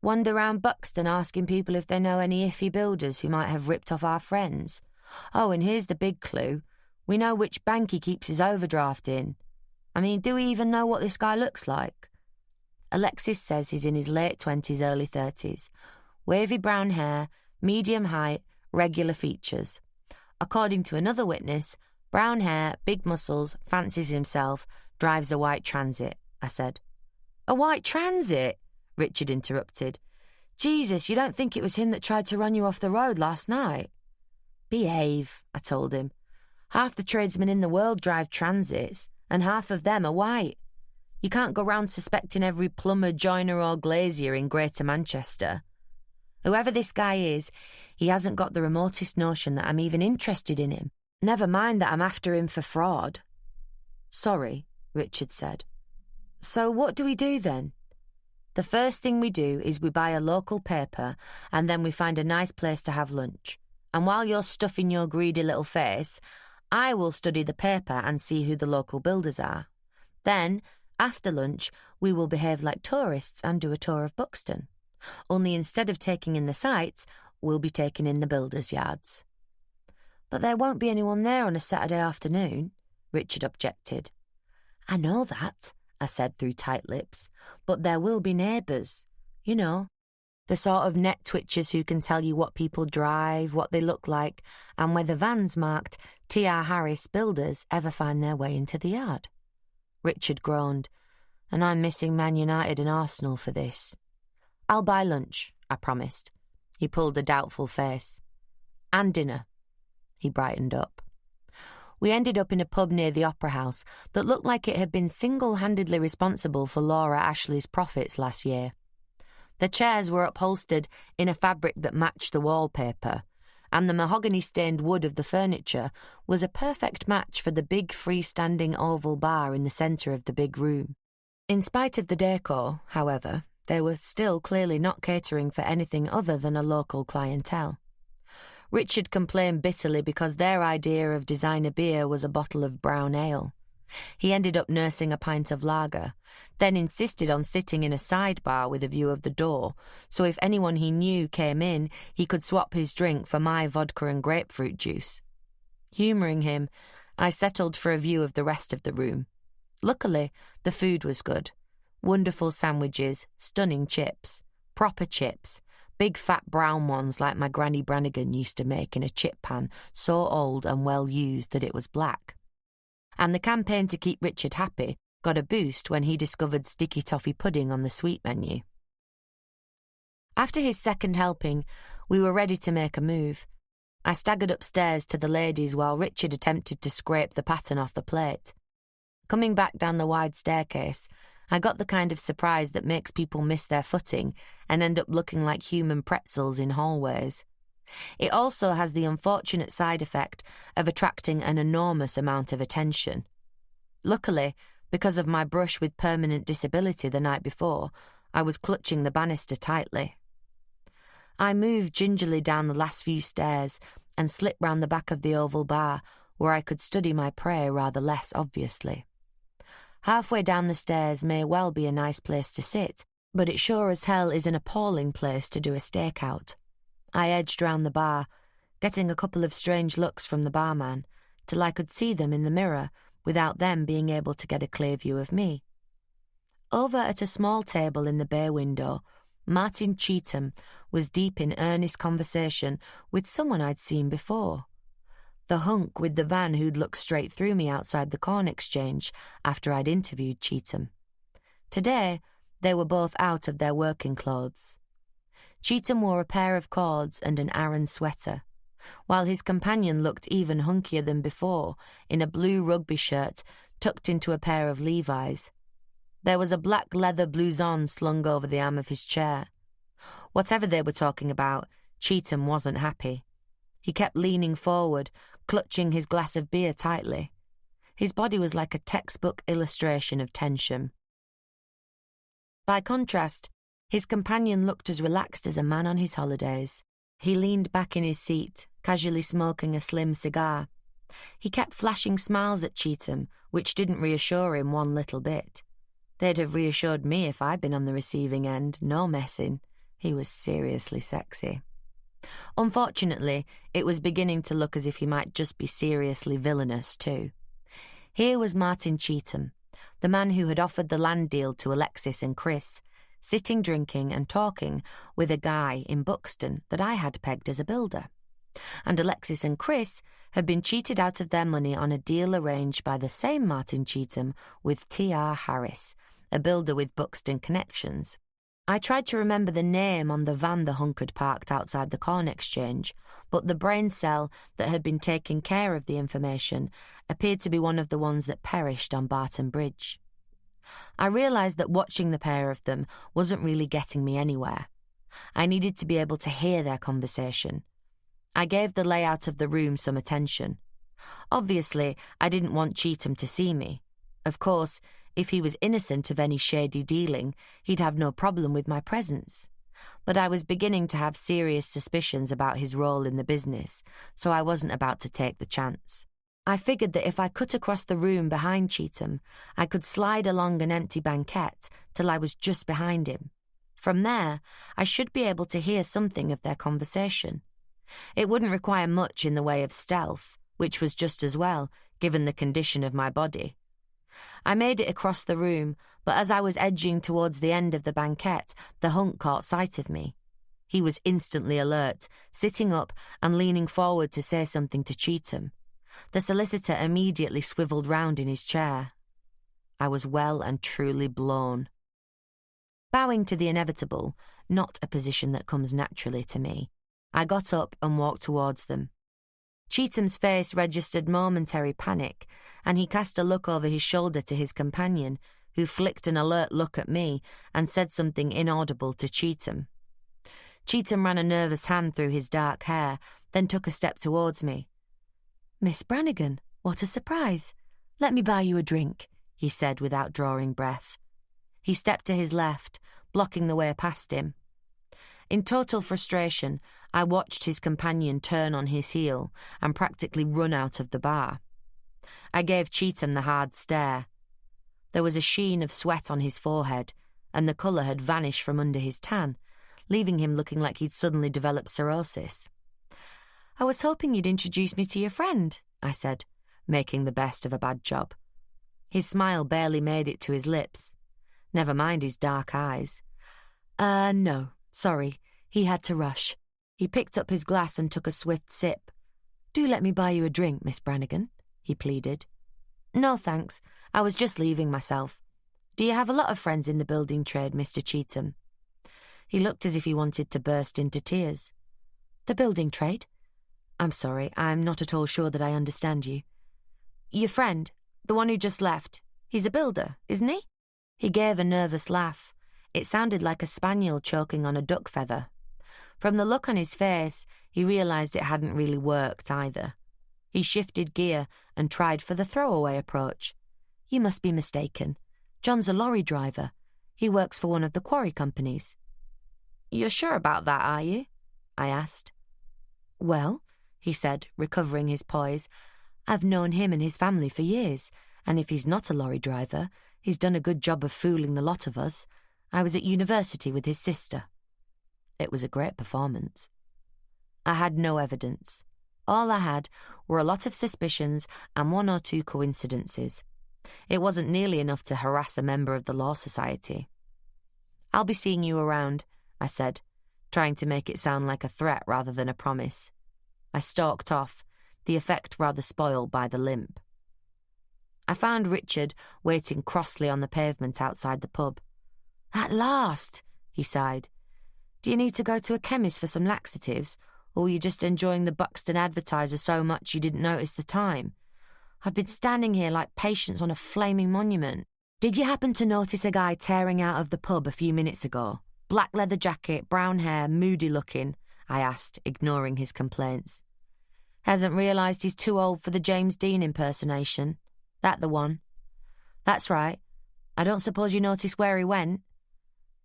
Wander round Buxton asking people if they know any iffy builders who might have ripped off our friends? Oh, and here's the big clue. We know which bank he keeps his overdraft in. I mean, do we even know what this guy looks like?" Alexis says he's in his late 20s, early 30s. Wavy brown hair, medium height, regular features. According to another witness, brown hair, big muscles, fancies himself, drives a white Transit, I said. "A white Transit?" Richard interrupted. "Jesus, you don't think it was him that tried to run you off the road last night?" "Behave," I told him. "Half the tradesmen in the world drive Transits, and half of them are white. You can't go round suspecting every plumber, joiner or glazier in Greater Manchester. Whoever this guy is, he hasn't got the remotest notion that I'm even interested in him. Never mind that I'm after him for fraud." "Sorry," Richard said. "So what do we do then?" "The first thing we do is we buy a local paper, and then we find a nice place to have lunch. And while you're stuffing your greedy little face, I will study the paper and see who the local builders are. Then, after lunch, we will behave like tourists and do a tour of Buxton. Only instead of taking in the sights, we'll be taking in the builders' yards." But there won't be anyone there on a Saturday afternoon, Richard objected. I know that, I said through tight lips, but there will be neighbours. You know, the sort of net twitchers who can tell you what people drive, what they look like, and whether vans marked T.R. Harris Builders ever find their way into the yard. Richard groaned, and I'm missing Man United and Arsenal for this. I'll buy lunch, I promised. He pulled a doubtful face. And dinner. He brightened up. We ended up in a pub near the Opera House that looked like it had been single-handedly responsible for Laura Ashley's profits last year. The chairs were upholstered in a fabric that matched the wallpaper, and the mahogany-stained wood of the furniture was a perfect match for the big freestanding oval bar in the centre of the big room. In spite of the decor, however, they were still clearly not catering for anything other than a local clientele. Richard complained bitterly because their idea of designer beer was a bottle of brown ale. He ended up nursing a pint of lager, then insisted on sitting in a sidebar with a view of the door, so if anyone he knew came in, he could swap his drink for my vodka and grapefruit juice. Humouring him, I settled for a view of the rest of the room. Luckily, the food was good. Wonderful sandwiches, stunning chips, proper chips, big fat brown ones like my Granny Brannigan used to make in a chip pan, so old and well used that it was black. And the campaign to keep Richard happy got a boost when he discovered sticky toffee pudding on the sweet menu. After his second helping, we were ready to make a move. I staggered upstairs to the ladies while Richard attempted to scrape the pattern off the plate. Coming back down the wide staircase, I got the kind of surprise that makes people miss their footing and end up looking like human pretzels in hallways. It also has the unfortunate side effect of attracting an enormous amount of attention. Luckily, because of my brush with permanent disability the night before, I was clutching the banister tightly. I moved gingerly down the last few stairs and slipped round the back of the oval bar, where I could study my prey rather less obviously. Halfway down the stairs may well be a nice place to sit, but it sure as hell is an appalling place to do a stakeout. I edged round the bar, getting a couple of strange looks from the barman, till I could see them in the mirror without them being able to get a clear view of me. Over at a small table in the bay window, Martin Cheetham was deep in earnest conversation with someone I'd seen before. The hunk with the van who'd looked straight through me outside the Corn Exchange after I'd interviewed Cheetham. Today, they were both out of their working clothes. Cheetham wore a pair of cords and an Aran sweater, while his companion looked even hunkier than before in a blue rugby shirt tucked into a pair of Levi's. There was a black leather blouson slung over the arm of his chair. Whatever they were talking about, Cheetham wasn't happy. He kept leaning forward, clutching his glass of beer tightly. His body was like a textbook illustration of tension. By contrast, his companion looked as relaxed as a man on his holidays. He leaned back in his seat, casually smoking a slim cigar. He kept flashing smiles at Cheetham, which didn't reassure him one little bit. They'd have reassured me if I'd been on the receiving end, no messing. He was seriously sexy. Unfortunately, it was beginning to look as if he might just be seriously villainous too. Here was Martin Cheetham, the man who had offered the land deal to Alexis and Chris, sitting drinking and talking with a guy in Buxton that I had pegged as a builder. And Alexis and Chris had been cheated out of their money on a deal arranged by the same Martin Cheetham with T.R. Harris, a builder with Buxton connections. I tried to remember the name on the van the hunk had parked outside the Corn Exchange, but the brain cell that had been taking care of the information appeared to be one of the ones that perished on Barton Bridge. I realised that watching the pair of them wasn't really getting me anywhere. I needed to be able to hear their conversation. I gave the layout of the room some attention. Obviously, I didn't want Cheetham to see me. Of course, if he was innocent of any shady dealing, he'd have no problem with my presence. But I was beginning to have serious suspicions about his role in the business, so I wasn't about to take the chance. I figured that if I cut across the room behind Cheetham, I could slide along an empty banquette till I was just behind him. From there, I should be able to hear something of their conversation. It wouldn't require much in the way of stealth, which was just as well, given the condition of my body. I made it across the room, but as I was edging towards the end of the banquette, the hunk caught sight of me. He was instantly alert, sitting up and leaning forward to say something to Cheetham. The solicitor immediately swivelled round in his chair. I was well and truly blown. Bowing to the inevitable, not a position that comes naturally to me, I got up and walked towards them. Cheetham's face registered momentary panic, and he cast a look over his shoulder to his companion, who flicked an alert look at me and said something inaudible to Cheetham. Cheetham ran a nervous hand through his dark hair, then took a step towards me. "Miss Brannigan, what a surprise. Let me buy you a drink," he said without drawing breath. He stepped to his left, blocking the way past him. In total frustration, I watched his companion turn on his heel and practically run out of the bar. I gave Cheetham the hard stare. There was a sheen of sweat on his forehead, and the colour had vanished from under his tan, leaving him looking like he'd suddenly developed cirrhosis. "I was hoping you'd introduce me to your friend," I said, making the best of a bad job. His smile barely made it to his lips. Never mind his dark eyes. No, sorry, he had to rush." He picked up his glass and took a swift sip. "Do let me buy you a drink, Miss Brannigan," he pleaded. "No, thanks. I was just leaving myself. Do you have a lot of friends in the building trade, Mr. Cheetham?" He looked as if he wanted to burst into tears. "The building trade? I'm sorry, I'm not at all sure that I understand you." "Your friend, the one who just left, he's a builder, isn't he?" He gave a nervous laugh. It sounded like a spaniel choking on a duck feather. From the look on his face, he realised it hadn't really worked either. He shifted gear and tried for the throwaway approach. "You must be mistaken. John's a lorry driver. He works for one of the quarry companies." "You're sure about that, are you?" I asked. "Well," he said, recovering his poise, "I've known him and his family for years, and if he's not a lorry driver, he's done a good job of fooling the lot of us. I was at university with his sister." It was a great performance. I had no evidence. All I had were a lot of suspicions and one or two coincidences. It wasn't nearly enough to harass a member of the Law Society. "I'll be seeing you around," I said, trying to make it sound like a threat rather than a promise. I stalked off, the effect rather spoiled by the limp. I found Richard waiting crossly on the pavement outside the pub. "At last," he sighed. "Do you need to go to a chemist for some laxatives, or were you just enjoying the Buxton Advertiser so much you didn't notice the time? I've been standing here like patience on a flaming monument. Did you happen to notice a guy tearing out of the pub a few minutes ago? Black leather jacket, brown hair, moody looking," I asked, ignoring his complaints. "Hasn't realised he's too old for the James Dean impersonation. That the one?" "That's right. I don't suppose you noticed where he went?"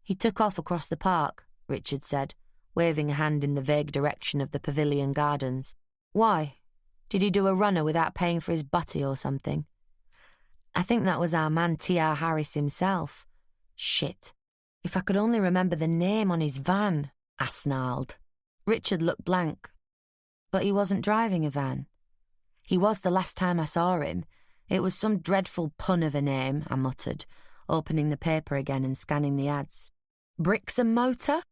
"He took off across the park," Richard said, waving a hand in the vague direction of the Pavilion Gardens. "Why? Did he do a runner without paying for his butty or something?" "I think that was our man T.R. Harris himself. Shit. If I could only remember the name on his van," I snarled. Richard looked blank. "But he wasn't driving a van." "He was the last time I saw him. It was some dreadful pun of a name," I muttered, opening the paper again and scanning the ads. "Bricks and Motor?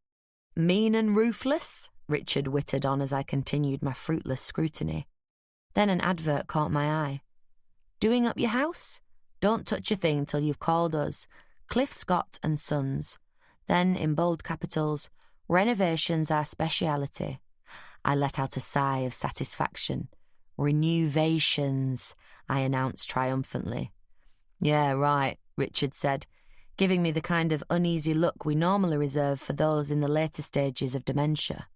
Mean and Ruthless?" Richard wittered on as I continued my fruitless scrutiny. Then an advert caught my eye. "Doing up your house? Don't touch a thing till you've called us. Cliff Scott and Sons." Then, in bold capitals, "Renovations our speciality." I let out a sigh of satisfaction. "Renewations," I announced triumphantly. "Yeah, right," Richard said, giving me the kind of uneasy look we normally reserve for those in the later stages of dementia.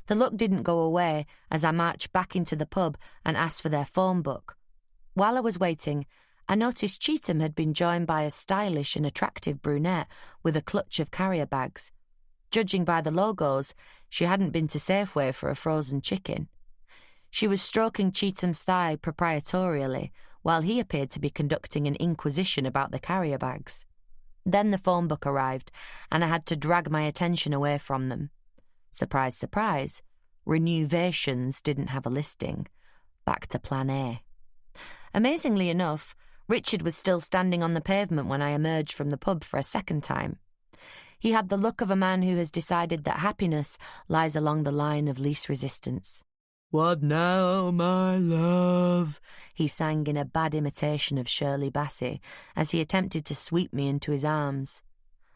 The look didn't go away as I marched back into the pub and asked for their phone book. While I was waiting, I noticed Cheetham had been joined by a stylish and attractive brunette with a clutch of carrier bags. Judging by the logos, she hadn't been to Safeway for a frozen chicken. She was stroking Cheetham's thigh proprietorially, while he appeared to be conducting an inquisition about the carrier bags. Then the phone book arrived, and I had to drag my attention away from them. Surprise, surprise, Renovations didn't have a listing. Back to Plan A. Amazingly enough, Richard was still standing on the pavement when I emerged from the pub for a second time. He had the look of a man who has decided that happiness lies along the line of least resistance. "What now, my love?" he sang in a bad imitation of Shirley Bassey as he attempted to sweep me into his arms.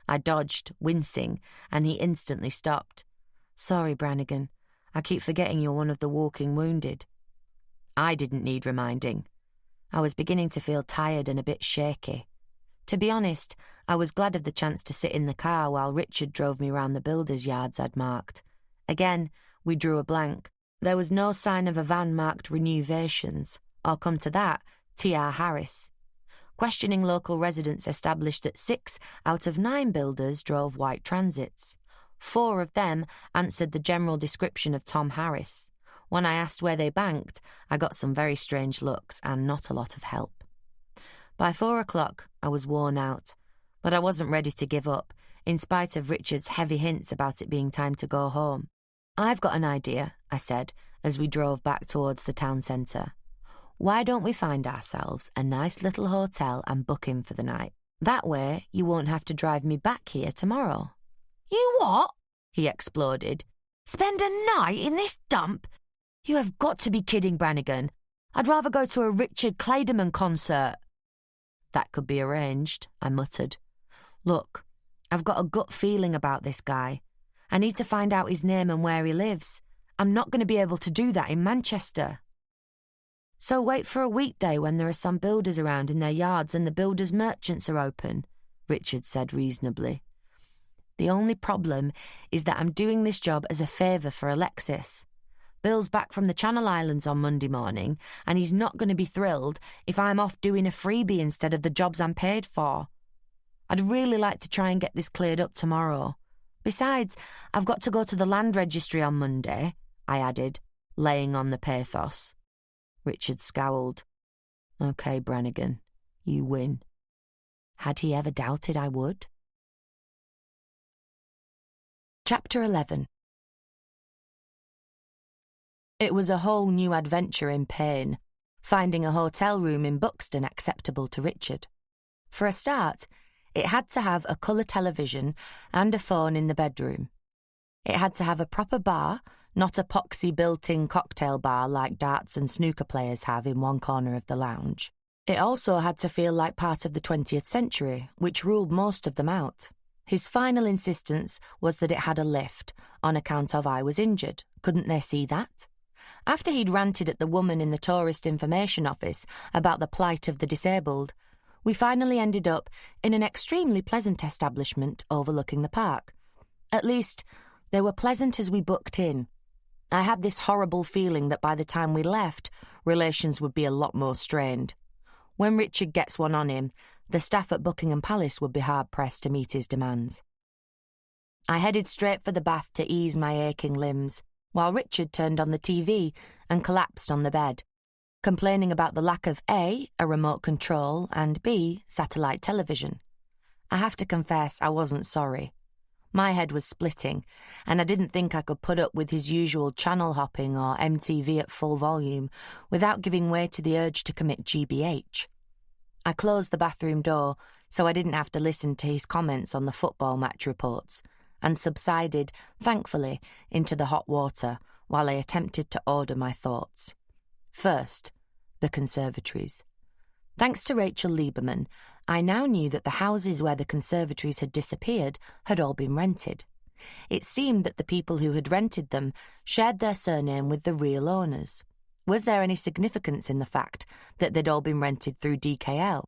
I dodged, wincing, and he instantly stopped. "Sorry, Brannigan. I keep forgetting you're one of the walking wounded." I didn't need reminding. I was beginning to feel tired and a bit shaky. To be honest, I was glad of the chance to sit in the car while Richard drove me round the builders' yards I'd marked. Again, we drew a blank. There was no sign of a van marked Renovations, or come to that, T.R. Harris. Questioning local residents established that 6 out of 9 builders drove white transits. 4 of them answered the general description of Tom Harris. When I asked where they banked, I got some very strange looks and not a lot of help. By 4 o'clock, I was worn out, but I wasn't ready to give up, in spite of Richard's heavy hints about it being time to go home. "I've got an idea," I said, as we drove back towards the town centre. "Why don't we find ourselves a nice little hotel and book in for the night? That way, you won't have to drive me back here tomorrow." "You what?" he exploded. "Spend a night in this dump? You have got to be kidding, Brannigan. I'd rather go to a Richard Clayderman concert." "That could be arranged," I muttered. "Look, I've got a gut feeling about this guy. I need to find out his name and where he lives. I'm not going to be able to do that in Manchester." "So wait for a weekday when there are some builders around in their yards and the builders' merchants are open," Richard said reasonably. "The only problem is that I'm doing this job as a favour for Alexis. Bill's back from the Channel Islands on Monday morning, and he's not going to be thrilled if I'm off doing a freebie instead of the jobs I'm paid for. I'd really like to try and get this cleared up tomorrow. Besides, I've got to go to the land registry on Monday," I added, laying on the pathos. Richard scowled. "Okay, Brannigan, you win." Had he ever doubted I would? Chapter 11. It was a whole new adventure in pain, finding a hotel room in Buxton acceptable to Richard. For a start, it had to have a colour television and a phone in the bedroom. It had to have a proper bar, not a poxy built-in cocktail bar like darts and snooker players have in one corner of the lounge. It also had to feel like part of the 20th century, which ruled most of them out. His final insistence was that it had a lift, on account of I was injured. Couldn't they see that? After he'd ranted at the woman in the tourist information office about the plight of the disabled, we finally ended up in an extremely pleasant establishment overlooking the park. At least, they were pleasant as we booked in. I had this horrible feeling that by the time we left, relations would be a lot more strained. When Richard gets one on him, the staff at Buckingham Palace would be hard-pressed to meet his demands. I headed straight for the bath to ease my aching limbs, while Richard turned on the TV and collapsed on the bed, complaining about the lack of A, a remote control, and B, satellite television. I have to confess I wasn't sorry. My head was splitting, and I didn't think I could put up with his usual channel hopping or MTV at full volume without giving way to the urge to commit GBH. I closed the bathroom door so I didn't have to listen to his comments on the football match reports, and subsided, thankfully, into the hot water while I attempted to order my thoughts. First, the conservatories. Thanks to Rachel Lieberman, I now knew that the houses where the conservatories had disappeared had all been rented. It seemed that the people who had rented them shared their surname with the real owners. Was there any significance in the fact that they'd all been rented through DKL?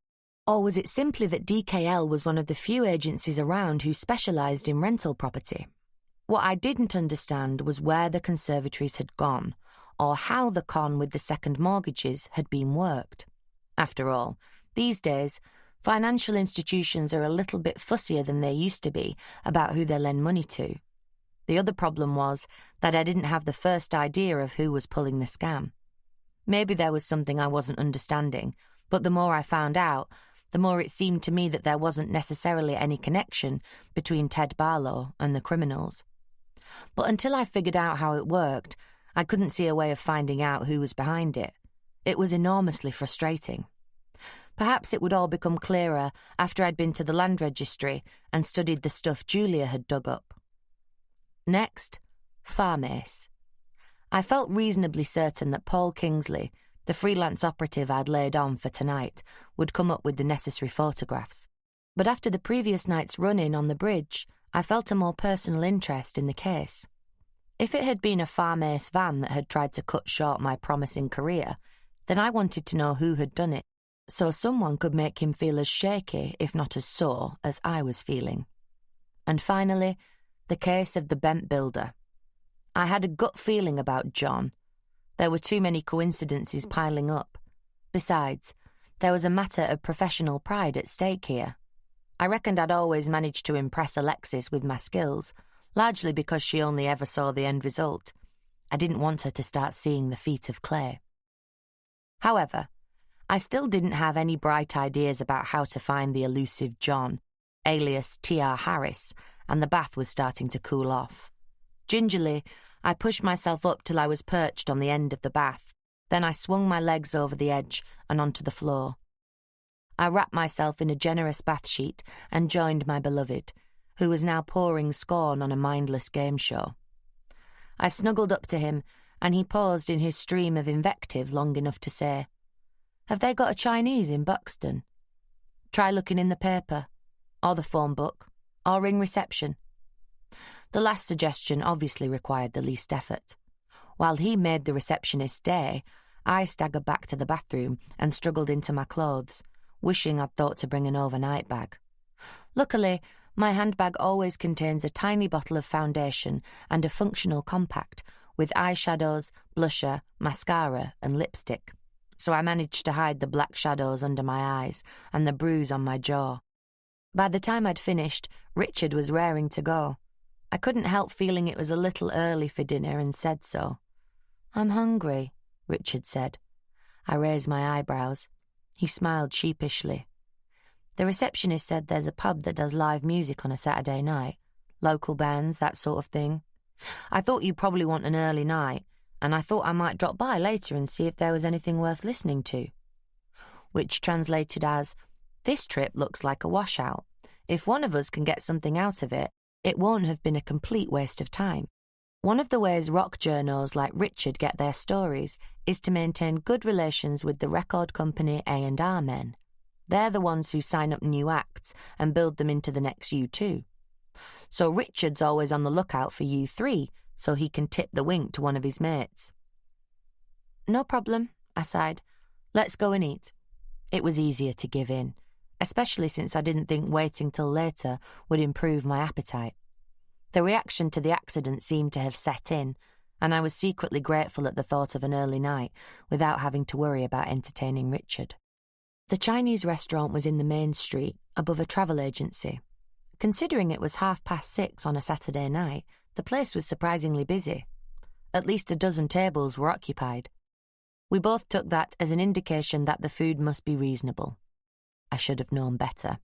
Or was it simply that DKL was one of the few agencies around who specialised in rental property? What I didn't understand was where the conservatories had gone, or how the con with the second mortgages had been worked. After all, these days, financial institutions are a little bit fussier than they used to be about who they lend money to. The other problem was that I didn't have the first idea of who was pulling the scam. Maybe there was something I wasn't understanding, but the more I found out, the more it seemed to me that there wasn't necessarily any connection between Ted Barlow and the criminals. But until I figured out how it worked, I couldn't see a way of finding out who was behind it. It was enormously frustrating. Perhaps it would all become clearer after I'd been to the land registry and studied the stuff Julia had dug up. Next, farm ace. I felt reasonably certain that Paul Kingsley, the freelance operative I'd laid on for tonight, would come up with the necessary photographs. But after the previous night's run-in on the bridge, I felt a more personal interest in the case. If it had been a farm ace van that had tried to cut short my promising career, then I wanted to know who had done it, so someone could make him feel as shaky, if not as sore, as I was feeling. And finally, the case of the bent builder. I had a gut feeling about John. There were too many coincidences piling up. Besides, there was a matter of professional pride at stake here. I reckoned I'd always managed to impress Alexis with my skills, largely because she only ever saw the end result. I didn't want her to start seeing the feat of clay. However, I still didn't have any bright ideas about how to find the elusive John, alias T.R. Harris, and the bath was starting to cool off. Gingerly, I pushed myself up till I was perched on the end of the bath. Then I swung my legs over the edge and onto the floor. I wrapped myself in a generous bath sheet and joined my beloved, who was now pouring scorn on a mindless game show. I snuggled up to him, and he paused in his stream of invective long enough to say, "Have they got a Chinese in Buxton? Try looking in the paper, or the phone book, or ring reception." The last suggestion obviously required the least effort. While he made the receptionist stay, I staggered back to the bathroom and struggled into my clothes, wishing I'd thought to bring an overnight bag. Luckily, my handbag always contains a tiny bottle of foundation and a functional compact with eyeshadows, blusher, mascara and lipstick, so I managed to hide the black shadows under my eyes and the bruise on my jaw. By the time I'd finished, Richard was raring to go. I couldn't help feeling it was a little early for dinner and said so. "I'm hungry," Richard said. I raised my eyebrows. He smiled sheepishly. "The receptionist said there's a pub that does live music on a Saturday night. Local bands, that sort of thing. I thought you'd probably want an early night, and I thought I might drop by later and see if there was anything worth listening to." Which translated as, "This trip looks like a washout. If one of us can get something out of it, it won't have been a complete waste of time." One of the ways rock journos like Richard get their stories is to maintain good relations with the record company A&R men. They're the ones who sign up new acts and build them into the next U2. So Richard's always on the lookout for U3 so he can tip the wink to one of his mates. "No problem," I sighed. "Let's go and eat." It was easier to give in, especially since I didn't think waiting till later would improve my appetite. The reaction to the accident seemed to have set in, and I was secretly grateful at the thought of an early night without having to worry about entertaining Richard. The Chinese restaurant was in the main street, above a travel agency. Considering it was 6:30 on a Saturday night, the place was surprisingly busy. At least a dozen tables were occupied. We both took that as an indication that the food must be reasonable. I should have known better.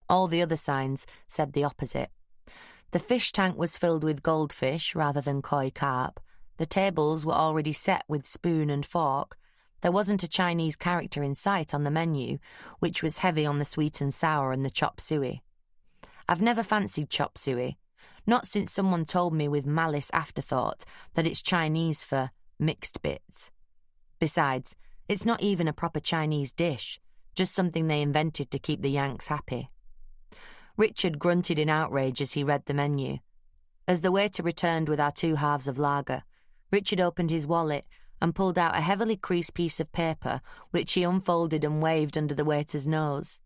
All the other signs said the opposite. The fish tank was filled with goldfish rather than koi carp. The tables were already set with spoon and fork. There wasn't a Chinese character in sight on the menu, which was heavy on the sweet and sour and the chop suey. I've never fancied chop suey, not since someone told me with malice afterthought that it's Chinese for mixed bits. Besides, it's not even a proper Chinese dish, just something they invented to keep the Yanks happy. Richard grunted in outrage as he read the menu. As the waiter returned with our 2 halves of lager, Richard opened his wallet and pulled out a heavily creased piece of paper, which he unfolded and waved under the waiter's nose.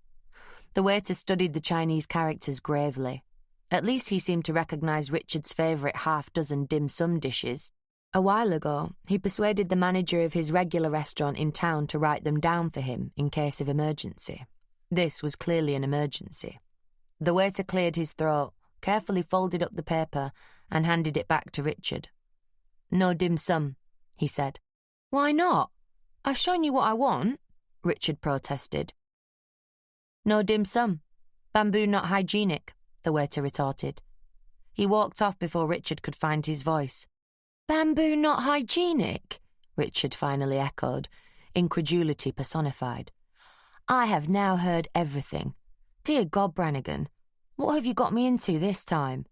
The waiter studied the Chinese characters gravely. At least he seemed to recognise Richard's favourite 6 dim sum dishes. A while ago, he persuaded the manager of his regular restaurant in town to write them down for him in case of emergency. This was clearly an emergency. The waiter cleared his throat, carefully folded up the paper, and handed it back to Richard. "No dim sum," he said. "Why not? I've shown you what I want," Richard protested. "No dim sum. Bamboo not hygienic," the waiter retorted. He walked off before Richard could find his voice. "Bamboo not hygienic?" Richard finally echoed, incredulity personified. "I have now heard everything. Dear God, Brannigan, what have you got me into this time?"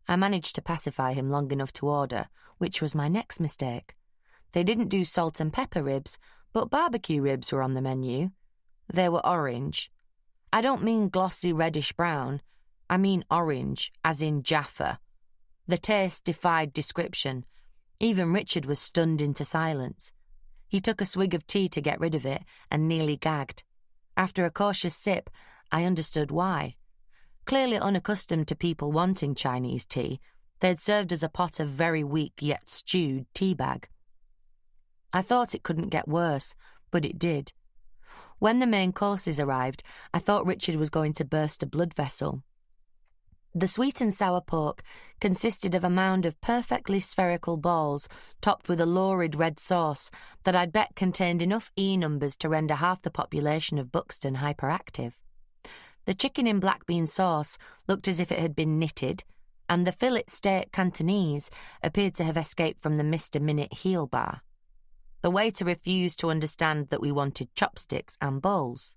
I managed to pacify him long enough to order, which was my next mistake. They didn't do salt and pepper ribs, but barbecue ribs were on the menu. They were orange. I don't mean glossy reddish-brown. I mean orange, as in Jaffa. The taste defied description. Even Richard was stunned into silence. He took a swig of tea to get rid of it and nearly gagged. After a cautious sip, I understood why. Clearly unaccustomed to people wanting Chinese tea, they'd served as a pot of very weak yet stewed tea bag. I thought it couldn't get worse, but it did. When the main courses arrived, I thought Richard was going to burst a blood vessel. The sweet and sour pork consisted of a mound of perfectly spherical balls topped with a lurid red sauce that I'd bet contained enough E numbers to render half the population of Buxton hyperactive. The chicken in black bean sauce looked as if it had been knitted, and the fillet steak Cantonese appeared to have escaped from the Mr. Minute heel bar. The waiter refused to understand that we wanted chopsticks and bowls.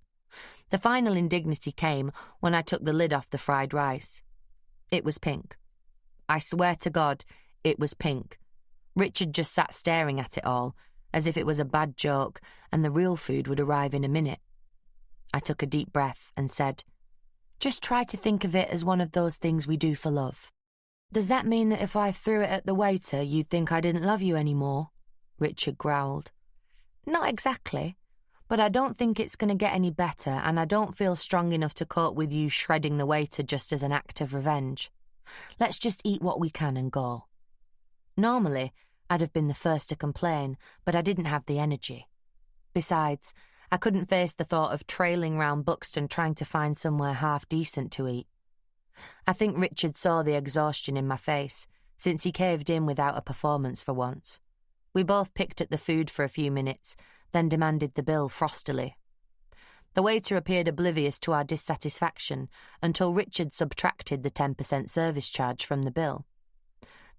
The final indignity came when I took the lid off the fried rice. It was pink. I swear to God, it was pink. Richard just sat staring at it all, as if it was a bad joke and the real food would arrive in a minute. I took a deep breath and said, "Just try to think of it as one of those things we do for love." "Does that mean that if I threw it at the waiter, you'd think I didn't love you anymore?" Richard growled. "Not exactly, but I don't think it's going to get any better, and I don't feel strong enough to cope with you shredding the waiter just as an act of revenge. Let's just eat what we can and go." Normally, I'd have been the first to complain, but I didn't have the energy. Besides, I couldn't face the thought of trailing round Buxton trying to find somewhere half decent to eat. I think Richard saw the exhaustion in my face, since he caved in without a performance for once. We both picked at the food for a few minutes, then demanded the bill frostily. The waiter appeared oblivious to our dissatisfaction until Richard subtracted the 10% service charge from the bill.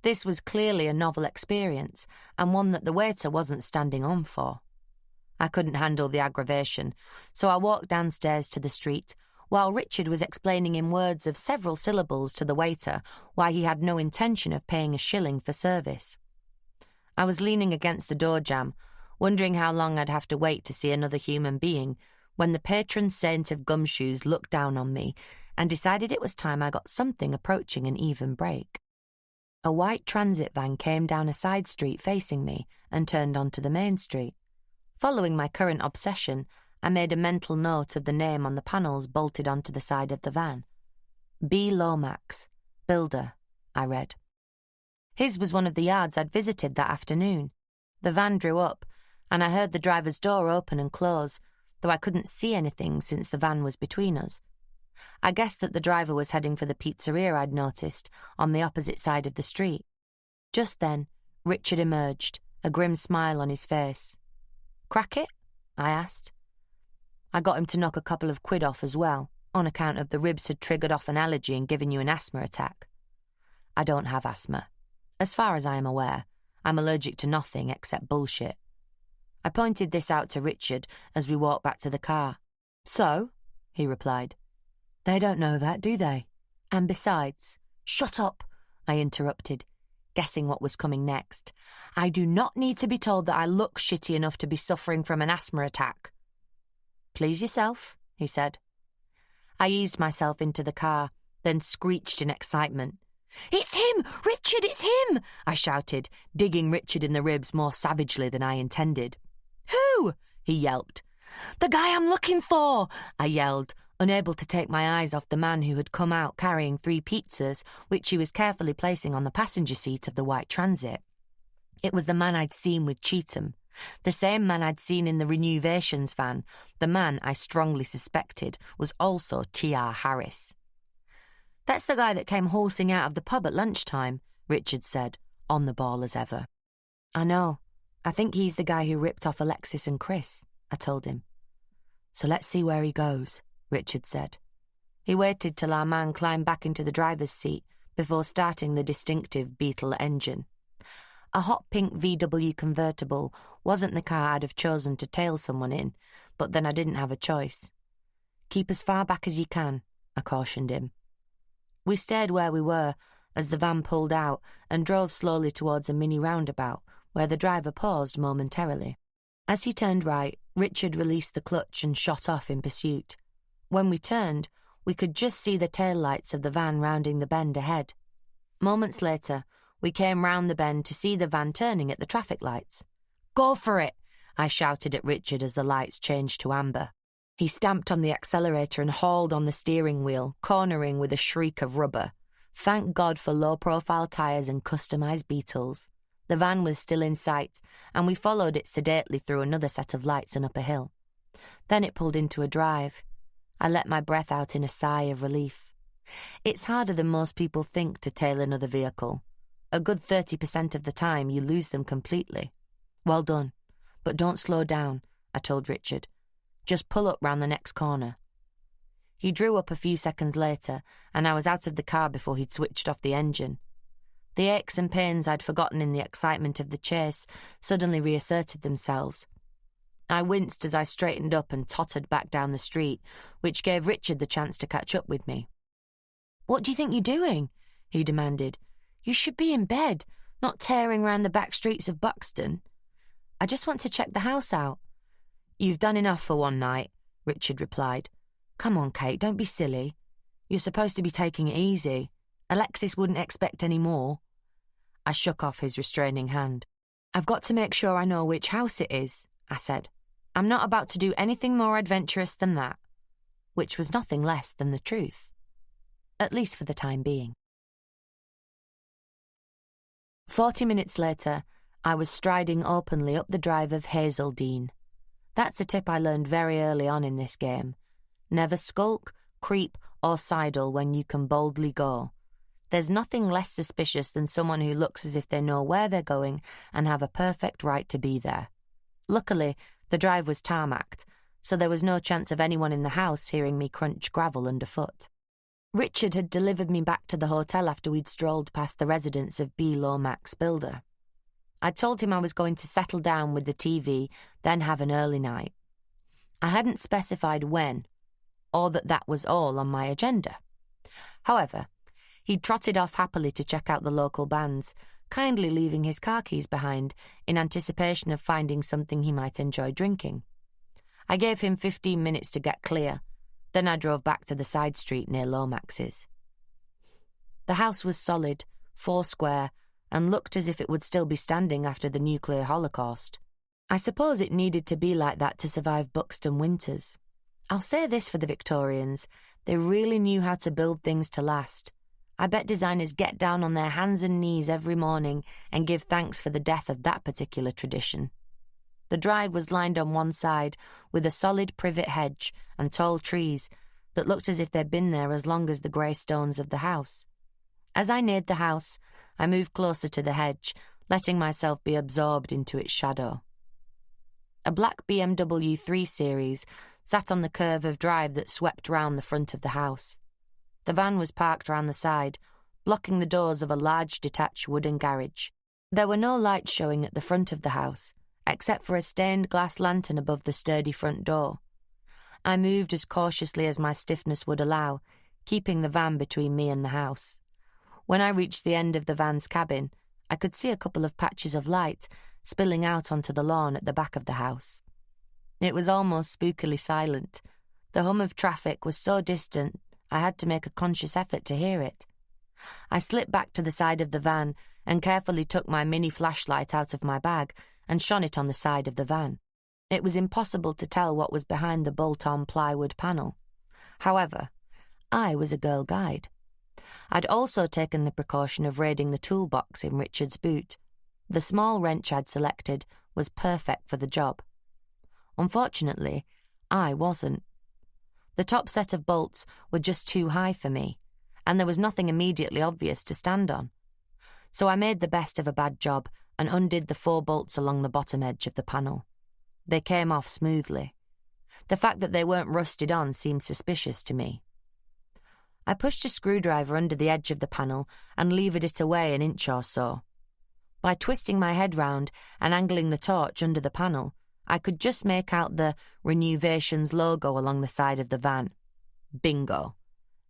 This was clearly a novel experience, and one that the waiter wasn't standing on for. I couldn't handle the aggravation, so I walked downstairs to the street, while Richard was explaining in words of several syllables to the waiter why he had no intention of paying a shilling for service. I was leaning against the door jamb, wondering how long I'd have to wait to see another human being, when the patron saint of gumshoes looked down on me and decided it was time I got something approaching an even break. A white transit van came down a side street facing me and turned onto the main street. Following my current obsession, I made a mental note of the name on the panels bolted onto the side of the van. B. Lomax, builder, I read. His was one of the yards I'd visited that afternoon. The van drew up, and I heard the driver's door open and close, though I couldn't see anything since the van was between us. I guessed that the driver was heading for the pizzeria I'd noticed, on the opposite side of the street. Just then, Richard emerged, a grim smile on his face. "Crack it?" I asked. I got him to knock a couple of quid off as well, on account of the ribs had triggered off an allergy and given you an asthma attack. I don't have asthma. As far as I am aware, I'm allergic to nothing except bullshit. I pointed this out to Richard as we walked back to the car. "So?" he replied. "They don't know that, do they? And besides—" "Shut up," I interrupted, guessing what was coming next. "I do not need to be told that I look shitty enough to be suffering from an asthma attack." "Please yourself," he said. I eased myself into the car, then screeched in excitement. "It's him! Richard, it's him!" I shouted, digging Richard in the ribs more savagely than I intended. "Who?" he yelped. "The guy I'm looking for!" I yelled, unable to take my eyes off the man who had come out carrying 3 pizzas, which he was carefully placing on the passenger seat of the white transit. It was the man I'd seen with Cheetham, the same man I'd seen in the Renovations van. The man I strongly suspected was also T.R. Harris. "That's the guy that came horsing out of the pub at lunchtime," Richard said, on the ball as ever. "I know. I think he's the guy who ripped off Alexis and Chris," I told him. "So let's see where he goes," Richard said. He waited till our man climbed back into the driver's seat before starting the distinctive Beetle engine. A hot pink VW convertible wasn't the car I'd have chosen to tail someone in, but then I didn't have a choice. "Keep as far back as you can," I cautioned him. We stayed where we were as the van pulled out and drove slowly towards a mini roundabout where the driver paused momentarily. As he turned right, Richard released the clutch and shot off in pursuit. When we turned, we could just see the tail lights of the van rounding the bend ahead. Moments later, we came round the bend to see the van turning at the traffic lights. "Go for it!" I shouted at Richard as the lights changed to amber. He stamped on the accelerator and hauled on the steering wheel, cornering with a shriek of rubber. Thank God for low-profile tyres and customised Beetles. The van was still in sight, and we followed it sedately through another set of lights and up a hill. Then it pulled into a drive. I let my breath out in a sigh of relief. It's harder than most people think to tail another vehicle. A good 30% of the time you lose them completely. "Well done, but don't slow down," I told Richard. "Just pull up round the next corner." He drew up a few seconds later, and I was out of the car before he'd switched off the engine. The aches and pains I'd forgotten in the excitement of the chase suddenly reasserted themselves. I winced as I straightened up and tottered back down the street, which gave Richard the chance to catch up with me. "What do you think you're doing?" he demanded. "You should be in bed, not tearing round the back streets of Buxton." "I just want to check the house out." "You've done enough for one night," Richard replied. "Come on, Kate, don't be silly. You're supposed to be taking it easy. Alexis wouldn't expect any more." I shook off his restraining hand. "I've got to make sure I know which house it is," I said. "I'm not about to do anything more adventurous than that," which was nothing less than the truth. At least for the time being. 40 minutes later, I was striding openly up the drive of Hazeldean. That's a tip I learned very early on in this game. Never skulk, creep, or sidle when you can boldly go. There's nothing less suspicious than someone who looks as if they know where they're going and have a perfect right to be there. Luckily, the drive was tarmacked, so there was no chance of anyone in the house hearing me crunch gravel underfoot. Richard had delivered me back to the hotel after we'd strolled past the residence of B. Lomax Builder. I told him I was going to settle down with the TV, then have an early night. I hadn't specified when, or that was all on my agenda. However, he trotted off happily to check out the local bands, kindly leaving his car keys behind in anticipation of finding something he might enjoy drinking. I gave him 15 minutes to get clear, then I drove back to the side street near Lomax's. The house was solid, 4 square, and looked as if it would still be standing after the nuclear holocaust. I suppose it needed to be like that to survive Buxton winters. I'll say this for the Victorians, they really knew how to build things to last. I bet designers get down on their hands and knees every morning and give thanks for the death of that particular tradition. The drive was lined on one side with a solid privet hedge and tall trees that looked as if they'd been there as long as the grey stones of the house. As I neared the house, I moved closer to the hedge, letting myself be absorbed into its shadow. A black BMW 3 Series sat on the curve of drive that swept round the front of the house. The van was parked round the side, blocking the doors of a large detached wooden garage. There were no lights showing at the front of the house, except for a stained glass lantern above the sturdy front door. I moved as cautiously as my stiffness would allow, keeping the van between me and the house. When I reached the end of the van's cabin, I could see a couple of patches of light spilling out onto the lawn at the back of the house. It was almost spookily silent. The hum of traffic was so distant, I had to make a conscious effort to hear it. I slipped back to the side of the van and carefully took my mini flashlight out of my bag and shone it on the side of the van. It was impossible to tell what was behind the bolt-on plywood panel. However, I was a girl guide. I'd also taken the precaution of raiding the toolbox in Richard's boot. The small wrench I'd selected was perfect for the job. Unfortunately, I wasn't. The top set of bolts were just too high for me, and there was nothing immediately obvious to stand on. So I made the best of a bad job and undid the 4 bolts along the bottom edge of the panel. They came off smoothly. The fact that they weren't rusted on seemed suspicious to me. I pushed a screwdriver under the edge of the panel and levered it away an inch or so. By twisting my head round and angling the torch under the panel, I could just make out the Renovations logo along the side of the van. Bingo.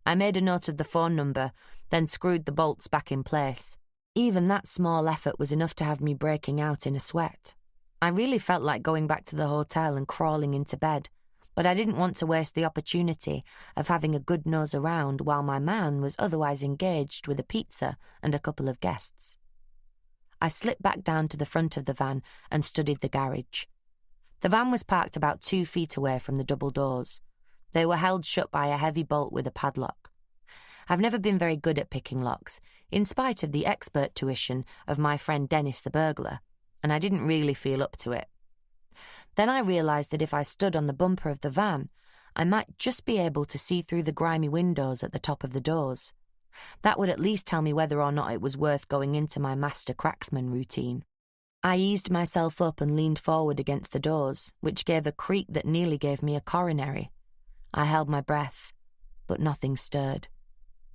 I made a note of the phone number, then screwed the bolts back in place. Even that small effort was enough to have me breaking out in a sweat. I really felt like going back to the hotel and crawling into bed, but I didn't want to waste the opportunity of having a good nose around while my man was otherwise engaged with a pizza and a couple of guests. I slipped back down to the front of the van and studied the garage. The van was parked about 2 feet away from the double doors. They were held shut by a heavy bolt with a padlock. I've never been very good at picking locks, in spite of the expert tuition of my friend Dennis the burglar, and I didn't really feel up to it. Then I realised that if I stood on the bumper of the van, I might just be able to see through the grimy windows at the top of the doors. That would at least tell me whether or not it was worth going into my master cracksman routine. I eased myself up and leaned forward against the doors, which gave a creak that nearly gave me a coronary. I held my breath, but nothing stirred.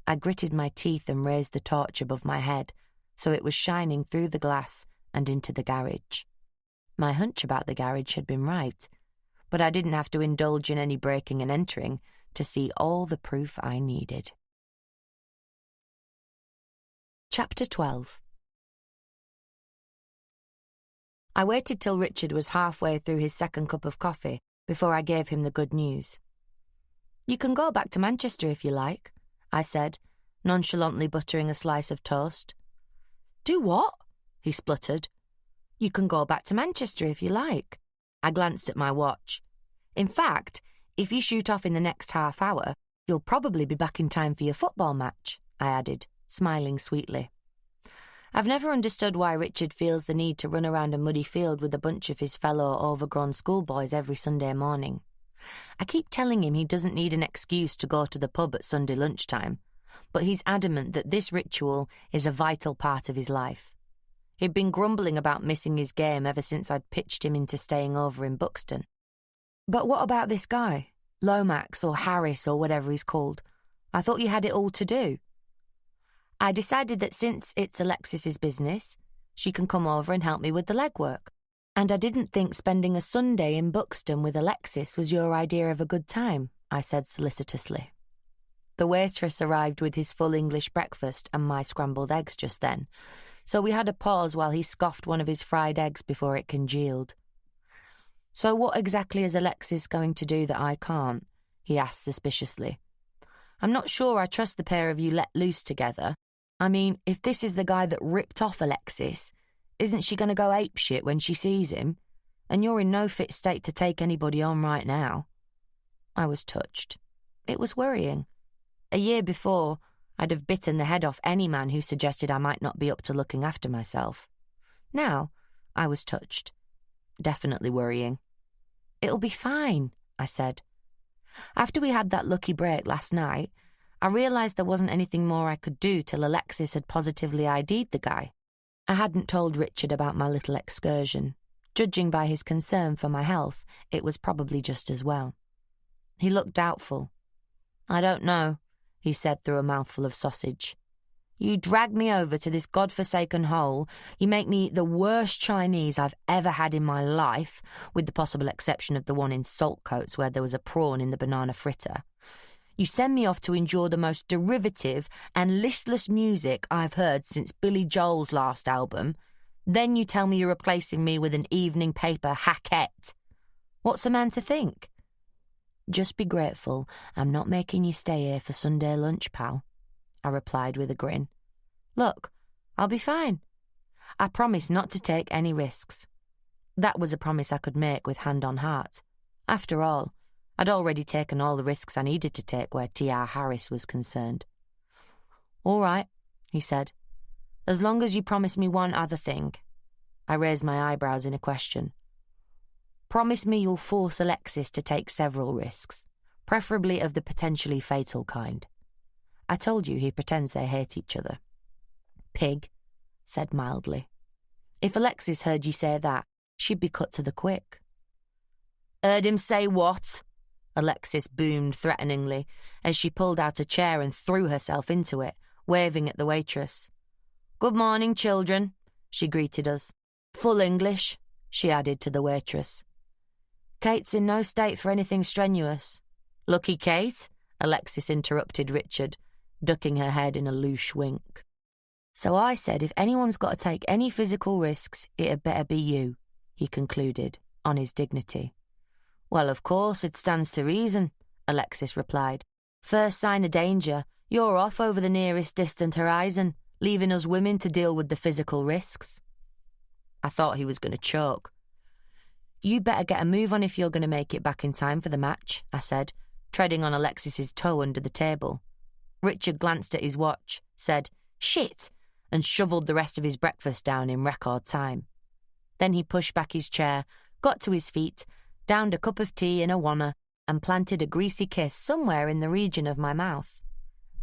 I gritted my teeth and raised the torch above my head, so it was shining through the glass and into the garage. My hunch about the garage had been right, but I didn't have to indulge in any breaking and entering to see all the proof I needed. Chapter 12. I waited till Richard was halfway through his second cup of coffee before I gave him the good news. "You can go back to Manchester if you like," I said, nonchalantly buttering a slice of toast. "Do what?" he spluttered. "You can go back to Manchester if you like." I glanced at my watch. "In fact, if you shoot off in the next half hour, you'll probably be back in time for your football match," I added, smiling sweetly. I've never understood why Richard feels the need to run around a muddy field with a bunch of his fellow overgrown schoolboys every Sunday morning. I keep telling him he doesn't need an excuse to go to the pub at Sunday lunchtime, but he's adamant that this ritual is a vital part of his life. He'd been grumbling about missing his game ever since I'd pitched him into staying over in Buxton. "But what about this guy? Lomax or Harris or whatever he's called? I thought you had it all to do." "I decided that since it's Alexis's business, she can come over and help me with the legwork. And I didn't think spending a Sunday in Buxton with Alexis was your idea of a good time," I said solicitously. The waitress arrived with his full English breakfast and my scrambled eggs just then, so we had a pause while he scoffed one of his fried eggs before it congealed. "So what exactly is Alexis going to do that I can't?" he asked suspiciously. "I'm not sure I trust the pair of you let loose together. I mean, if this is the guy that ripped off Alexis, isn't she going to go apeshit when she sees him? And you're in no fit state to take anybody on right now." I was touched. It was worrying. A year before, I'd have bitten the head off any man who suggested I might not be up to looking after myself. Now, I was touched. Definitely worrying. "It'll be fine," I said. After we had that lucky break last night, I realised there wasn't anything more I could do till Alexis had positively ID'd the guy. I hadn't told Richard about my little excursion. Judging by his concern for my health, it was probably just as well. He looked doubtful. "I don't know," he said through a mouthful of sausage. "You drag me over to this godforsaken hole, you make me eat the worst Chinese I've ever had in my life, with the possible exception of the one in Saltcoats where there was a prawn in the banana fritter. You send me off to endure the most derivative and listless music I've heard since Billy Joel's last album. Then you tell me you're replacing me with an evening paper hackette. What's a man to think?" "Just be grateful I'm not making you stay here for Sunday lunch, pal," I replied with a grin. "Look, I'll be fine. I promise not to take any risks." That was a promise I could make with hand on heart. After all, I'd already taken all the risks I needed to take where T.R. Harris was concerned. "All right," he said. "As long as you promise me one other thing." I raised my eyebrows in a question. "Promise me you'll force Alexis to take several risks, preferably of the potentially fatal kind. I told you he pretends they hate each other." "Pig," said mildly. "If Alexis heard you say that, she'd be cut to the quick." "Heard him say what?" Alexis boomed threateningly as she pulled out a chair and threw herself into it, waving at the waitress. "Good morning, children," she greeted us. "Full English," she added to the waitress. "Kate's in no state for anything strenuous." "Lucky Kate," Alexis interrupted Richard, ducking her head in a louche wink. "So I said if anyone's got to take any physical risks, it had better be you," he concluded, on his dignity. "Well, of course, it stands to reason," Alexis replied. "First sign of danger, you're off over the nearest distant horizon, leaving us women to deal with the physical risks." I thought he was going to choke. "You better get a move on if you're going to make it back in time for the match," I said, treading on Alexis's toe under the table. Richard glanced at his watch, said, "Shit," and shoveled the rest of his breakfast down in record time. Then he pushed back his chair, got to his feet, downed a cup of tea in a wanna, and planted a greasy kiss somewhere in the region of my mouth.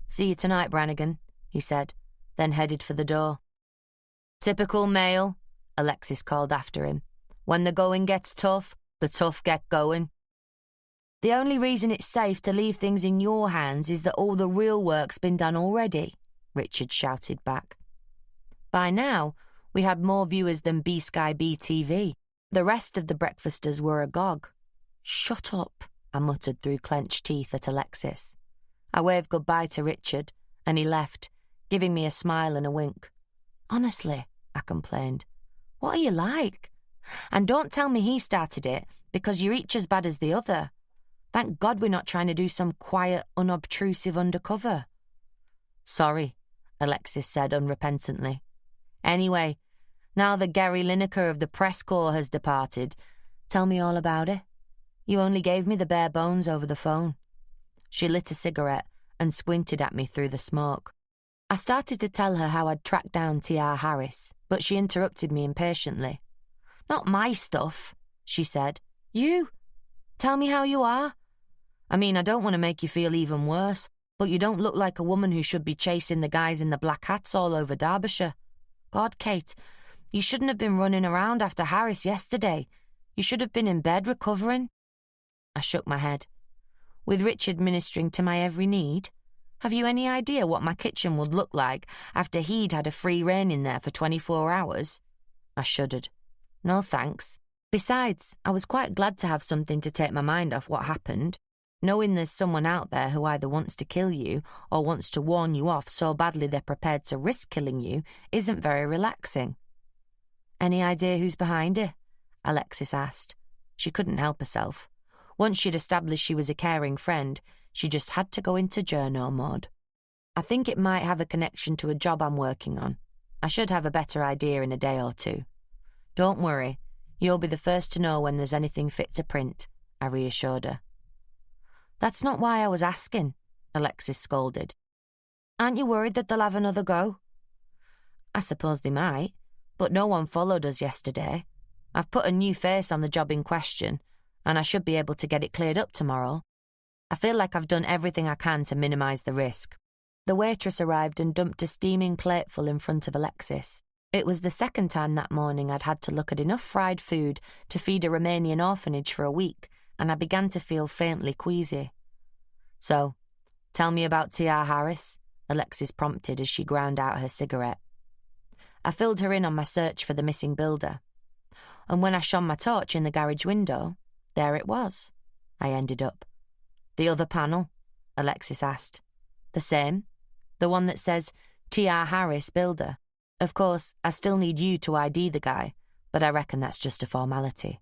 "See you tonight, Brannigan," he said, then headed for the door. "Typical male," Alexis called after him. "When the going gets tough, the tough get going." "The only reason it's safe to leave things in your hands is that all the real work's been done already," Richard shouted back. By now, we had more viewers than B-Sky BTV. The rest of the breakfasters were agog. "Shut up," I muttered through clenched teeth at Alexis. I waved goodbye to Richard, and he left, giving me a smile and a wink. "Honestly," I complained, "what are you like? And don't tell me he started it, because you're each as bad as the other. Thank God we're not trying to do some quiet, unobtrusive undercover." "Sorry," Alexis said unrepentantly. "Anyway, now the Gary Lineker of the press corps has departed, tell me all about it. You only gave me the bare bones over the phone." She lit a cigarette and squinted at me through the smoke. I started to tell her how I'd tracked down T.R. Harris, but she interrupted me impatiently. "Not my stuff," she said. "You. Tell me how you are. I mean, I don't want to make you feel even worse, but you don't look like a woman who should be chasing the guys in the black hats all over Derbyshire. God, Kate, you shouldn't have been running around after Harris yesterday. You should have been in bed recovering." I shook my head. "With Richard ministering to my every need? Have you any idea what my kitchen would look like after he'd had a free rein in there for 24 hours? I shuddered. "No thanks. Besides, I was quite glad to have something to take my mind off what happened. Knowing there's someone out there who either wants to kill you or wants to warn you off so badly they're prepared to risk killing you isn't very relaxing." "Any idea who's behind it?" Alexis asked. She couldn't help herself. Once she'd established she was a caring friend, she just had to go into journo mode. "I think it might have a connection to a job I'm working on. I should have a better idea in a day or two." "Don't worry. You'll be the first to know when there's anything fit to print," I reassured her. "That's not why I was asking," Alexis scolded. "Aren't you worried that they'll have another go?" "I suppose they might, but no one followed us yesterday. I've put a new face on the job in question, and I should be able to get it cleared up tomorrow. I feel like I've done everything I can to minimise the risk." The waitress arrived and dumped a steaming plateful in front of Alexis. It was the second time that morning I'd had to look at enough fried food to feed a Romanian orphanage for a week, and I began to feel faintly queasy. "So, tell me about T.R. Harris," Alexis prompted as she ground out her cigarette. I filled her in on my search for the missing builder. And when I shone my torch in the garage window, there it was. I ended up. "The other panel?" Alexis asked. "The same. The one that says T.R. Harris, Builder. Of course, I still need you to ID the guy, but I reckon that's just a formality."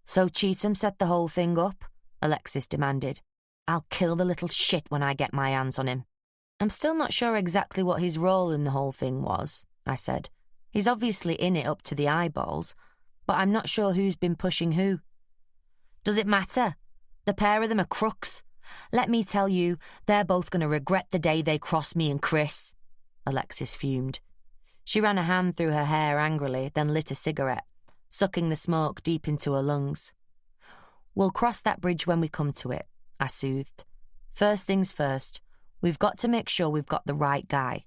"So Cheatham set the whole thing up?" Alexis demanded. "I'll kill the little shit when I get my hands on him." "I'm still not sure exactly what his role in the whole thing was," I said. "He's obviously in it up to the eyeballs, but I'm not sure who's been pushing who." "Does it matter? The pair of them are crooks. Let me tell you, they're both going to regret the day they crossed me and Chris." Alexis fumed. She ran a hand through her hair angrily, then lit a cigarette, sucking the smoke deep into her lungs. "We'll cross that bridge when we come to it," I soothed. "First things first, we've got to make sure we've got the right guy,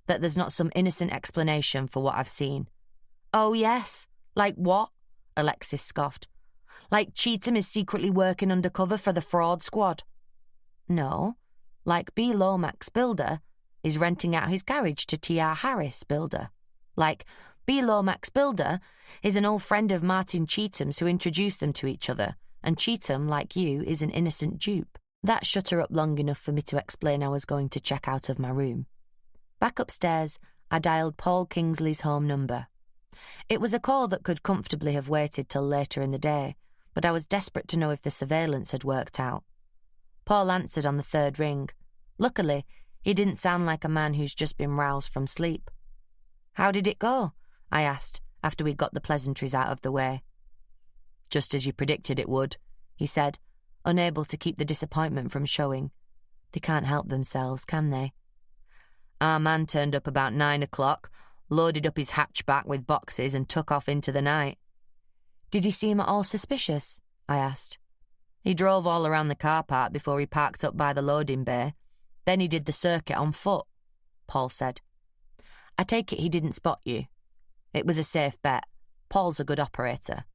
that there's not some innocent explanation for what I've seen." "Oh, yes? Like what?" Alexis scoffed. Like Cheatham is secretly working undercover for the fraud squad. No, like B. Lomax Builder is renting out his garage to T.R. Harris Builder. Like B. Lomax Builder is an old friend of Martin Cheatham's who introduced them to each other, and Cheatham, like you, is an innocent dupe. That shut her up long enough for me to explain I was going to check out of my room. Back upstairs, I dialed Paul Kingsley's home number. It was a call that could comfortably have waited till later in the day, but I was desperate to know if the surveillance had worked out. Paul answered on the third ring. Luckily, he didn't sound like a man who's just been roused from sleep. "How did it go?" I asked, after we got the pleasantries out of the way. "Just as you predicted it would," he said, unable to keep the disappointment from showing. They can't help themselves, can they? "Our man turned up about 9 o'clock, loaded up his hatchback with boxes and took off into the night." "Did he seem at all suspicious?" I asked. "He drove all around the car park before he parked up by the loading bay. Then he did the circuit on foot," Paul said. "I take it he didn't spot you." It was a safe bet. Paul's a good operator.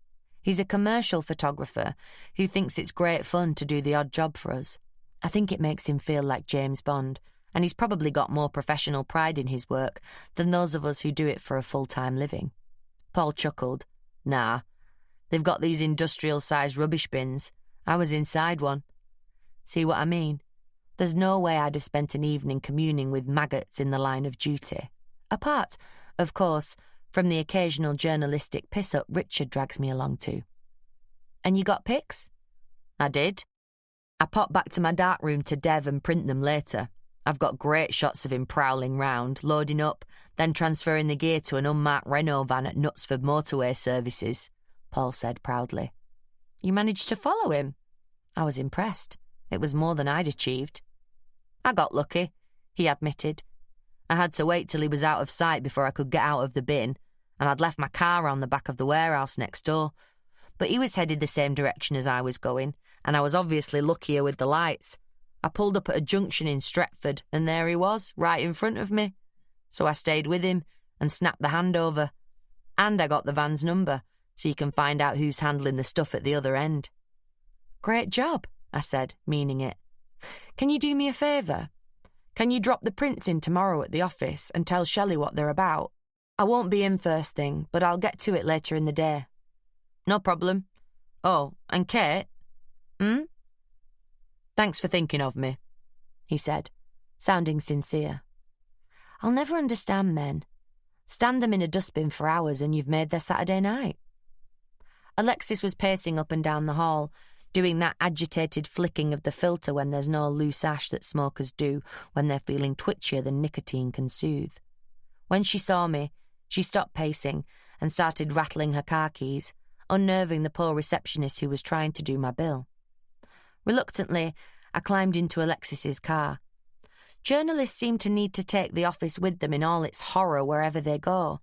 He's a commercial photographer who thinks it's great fun to do the odd job for us. I think it makes him feel like James Bond, and he's probably got more professional pride in his work than those of us who do it for a full-time living. Paul chuckled. "Nah, they've got these industrial-sized rubbish bins. I was inside one. See what I mean? There's no way I'd have spent an evening communing with maggots in the line of duty. Apart, of course, from the occasional journalistic piss-up Richard drags me along to." "And you got pics?" "I did. I pop back to my darkroom to dev and print them later. I've got great shots of him prowling round, loading up, then transferring the gear to an unmarked Renault van at Knutsford Motorway Services," Paul said proudly. "You managed to follow him?" I was impressed. It was more than I'd achieved. "I got lucky," he admitted. "I had to wait till he was out of sight before I could get out of the bin, and I'd left my car on the back of the warehouse next door. But he was headed the same direction as I was going, and I was obviously luckier with the lights. I pulled up at a junction in Stretford, and there he was, right in front of me. So I stayed with him and snapped the handover. And I got the van's number, so you can find out who's handling the stuff at the other end." "Great job," I said, meaning it. "Can you do me a favour? Can you drop the prints in tomorrow at the office and tell Shelley what they're about? I won't be in first thing, but I'll get to it later in the day." "No problem. Oh, and Kate?" "Thanks for thinking of me," he said, sounding sincere. I'll never understand men. Stand them in a dustbin for hours and you've made their Saturday night. Alexis was pacing up and down the hall, doing that agitated flicking of the filter when there's no loose ash that smokers do when they're feeling twitchier than nicotine can soothe. When she saw me, she stopped pacing and started rattling her car keys, unnerving the poor receptionist who was trying to do my bill. Reluctantly, I climbed into Alexis's car. Journalists seem to need to take the office with them in all its horror wherever they go.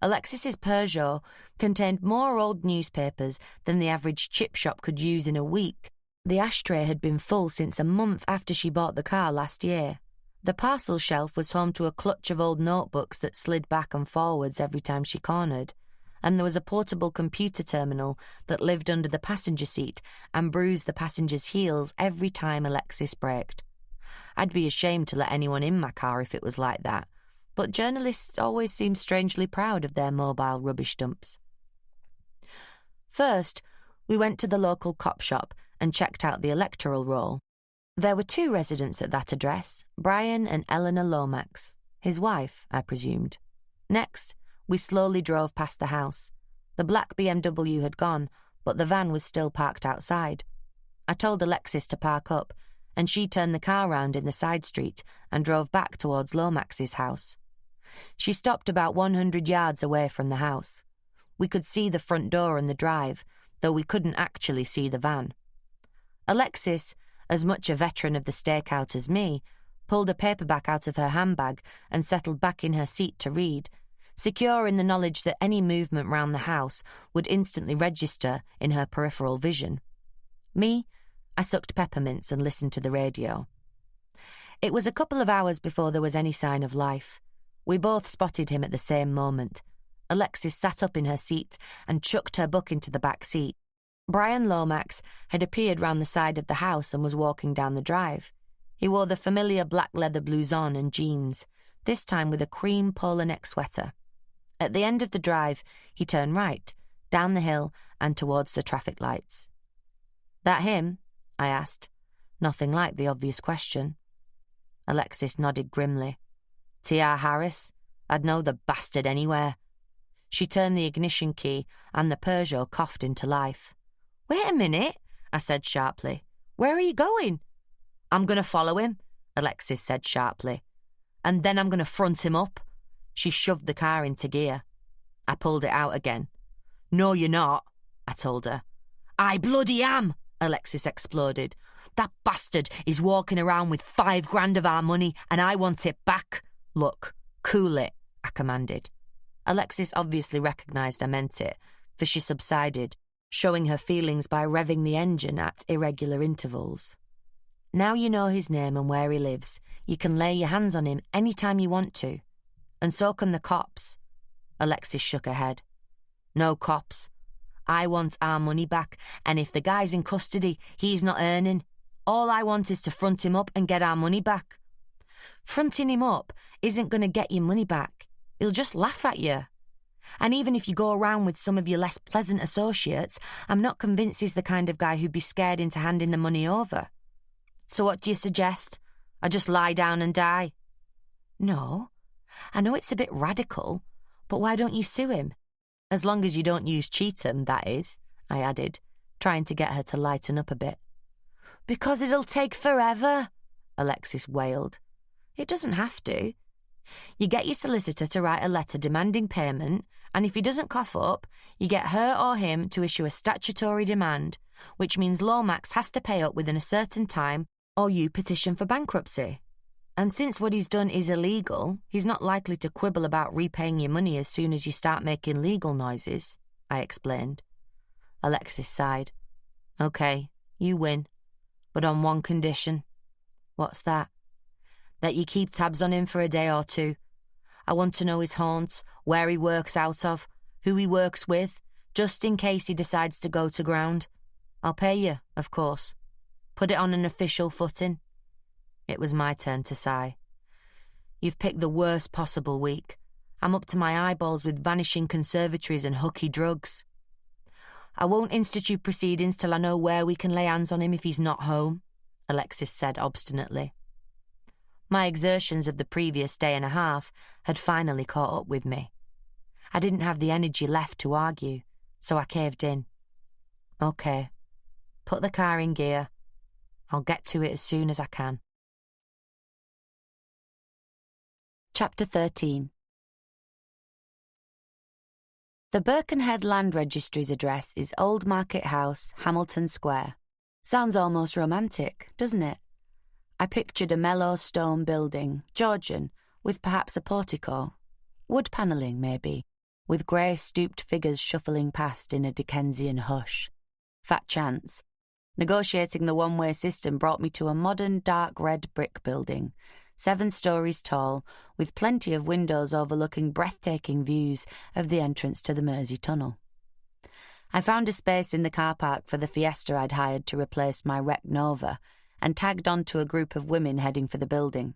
Alexis's Peugeot contained more old newspapers than the average chip shop could use in a week. The ashtray had been full since a month after she bought the car last year. The parcel shelf was home to a clutch of old notebooks that slid back and forwards every time she cornered, and there was a portable computer terminal that lived under the passenger seat and bruised the passenger's heels every time Alexis braked. I'd be ashamed to let anyone in my car if it was like that, but journalists always seem strangely proud of their mobile rubbish dumps. First, we went to the local cop shop and checked out the electoral roll. There were 2 residents at that address, Brian and Eleanor Lomax, his wife, I presumed. Next, we slowly drove past the house. The black BMW had gone, but the van was still parked outside. I told Alexis to park up, and she turned the car round in the side street and drove back towards Lomax's house. She stopped about 100 yards away from the house. We could see the front door and the drive, though we couldn't actually see the van. Alexis, as much a veteran of the stakeout as me, pulled a paperback out of her handbag and settled back in her seat to read, secure in the knowledge that any movement round the house would instantly register in her peripheral vision. Me, I sucked peppermints and listened to the radio. It was a couple of hours before there was any sign of life. We both spotted him at the same moment. Alexis sat up in her seat and chucked her book into the back seat. Brian Lomax had appeared round the side of the house and was walking down the drive. He wore the familiar black leather blouson and jeans, this time with a cream polo neck sweater. At the end of the drive, he turned right, down the hill and towards the traffic lights. "That him?" I asked. Nothing like the obvious question. Alexis nodded grimly. "T.R. Harris? I'd know the bastard anywhere." She turned the ignition key and the Peugeot coughed into life. "Wait a minute," I said sharply. "Where are you going?" "I'm going to follow him," Alexis said sharply. "And then I'm going to front him up." She shoved the car into gear. I pulled it out again. "No, you're not," I told her. "I bloody am," Alexis exploded. "That bastard is walking around with $5,000 of our money and I want it back. Look, cool it," I commanded. Alexis obviously recognised I meant it, for she subsided, showing her feelings by revving the engine at irregular intervals. "Now you know his name and where he lives, you can lay your hands on him any time you want to. And so can the cops." Alexis shook her head. "No cops. I want our money back, and if the guy's in custody, he's not earning. All I want is to front him up and get our money back." "Fronting him up isn't going to get your money back. He'll just laugh at you. And even if you go around with some of your less pleasant associates, I'm not convinced he's the kind of guy who'd be scared into handing the money over. So what do you suggest? I just lie down and die?" "No. I know it's a bit radical, but why don't you sue him? As long as you don't use Cheatham, that is," I added, trying to get her to lighten up a bit. "Because it'll take forever," Alexis wailed. "It doesn't have to. You get your solicitor to write a letter demanding payment, and if he doesn't cough up, you get her or him to issue a statutory demand, which means Lomax has to pay up within a certain time, or you petition for bankruptcy. And since what he's done is illegal, he's not likely to quibble about repaying your money as soon as you start making legal noises," I explained. Alexis sighed. "Okay, you win, but on one condition." "What's that?" "That you keep tabs on him for a day or two. I want to know his haunts, where he works out of, who he works with, just in case he decides to go to ground. I'll pay you, of course. Put it on an official footing." It was my turn to sigh. "You've picked the worst possible week. I'm up to my eyeballs with vanishing conservatories and hooky drugs." "I won't institute proceedings till I know where we can lay hands on him if he's not home," Alexis said obstinately. My exertions of the previous day and a half had finally caught up with me. I didn't have the energy left to argue, so I caved in. "Okay, put the car in gear. I'll get to it as soon as I can." Chapter 13. The Birkenhead Land Registry's address is Old Market House, Hamilton Square. Sounds almost romantic, doesn't it? I pictured a mellow stone building, Georgian, with perhaps a portico. Wood panelling, maybe, with grey stooped figures shuffling past in a Dickensian hush. Fat chance. Negotiating the one-way system brought me to a modern dark red brick building, 7 stories tall, with plenty of windows overlooking breathtaking views of the entrance to the Mersey Tunnel. I found a space in the car park for the Fiesta I'd hired to replace my wrecked Nova, and tagged on to a group of women heading for the building.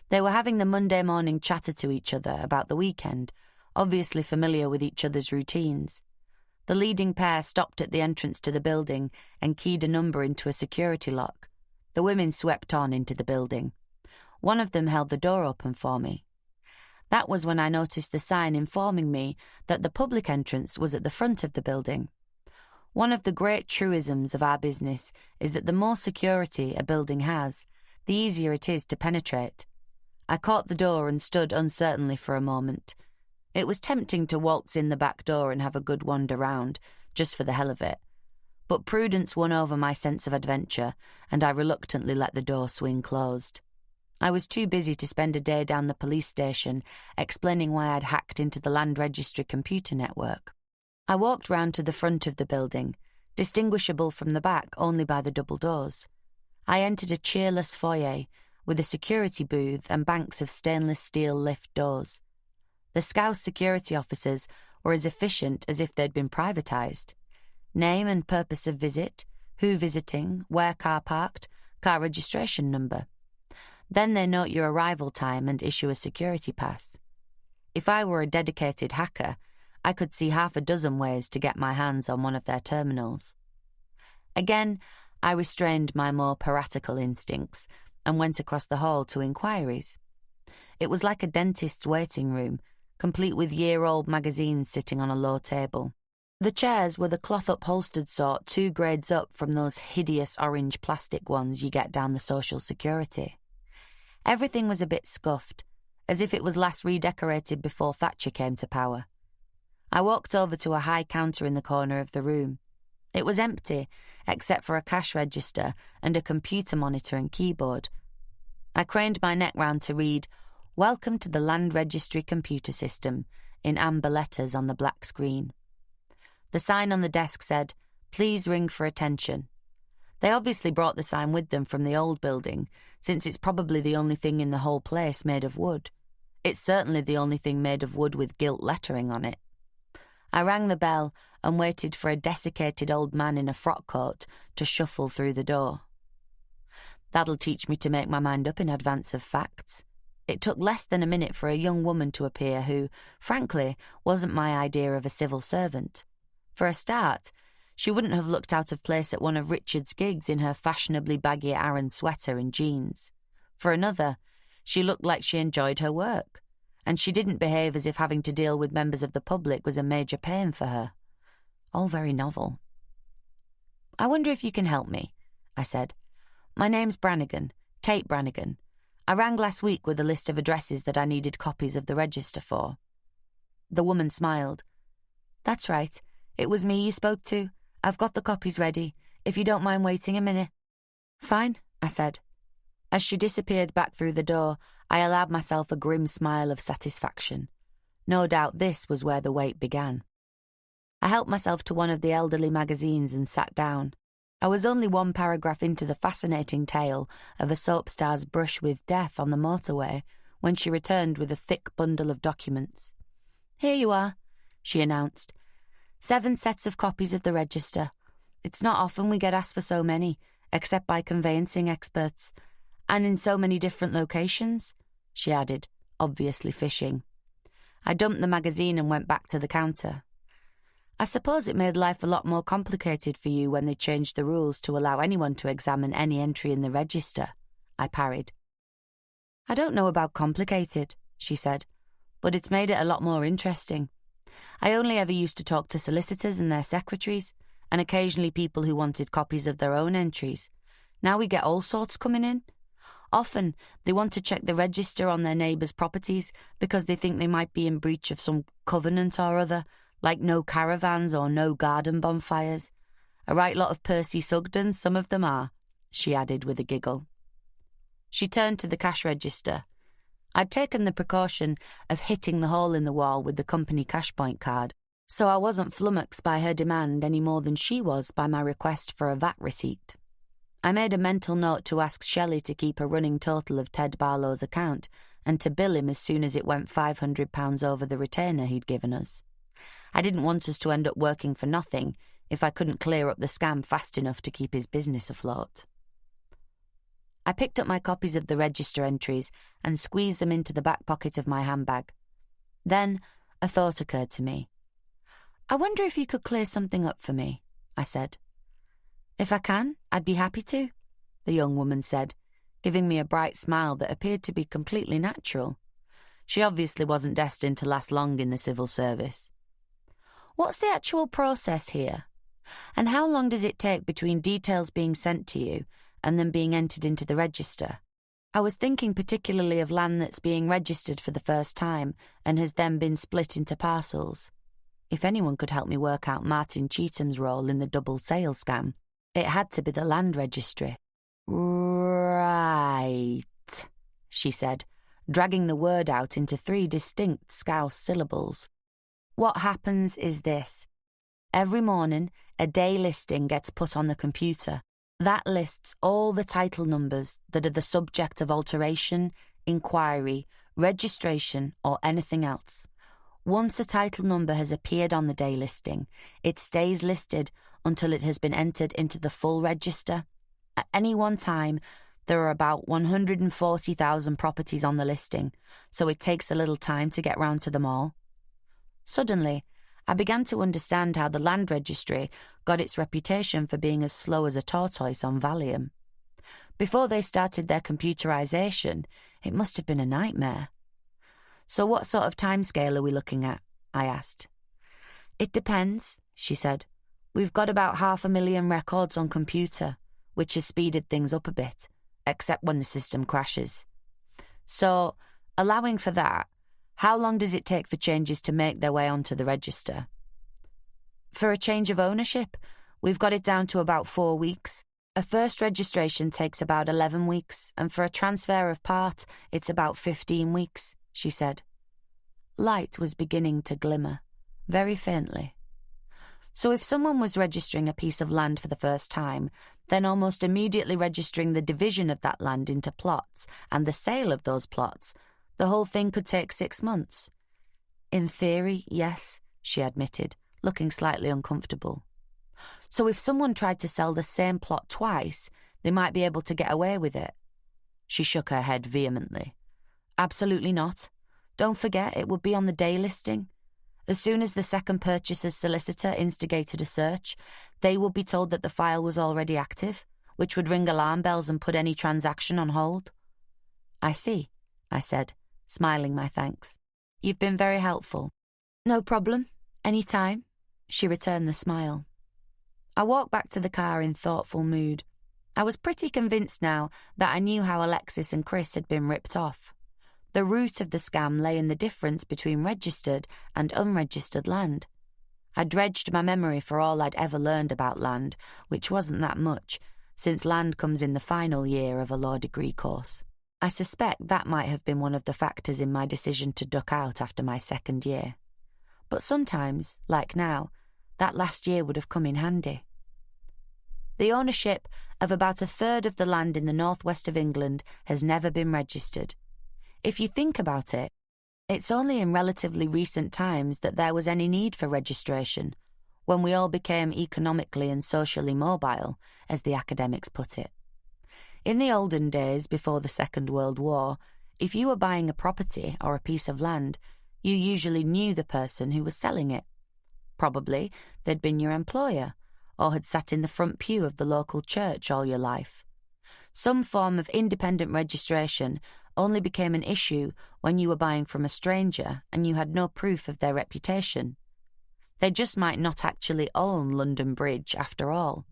They were having the Monday morning chatter to each other about the weekend, obviously familiar with each other's routines. The leading pair stopped at the entrance to the building and keyed a number into a security lock. The women swept on into the building. One of them held the door open for me. That was when I noticed the sign informing me that the public entrance was at the front of the building. One of the great truisms of our business is that the more security a building has, the easier it is to penetrate. I caught the door and stood uncertainly for a moment. It was tempting to waltz in the back door and have a good wander round, just for the hell of it. But prudence won over my sense of adventure, and I reluctantly let the door swing closed. I was too busy to spend a day down the police station explaining why I'd hacked into the Land Registry computer network. I walked round to the front of the building, distinguishable from the back only by the double doors. I entered a cheerless foyer with a security booth and banks of stainless steel lift doors. The Scouse security officers were as efficient as if they'd been privatised. Name and purpose of visit, who visiting, where car parked, car registration number. Then they note your arrival time and issue a security pass. If I were a dedicated hacker, I could see half a dozen ways to get my hands on one of their terminals. Again, I restrained my more piratical instincts and went across the hall to inquiries. It was like a dentist's waiting room, complete with year-old magazines sitting on a low table. The chairs were the cloth-upholstered sort 2 grades up from those hideous orange plastic ones you get down the Social Security. Everything was a bit scuffed, as if it was last redecorated before Thatcher came to power. I walked over to a high counter in the corner of the room. It was empty, except for a cash register and a computer monitor and keyboard. I craned my neck round to read, "Welcome to the Land Registry Computer System," in amber letters on the black screen. The sign on the desk said, "Please ring for attention." They obviously brought the sign with them from the old building, since it's probably the only thing in the whole place made of wood. It's certainly the only thing made of wood with gilt lettering on it. I rang the bell and waited for a desiccated old man in a frock coat to shuffle through the door. That'll teach me to make my mind up in advance of facts. It took less than a minute for a young woman to appear who, frankly, wasn't my idea of a civil servant. For a start, she wouldn't have looked out of place at one of Richard's gigs in her fashionably baggy Aran sweater and jeans. For another, she looked like she enjoyed her work, and she didn't behave as if having to deal with members of the public was a major pain for her. All very novel. "I wonder if you can help me," I said. "My name's Brannigan, Kate Brannigan. I rang last week with a list of addresses that I needed copies of the register for." The woman smiled. "That's right. It was me you spoke to. I've got the copies ready, if you don't mind waiting a minute." "Fine," I said. As she disappeared back through the door, I allowed myself a grim smile of satisfaction. No doubt this was where the wait began. I helped myself to one of the elderly magazines and sat down. I was only 1 paragraph into the fascinating tale of a soap star's brush with death on the motorway when she returned with a thick bundle of documents. "Here you are," she announced. 7 sets of copies of the register. It's not often we get asked for so many, except by conveyancing experts. And in so many different locations," she added, obviously fishing. I dumped the magazine and went back to the counter. "I suppose it made life a lot more complicated for you when they changed the rules to allow anyone to examine any entry in the register," I parried. "I don't know about complicated," she said, "but it's made it a lot more interesting. I only ever used to talk to solicitors and their secretaries, and occasionally people who wanted copies of their own entries. Now we get all sorts coming in. Often they want to check the register on their neighbours' properties because they think they might be in breach of some covenant or other, like no caravans or no garden bonfires. A right lot of Percy Sugdens, some of them are," she added with a giggle. She turned to the cash register. I'd taken the precaution of hitting the hole in the wall with the company cash point card, so I wasn't flummoxed by her demand any more than she was by my request for a VAT receipt. I made a mental note to ask Shelley to keep a running total of Ted Barlow's account and to bill him as soon as it went £500 over the retainer he'd given us. I didn't want us to end up working for nothing if I couldn't clear up the scam fast enough to keep his business afloat. I picked up my copies of the register entries and squeezed them into the back pocket of my handbag. Then a thought occurred to me. "I wonder if you could clear something up for me," I said. "If I can, I'd be happy to," the young woman said, giving me a bright smile that appeared to be completely natural. She obviously wasn't destined to last long in the civil service. "What's the actual process here? And how long does it take between details being sent to you and then being entered into the register? I was thinking particularly of land that's being registered for the first time and has then been split into parcels. If anyone could help me work out Martin Cheatham's role in the double sale scam, it had to be the land registry." "Right," she said, dragging the word out into 3 distinct Scouse syllables. "What happens is this. Every morning, a day listing gets put on the computer. That lists all the title numbers that are the subject of alteration, inquiry, registration, or anything else. Once a title number has appeared on the day listing, it stays listed until it has been entered into the full register. At any one time, there are about 140,000 properties on the listing, so it takes a little time to get round to them all. Suddenly, I began to understand how the land registry got its reputation for being as slow as a tortoise on Valium. Before they started their computerization, it must have been a nightmare. So what sort of timescale are we looking at? I asked. It depends, she said. We've got about 500,000 records on computer, which has speeded things up a bit, except when the system crashes. So, allowing for that, how long does it take for changes to make their way onto the register? For a change of ownership, we've got it down to about 4 weeks. A first registration takes about 11 weeks, and for a transfer of part, it's about 15 weeks, she said. Light was beginning to glimmer, very faintly. So if someone was registering a piece of land for the first time, then almost immediately registering the division of that land into plots and the sale of those plots, the whole thing could take 6 months. In theory, yes, she admitted, looking slightly uncomfortable. So if someone tried to sell the same plot twice, they might be able to get away with it. She shook her head vehemently. Absolutely not. Don't forget, it would be on the day listing. As soon as the second purchaser's solicitor instigated a search, they would be told that the file was already active, which would ring alarm bells and put any transaction on hold. I see, I said, smiling my thanks. You've been very helpful. No problem. Any time, she returned the smile. I walked back to the car in thoughtful mood. I was pretty convinced now that I knew how Alexis and Chris had been ripped off. The root of the scam lay in the difference between registered and unregistered land. I dredged my memory for all I'd ever learned about land, which wasn't that much, since land comes in the final year of a law degree course. I suspect that might have been one of the factors in my decision to duck out after my second year. But sometimes, like now, that last year would have come in handy. The ownership of about a third of the land in the northwest of England has never been registered. If you think about it, it's only in relatively recent times that there was any need for registration, when we all became economically and socially mobile, as the academics put it. In the olden days, before the Second World War, if you were buying a property or a piece of land, you usually knew the person who was selling it. Probably they'd been your employer, or had sat in the front pew of the local church all your life. Some form of independent registration only became an issue when you were buying from a stranger and you had no proof of their reputation. They just might not actually own London Bridge after all.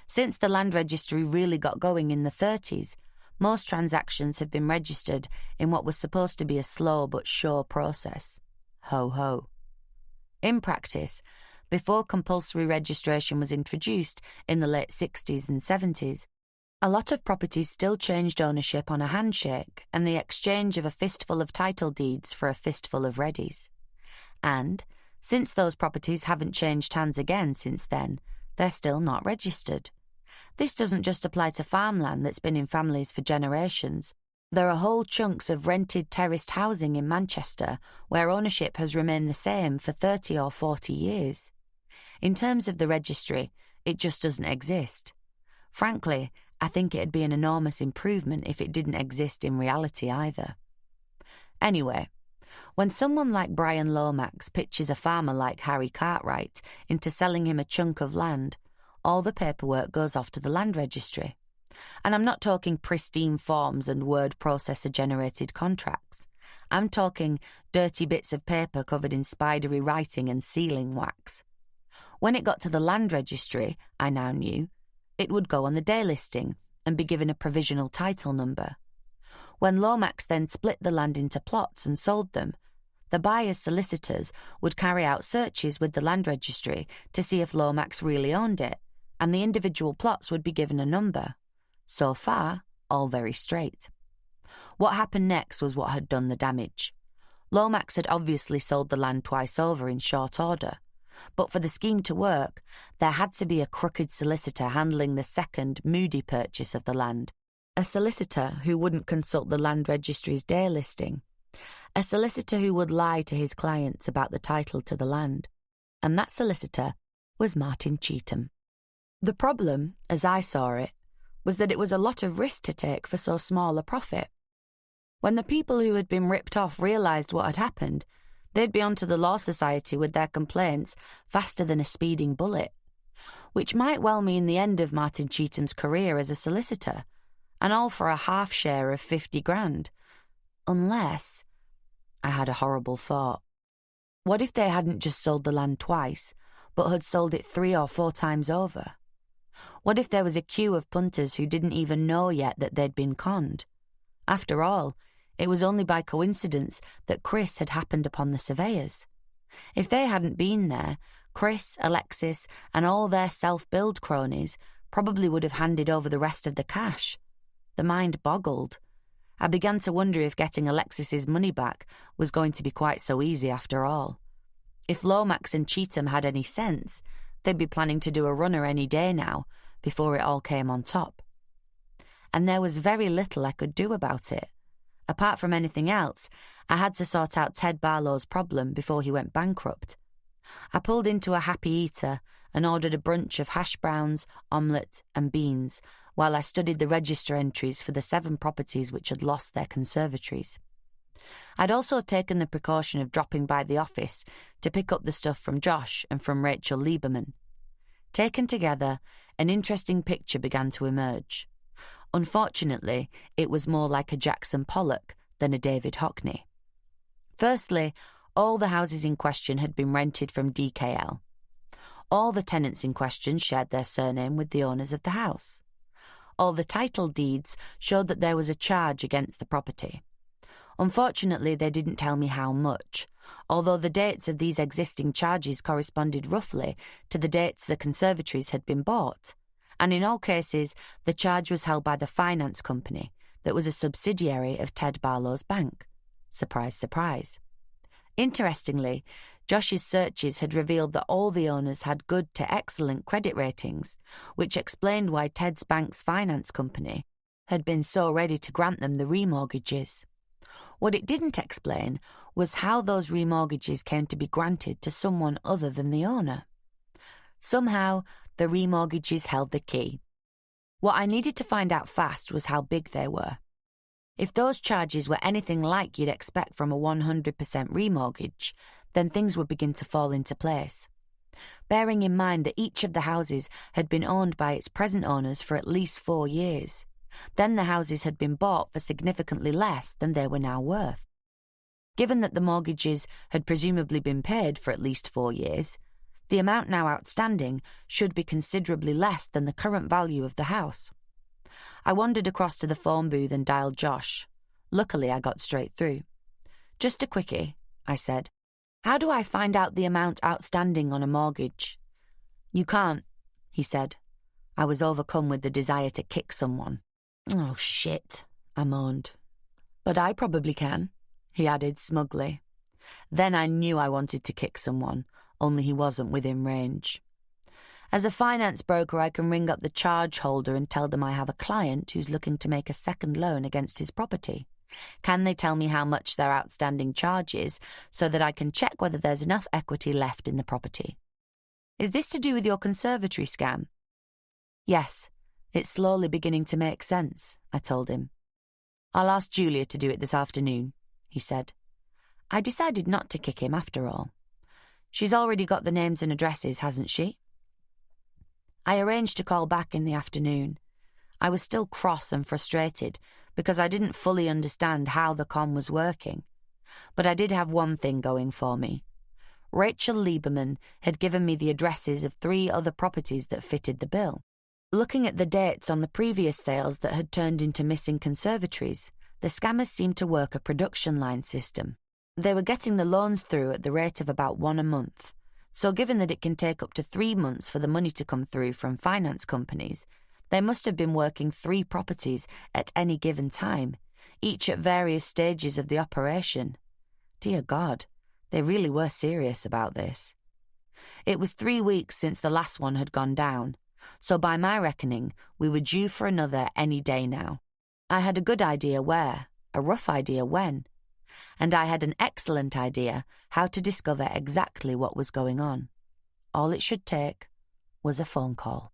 Since the land registry really got going in the 30s, most transactions have been registered in what was supposed to be a slow but sure process. Ho ho. In practice, before compulsory registration was introduced in the late 60s and 70s, a lot of properties still changed ownership on a handshake and the exchange of a fistful of title deeds for a fistful of readies. And, since those properties haven't changed hands again since then, they're still not registered. This doesn't just apply to farmland that's been in families for generations. There are whole chunks of rented terraced housing in Manchester where ownership has remained the same for 30 or 40 years. In terms of the registry, it just doesn't exist. Frankly, I think it'd be an enormous improvement if it didn't exist in reality either. Anyway, when someone like Brian Lomax pitches a farmer like Harry Cartwright into selling him a chunk of land, all the paperwork goes off to the land registry. And I'm not talking pristine forms and word processor-generated contracts. I'm talking dirty bits of paper covered in spidery writing and sealing wax. When it got to the land registry, I now knew, it would go on the day listing and be given a provisional title number. When Lomax then split the land into plots and sold them, the buyer's solicitors would carry out searches with the land registry to see if Lomax really owned it, and the individual plots would be given a number. So far, all very straight. What happened next was what had done the damage. Lomax had obviously sold the land twice over in short order, but for the scheme to work, there had to be a crooked solicitor handling the second, moody purchase of the land, a solicitor who wouldn't consult the land registry's day listing, a solicitor who would lie to his clients about the title to the land, and that solicitor was Martin Cheetham. The problem, as I saw it, was that it was a lot of risk to take for so small a profit. When the people who had been ripped off realised what had happened, they'd be onto the Law Society with their complaints faster than a speeding bullet, which might well mean the end of Martin Cheetham's career as a solicitor, and all for a half share of 50 grand. Unless... I had a horrible thought. What if they hadn't just sold the land twice, but had sold it 3 or 4 times over? What if there was a queue of punters who didn't even know yet that they'd been conned? After all, it was only by coincidence that Chris had happened upon the surveyors. If they hadn't been there, Chris, Alexis, and all their self-billed cronies probably would have handed over the rest of the cash. The mind boggled. I began to wonder if getting Alexis's money back was going to be quite so easy after all. If Lomax and Cheetham had any sense, they'd be planning to do a runner any day now, before it all came on top. And there was very little I could do about it. Apart from anything else, I had to sort out Ted Barlow's problem before he went bankrupt. I pulled into a Happy Eater and ordered a brunch of hash browns, omelette and beans, while I studied the register entries for the 7 properties which had lost their conservatories. I'd also taken the precaution of dropping by the office to pick up the stuff from Josh and from Rachel Lieberman. Taken together, an interesting picture began to emerge. Unfortunately, it was more like a Jackson Pollock than a David Hockney. Firstly, all the houses in question had been rented from DKL. All the tenants in question shared their surname with the owners of the house. All the title deeds showed that there was a charge against the property. Unfortunately, they didn't tell me how much, although the dates of these existing charges corresponded roughly to the dates the conservatories had been bought, and in all cases the charge was held by the finance company that was a subsidiary of Ted Barlow's bank. Surprise, surprise. Interestingly, Josh's searches had revealed that all the owners had good to excellent credit ratings, which explained why Ted's bank's finance company had been so ready to grant them the remortgages. What it didn't explain was how those remortgages came to be granted to someone other than the owner. Somehow, the remortgages held the key. What I needed to find out fast was how big they were. If those charges were anything like you'd expect from a 100% remortgage, then things would begin to fall into place. Bearing in mind that each of the houses had been owned by its present owners for at least 4 years, then the houses had been bought for significantly less than they were now worth. Given that the mortgages had presumably been paid for at least 4 years, the amount now outstanding should be considerably less than the current value of the house. I wandered across to the phone booth and dialed Josh. Luckily, I got straight through. "Just a quickie," I said. "How do I find out the amount outstanding on a mortgage?" "You can't," he said. I was overcome with the desire to kick someone. "Oh, shit," I moaned. "But I probably can," he added smugly. Then I knew I wanted to kick someone, only he wasn't within range. As a finance broker, I can ring up the charge holder and tell them I have a client who's looking to make a second loan against his property. Can they tell me how much their outstanding charge is so that I can check whether there's enough equity left in the property? "Is this to do with your conservatory scam?" "Yes, it's slowly beginning to make sense," I told him. "I'll ask Julia to do it this afternoon," he said. I decided not to kick him after all. She's already got the names and addresses, hasn't she? I arranged to call back in the afternoon. I was still cross and frustrated because I didn't fully understand how the con was working. But I did have one thing going for me. Rachel Lieberman had given me the addresses of 3 other properties that fitted the bill. Looking at the dates on the previous sales that had turned into missing conservatories, the scammers seemed to work a production line system. They were getting the loans through at the rate of about 1 a month. So given that it can take up to 3 months for the money to come through from finance companies, they must have been working 3 properties at any given time, each at various stages of the operation. Dear God, they really were serious about this. It was 3 weeks since the last one had gone down, so by my reckoning, we were due for another any day now. I had a good idea where, a rough idea when. and I had an excellent idea how to discover exactly what was going on. All it should take was a phone call.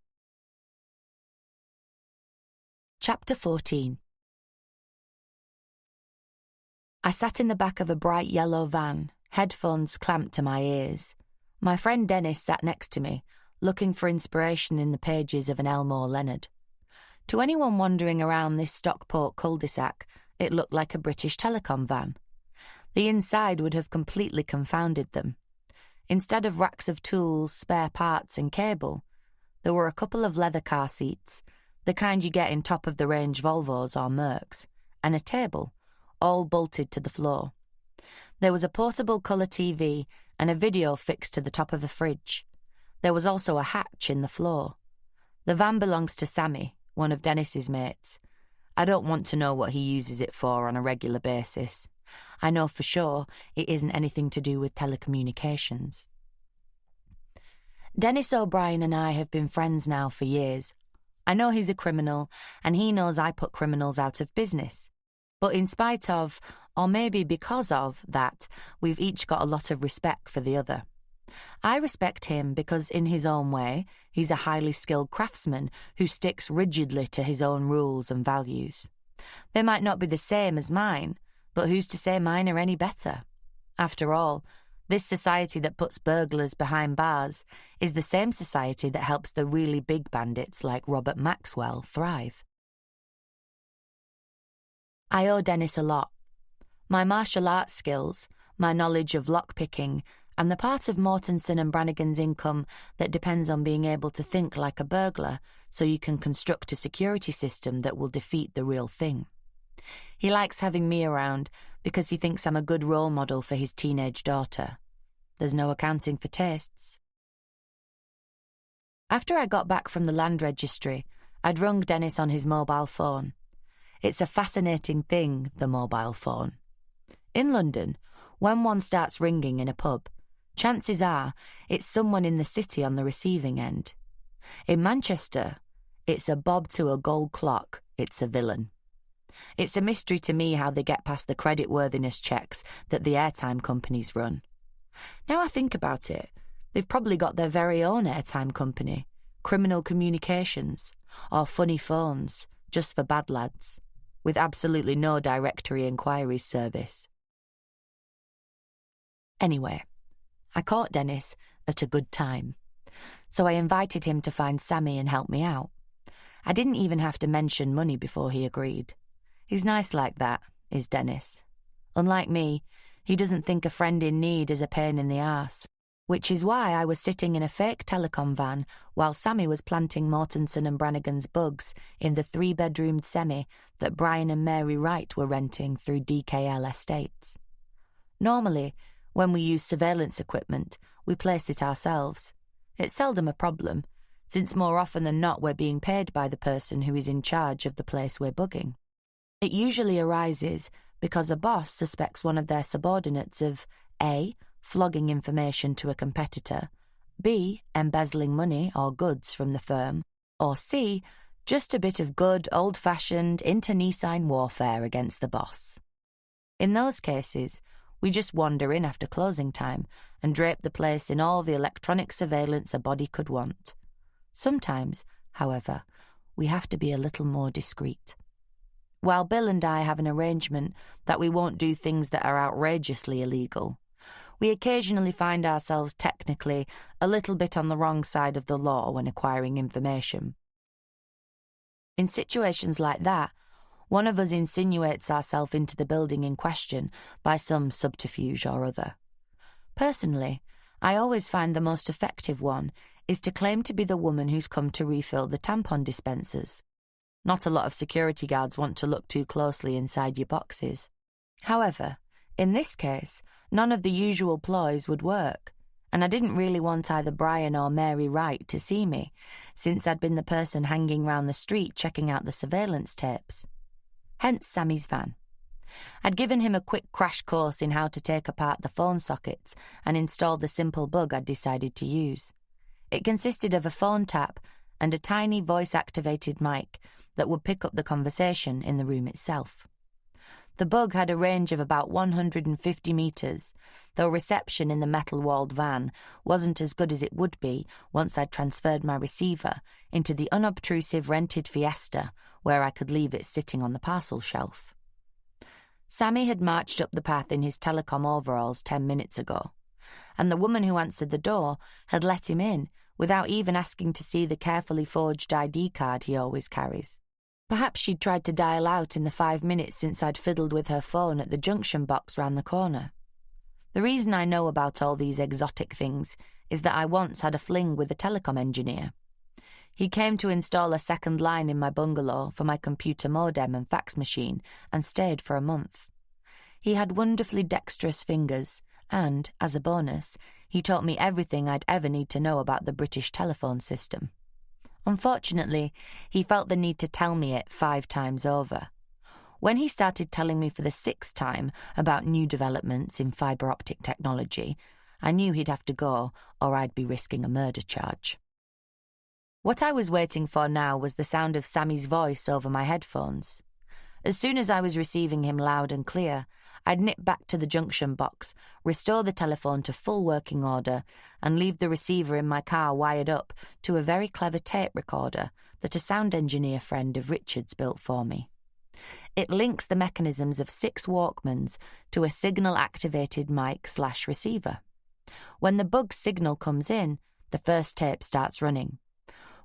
Chapter 14. I sat in the back of a bright yellow van, headphones clamped to my ears. My friend Dennis sat next to me, looking for inspiration in the pages of an Elmore Leonard. To anyone wandering around this Stockport cul-de-sac, it looked like a British Telecom van. The inside would have completely confounded them. Instead of racks of tools, spare parts and cable, there were a couple of leather car seats, the kind you get in top-of-the-range Volvos or Mercs, and a table, all bolted to the floor. There was a portable colour TV and a video fixed to the top of a fridge. There was also a hatch in the floor. The van belongs to Sammy, one of Dennis's mates. I don't want to know what he uses it for on a regular basis. I know for sure it isn't anything to do with telecommunications. Dennis O'Brien and I have been friends now for years. I know he's a criminal, and he knows I put criminals out of business. But in spite of, or maybe because of, that, we've each got a lot of respect for the other. I respect him because, in his own way, he's a highly skilled craftsman who sticks rigidly to his own rules and values. They might not be the same as mine, but who's to say mine are any better? After all, this society that puts burglars behind bars is the same society that helps the really big bandits like Robert Maxwell thrive. I owe Dennis a lot. My martial arts skills, my knowledge of lockpicking, and the part of Mortensen and Brannigan's income that depends on being able to think like a burglar so you can construct a security system that will defeat the real thing. He likes having me around because he thinks I'm a good role model for his teenage daughter. There's no accounting for tastes. After I got back from the land registry, I'd rung Dennis on his mobile phone. It's a fascinating thing, the mobile phone. In London, when one starts ringing in a pub, chances are it's someone in the city on the receiving end. In Manchester, it's a bob to a gold clock, it's a villain. It's a mystery to me how they get past the creditworthiness checks that the airtime companies run. Now I think about it, they've probably got their very own airtime company, Criminal Communications, or Funny Phones, just for bad lads, with absolutely no directory inquiries service. Anyway, I caught Dennis at a good time, so I invited him to find Sammy and help me out. I didn't even have to mention money before he agreed. He's nice like that, is Dennis. Unlike me, he doesn't think a friend in need is a pain in the arse, which is why I was sitting in a fake telecom van while Sammy was planting Mortensen and Brannigan's bugs in the 3-bedroomed semi that Brian and Mary Wright were renting through DKL Estates. Normally, when we use surveillance equipment, we place it ourselves. It's seldom a problem, since more often than not we're being paid by the person who is in charge of the place we're bugging. It usually arises because a boss suspects one of their subordinates of A. flogging information to a competitor, B. embezzling money or goods from the firm, or C. just a bit of good, old-fashioned internecine warfare against the boss. In those cases, we just wander in after closing time and drape the place in all the electronic surveillance a body could want. Sometimes, however, we have to be a little more discreet. While Bill and I have an arrangement that we won't do things that are outrageously illegal, we occasionally find ourselves technically a little bit on the wrong side of the law when acquiring information. In situations like that, one of us insinuates ourselves into the building in question by some subterfuge or other. Personally, I always find the most effective one is to claim to be the woman who's come to refill the tampon dispensers. Not a lot of security guards want to look too closely inside your boxes. However, in this case, none of the usual ploys would work, and I didn't really want either Brian or Mary Wright to see me, since I'd been the person hanging round the street checking out the surveillance tapes. Hence Sammy's van. I'd given him a quick crash course in how to take apart the phone sockets and install the simple bug I'd decided to use. It consisted of a phone tap and a tiny voice-activated mic that would pick up the conversation in the room itself. The bug had a range of about 150 metres, though reception in the metal-walled van wasn't as good as it would be once I'd transferred my receiver into the unobtrusive rented Fiesta, where I could leave it sitting on the parcel shelf. Sammy had marched up the path in his telecom overalls 10 minutes ago, and the woman who answered the door had let him in without even asking to see the carefully forged ID card he always carries. Perhaps she'd tried to dial out in the 5 minutes since I'd fiddled with her phone at the junction box round the corner. The reason I know about all these exotic things is that I once had a fling with a telecom engineer. He came to install a second line in my bungalow for my computer modem and fax machine and stayed for a month. He had wonderfully dexterous fingers and, as a bonus, he taught me everything I'd ever need to know about the British telephone system. Unfortunately, he felt the need to tell me it 5 times over. When he started telling me for the 6th time about new developments in fibre optic technology, I knew he'd have to go or I'd be risking a murder charge. What I was waiting for now was the sound of Sammy's voice over my headphones. As soon as I was receiving him loud and clear, I'd nip back to the junction box, restore the telephone to full working order, and leave the receiver in my car wired up to a very clever tape recorder that a sound engineer friend of Richard's built for me. It links the mechanisms of 6 Walkmans to a signal-activated mic/receiver. When the bug signal comes in, the first tape starts running.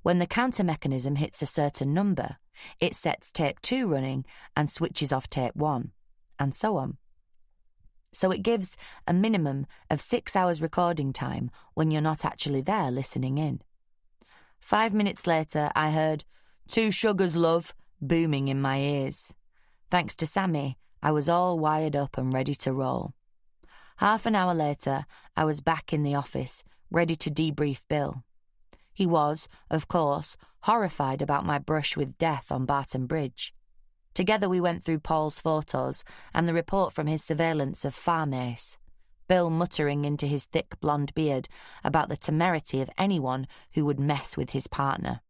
When the counter mechanism hits a certain number, it sets tape 2 running and switches off tape 1, and so on. So it gives a minimum of 6 hours recording time when you're not actually there listening in. 5 minutes later, I heard, "2 sugars, love," booming in my ears. Thanks to Sammy, I was all wired up and ready to roll. Half an hour later, I was back in the office, ready to debrief Bill. He was, of course, horrified about my brush with death on Barton Bridge. Together we went through Paul's photos and the report from his surveillance of Farm Ace, Bill muttering into his thick blonde beard about the temerity of anyone who would mess with his partner.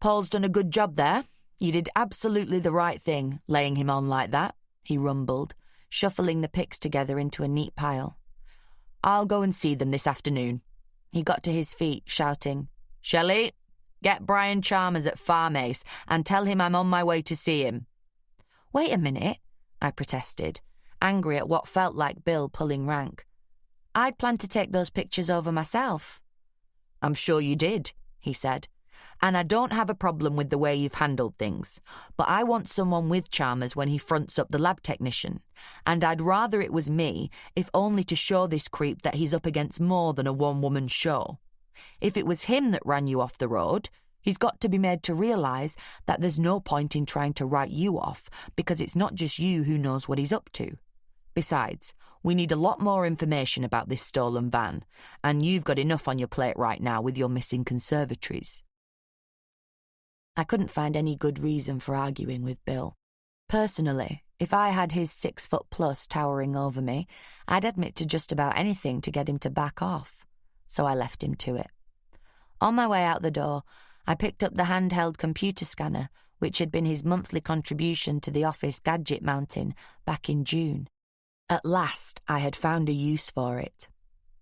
"Paul's done a good job there. You did absolutely the right thing, laying him on like that," he rumbled, shuffling the pics together into a neat pile. "I'll go and see them this afternoon." He got to his feet, shouting, "Shelley, get Brian Chalmers at Farm Ace and tell him I'm on my way to see him." "Wait a minute," I protested, angry at what felt like Bill pulling rank. "I'd planned to take those pictures over myself." "I'm sure you did," he said, "and I don't have a problem with the way you've handled things, but I want someone with Chalmers when he fronts up the lab technician, and I'd rather it was me, if only to show this creep that he's up against more than a one-woman show. If it was him that ran you off the road, he's got to be made to realise that there's no point in trying to write you off because it's not just you who knows what he's up to. Besides, we need a lot more information about this stolen van, and you've got enough on your plate right now with your missing conservatories." I couldn't find any good reason for arguing with Bill. Personally, if I had his 6-foot-plus towering over me, I'd admit to just about anything to get him to back off. So I left him to it. On my way out the door, I picked up the handheld computer scanner, which had been his monthly contribution to the office gadget mountain back in June. At last, I had found a use for it.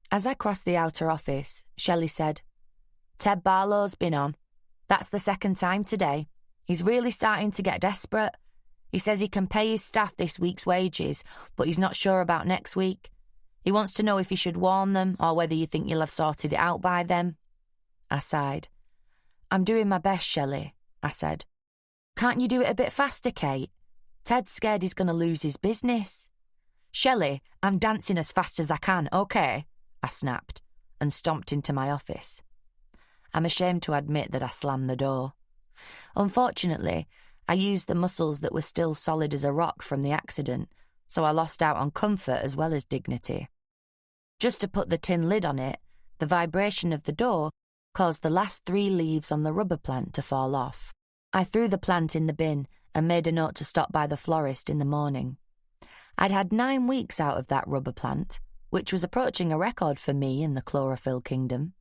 As I crossed the outer office, Shelley said, "Ted Barlow's been on. That's the 2nd time today. He's really starting to get desperate. He says he can pay his staff this week's wages, but he's not sure about next week. He wants to know if he should warn them or whether you think you'll have sorted it out by then." I sighed. "I'm doing my best, Shelley," I said. "Can't you do it a bit faster, Kate? Ted's scared he's going to lose his business." "Shelley, I'm dancing as fast as I can, okay?" I snapped and stomped into my office. I'm ashamed to admit that I slammed the door. Unfortunately, I used the muscles that were still solid as a rock from the accident, so I lost out on comfort as well as dignity. Just to put the tin lid on it, the vibration of the door caused the last 3 leaves on the rubber plant to fall off. I threw the plant in the bin and made a note to stop by the florist in the morning. I'd had 9 weeks out of that rubber plant, which was approaching a record for me in the chlorophyll kingdom.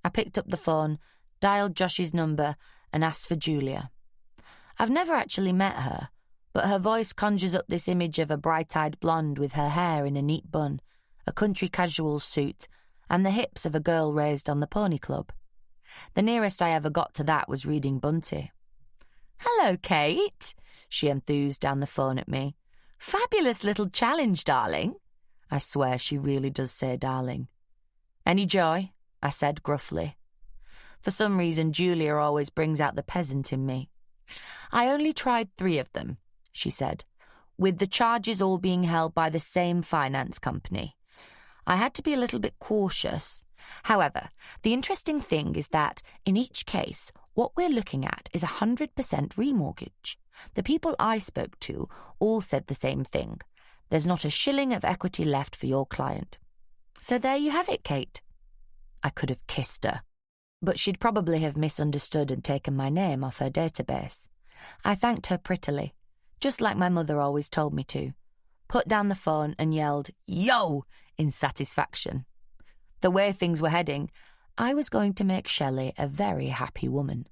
I picked up the phone, dialed Josh's number, and asked for Julia. I've never actually met her, but her voice conjures up this image of a bright-eyed blonde with her hair in a neat bun, a country casual suit, and the hips of a girl raised on the pony club. The nearest I ever got to that was reading Bunty. "Hello, Kate," she enthused down the phone at me. "Fabulous little challenge, darling." I swear she really does say darling. "Any joy?" I said gruffly. For some reason, Julia always brings out the peasant in me. "I only tried 3 of them," she said, "with the charges all being held by the same finance company. I had to be a little bit cautious. However, the interesting thing is that, in each case, what we're looking at is 100% remortgage. The people I spoke to all said the same thing. There's not a shilling of equity left for your client. So there you have it, Kate." I could have kissed her, but she'd probably have misunderstood and taken my name off her database. I thanked her prettily, just like my mother always told me to, put down the phone and yelled, "Yo!" in satisfaction. The way things were heading, I was going to make Shelley a very happy woman.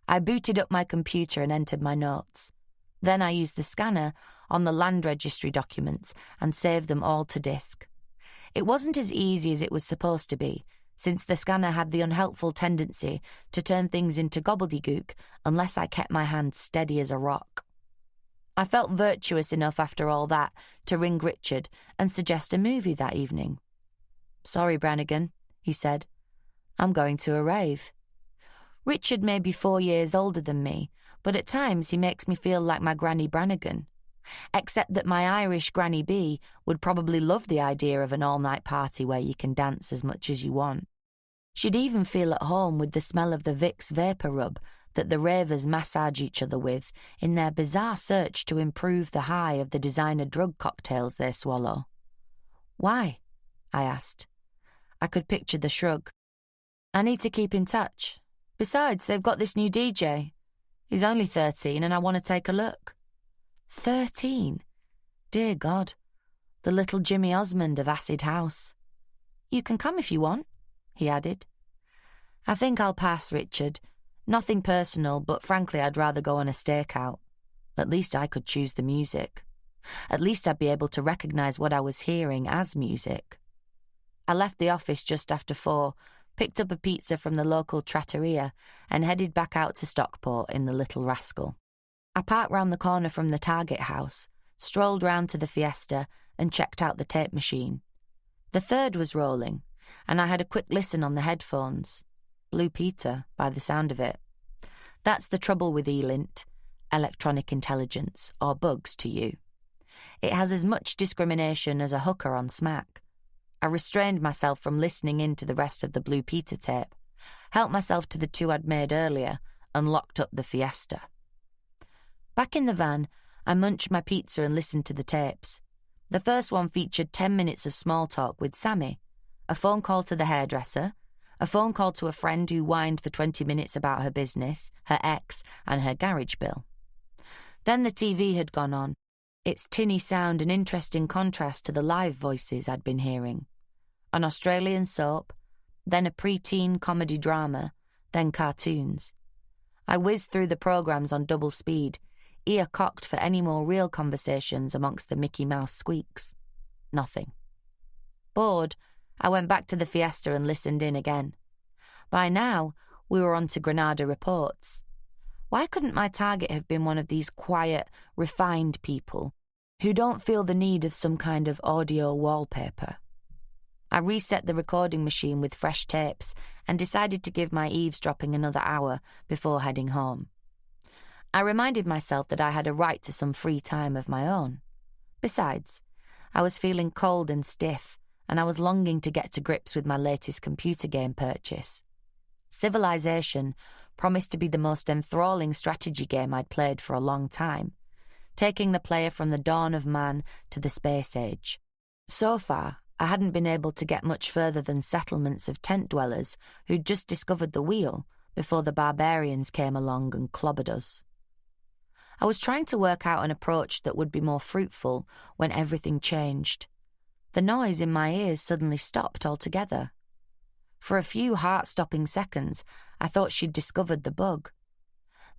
I booted up my computer and entered my notes. Then I used the scanner on the land registry documents and saved them all to disk. It wasn't as easy as it was supposed to be, since the scanner had the unhelpful tendency to turn things into gobbledygook unless I kept my hand steady as a rock. I felt virtuous enough after all that to ring Richard and suggest a movie that evening. "Sorry, Brannigan," he said. "I'm going to a rave." Richard may be 4 years older than me, but at times he makes me feel like my Granny Brannigan. Except that my Irish Granny B would probably love the idea of an all-night party where you can dance as much as you want. She'd even feel at home with the smell of the Vicks vapor rub that the ravers massage each other with in their bizarre search to improve the high of the designer drug cocktails they swallow. "Why?" I asked. I could picture the shrug. "I need to keep in touch. Besides, they've got this new DJ. He's only 13 and I want to take a look." 13? Dear God. The little Jimmy Osmond of Acid House. "You can come if you want," he added. "I think I'll pass, Richard. Nothing personal, but frankly I'd rather go on a stakeout. At least I could choose the music. At least I'd be able to recognise what I was hearing as music." I left the office just after 4, picked up a pizza from the local trattoria and headed back out to Stockport in the Little Rascal. I parked round the corner from the Target house, strolled round to the Fiesta and checked out the tape machine. The third was rolling, and I had a quick listen on the headphones. Blue Peter, by the sound of it. That's the trouble with ELINT, electronic intelligence, or bugs to you. It has as much discrimination as a hooker on Smack. I restrained myself from listening in to the rest of the Blue Peter tape, helped myself to the 2 I'd made earlier, and locked up the Fiesta. Back in the van, I munched my pizza and listened to the tapes. The first one featured 10 minutes of small talk with Sammy, a phone call to the hairdresser, a phone call to a friend who whined for 20 minutes about her business, her ex, and her garage bill. Then the TV had gone on, its tinny sound an interesting contrast to the live voices I'd been hearing. An Australian soap, then a pre-teen comedy drama, then cartoons. I whizzed through the programmes on double speed, ear cocked for any more real conversations amongst the Mickey Mouse squeaks. Nothing. Bored, I went back to the Fiesta and listened in again. By now, we were on to Granada reports. Why couldn't my target have been one of these quiet, refined people who don't feel the need of some kind of audio wallpaper? I reset the recording machine with fresh tapes and decided to give my eavesdropping another hour before heading home. I reminded myself that I had a right to some free time of my own. Besides, I was feeling cold and stiff, and I was longing to get to grips with my latest computer game purchase. Civilization promised to be the most enthralling strategy game I'd played for a long time, taking the player from the dawn of man to the space age. So far, I hadn't been able to get much further than settlements of tent dwellers who'd just discovered the wheel before the barbarians came along and clobbered us. I was trying to work out an approach that would be more fruitful when everything changed. The noise in my ears suddenly stopped altogether. For a few heart-stopping seconds, I thought she'd discovered the bug.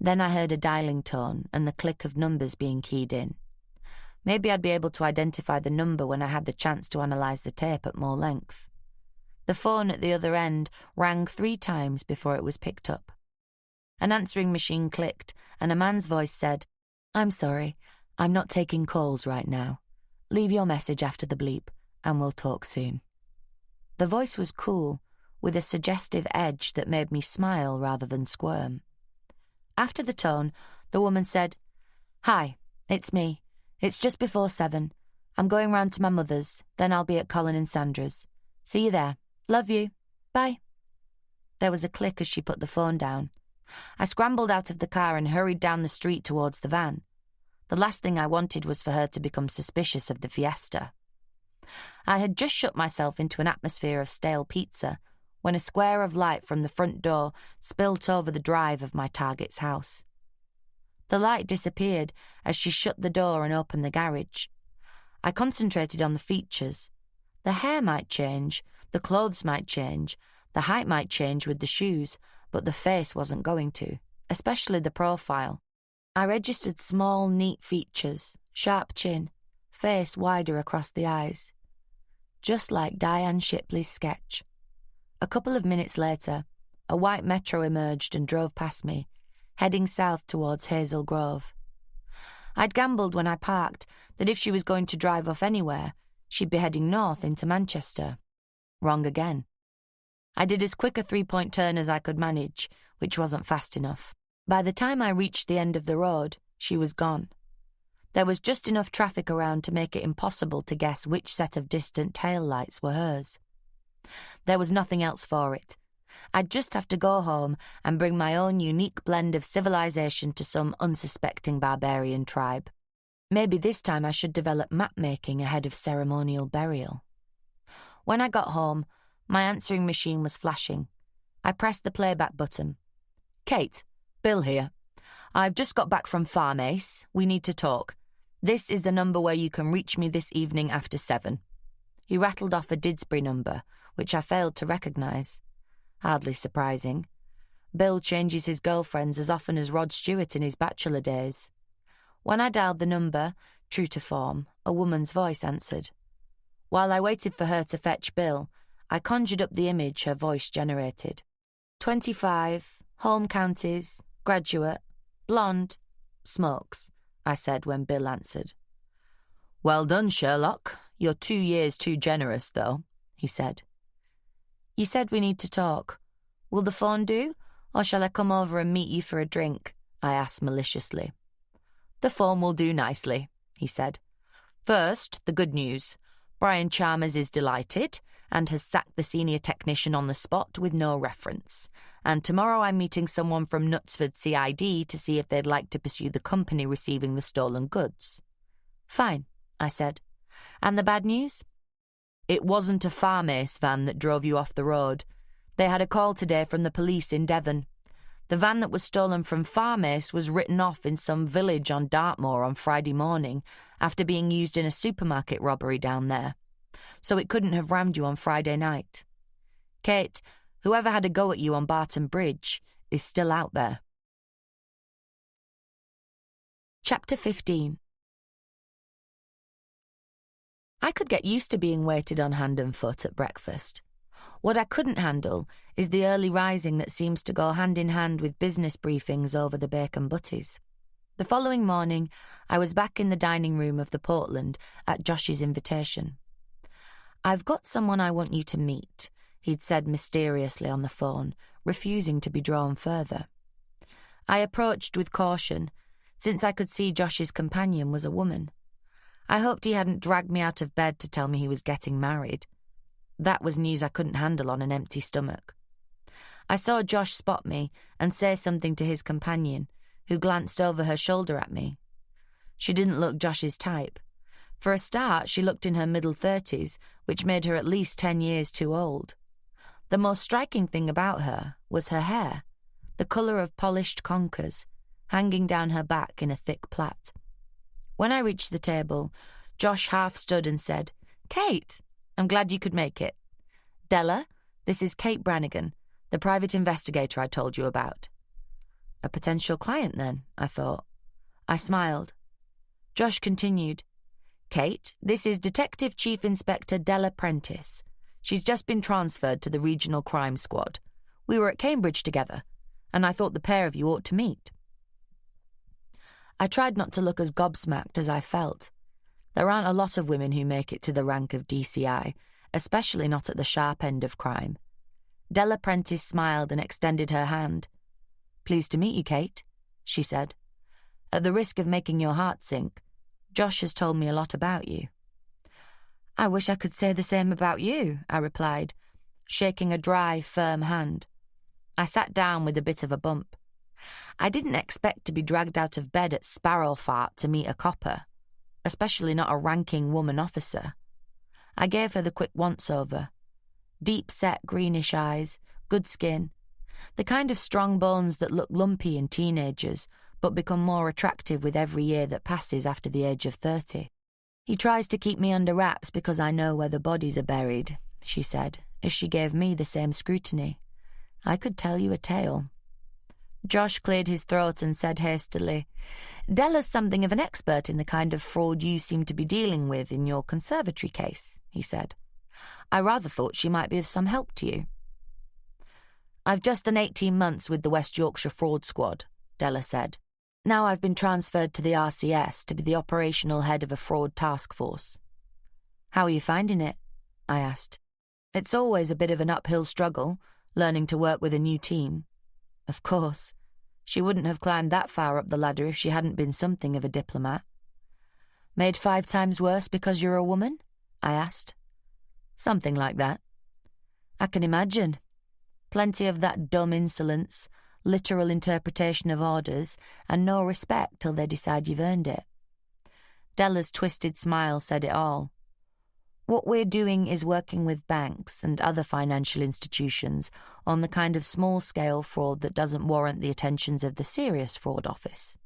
Then I heard a dialing tone and the click of numbers being keyed in. Maybe I'd be able to identify the number when I had the chance to analyse the tape at more length. The phone at the other end rang 3 times before it was picked up. An answering machine clicked, and a man's voice said, "I'm sorry, I'm not taking calls right now. Leave your message after the bleep, and we'll talk soon." The voice was cool, with a suggestive edge that made me smile rather than squirm. After the tone, the woman said, "Hi, it's me. It's just before 7. I'm going round to my mother's, then I'll be at Colin and Sandra's. See you there. Love you. Bye." There was a click as she put the phone down. I scrambled out of the car and hurried down the street towards the van. The last thing I wanted was for her to become suspicious of the fiesta. I had just shut myself into an atmosphere of stale pizza when a square of light from the front door spilt over the drive of my target's house. The light disappeared as she shut the door and opened the garage. I concentrated on the features. The hair might change, the clothes might change, the height might change with the shoes, but the face wasn't going to, especially the profile. I registered small, neat features, sharp chin, face wider across the eyes. Just like Diane Shipley's sketch. A couple of minutes later, a white Metro emerged and drove past me, heading south towards Hazel Grove. I'd gambled when I parked that if she was going to drive off anywhere, she'd be heading north into Manchester. Wrong again. I did as quick a 3-point turn as I could manage, which wasn't fast enough. By the time I reached the end of the road, she was gone. There was just enough traffic around to make it impossible to guess which set of distant tail lights were hers. There was nothing else for it. I'd just have to go home and bring my own unique blend of civilization to some unsuspecting barbarian tribe. Maybe this time I should develop map-making ahead of ceremonial burial. When I got home, my answering machine was flashing. I pressed the playback button. "Kate, Bill here. I've just got back from Farm Ace. We need to talk. This is the number where you can reach me this evening after 7. He rattled off a Didsbury number, which I failed to recognise. Hardly surprising. Bill changes his girlfriends as often as Rod Stewart in his bachelor days. When I dialed the number, true to form, a woman's voice answered. While I waited for her to fetch Bill, I conjured up the image her voice generated. 25, home counties, graduate, blonde, smokes, I said when Bill answered. "Well done, Sherlock. You're 2 years too generous, though," he said. "You said we need to talk. Will the phone do, or shall I come over and meet you for a drink?" I asked maliciously. "The phone will do nicely," he said. "First, the good news. Brian Chalmers is delighted and has sacked the senior technician on the spot with no reference. And tomorrow I'm meeting someone from Knutsford CID to see if they'd like to pursue the company receiving the stolen goods." "Fine," I said. "And the bad news?" "It wasn't a Farm Ace van that drove you off the road. They had a call today from the police in Devon. The van that was stolen from Farm Ace was written off in some village on Dartmoor on Friday morning after being used in a supermarket robbery down there. So it couldn't have rammed you on Friday night. Kate, whoever had a go at you on Barton Bridge is still out there." Chapter 15. I could get used to being waited on hand and foot at breakfast. What I couldn't handle is the early rising that seems to go hand in hand with business briefings over the bacon butties. The following morning, I was back in the dining room of the Portland at Josh's invitation. "I've got someone I want you to meet," he'd said mysteriously on the phone, refusing to be drawn further. I approached with caution, since I could see Josh's companion was a woman. I hoped he hadn't dragged me out of bed to tell me he was getting married. That was news I couldn't handle on an empty stomach. I saw Josh spot me and say something to his companion, who glanced over her shoulder at me. She didn't look Josh's type. For a start, she looked in her middle 30s, which made her at least 10 years too old. The most striking thing about her was her hair, the colour of polished conkers, hanging down her back in a thick plait. When I reached the table, Josh half stood and said, "Kate, I'm glad you could make it. Della, this is Kate Brannigan, the private investigator I told you about." A potential client then, I thought. I smiled. Josh continued, Kate, this is Detective Chief Inspector Della Prentice. She's just been transferred to the Regional Crime Squad. We were at Cambridge together, and I thought the pair of you ought to meet. I tried not to look as gobsmacked as I felt. There aren't a lot of women who make it to the rank of DCI, especially not at the sharp end of crime. Della Prentice smiled and extended her hand. Pleased to meet you, Kate, she said. At the risk of making your heart sink, Josh has told me a lot about you. I wish I could say the same about you, I replied, shaking a dry, firm hand. I sat down with a bit of a bump. I didn't expect to be dragged out of bed at Sparrowfart to meet a copper, especially not a ranking woman officer. I gave her the quick once-over. Deep-set greenish eyes, good skin, the kind of strong bones that look lumpy in teenagers but become more attractive with every year that passes after the age of 30. He tries to keep me under wraps because I know where the bodies are buried, she said, as she gave me the same scrutiny. I could tell you a tale. Josh cleared his throat and said hastily, Della's something of an expert in the kind of fraud you seem to be dealing with in your conservatory case, he said. I rather thought she might be of some help to you. I've just done 18 months with the West Yorkshire Fraud Squad, Della said. Now I've been transferred to the RCS to be the operational head of a fraud task force. How are you finding it? I asked. It's always a bit of an uphill struggle, learning to work with a new team. Of course. She wouldn't have climbed that far up the ladder if she hadn't been something of a diplomat. Made 5 times worse because you're a woman? I asked. Something like that. I can imagine. Plenty of that dumb insolence, literal interpretation of orders, and no respect till they decide you've earned it. Della's twisted smile said it all. What we're doing is working with banks and other financial institutions on the kind of small-scale fraud that doesn't warrant the attentions of the serious fraud office.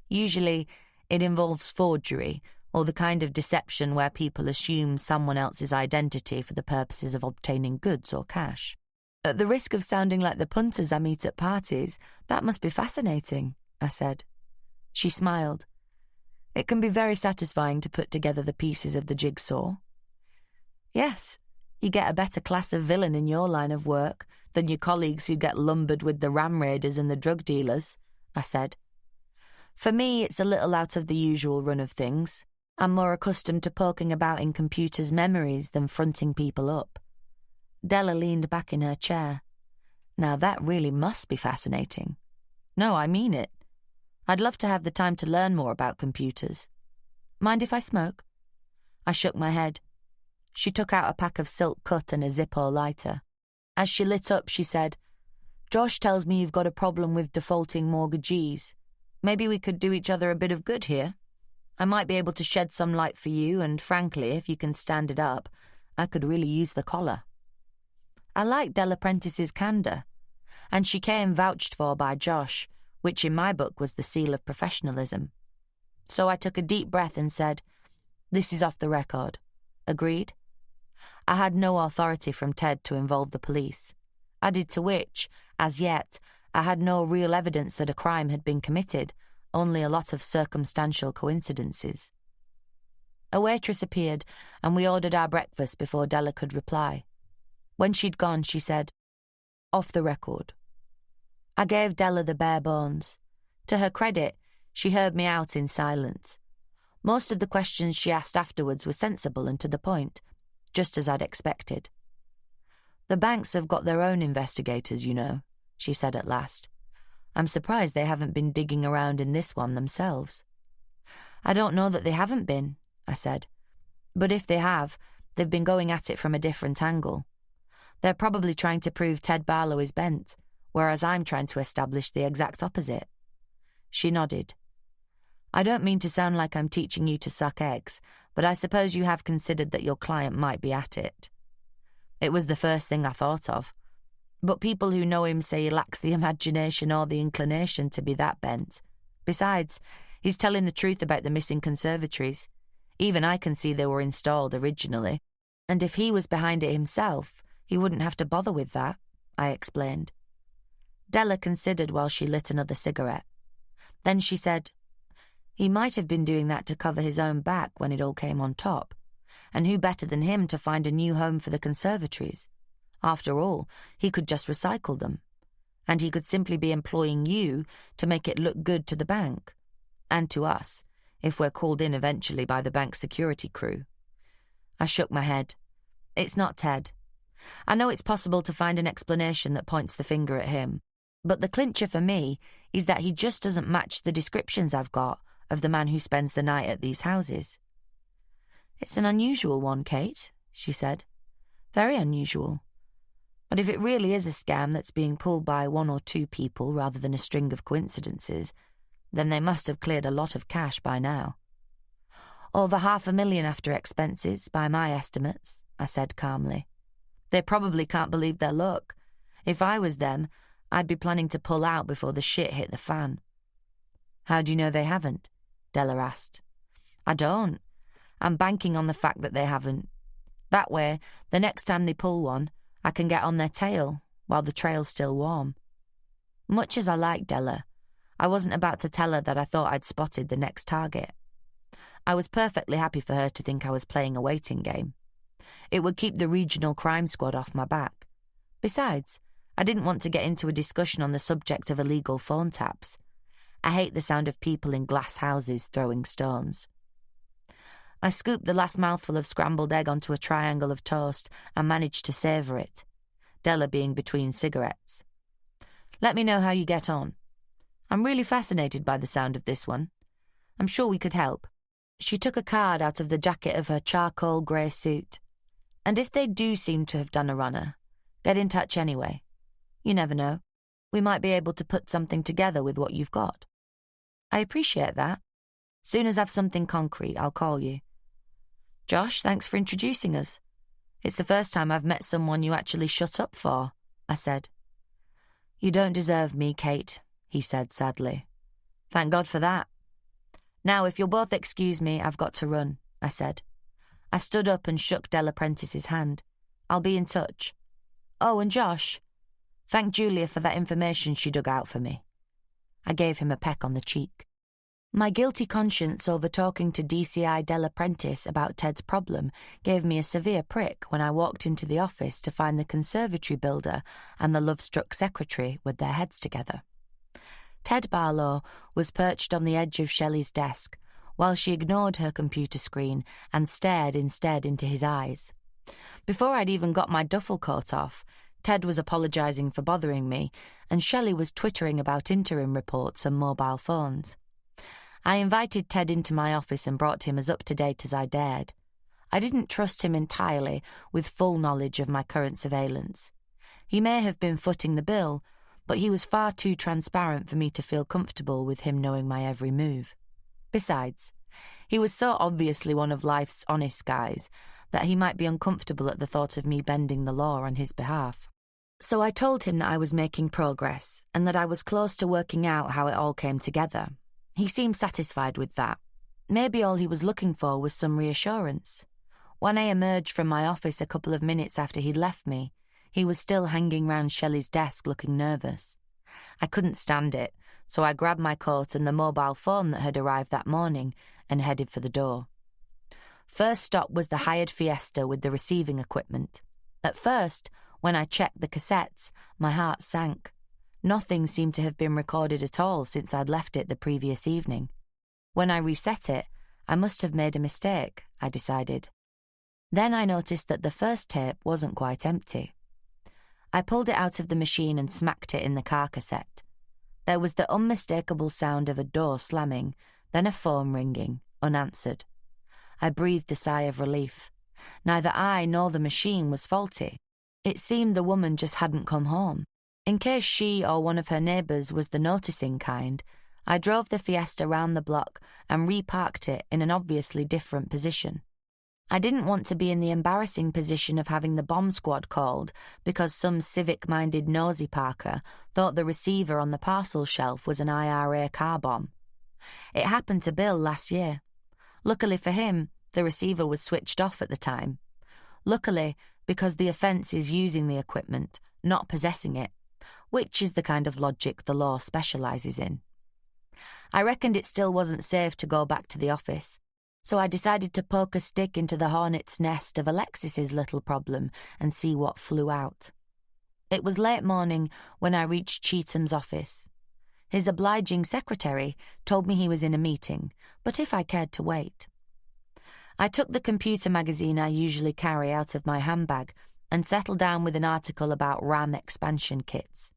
Usually, it involves forgery, or the kind of deception where people assume someone else's identity for the purposes of obtaining goods or cash. At the risk of sounding like the punters I meet at parties, that must be fascinating, I said. She smiled. It can be very satisfying to put together the pieces of the jigsaw. Yes, you get a better class of villain in your line of work than your colleagues who get lumbered with the ram raiders and the drug dealers, I said. For me, it's a little out of the usual run of things. I'm more accustomed to poking about in computers' memories than fronting people up. Della leaned back in her chair. Now that really must be fascinating. No, I mean it. I'd love to have the time to learn more about computers. Mind if I smoke? I shook my head. She took out a pack of silk cut and a Zippo lighter. As she lit up, she said, Josh tells me you've got a problem with defaulting mortgagees. Maybe we could do each other a bit of good here. I might be able to shed some light for you, and frankly, if you can stand it up, I could really use the collar. I liked Della Prentice's candour, and she came vouched for by Josh, which in my book was the seal of professionalism. So I took a deep breath and said, This is off the record. Agreed? I had no authority from Ted to involve the police, added to which, as yet, I had no real evidence that a crime had been committed, only a lot of circumstantial coincidences. A waitress appeared, and we ordered our breakfast before Della could reply. When she'd gone, she said, Off the record. I gave Della the bare bones. To her credit, she heard me out in silence. Most of the questions she asked afterwards were sensible and to the point, just as I'd expected. The banks have got their own investigators, you know, she said at last. I'm surprised they haven't been digging around in this one themselves. I don't know that they haven't been, I said. But if they have, they've been going at it from a different angle. They're probably trying to prove Ted Barlow is bent, whereas I'm trying to establish the exact opposite. She nodded. I don't mean to sound like I'm teaching you to suck eggs, but I suppose you have considered that your client might be at it. It was the first thing I thought of. But people who know him say he lacks the imagination or the inclination to be that bent. Besides, he's telling the truth about the missing conservatories. Even I can see they were installed originally. And if he was behind it himself, he wouldn't have to bother with that, I explained. Della considered while she lit another cigarette. Then she said, "He might have been doing that to cover his own back when it all came on top. And who better than him to find a new home for the conservatories? After all, he could just recycle them. And he could simply be employing you to make it look good to the bank. And to us, if we're called in eventually by the bank security crew." I shook my head. "It's not Ted. I know it's possible to find an explanation that points the finger at him, but the clincher for me is that he just doesn't match the descriptions I've got of the man who spends the night at these houses." "It's an unusual one, Kate," she said. "Very unusual. But if it really is a scam that's being pulled by one or two people rather than a string of coincidences, then they must have cleared a lot of cash by now." "Over $500,000 after expenses, by my estimates," I said calmly. "They probably can't believe their luck. If I was them, I'd be planning to pull out before the shit hit the fan." "How do you know they haven't?" Della asked. "I don't. I'm banking on the fact that they haven't. That way, the next time they pull one, I can get on their tail while the trail's still warm." Much as I liked Della, I wasn't about to tell her that I thought I'd spotted the next target. I was perfectly happy for her to think I was playing a waiting game. It would keep the regional crime squad off my back. Besides, I didn't want to get into a discussion on the subject of illegal phone taps. I hate the sound of people in glass houses throwing stones. I scooped the last mouthful of scrambled egg onto a triangle of toast and managed to savour it, Della being between cigarettes. "Let me know how you get on. I'm really fascinated by the sound of this one. I'm sure we could help." She took a card out of the jacket of her charcoal grey suit. "And if they do seem to have done a runner, get in touch anyway. You never know. We might be able to put something together with what you've got." "I appreciate that. Soon as I've something concrete, I'll call you." "Josh, thanks for introducing us. It's the first time I've met someone you actually shut up for," I said. "You don't deserve me, Kate," he said sadly. "Thank God for that. Now, if you'll both excuse me, I've got to run," I said. I stood up and shook Della Prentice's hand. "I'll be in touch. Oh, and Josh, thank Julia for that information she dug out for me." I gave him a peck on the cheek. My guilty conscience over talking to DCI Della Prentice about Ted's problem gave me a severe prick when I walked into the office to find the conservatory builder and the love-struck secretary with their heads together. Ted Barlow was perched on the edge of Shelley's desk, while she ignored her computer screen and stared instead into his eyes. Before I'd even got my duffel coat off, Ted was apologising for bothering me, and Shelley was twittering about interim reports and mobile phones. I invited Ted into my office and brought him as up-to-date as I dared. I didn't trust him entirely with full knowledge of my current surveillance. He may have been footing the bill, but he was far too transparent for me to feel comfortable with him knowing my every move. Besides, he was so obviously one of life's honest guys that he might be uncomfortable at the thought of me bending the law on his behalf. So I told him that I was making progress and that I was close to working out how it all came together. He seemed satisfied with that. Maybe all he was looking for was some reassurance. When I emerged from my office a couple of minutes after he'd left me, he was still hanging round Shelley's desk looking nervous. I couldn't stand it, so I grabbed my coat and the mobile phone that had arrived that morning and headed for the door. First stop was the hired Fiesta with the receiving equipment. At first, when I checked the cassettes, my heart sank. Nothing seemed to have been recorded at all since I'd left it the previous evening. When I reset it, I must have made a mistake, I decided. Then I noticed that the first tape wasn't quite empty. I pulled it out of the machine and smacked it in the car cassette. There was the unmistakable sound of a door slamming, then a phone ringing, unanswered. I breathed a sigh of relief. Neither I nor the machine was faulty. It seemed the woman just hadn't come home. In case she or one of her neighbours was the noticing kind, I drove the Fiesta round the block and reparked it in an obviously different position. I didn't want to be in the embarrassing position of having the bomb squad called because some civic-minded nosy parker thought the receiver on the parcel shelf was an IRA car bomb. It happened to Bill last year. Luckily for him, the receiver was switched off at the time. Luckily, because the offence is using the equipment, not possessing it, which is the kind of logic the law specialises in. I reckoned it still wasn't safe to go back to the office, so I decided to poke a stick into the hornet's nest of Alexis's little problem and see what flew out. It was late morning when I reached Cheatham's office. His obliging secretary told me he was in a meeting, but if I cared to wait. I took the computer magazine I usually carry out of my handbag and settled down with an article about RAM expansion kits.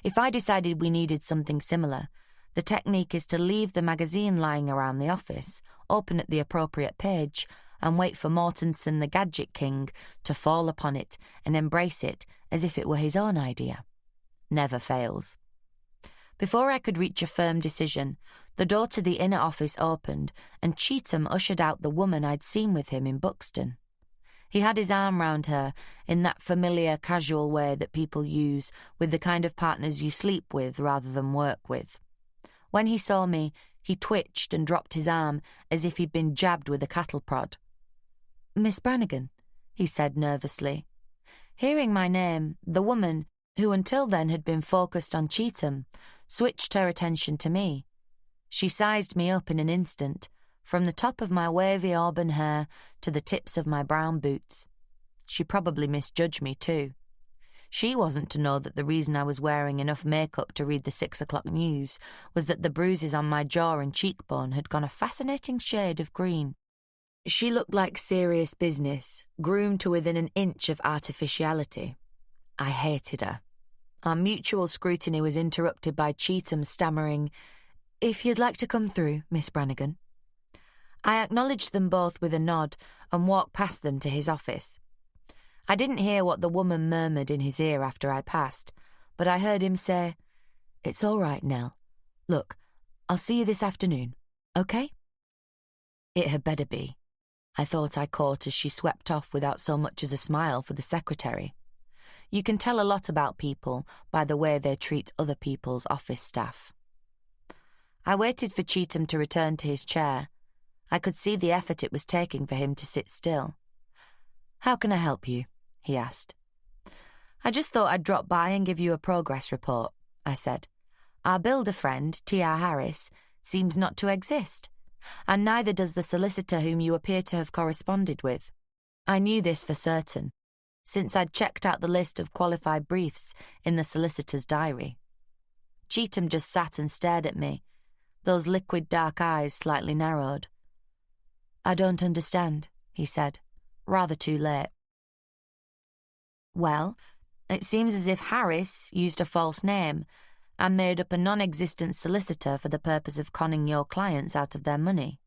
If I decided we needed something similar, the technique is to leave the magazine lying around the office, open at the appropriate page, and wait for Mortensen the Gadget King to fall upon it and embrace it as if it were his own idea. Never fails. Before I could reach a firm decision, the door to the inner office opened and Cheatham ushered out the woman I'd seen with him in Buxton. He had his arm round her in that familiar, casual way that people use with the kind of partners you sleep with rather than work with. When he saw me, he twitched and dropped his arm as if he'd been jabbed with a cattle prod. "Miss Brannigan," he said nervously. Hearing my name, the woman, who until then had been focused on Cheatham, switched her attention to me. She sized me up in an instant, from the top of my wavy auburn hair to the tips of my brown boots. She probably misjudged me too. She wasn't to know that the reason I was wearing enough makeup to read the 6 o'clock news was that the bruises on my jaw and cheekbone had gone a fascinating shade of green. She looked like serious business, groomed to within an inch of artificiality. I hated her. Our mutual scrutiny was interrupted by Cheatham stammering, "If you'd like to come through, Miss Brannigan." I acknowledged them both with a nod and walked past them to his office. I didn't hear what the woman murmured in his ear after I passed, but I heard him say, "It's all right, Nell. Look, I'll see you this afternoon, okay?" It had better be, I thought I caught as she swept off without so much as a smile for the secretary. You can tell a lot about people by the way they treat other people's office staff. I waited for Cheatham to return to his chair. I could see the effort it was taking for him to sit still. "How can I help you?" he asked. "I just thought I'd drop by and give you a progress report," I said. "Our builder friend, T.R. Harris, seems not to exist, and neither does the solicitor whom you appear to have corresponded with." I knew this for certain, since I'd checked out the list of qualified briefs in the solicitor's diary. Cheatham just sat and stared at me, those liquid dark eyes slightly narrowed. "I don't understand," he said, rather too late. "Well, it seems as if Harris used a false name and made up a non-existent solicitor for the purpose of conning your clients out of their money.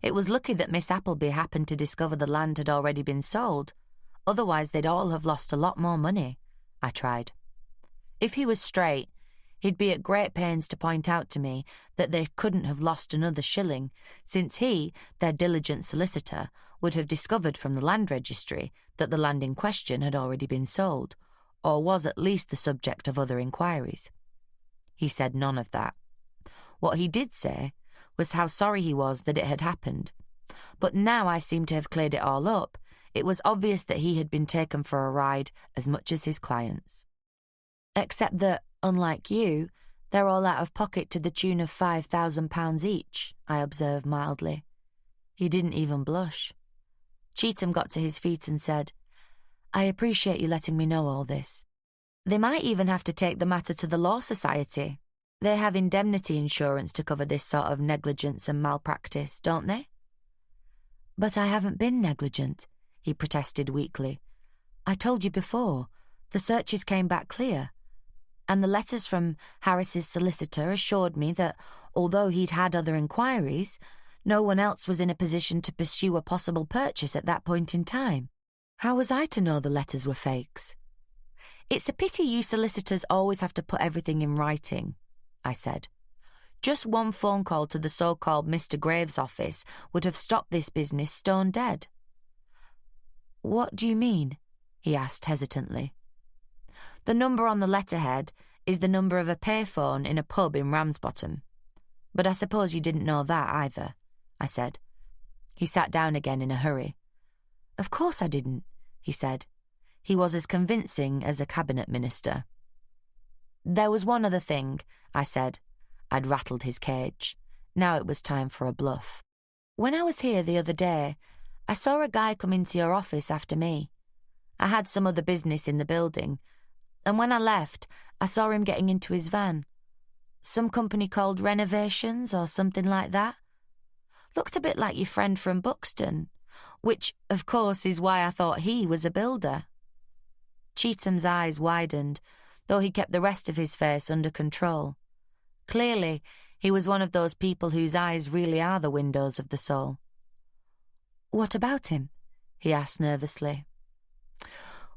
It was lucky that Miss Appleby happened to discover the land had already been sold. Otherwise they'd all have lost a lot more money," I tried. If he was straight, he'd be at great pains to point out to me that they couldn't have lost another shilling, since he, their diligent solicitor, would have discovered from the land registry that the land in question had already been sold, or was at least the subject of other inquiries. He said none of that. What he did say was how sorry he was that it had happened. But now I seemed to have cleared it all up. It was obvious that he had been taken for a ride as much as his clients. "Except that, unlike you, they're all out of pocket to the tune of £5,000 each," I observed mildly. He didn't even blush. Cheatham got to his feet and said, "I appreciate you letting me know all this. They might even have to take the matter to the Law Society. They have indemnity insurance to cover this sort of negligence and malpractice, don't they?" "But I haven't been negligent," he protested weakly. "I told you before, the searches came back clear. And the letters from Harris's solicitor assured me that, although he'd had other inquiries, no one else was in a position to pursue a possible purchase at that point in time. How was I to know the letters were fakes?" "It's a pity you solicitors always have to put everything in writing," I said. "Just one phone call to the so-called Mr. Graves' office would have stopped this business stone dead." "What do you mean?" he asked hesitantly. "The number on the letterhead is the number of a payphone in a pub in Ramsbottom. But I suppose you didn't know that either," I said. He sat down again in a hurry. "Of course I didn't," he said. He was as convincing as a cabinet minister. There was one other thing, I said. I'd rattled his cage. Now it was time for a bluff. When I was here the other day, I saw a guy come into your office after me. I had some other business in the building, and when I left, I saw him getting into his van. Some company called Renovations or something like that. Looked a bit like your friend from Buxton, which, of course, is why I thought he was a builder. Cheatham's eyes widened, though he kept the rest of his face under control. Clearly, he was one of those people whose eyes really are the windows of the soul. "What about him?" he asked nervously.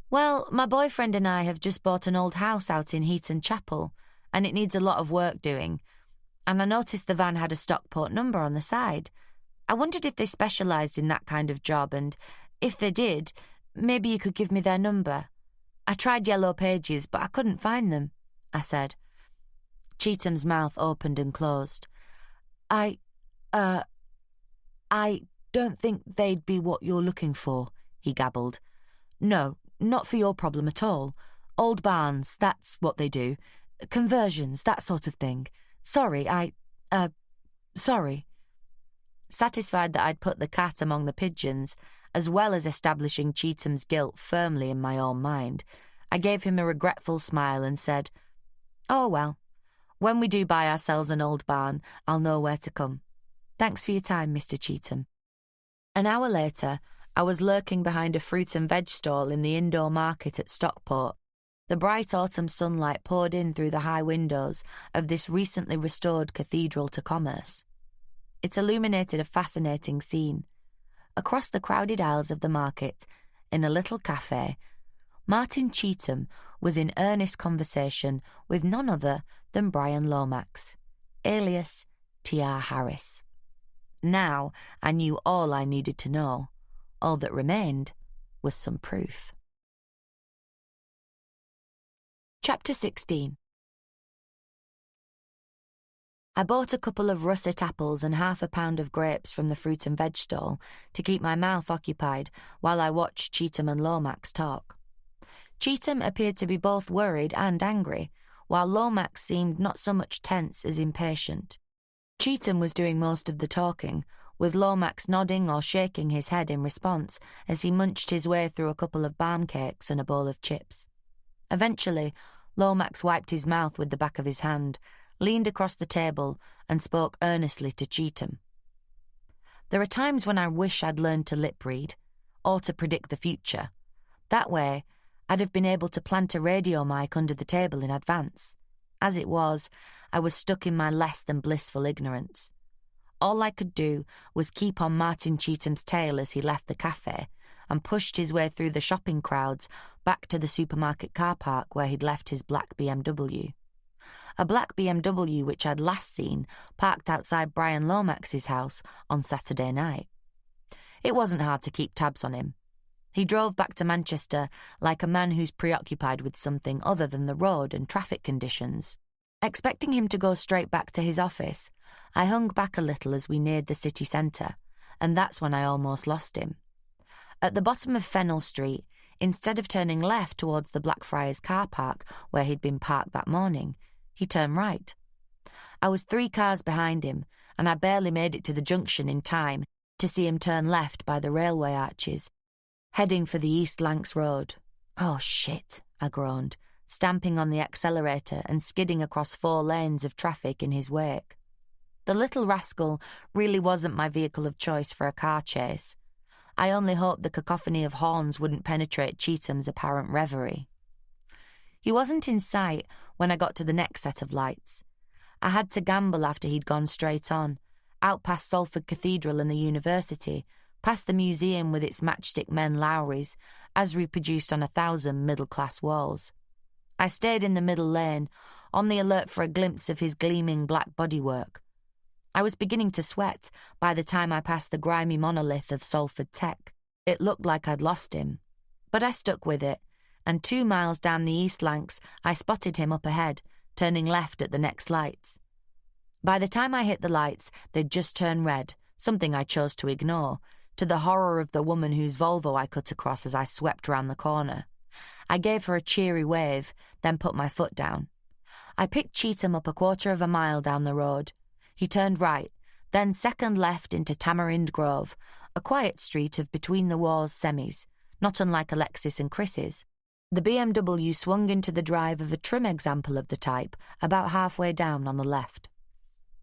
"Well, my boyfriend and I have just bought an old house out in Heaton Chapel, and it needs a lot of work doing, and I noticed the van had a Stockport number on the side. I wondered if they specialised in that kind of job, and if they did, maybe you could give me their number. I tried Yellow Pages, but I couldn't find them," I said. Cheatham's mouth opened and closed. I don't think they'd be what you're looking for," he gabbled. "No, not for your problem at all. Old barns, that's what they do. Conversions, that sort of thing. Sorry. Satisfied that I'd put the cat among the pigeons, as well as establishing Cheatham's guilt firmly in my own mind, I gave him a regretful smile and said, "Oh well, when we do buy ourselves an old barn, I'll know where to come. Thanks for your time, Mr. Cheatham." An hour later, I was lurking behind a fruit and veg stall in the indoor market at Stockport. The bright autumn sunlight poured in through the high windows of this recently restored cathedral to commerce. It illuminated a fascinating scene. Across the crowded aisles of the market, in a little cafe, Martin Cheatham was in earnest conversation with none other than Brian Lomax, alias T.R. Harris. Now I knew all I needed to know. All that remained was some proof. Chapter 16. I bought a couple of russet apples and half a pound of grapes from the fruit and veg stall to keep my mouth occupied while I watched Cheatham and Lomax talk. Cheatham appeared to be both worried and angry, while Lomax seemed not so much tense as impatient. Cheatham was doing most of the talking, with Lomax nodding or shaking his head in response as he munched his way through a couple of barm cakes and a bowl of chips. Eventually, Lomax wiped his mouth with the back of his hand, leaned across the table, and spoke earnestly to Cheatham. There are times when I wish I'd learned to lip read, or to predict the future. That way, I'd have been able to plant a radio mic under the table in advance. As it was, I was stuck in my less than blissful ignorance. All I could do was keep on Martin Cheatham's tail as he left the cafe and pushed his way through the shopping crowds back to the supermarket car park where he'd left his black BMW. A black BMW which I'd last seen parked outside Brian Lomax's house on Saturday night. It wasn't hard to keep tabs on him. He drove back to Manchester like a man who's preoccupied with something other than the road and traffic conditions. Expecting him to go straight back to his office, I hung back a little as we neared the city centre, and that's when I almost lost him. At the bottom of Fennell Street, instead of turning left towards the Blackfriars car park where he'd been parked that morning, he turned right. I was 3 cars behind him, and I barely made it to the junction in time to see him turn left by the railway arches, heading for the East Lancs Road. "Oh, shit," I groaned, stamping on the accelerator and skidding across 4 lanes of traffic in his wake. The little rascal really wasn't my vehicle of choice for a car chase. I only hoped the cacophony of horns wouldn't penetrate Cheatham's apparent reverie. He wasn't in sight when I got to the next set of lights. I had to gamble after he'd gone straight on, out past Salford Cathedral and the university, past the museum with its matchstick men Lowrys, as reproduced on 1,000 middle-class walls. I stayed in the middle lane, on the alert for a glimpse of his gleaming black bodywork. I was beginning to sweat by the time I passed the grimy monolith of Salford Tech. It looked like I'd lost him, but I stuck with it, and 2 miles down the East Lancs I spotted him up ahead, turning left at the next lights. By the time I hit the lights, they'd just turned red, something I chose to ignore, to the horror of the woman whose Volvo I cut across as I swept round the corner. I gave her a cheery wave, then put my foot down. I picked Cheetham up a quarter of a mile down the road. He turned right, then second left into Tamarind Grove, a quiet street of between-the-walls semis, not unlike Alexis and Chris's. The BMW swung into the drive of a trim example of the type, about halfway down on the left.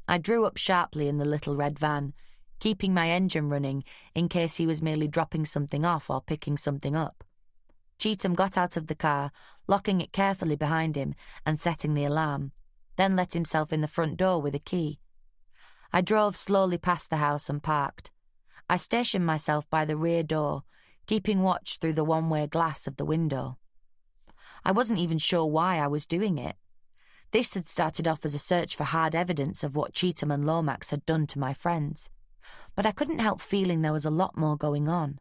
I drew up sharply in the little red van, keeping my engine running in case he was merely dropping something off or picking something up. Cheetham got out of the car, locking it carefully behind him and setting the alarm, then let himself in the front door with a key. I drove slowly past the house and parked. I stationed myself by the rear door, keeping watch through the one-way glass of the window. I wasn't even sure why I was doing it. This had started off as a search for hard evidence of what Cheetham and Lomax had done to my friends. But I couldn't help feeling there was a lot more going on.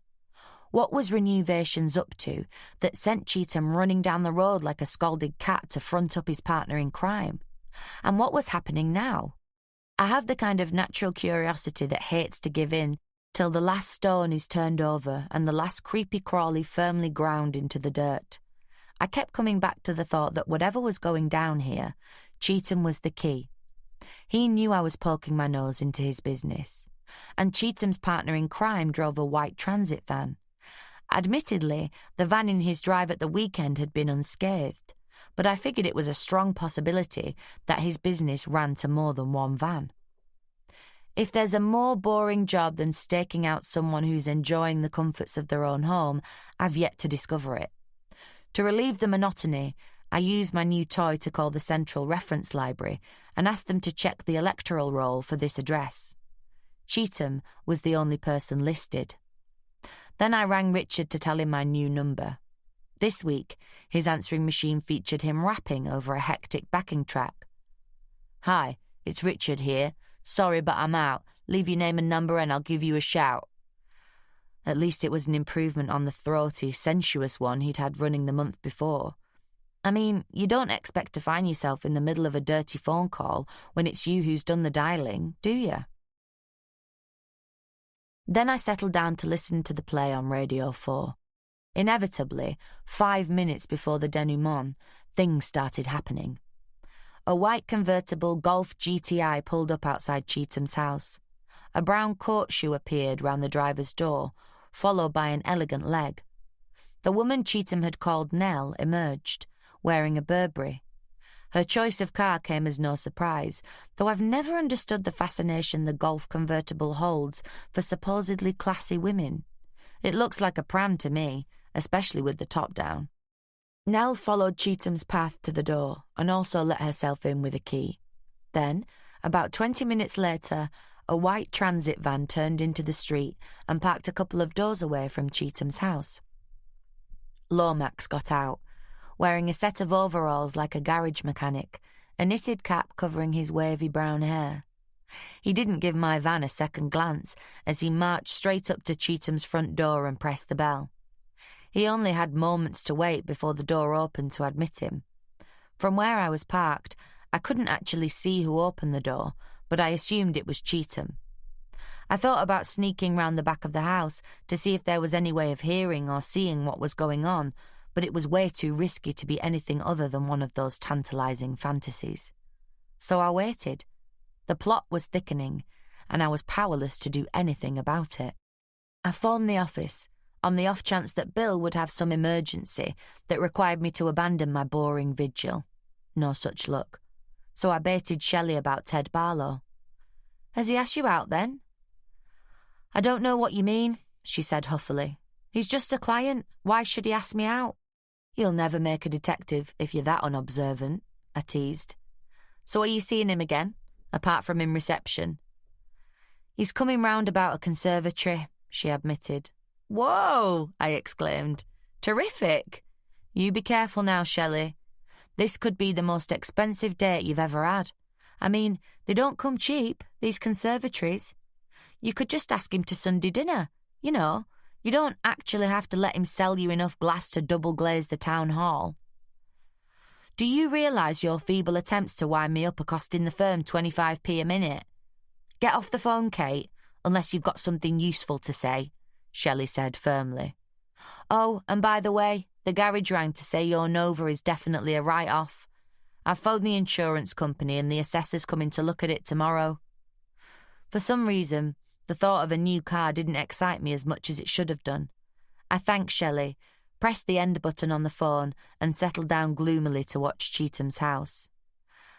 What was Renuvations up to that sent Cheetham running down the road like a scalded cat to front up his partner in crime? And what was happening now? I have the kind of natural curiosity that hates to give in till the last stone is turned over and the last creepy crawly firmly ground into the dirt. I kept coming back to the thought that whatever was going down here, Cheetham was the key. He knew I was poking my nose into his business. And Cheetham's partner in crime drove a white transit van. Admittedly, the van in his drive at the weekend had been unscathed, but I figured it was a strong possibility that his business ran to more than one van. If there's a more boring job than staking out someone who's enjoying the comforts of their own home, I've yet to discover it. To relieve the monotony, I used my new toy to call the Central Reference Library and asked them to check the electoral roll for this address. Cheetham was the only person listed. Then I rang Richard to tell him my new number. This week, his answering machine featured him rapping over a hectic backing track. "Hi, it's Richard here. Sorry, but I'm out. Leave your name and number and I'll give you a shout." At least it was an improvement on the throaty, sensuous one he'd had running the month before. I mean, you don't expect to find yourself in the middle of a dirty phone call when it's you who's done the dialing, do you? Then I settled down to listen to the play on Radio 4. Inevitably, 5 minutes before the denouement, things started happening. A white convertible Golf GTI pulled up outside Cheetham's house. A brown coat shoe appeared round the driver's door, followed by an elegant leg. The woman Cheetham had called Nell emerged, wearing a Burberry. Her choice of car came as no surprise, though I've never understood the fascination the Golf convertible holds for supposedly classy women. It looks like a pram to me, especially with the top down. Nell followed Cheetham's path to the door and also let herself in with a key. Then, about 20 minutes later, a white transit van turned into the street and parked a couple of doors away from Cheetham's house. Lomax got out, wearing a set of overalls like a garage mechanic, a knitted cap covering his wavy brown hair. He didn't give my van a second glance as he marched straight up to Cheetham's front door and pressed the bell. He only had moments to wait before the door opened to admit him. From where I was parked, I couldn't actually see who opened the door, but I assumed it was Cheetham. I thought about sneaking round the back of the house to see if there was any way of hearing or seeing what was going on, but it was way too risky to be anything other than one of those tantalizing fantasies. So I waited. The plot was thickening, and I was powerless to do anything about it. I phoned the office, on the off chance that Bill would have some emergency that required me to abandon my boring vigil. No such luck. So I baited Shelley about Ted Barlow. "Has he asked you out then?" "I don't know what you mean," she said huffily. "He's just a client. Why should he ask me out?" "You'll never make a detective if you're that unobservant," I teased. "So are you seeing him again, apart from in reception?" "He's coming round about a conservatory," she admitted. "Whoa!" I exclaimed. "Terrific! You be careful now, Shelley. This could be the most expensive date you've ever had. I mean, they don't come cheap, these conservatories. You could just ask him to Sunday dinner. You know, you don't actually have to let him sell you enough glass to double-glaze the town hall." "Do you realise your feeble attempts to wind me up are costing the firm 25p a minute?" "Get off the phone, Kate, unless you've got something useful to say," Shelley said firmly. "Oh, and by the way, the garage rang to say your Nova is definitely a write-off. I've phoned the insurance company and the assessor's coming to look at it tomorrow. For some reason, the thought of a new car didn't excite me as much as it should have done. I thanked Shelley, pressed the end button on the phone and settled down gloomily to watch Cheatham's house.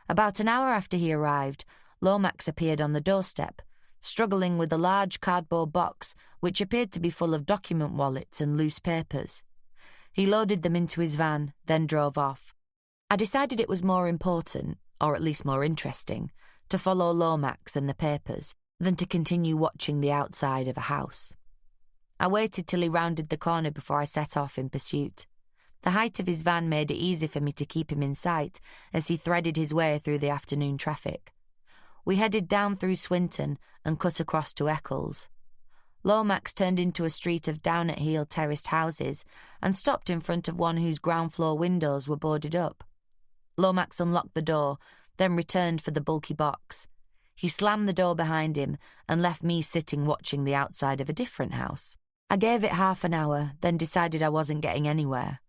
About an hour after he arrived, Lomax appeared on the doorstep, struggling with a large cardboard box which appeared to be full of document wallets and loose papers. He loaded them into his van, then drove off. I decided it was more important, or at least more interesting, to follow Lomax and the papers than to continue watching the outside of a house. I waited till he rounded the corner before I set off in pursuit. The height of his van made it easy for me to keep him in sight as he threaded his way through the afternoon traffic. We headed down through Swinton and cut across to Eccles. Lomax turned into a street of down-at-heel terraced houses and stopped in front of one whose ground-floor windows were boarded up. Lomax unlocked the door, then returned for the bulky box. He slammed the door behind him and left me sitting watching the outside of a different house. I gave it half an hour, then decided I wasn't getting anywhere.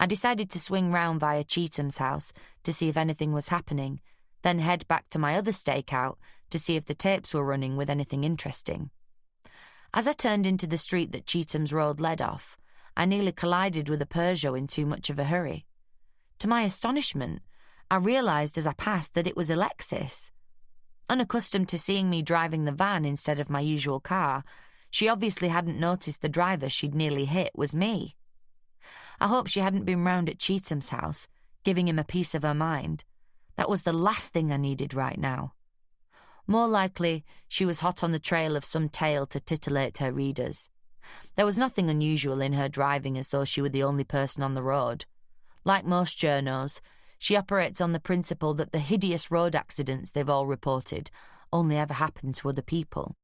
I decided to swing round via Cheatham's house to see if anything was happening, then head back to my other stakeout to see if the tapes were running with anything interesting. As I turned into the street that Cheatham's road led off, I nearly collided with a Peugeot in too much of a hurry. To my astonishment, I realised as I passed that it was Alexis. Unaccustomed to seeing me driving the van instead of my usual car, she obviously hadn't noticed the driver she'd nearly hit was me. I hoped she hadn't been round at Cheatham's house, giving him a piece of her mind. That was the last thing I needed right now. More likely, she was hot on the trail of some tale to titillate her readers. There was nothing unusual in her driving as though she were the only person on the road. Like most journos, she operates on the principle that the hideous road accidents they've all reported only ever happen to other people.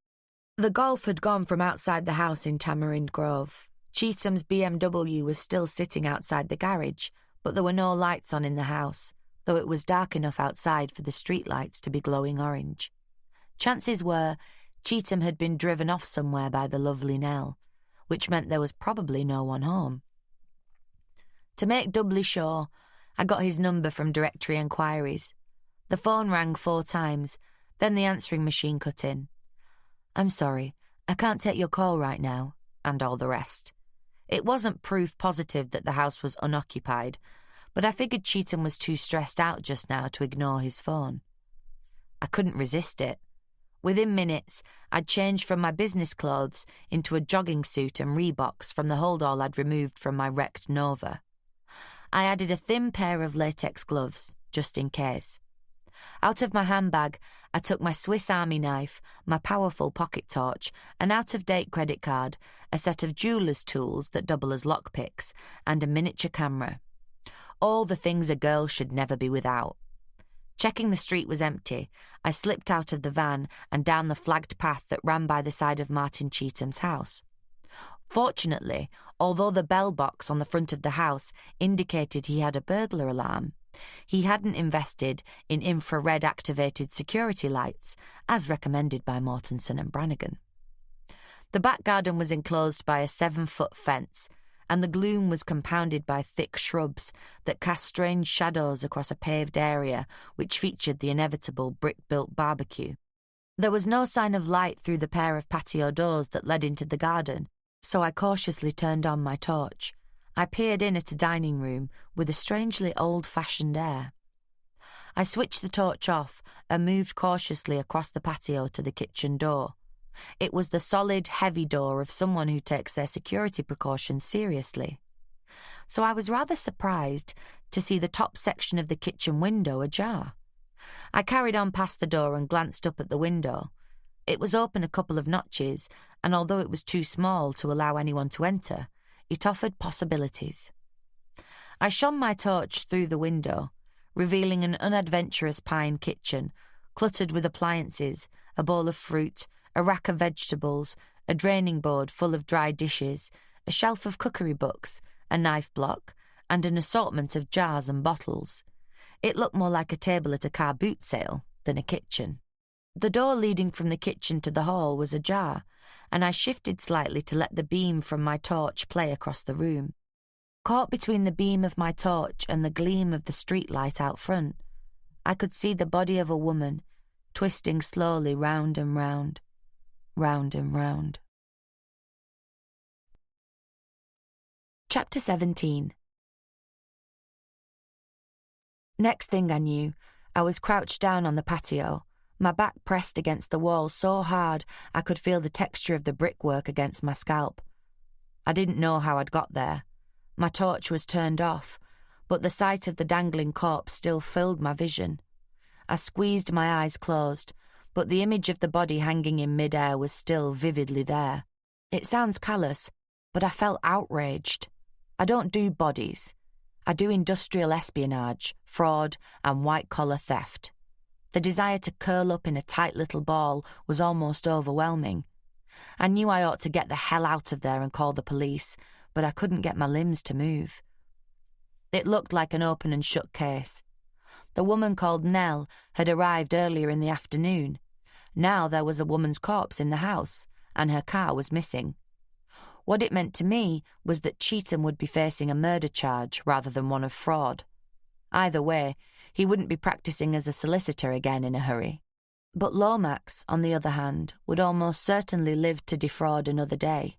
The Golf had gone from outside the house in Tamarind Grove. Cheatham's BMW was still sitting outside the garage, but there were no lights on in the house, though it was dark enough outside for the streetlights to be glowing orange. Chances were Cheatham had been driven off somewhere by the lovely Nell, which meant there was probably no one home. To make doubly sure, I got his number from directory enquiries. The phone rang 4 times, then the answering machine cut in. "I'm sorry, I can't take your call right now," and all the rest. It wasn't proof positive that the house was unoccupied, but I figured Cheatham was too stressed out just now to ignore his phone. I couldn't resist it. Within minutes, I'd changed from my business clothes into a jogging suit and Reeboks from the hold-all I'd removed from my wrecked Nova. I added a thin pair of latex gloves, just in case. Out of my handbag, I took my Swiss Army knife, my powerful pocket torch, an out-of-date credit card, a set of jeweller's tools that double as lockpicks, and a miniature camera. All the things a girl should never be without. Checking the street was empty, I slipped out of the van and down the flagged path that ran by the side of Martin Cheatham's house. Fortunately, although the bell box on the front of the house indicated he had a burglar alarm, he hadn't invested in infrared-activated security lights, as recommended by Mortensen and Brannigan. The back garden was enclosed by a 7-foot fence, and the gloom was compounded by thick shrubs that cast strange shadows across a paved area which featured the inevitable brick-built barbecue. There was no sign of light through the pair of patio doors that led into the garden, so I cautiously turned on my torch. I peered in at a dining room with a strangely old-fashioned air. I switched the torch off and moved cautiously across the patio to the kitchen door. It was the solid, heavy door of someone who takes their security precautions seriously. So I was rather surprised to see the top section of the kitchen window ajar. I carried on past the door and glanced up at the window. It was open a couple of notches, and although it was too small to allow anyone to enter, it offered possibilities. I shone my torch through the window, revealing an unadventurous pine kitchen, cluttered with appliances, a bowl of fruit, a rack of vegetables, a draining board full of dry dishes, a shelf of cookery books, a knife block, and an assortment of jars and bottles. It looked more like a table at a car boot sale than a kitchen. The door leading from the kitchen to the hall was ajar, and I shifted slightly to let the beam from my torch play across the room. Caught between the beam of my torch and the gleam of the streetlight out front, I could see the body of a woman twisting slowly round and round, round and round. Chapter 17. Next thing I knew, I was crouched down on the patio, my back pressed against the wall so hard I could feel the texture of the brickwork against my scalp. I didn't know how I'd got there. My torch was turned off, but the sight of the dangling corpse still filled my vision. I squeezed my eyes closed, but the image of the body hanging in mid-air was still vividly there. It sounds callous, but I felt outraged. I don't do bodies. I do industrial espionage, fraud, and white-collar theft. The desire to curl up in a tight little ball was almost overwhelming. I knew I ought to get the hell out of there and call the police, but I couldn't get my limbs to move. It looked like an open and shut case. The woman called Nell had arrived earlier in the afternoon. Now there was a woman's corpse in the house, and her car was missing. What it meant to me was that Cheetham would be facing a murder charge rather than one of fraud. Either way, he wouldn't be practicing as a solicitor again in a hurry. But Lomax, on the other hand, would almost certainly live to defraud another day.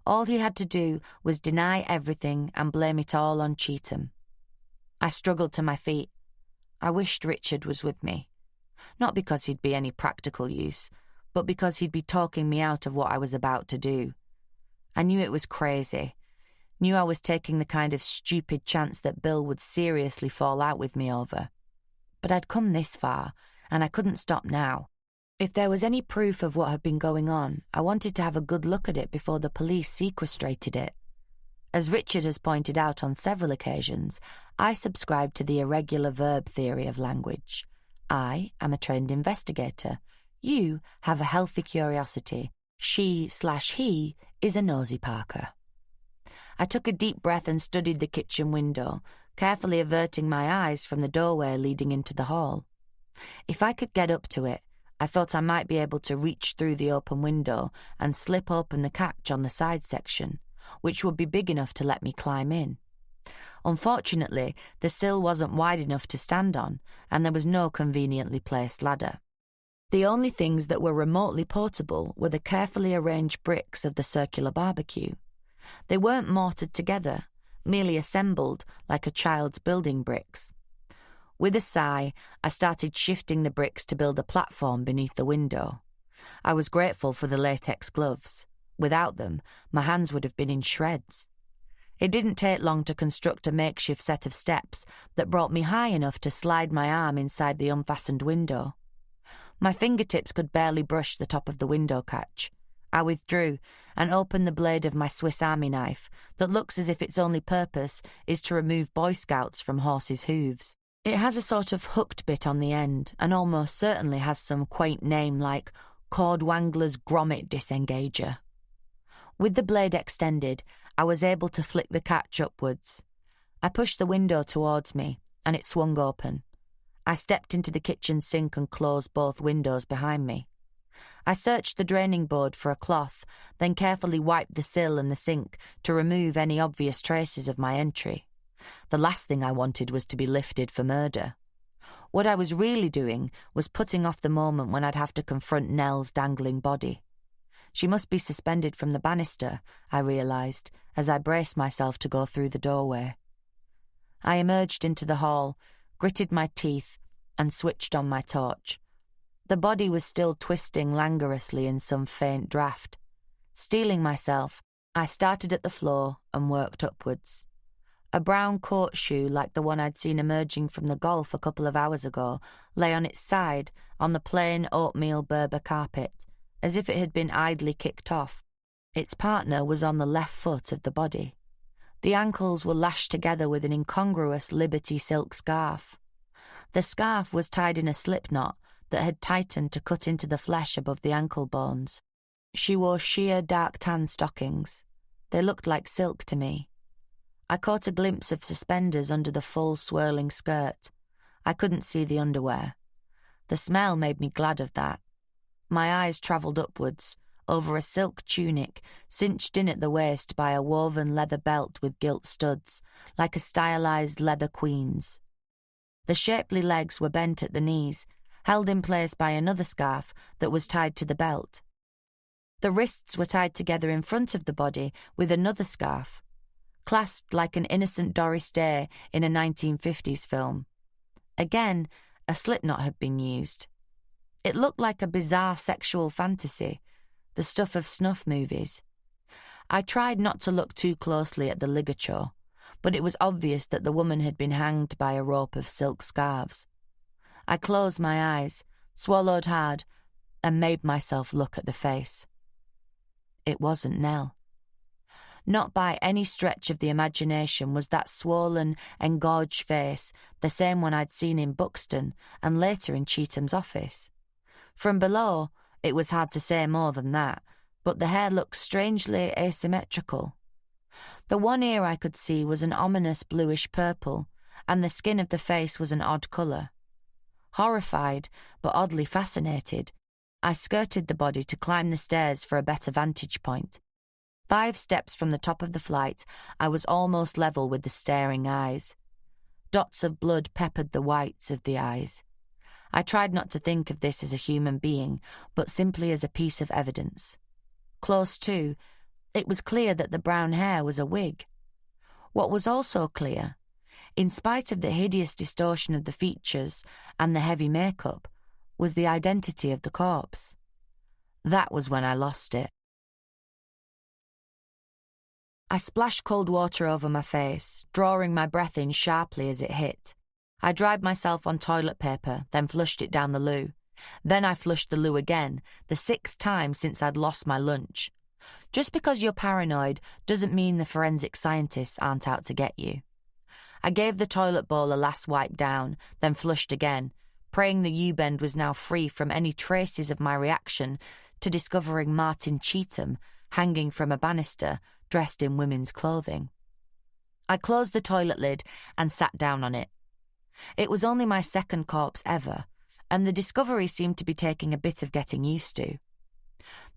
All he had to do was deny everything and blame it all on Cheetham. I struggled to my feet. I wished Richard was with me. Not because he'd be any practical use, but because he'd be talking me out of what I was about to do. I knew it was crazy. Knew I was taking the kind of stupid chance that Bill would seriously fall out with me over. But I'd come this far, and I couldn't stop now. If there was any proof of what had been going on, I wanted to have a good look at it before the police sequestrated it. As Richard has pointed out on several occasions, I subscribe to the irregular verb theory of language. I am a trained investigator. You have a healthy curiosity. She/he is a nosy Parker. I took a deep breath and studied the kitchen window, carefully averting my eyes from the doorway leading into the hall. If I could get up to it, I thought I might be able to reach through the open window and slip open the catch on the side section, which would be big enough to let me climb in. Unfortunately, the sill wasn't wide enough to stand on, and there was no conveniently placed ladder. The only things that were remotely portable were the carefully arranged bricks of the circular barbecue. They weren't mortared together, merely assembled like a child's building bricks. With a sigh, I started shifting the bricks to build a platform beneath the window. I was grateful for the latex gloves. Without them, my hands would have been in shreds. It didn't take long to construct a makeshift set of steps that brought me high enough to slide my arm inside the unfastened window. My fingertips could barely brush the top of the window catch. I withdrew and opened the blade of my Swiss Army knife that looks as if its only purpose is to remove Boy Scouts from horses' hooves. It has a sort of hooked bit on the end and almost certainly has some quaint name like Cordwangler's Grommet Disengager. With the blade extended, I was able to flick the catch upwards. I pushed the window towards me, and it swung open. I stepped into the kitchen sink and closed both windows behind me. I searched the draining board for a cloth, then carefully wiped the sill and the sink to remove any obvious traces of my entry. The last thing I wanted was to be lifted for murder. What I was really doing was putting off the moment when I'd have to confront Nell's dangling body. She must be suspended from the banister, I realised, as I braced myself to go through the doorway. I emerged into the hall, gritted my teeth, and switched on my torch. The body was still twisting languorously in some faint draught. Steeling myself, I started at the floor and worked upwards. A brown court shoe like the one I'd seen emerging from the golf a couple of hours ago lay on its side on the plain oatmeal Berber carpet, as if it had been idly kicked off. Its partner was on the left foot of the body. The ankles were lashed together with an incongruous Liberty silk scarf. The scarf was tied in a slip knot that had tightened to cut into the flesh above the ankle bones. She wore sheer dark tan stockings. They looked like silk to me. I caught a glimpse of suspenders under the full swirling skirt. I couldn't see the underwear. The smell made me glad of that. My eyes travelled upwards, over a silk tunic cinched in at the waist by a woven leather belt with gilt studs, like a stylized leather queen's. The shapely legs were bent at the knees, held in place by another scarf that was tied to the belt. The wrists were tied together in front of the body with another scarf, clasped like an innocent Doris Day in a 1950s film. Again, a slipknot had been used. It looked like a bizarre sexual fantasy, the stuff of snuff movies. I tried not to look too closely at the ligature, but it was obvious that the woman had been hanged by a rope of silk scarves. I closed my eyes, swallowed hard, and made myself look at the face. It wasn't Nell. Not by any stretch of the imagination was that swollen, engorged face the same one I'd seen in Buxton and later in Cheatham's office. From below, it was hard to say more than that, but the hair looked strangely asymmetrical. The one ear I could see was an ominous bluish purple, and the skin of the face was an odd colour. Horrified, but oddly fascinated, I skirted the body to climb the stairs for a better vantage point. 5 steps from the top of the flight, I was almost level with the staring eyes. Dots of blood peppered the whites of the eyes. I tried not to think of this as a human being, but simply as a piece of evidence. Close to, it was clear that the brown hair was a wig. What was also clear, in spite of the hideous distortion of the features and the heavy makeup, was the identity of the corpse. That was when I lost it. I splashed cold water over my face, drawing my breath in sharply as it hit. I dried myself on toilet paper, then flushed it down the loo. Then I flushed the loo again, the 6th time since I'd lost my lunch. Just because you're paranoid doesn't mean the forensic scientists aren't out to get you. I gave the toilet bowl a last wipe down, then flushed again, praying the U-bend was now free from any traces of my reaction to discovering Martin Cheatham hanging from a banister, dressed in women's clothing. I closed the toilet lid and sat down on it. It was only my 2nd corpse ever, and the discovery seemed to be taking a bit of getting used to.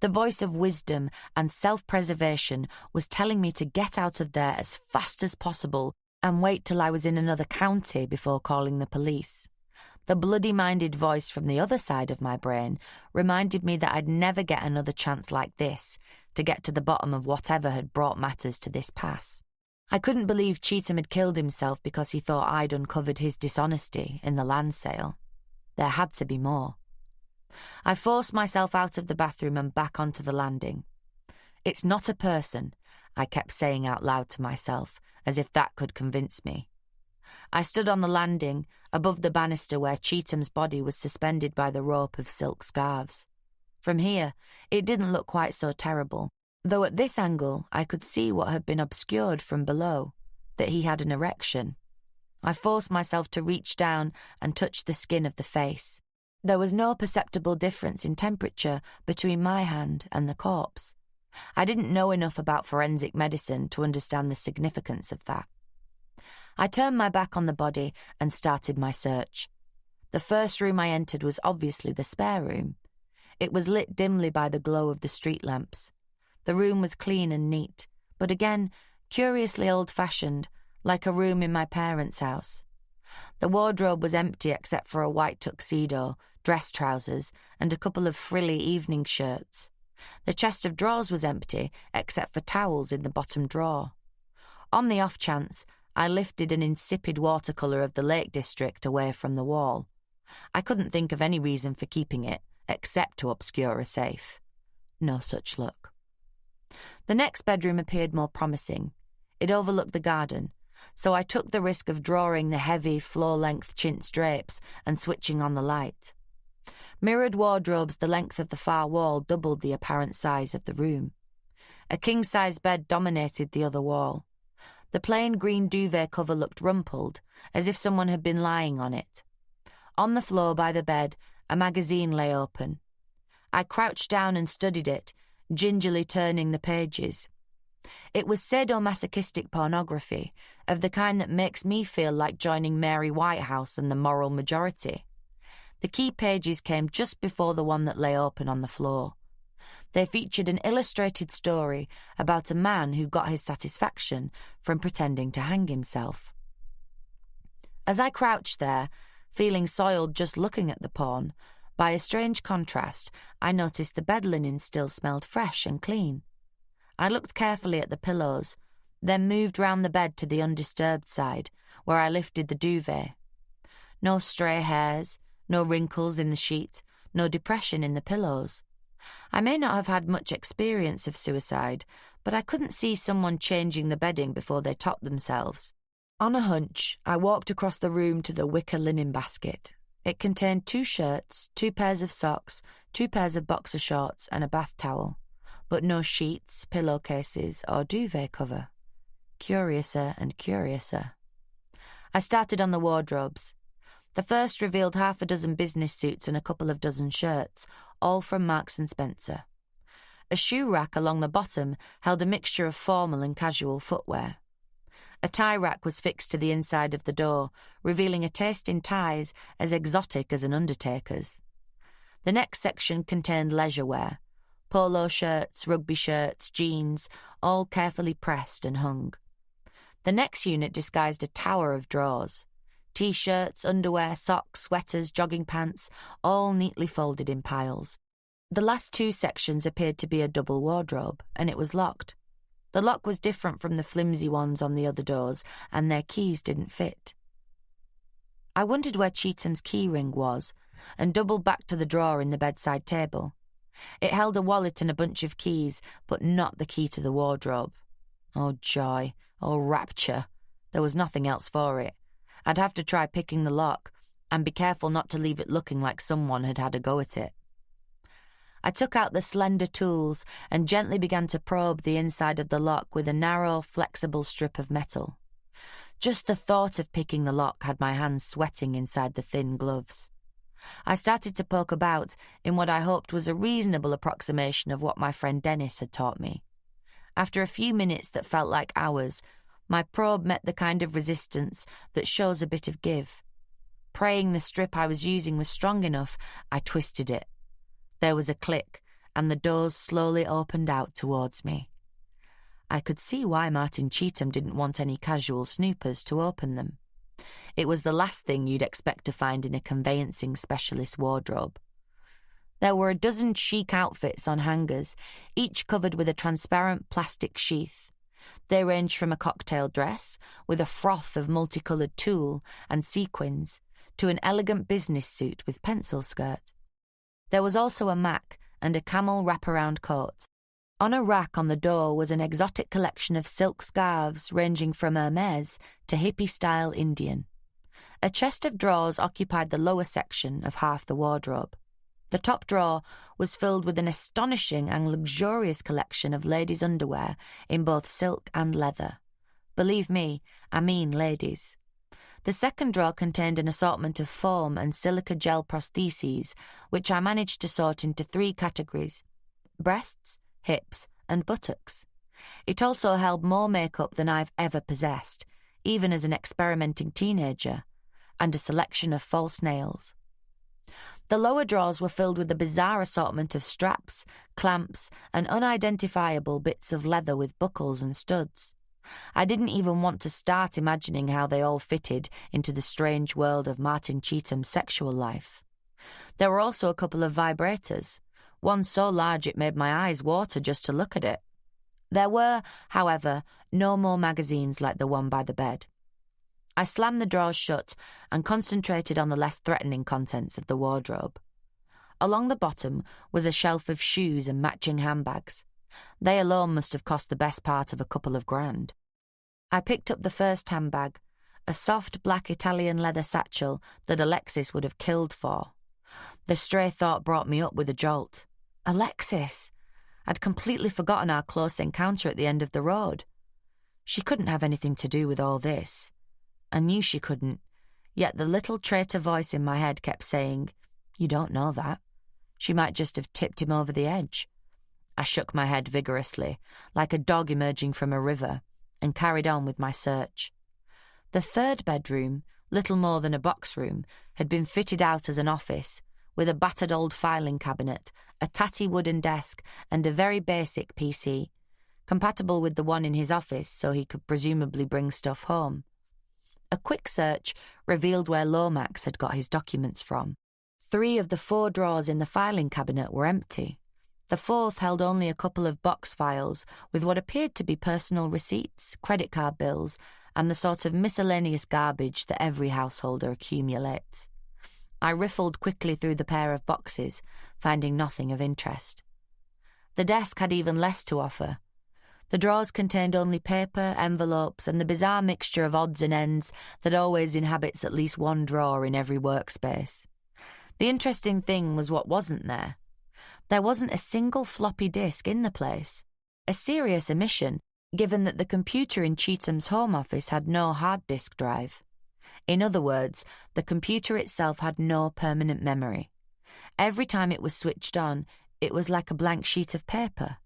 The voice of wisdom and self-preservation was telling me to get out of there as fast as possible and wait till I was in another county before calling the police. The bloody-minded voice from the other side of my brain reminded me that I'd never get another chance like this to get to the bottom of whatever had brought matters to this pass. I couldn't believe Cheatham had killed himself because he thought I'd uncovered his dishonesty in the land sale. There had to be more. I forced myself out of the bathroom and back onto the landing. It's not a person, I kept saying out loud to myself, as if that could convince me. I stood on the landing, above the banister where Cheatham's body was suspended by the rope of silk scarves. From here, it didn't look quite so terrible, though at this angle I could see what had been obscured from below, that he had an erection. I forced myself to reach down and touch the skin of the face. There was no perceptible difference in temperature between my hand and the corpse. I didn't know enough about forensic medicine to understand the significance of that. I turned my back on the body and started my search. The first room I entered was obviously the spare room. It was lit dimly by the glow of the street lamps. The room was clean and neat, but again, curiously old-fashioned, like a room in my parents' house. The wardrobe was empty except for a white tuxedo, dress trousers, and a couple of frilly evening shirts. The chest of drawers was empty except for towels in the bottom drawer. On the off chance, I lifted an insipid watercolour of the Lake District away from the wall. I couldn't think of any reason for keeping it, except to obscure a safe. No such luck. The next bedroom appeared more promising. It overlooked the garden, so I took the risk of drawing the heavy, floor-length chintz drapes and switching on the light. Mirrored wardrobes the length of the far wall doubled the apparent size of the room. A king-size bed dominated the other wall. The plain green duvet cover looked rumpled, as if someone had been lying on it. On the floor by the bed, a magazine lay open. I crouched down and studied it, gingerly turning the pages. It was sadomasochistic pornography, of the kind that makes me feel like joining Mary Whitehouse and the moral majority. The key pages came just before the one that lay open on the floor. They featured an illustrated story about a man who got his satisfaction from pretending to hang himself. As I crouched there, feeling soiled just looking at the porn, by a strange contrast, I noticed the bed linen still smelled fresh and clean. I looked carefully at the pillows, then moved round the bed to the undisturbed side, where I lifted the duvet. No stray hairs, no wrinkles in the sheet, no depression in the pillows. I may not have had much experience of suicide, but I couldn't see someone changing the bedding before they topped themselves. On a hunch, I walked across the room to the wicker linen basket. It contained 2 shirts, 2 pairs of socks, 2 pairs of boxer shorts, and a bath towel, but no sheets, pillowcases, or duvet cover. Curiouser and curiouser. I started on the wardrobes. The first revealed half a dozen business suits and a couple of dozen shirts, all from Marks & Spencer. A shoe rack along the bottom held a mixture of formal and casual footwear. A tie rack was fixed to the inside of the door, revealing a taste in ties as exotic as an undertaker's. The next section contained leisure wear, polo shirts, rugby shirts, jeans, all carefully pressed and hung. The next unit disguised a tower of drawers. T-shirts, underwear, socks, sweaters, jogging pants, all neatly folded in piles. The last 2 sections appeared to be a double wardrobe, and it was locked. The lock was different from the flimsy ones on the other doors, and their keys didn't fit. I wondered where Cheatham's key ring was, and doubled back to the drawer in the bedside table. It held a wallet and a bunch of keys, but not the key to the wardrobe. Oh, joy. Oh, rapture. There was nothing else for it. I'd have to try picking the lock, and be careful not to leave it looking like someone had had a go at it. I took out the slender tools and gently began to probe the inside of the lock with a narrow, flexible strip of metal. Just the thought of picking the lock had my hands sweating inside the thin gloves. I started to poke about in what I hoped was a reasonable approximation of what my friend Dennis had taught me. After a few minutes that felt like hours, my probe met the kind of resistance that shows a bit of give. Praying the strip I was using was strong enough, I twisted it. There was a click, and the doors slowly opened out towards me. I could see why Martin Cheatham didn't want any casual snoopers to open them. It was the last thing you'd expect to find in a conveyancing specialist wardrobe. There were a dozen chic outfits on hangers, each covered with a transparent plastic sheath. They ranged from a cocktail dress, with a froth of multicoloured tulle and sequins, to an elegant business suit with pencil skirt. There was also a mac and a camel wraparound coat. On a rack on the door was an exotic collection of silk scarves ranging from Hermes to hippie-style Indian. A chest of drawers occupied the lower section of half the wardrobe. The top drawer was filled with an astonishing and luxurious collection of ladies' underwear in both silk and leather. Believe me, I mean ladies. The second drawer contained an assortment of foam and silica gel prostheses, which I managed to sort into 3 categories: breasts, hips, and buttocks. It also held more makeup than I've ever possessed, even as an experimenting teenager, and a selection of false nails. The lower drawers were filled with a bizarre assortment of straps, clamps, and unidentifiable bits of leather with buckles and studs. I didn't even want to start imagining how they all fitted into the strange world of Martin Cheatham's sexual life. There were also a couple of vibrators, one so large it made my eyes water just to look at it. There were, however, no more magazines like the one by the bed. I slammed the drawers shut and concentrated on the less threatening contents of the wardrobe. Along the bottom was a shelf of shoes and matching handbags. They alone must have cost the best part of a couple of grand. I picked up the first handbag, a soft black Italian leather satchel that Alexis would have killed for. The stray thought brought me up with a jolt. Alexis! I'd completely forgotten our close encounter at the end of the road. She couldn't have anything to do with all this. I knew she couldn't, yet the little traitor voice in my head kept saying, "You don't know that. She might just have tipped him over the edge." I shook my head vigorously, like a dog emerging from a river, and carried on with my search. The third bedroom, little more than a box room, had been fitted out as an office, with a battered old filing cabinet, a tatty wooden desk, and a very basic PC, compatible with the one in his office so he could presumably bring stuff home. A quick search revealed where Lomax had got his documents from. 3 of the 4 drawers in the filing cabinet were empty. The 4th held only a couple of box files with what appeared to be personal receipts, credit card bills, and the sort of miscellaneous garbage that every householder accumulates. I riffled quickly through the pair of boxes, finding nothing of interest. The desk had even less to offer. The drawers contained only paper, envelopes, and the bizarre mixture of odds and ends that always inhabits at least one drawer in every workspace. The interesting thing was what wasn't there. There wasn't a single floppy disk in the place. A serious omission, given that the computer in Cheatham's home office had no hard disk drive. In other words, the computer itself had no permanent memory. Every time it was switched on, it was like a blank sheet of paper.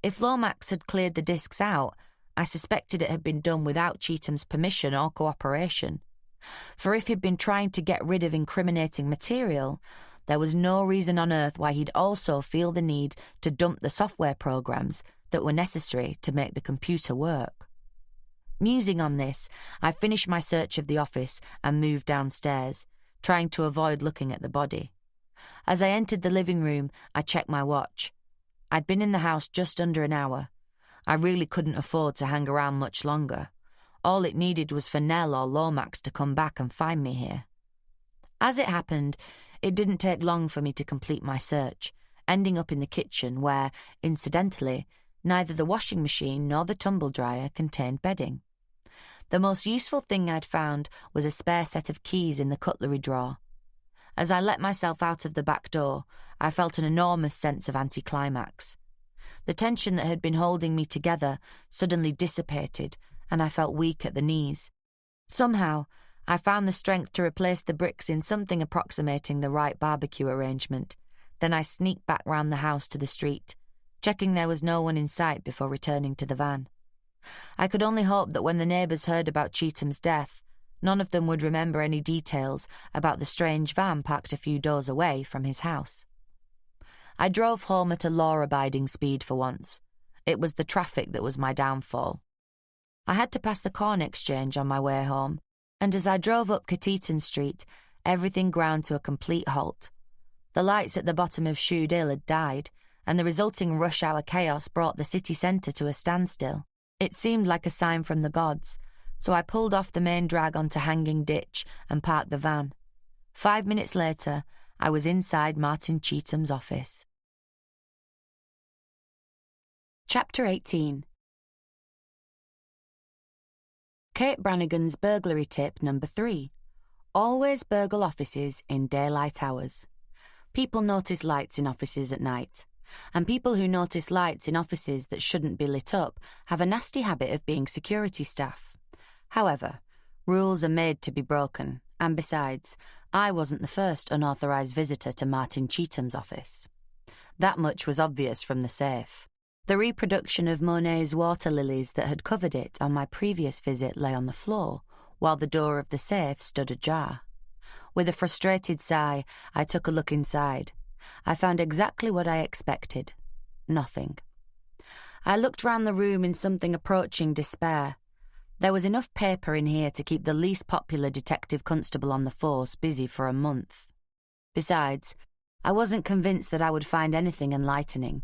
If Lomax had cleared the disks out, I suspected it had been done without Cheatham's permission or cooperation. For if he'd been trying to get rid of incriminating material, there was no reason on earth why he'd also feel the need to dump the software programs that were necessary to make the computer work. Musing on this, I finished my search of the office and moved downstairs, trying to avoid looking at the body. As I entered the living room, I checked my watch. I'd been in the house just under an hour. I really couldn't afford to hang around much longer. All it needed was for Nell or Lomax to come back and find me here. As it happened, it didn't take long for me to complete my search, ending up in the kitchen where, incidentally, neither the washing machine nor the tumble dryer contained bedding. The most useful thing I'd found was a spare set of keys in the cutlery drawer. As I let myself out of the back door, I felt an enormous sense of anticlimax. The tension that had been holding me together suddenly dissipated, and I felt weak at the knees. Somehow, I found the strength to replace the bricks in something approximating the right barbecue arrangement. Then I sneaked back round the house to the street, checking there was no one in sight before returning to the van. I could only hope that when the neighbours heard about Cheatham's death, none of them would remember any details about the strange van parked a few doors away from his house. I drove home at a law-abiding speed for once. It was the traffic that was my downfall. I had to pass the corn exchange on my way home, and as I drove up Cateaton Street, everything ground to a complete halt. The lights at the bottom of Shude Hill had died, and the resulting rush-hour chaos brought the city centre to a standstill. It seemed like a sign from the gods, so I pulled off the main drag onto Hanging Ditch and parked the van. 5 minutes later, I was inside Martin Cheatham's office. Chapter 18. Kate Brannigan's burglary tip number 3. Always burgle offices in daylight hours. People notice lights in offices at night, and people who notice lights in offices that shouldn't be lit up have a nasty habit of being security staff. However, rules are made to be broken, and besides, I wasn't the first unauthorised visitor to Martin Cheatham's office. That much was obvious from the safe. The reproduction of Monet's water lilies that had covered it on my previous visit lay on the floor, while the door of the safe stood ajar. With a frustrated sigh, I took a look inside. I found exactly what I expected. Nothing. I looked round the room in something approaching despair. There was enough paper in here to keep the least popular detective constable on the force busy for a month. Besides, I wasn't convinced that I would find anything enlightening.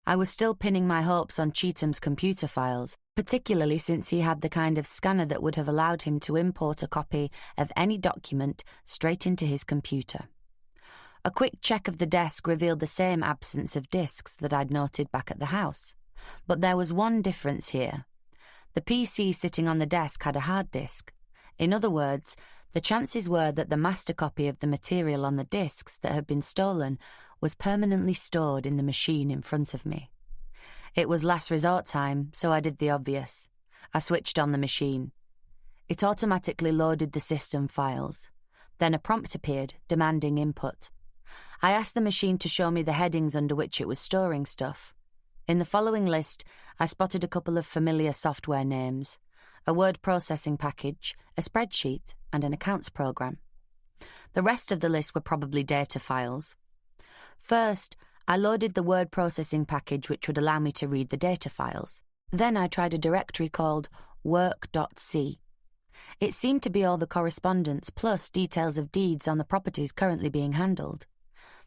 I was still pinning my hopes on Cheatham's computer files, particularly since he had the kind of scanner that would have allowed him to import a copy of any document straight into his computer. A quick check of the desk revealed the same absence of disks that I'd noted back at the house. But there was one difference here. The PC sitting on the desk had a hard disk. In other words, the chances were that the master copy of the material on the disks that had been stolen was permanently stored in the machine in front of me. It was last resort time, so I did the obvious. I switched on the machine. It automatically loaded the system files. Then a prompt appeared, demanding input. I asked the machine to show me the headings under which it was storing stuff. In the following list, I spotted a couple of familiar software names: a word processing package, a spreadsheet, and an accounts program. The rest of the list were probably data files. First, I loaded the word processing package which would allow me to read the data files. Then I tried a directory called work.c. It seemed to be all the correspondence plus details of deeds on the properties currently being handled.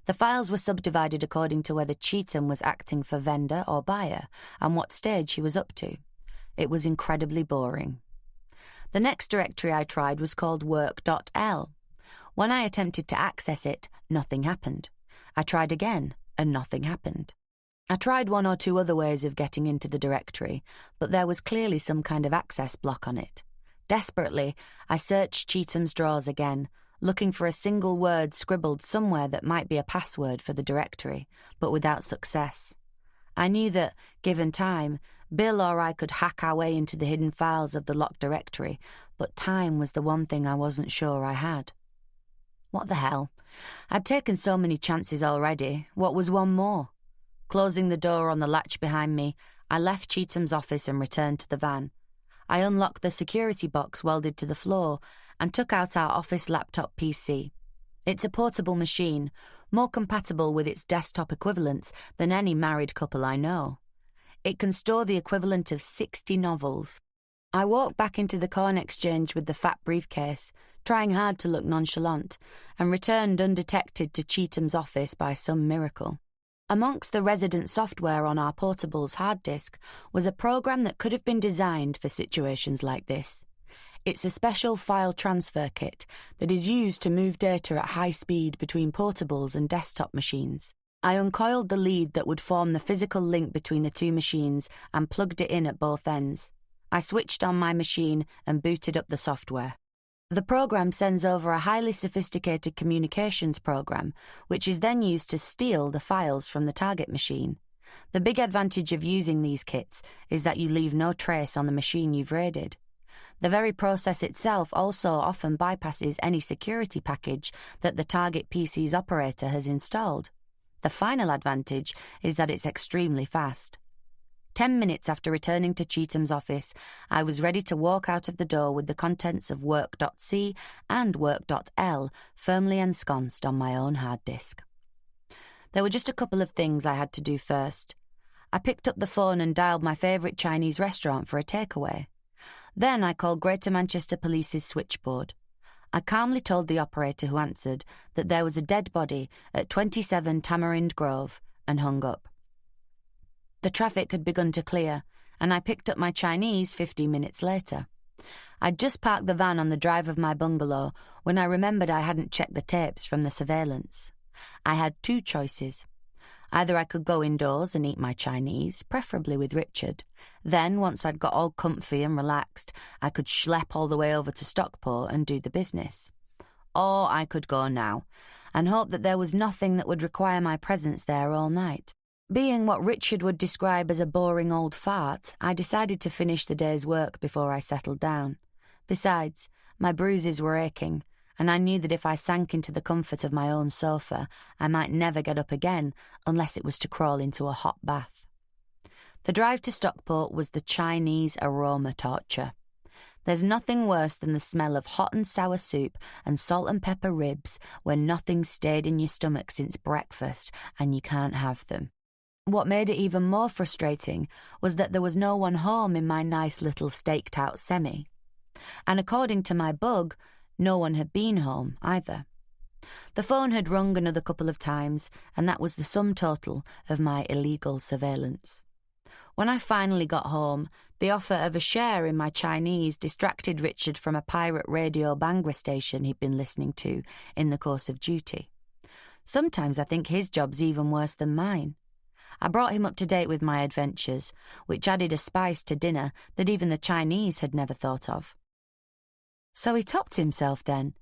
The files were subdivided according to whether Cheetham was acting for vendor or buyer and what stage he was up to. It was incredibly boring. The next directory I tried was called work.l. When I attempted to access it, nothing happened. I tried again, and nothing happened. I tried one or two other ways of getting into the directory, but there was clearly some kind of access block on it. Desperately, I searched Cheetham's drawers again, looking for a single word scribbled somewhere that might be a password for the directory, but without success. I knew that, given time, Bill or I could hack our way into the hidden files of the locked directory, but time was the one thing I wasn't sure I had. What the hell? I'd taken so many chances already. What was one more? Closing the door on the latch behind me, I left Cheetham's office and returned to the van. I unlocked the security box welded to the floor and took out our office laptop PC. It's a portable machine, more compatible with its desktop equivalents than any married couple I know. It can store the equivalent of 60 novels. I walked back into the corn exchange with the fat briefcase, trying hard to look nonchalant, and returned undetected to Cheetham's office by some miracle. Amongst the resident software on our portable's hard disk was a program that could have been designed for situations like this. It's a special file transfer kit that is used to move data at high speed between portables and desktop machines. I uncoiled the lead that would form the physical link between the two machines and plugged it in at both ends. I switched on my machine and booted up the software. The program sends over a highly sophisticated communications program, which is then used to steal the files from the target machine. The big advantage of using these kits is that you leave no trace on the machine you've raided. The very process itself also often bypasses any security package that the target PC's operator has installed. The final advantage is that it's extremely fast. 10 minutes after returning to Cheetham's office, I was ready to walk out of the door with the contents of work.c and work.l firmly ensconced on my own hard disk. There were just a couple of things I had to do first. I picked up the phone and dialed my favourite Chinese restaurant for a takeaway. Then I called Greater Manchester Police's switchboard. I calmly told the operator who answered that there was a dead body at 27 Tamarind Grove and hung up. The traffic had begun to clear, and I picked up my Chinese 15 minutes later. I'd just parked the van on the drive of my bungalow when I remembered I hadn't checked the tapes from the surveillance. I had two choices. Either I could go indoors and eat my Chinese, preferably with Richard. Then, once I'd got all comfy and relaxed, I could schlep all the way over to Stockport and do the business. Or I could go now, and hope that there was nothing that would require my presence there all night. Being what Richard would describe as a boring old fart, I decided to finish the day's work before I settled down. Besides, my bruises were aching, and I knew that if I sank into the comfort of my own sofa, I might never get up again unless it was to crawl into a hot bath. The drive to Stockport was the Chinese aroma torture. There's nothing worse than the smell of hot and sour soup and salt and pepper ribs when nothing's stayed in your stomach since breakfast and you can't have them. What made it even more frustrating was that there was no one home in my nice little staked-out semi. And according to my bug, no one had been home either. The phone had rung another couple of times, and that was the sum total of my illegal surveillance. When I finally got home, the offer of a share in my Chinese distracted Richard from a pirate radio Bangor station he'd been listening to in the course of duty. Sometimes I think his job's even worse than mine. I brought him up to date with my adventures, which added a spice to dinner that even the Chinese had never thought of. So he topped himself then?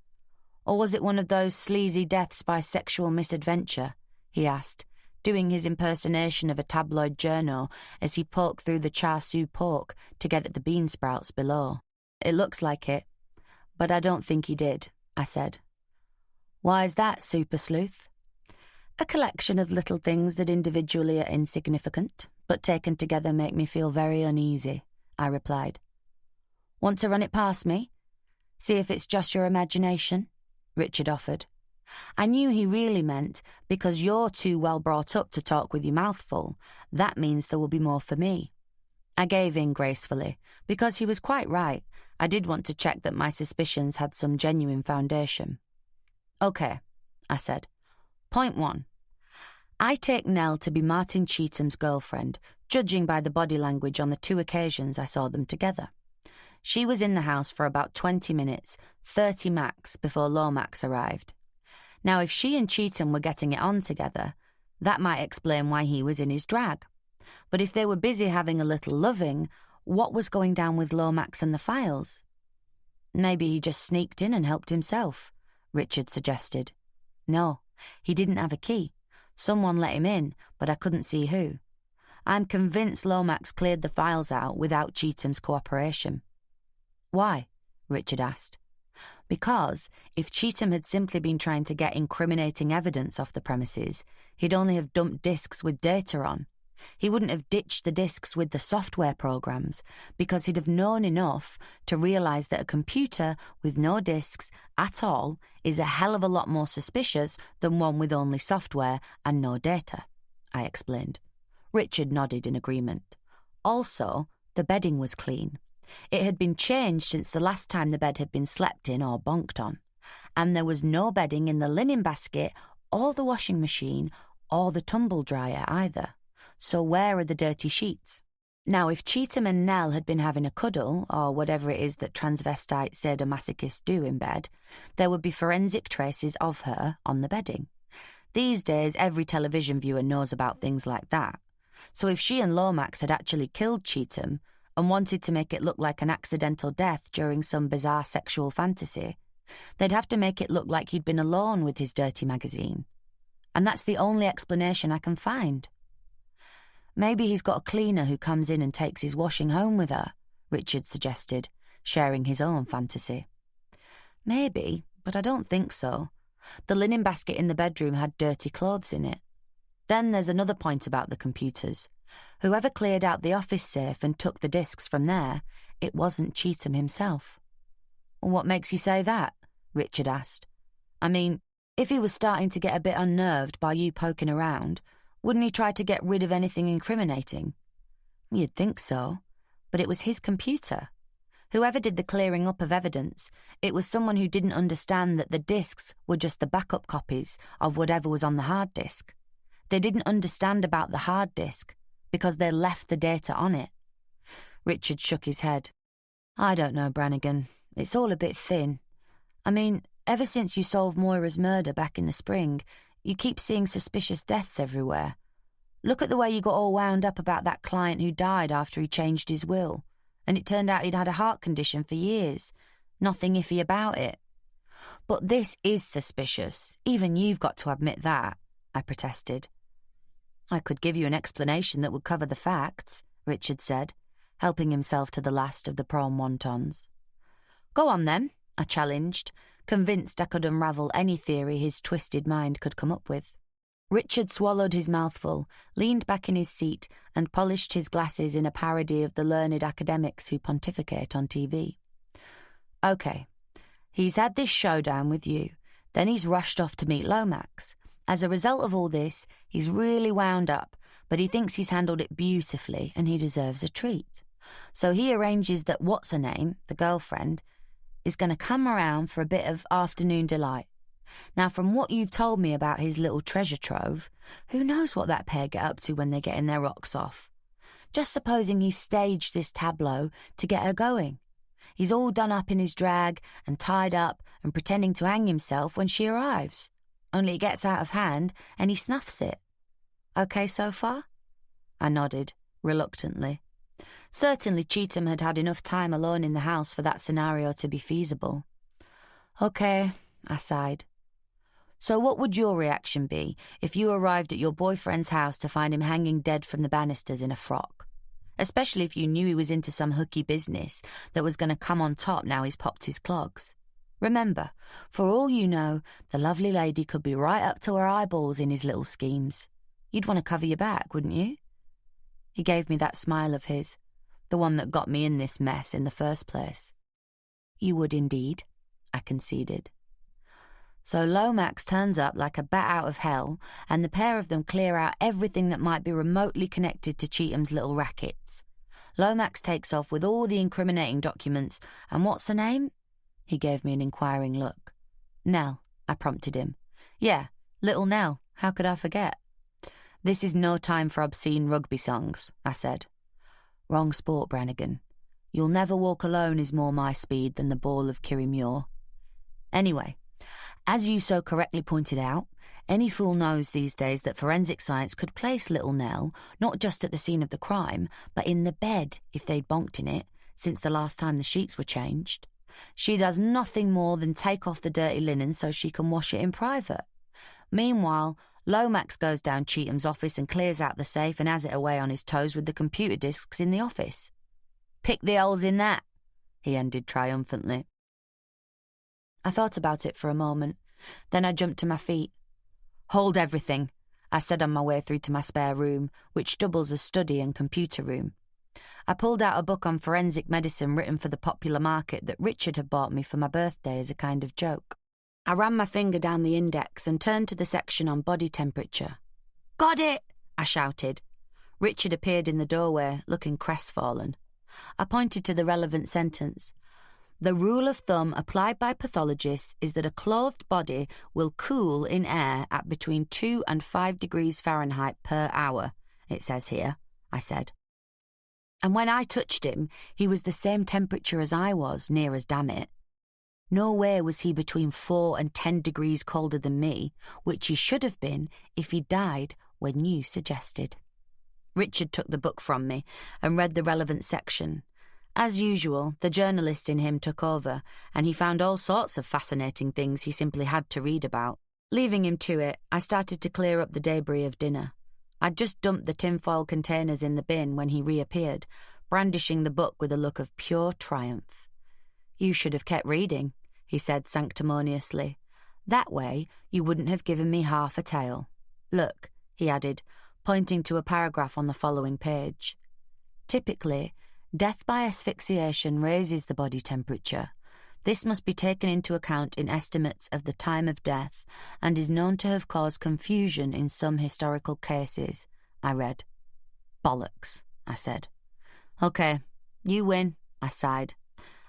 Or was it one of those sleazy deaths by sexual misadventure? He asked, doing his impersonation of a tabloid journo as he poked through the char siu pork to get at the bean sprouts below. It looks like it, but I don't think he did, I said. Why is that, super sleuth? A collection of little things that individually are insignificant, but taken together make me feel very uneasy, I replied. Want to run it past me? See if it's just your imagination? Richard offered. I knew he really meant, because you're too well brought up to talk with your mouth full, that means there will be more for me. I gave in gracefully, because he was quite right. I did want to check that my suspicions had some genuine foundation. Okay, I said. Point 1. I take Nell to be Martin Cheatham's girlfriend, judging by the body language on the 2 occasions I saw them together. She was in the house for about 20 minutes, 30 max, before Lomax arrived. Now, if she and Cheatham were getting it on together, that might explain why he was in his drag. But if they were busy having a little loving, what was going down with Lomax and the files? Maybe he just sneaked in and helped himself, Richard suggested. No, he didn't have a key. Someone let him in, but I couldn't see who. I'm convinced Lomax cleared the files out without Cheatham's cooperation. Why? Richard asked. Because if Cheatham had simply been trying to get incriminating evidence off the premises, he'd only have dumped discs with data on. He wouldn't have ditched the discs with the software programs, because he'd have known enough to realise that a computer with no discs at all is a hell of a lot more suspicious than one with only software and no data, I explained. Richard nodded in agreement. Also, the bedding was clean. It had been changed since the last time the bed had been slept in or bonked on, and there was no bedding in the linen basket or the washing machine or the tumble dryer either. So where are the dirty sheets? Now, if Cheatham and Nell had been having a cuddle, or whatever it is that transvestite sadomasochists do in bed, there would be forensic traces of her on the bedding. These days, every television viewer knows about things like that. So if she and Lomax had actually killed Cheatham and wanted to make it look like an accidental death during some bizarre sexual fantasy, they'd have to make it look like he'd been alone with his dirty magazine. And that's the only explanation I can find. Maybe he's got a cleaner who comes in and takes his washing home with her, Richard suggested, sharing his own fantasy. Maybe, but I don't think so. The linen basket in the bedroom had dirty clothes in it. Then there's another point about the computers. Whoever cleared out the office safe and took the discs from there, it wasn't Cheatham himself. What makes you say that? Richard asked. I mean, if he was starting to get a bit unnerved by you poking around, wouldn't he try to get rid of anything incriminating? You'd think so, but it was his computer. Whoever did the clearing up of evidence, it was someone who didn't understand that the discs were just the backup copies of whatever was on the hard disk. They didn't understand about the hard disk because they left the data on it. Richard shook his head. I don't know, Brannigan. It's all a bit thin. I mean, ever since you solved Moira's murder back in the spring, you keep seeing suspicious deaths everywhere. Look at the way you got all wound up about that client who died after he changed his will, and it turned out he'd had a heart condition for years. Nothing iffy about it. But this is suspicious. Even you've got to admit that, I protested. I could give you an explanation that would cover the facts, Richard said, helping himself to the last of the prawn wontons. Go on then, I challenged, convinced I could unravel any theory his twisted mind could come up with. Richard swallowed his mouthful, leaned back in his seat, and polished his glasses in a parody of the learned academics who pontificate on TV. OK, he's had this showdown with you, then he's rushed off to meet Lomax. As a result of all this, he's really wound up, but he thinks he's handled it beautifully and he deserves a treat. So he arranges that what's-her-name, the girlfriend, is going to come around for a bit of afternoon delight. Now, from what you've told me about his little treasure trove, who knows what that pair get up to when they're getting their rocks off? Just supposing he staged this tableau to get her going. He's all done up in his drag and tied up and pretending to hang himself when she arrives. Only it gets out of hand and he snuffs it. OK so far? I nodded, reluctantly. Certainly Cheatham had had enough time alone in the house for that scenario to be feasible. OK, I sighed. So what would your reaction be if you arrived at your boyfriend's house to find him hanging dead from the banisters in a frock? Especially if you knew he was into some hooky business that was going to come on top now he's popped his clogs. Remember, for all you know, the lovely lady could be right up to her eyeballs in his little schemes. You'd want to cover your back, wouldn't you? He gave me that smile of his, the one that got me in this mess in the first place. You would indeed, I conceded. So Lomax turns up like a bat out of hell, and the pair of them clear out everything that might be remotely connected to Cheatham's little rackets. Lomax takes off with all the incriminating documents, and what's her name? He gave me an inquiring look. Nell, I prompted him. Yeah, little Nell, how could I forget? This is no time for obscene rugby songs, I said. Wrong sport, Brannigan. You'll never walk alone is more my speed than the ball of Kirriemuir. Anyway, as you so correctly pointed out, any fool knows these days that forensic science could place little Nell not just at the scene of the crime, but in the bed if they'd bonked in it since the last time the sheets were changed. She does nothing more than take off the dirty linen so she can wash it in private. Meanwhile, Lomax goes down Cheatham's office and clears out the safe and has it away on his toes with the computer disks in the office. Pick the holes in that, he ended triumphantly. I thought about it for a moment. Then I jumped to my feet. Hold everything, I said on my way through to my spare room, which doubles as study and computer room. I pulled out a book on forensic medicine written for the popular market that Richard had bought me for my birthday as a kind of joke. I ran my finger down the index and turned to the section on body temperature. Got it, I shouted. Richard appeared in the doorway, looking crestfallen. I pointed to the relevant sentence. The rule of thumb applied by pathologists is that a clothed body will cool in air at between 2 and 5 degrees Fahrenheit per hour, it says here, I said. And when I touched him, he was the same temperature as I was, near as damn it. Nowhere was he between 4 and 10 degrees colder than me, which he should have been if he died when you suggested. Richard took the book from me and read the relevant section. As usual, the journalist in him took over, and he found all sorts of fascinating things he simply had to read about. Leaving him to it, I started to clear up the debris of dinner. I'd just dumped the tinfoil containers in the bin when he reappeared, brandishing the book with a look of pure triumph. You should have kept reading, he said sanctimoniously. That way you wouldn't have given me half a tale. Look, he added, pointing to a paragraph on the following page. Typically, death by asphyxiation raises the body temperature. This must be taken into account in estimates of the time of death and is known to have caused confusion in some historical cases, I read. Bollocks, I said. Okay, you win, I sighed.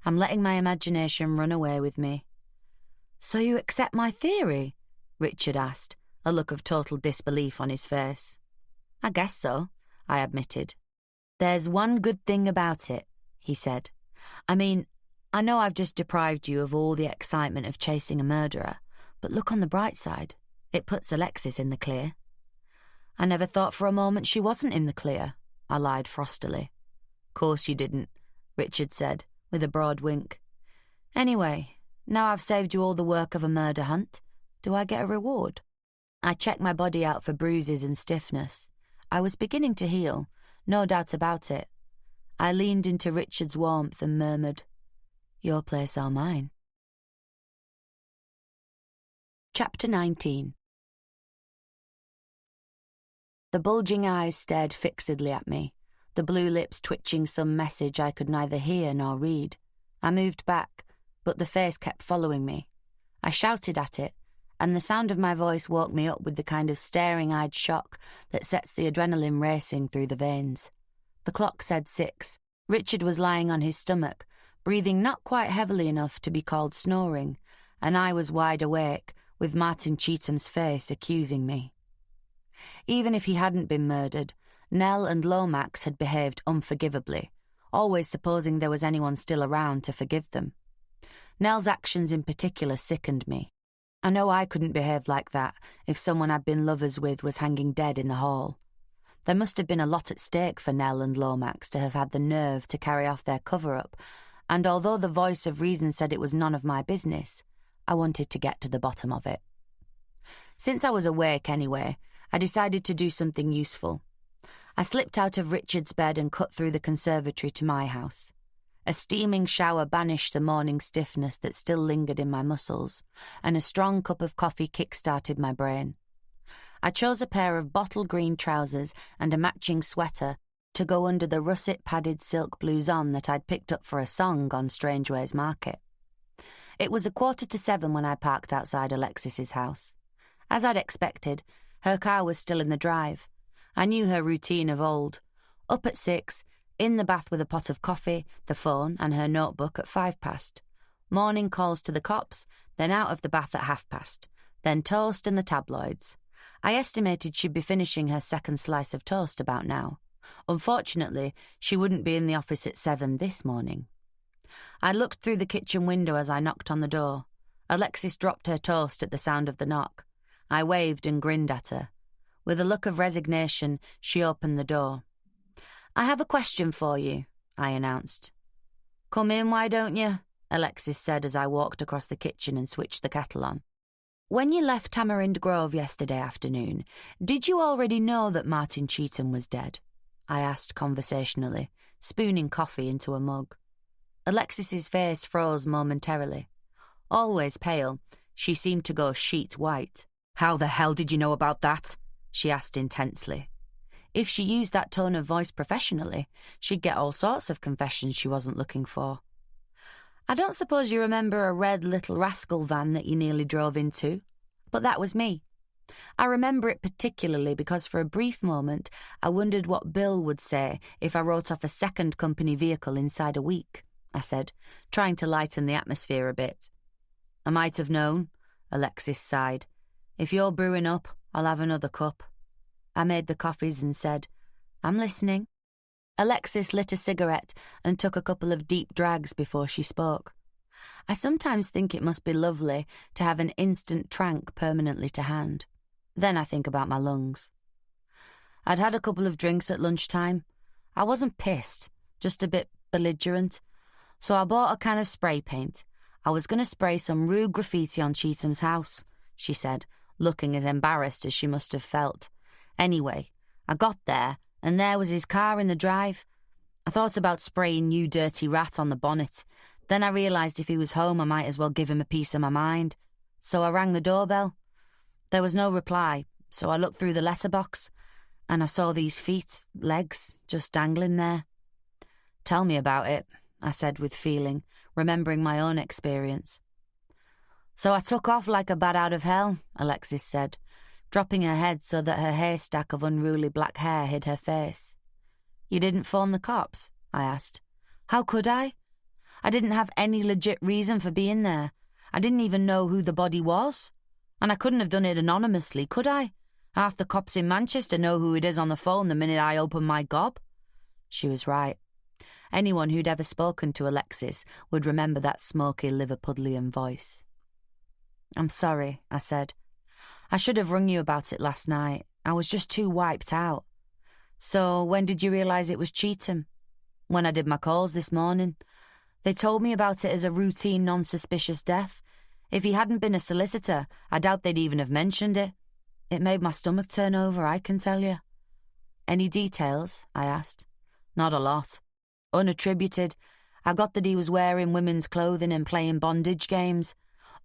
I'm letting my imagination run away with me. So you accept my theory? Richard asked, a look of total disbelief on his face. I guess so, I admitted. There's one good thing about it, he said. I mean, I know I've just deprived you of all the excitement of chasing a murderer, but look on the bright side. It puts Alexis in the clear. I never thought for a moment she wasn't in the clear, I lied frostily. Course you didn't, Richard said, with a broad wink. Anyway, now I've saved you all the work of a murder hunt. Do I get a reward? I checked my body out for bruises and stiffness. I was beginning to heal, no doubt about it. I leaned into Richard's warmth and murmured, Your place or mine. Chapter 19. The bulging eyes stared fixedly at me, the blue lips twitching some message I could neither hear nor read. I moved back, but the face kept following me. I shouted at it, and the sound of my voice woke me up with the kind of staring-eyed shock that sets the adrenaline racing through the veins. The clock said 6. Richard was lying on his stomach, breathing not quite heavily enough to be called snoring, and I was wide awake, with Martin Cheatham's face accusing me. Even if he hadn't been murdered, Nell and Lomax had behaved unforgivably, always supposing there was anyone still around to forgive them. Nell's actions in particular sickened me. I know I couldn't behave like that if someone I'd been lovers with was hanging dead in the hall. There must have been a lot at stake for Nell and Lomax to have had the nerve to carry off their cover-up, and although the voice of reason said it was none of my business, I wanted to get to the bottom of it. Since I was awake anyway, I decided to do something useful. I slipped out of Richard's bed and cut through the conservatory to my house. A steaming shower banished the morning stiffness that still lingered in my muscles, and a strong cup of coffee kick-started my brain. I chose a pair of bottle-green trousers and a matching sweater to go under the russet-padded silk blouson that I'd picked up for a song on Strangeways Market. It was 6:45 when I parked outside Alexis's house. As I'd expected, her car was still in the drive. I knew her routine of old. Up at 6, in the bath with a pot of coffee, the phone and her notebook at 5 past. Morning calls to the cops, then out of the bath at 1/2 past, then toast and the tabloids. I estimated she'd be finishing her second slice of toast about now. Unfortunately, she wouldn't be in the office at 7 this morning. I looked through the kitchen window as I knocked on the door. Alexis dropped her toast at the sound of the knock. I waved and grinned at her. With a look of resignation, she opened the door. "I have a question for you," I announced. "Come in, why don't you?" Alexis said as I walked across the kitchen and switched the kettle on. "When you left Tamarind Grove yesterday afternoon, did you already know that Martin Cheetham was dead?" I asked conversationally, spooning coffee into a mug. Alexis's face froze momentarily. Always pale, she seemed to go sheet white. "How the hell did you know about that?" she asked intensely. If she used that tone of voice professionally, she'd get all sorts of confessions she wasn't looking for. "I don't suppose you remember a red little rascal van that you nearly drove into, but that was me. I remember it particularly because for a brief moment I wondered what Bill would say if I wrote off a second company vehicle inside a week," I said, trying to lighten the atmosphere a bit. "I might have known," Alexis sighed. "If you're brewing up, I'll have another cup." I made the coffees and said, "I'm listening." Alexis lit a cigarette and took a couple of deep drags before she spoke. I sometimes think it must be lovely to have an instant trank permanently to hand. Then I think about my lungs. "I'd had a couple of drinks at lunchtime. I wasn't pissed, just a bit belligerent. So I bought a can of spray paint. I was going to spray some rude graffiti on Cheetham's house," she said, looking as embarrassed as she must have felt. "Anyway, I got there, and there was his car in the drive. I thought about spraying 'You Dirty Rat' on the bonnet. Then I realised if he was home I might as well give him a piece of my mind. So I rang the doorbell. There was no reply, so I looked through the letterbox, and I saw these feet, legs, just dangling there." "Tell me about it," I said with feeling, remembering my own experience. "So I took off like a bat out of hell," Alexis said, dropping her head so that her haystack of unruly black hair hid her face. "You didn't phone the cops?" I asked. "How could I? I didn't have any legit reason for being there. I didn't even know who the body was. And I couldn't have done it anonymously, could I? Half the cops in Manchester know who it is on the phone the minute I open my gob." She was right. Anyone who'd ever spoken to Alexis would remember that smoky Liverpudlian voice. "I'm sorry," I said. "I should have rung you about it last night. I was just too wiped out." "So when did you realise it was Cheetham?" "When I did my calls this morning. They told me about it as a routine, non-suspicious death. If he hadn't been a solicitor, I doubt they'd even have mentioned it. It made my stomach turn over, I can tell you." "Any details?" I asked. "Not a lot. Unattributed. I got that he was wearing women's clothing and playing bondage games.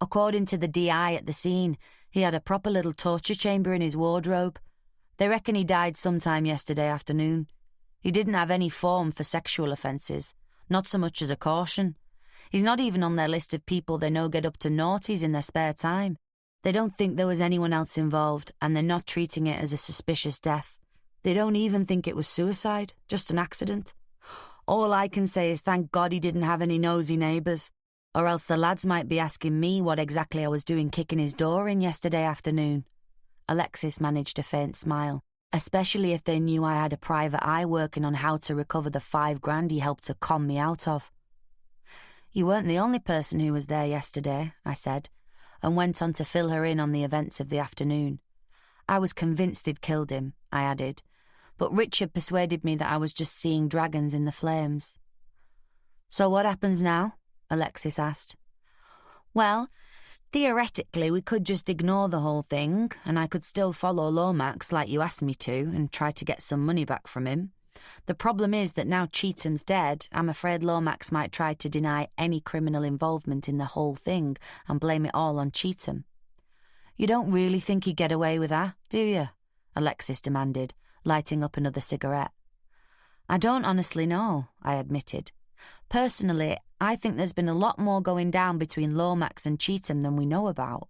According to the DI at the scene, he had a proper little torture chamber in his wardrobe. They reckon he died sometime yesterday afternoon. He didn't have any form for sexual offences, not so much as a caution. He's not even on their list of people they know get up to naughties in their spare time. They don't think there was anyone else involved, and they're not treating it as a suspicious death. They don't even think it was suicide, just an accident. All I can say is thank God he didn't have any nosy neighbours, or else the lads might be asking me what exactly I was doing kicking his door in yesterday afternoon." Alexis managed a faint smile, especially if they knew I had a private eye working on how to recover the $5,000 he helped to con me out of. "You weren't the only person who was there yesterday," I said, and went on to fill her in on the events of the afternoon. "I was convinced they'd killed him," I added, but Richard persuaded me that I was just seeing dragons in the flames. "So what happens now?" Alexis asked. "Well, theoretically we could just ignore the whole thing, and I could still follow Lomax like you asked me to and try to get some money back from him. The problem is that now Cheetham's dead, I'm afraid Lomax might try to deny any criminal involvement in the whole thing and blame it all on Cheetham." "You don't really think he'd get away with that, do you?" Alexis demanded, lighting up another cigarette. "I don't honestly know," I admitted. Personally, I think there's been a lot more going down between Lomax and Cheetham than we know about.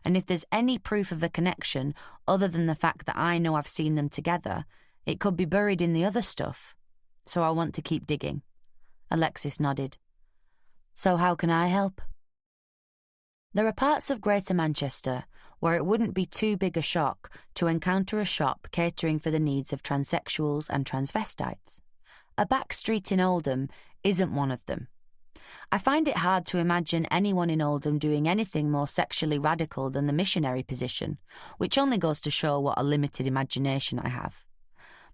And if there's any proof of a connection other than the fact that I know I've seen them together, it could be buried in the other stuff. So I want to keep digging. Alexis nodded. So how can I help? There are parts of Greater Manchester where it wouldn't be too big a shock to encounter a shop catering for the needs of transsexuals and transvestites. A back street in Oldham isn't one of them. I find it hard to imagine anyone in Oldham doing anything more sexually radical than the missionary position, which only goes to show what a limited imagination I have.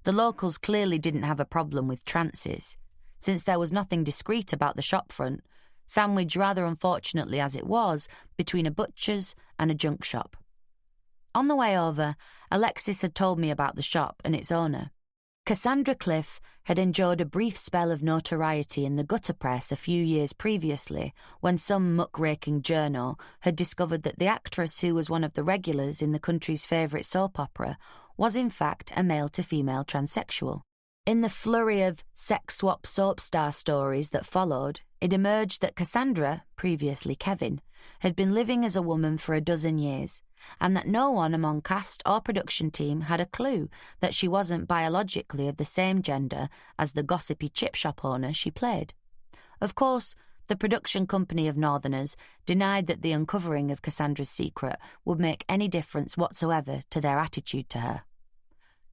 The locals clearly didn't have a problem with trances, since there was nothing discreet about the shopfront, sandwiched rather unfortunately as it was between a butcher's and a junk shop. On the way over, Alexis had told me about the shop and its owner. Cassandra Cliff had enjoyed a brief spell of notoriety in the gutter press a few years previously when some muckraking journal had discovered that the actress who was one of the regulars in the country's favourite soap opera was in fact a male-to-female transsexual. In the flurry of sex-swap soap star stories that followed, it emerged that Cassandra, previously Kevin, had been living as a woman for a dozen years, and that no one among cast or production team had a clue that she wasn't biologically of the same gender as the gossipy chip shop owner she played. Of course, the production company of Northerners denied that the uncovering of Cassandra's secret would make any difference whatsoever to their attitude to her.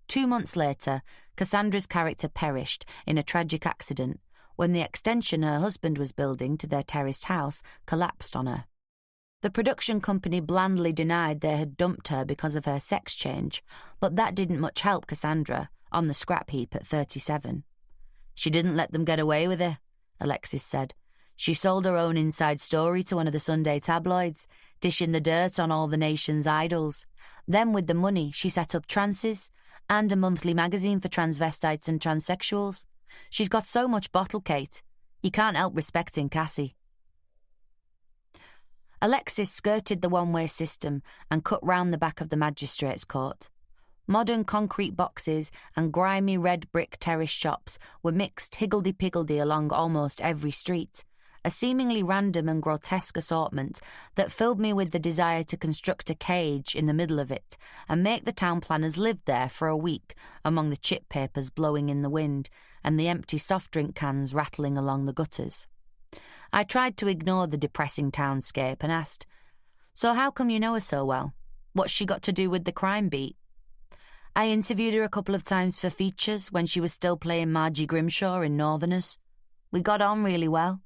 2 months later, Cassandra's character perished in a tragic accident when the extension her husband was building to their terraced house collapsed on her. The production company blandly denied they had dumped her because of her sex change, but that didn't much help Cassandra, on the scrap heap at 37. She didn't let them get away with it, Alexis said. She sold her own inside story to one of the Sunday tabloids, dishing the dirt on all the nation's idols. Then with the money, she set up Trances and a monthly magazine for transvestites and transsexuals. She's got so much bottle, Kate. You can't help respecting Cassie. Alexis skirted the one-way system and cut round the back of the magistrate's court. Modern concrete boxes and grimy red brick terrace shops were mixed higgledy-piggledy along almost every street, a seemingly random and grotesque assortment that filled me with the desire to construct a cage in the middle of it and make the town planners live there for a week among the chip papers blowing in the wind and the empty soft drink cans rattling along the gutters. I tried to ignore the depressing townscape and asked, "So how come you know her so well? What's she got to do with the crime beat?" I interviewed her a couple of times for features when she was still playing Margie Grimshaw in Northerners. We got on really well.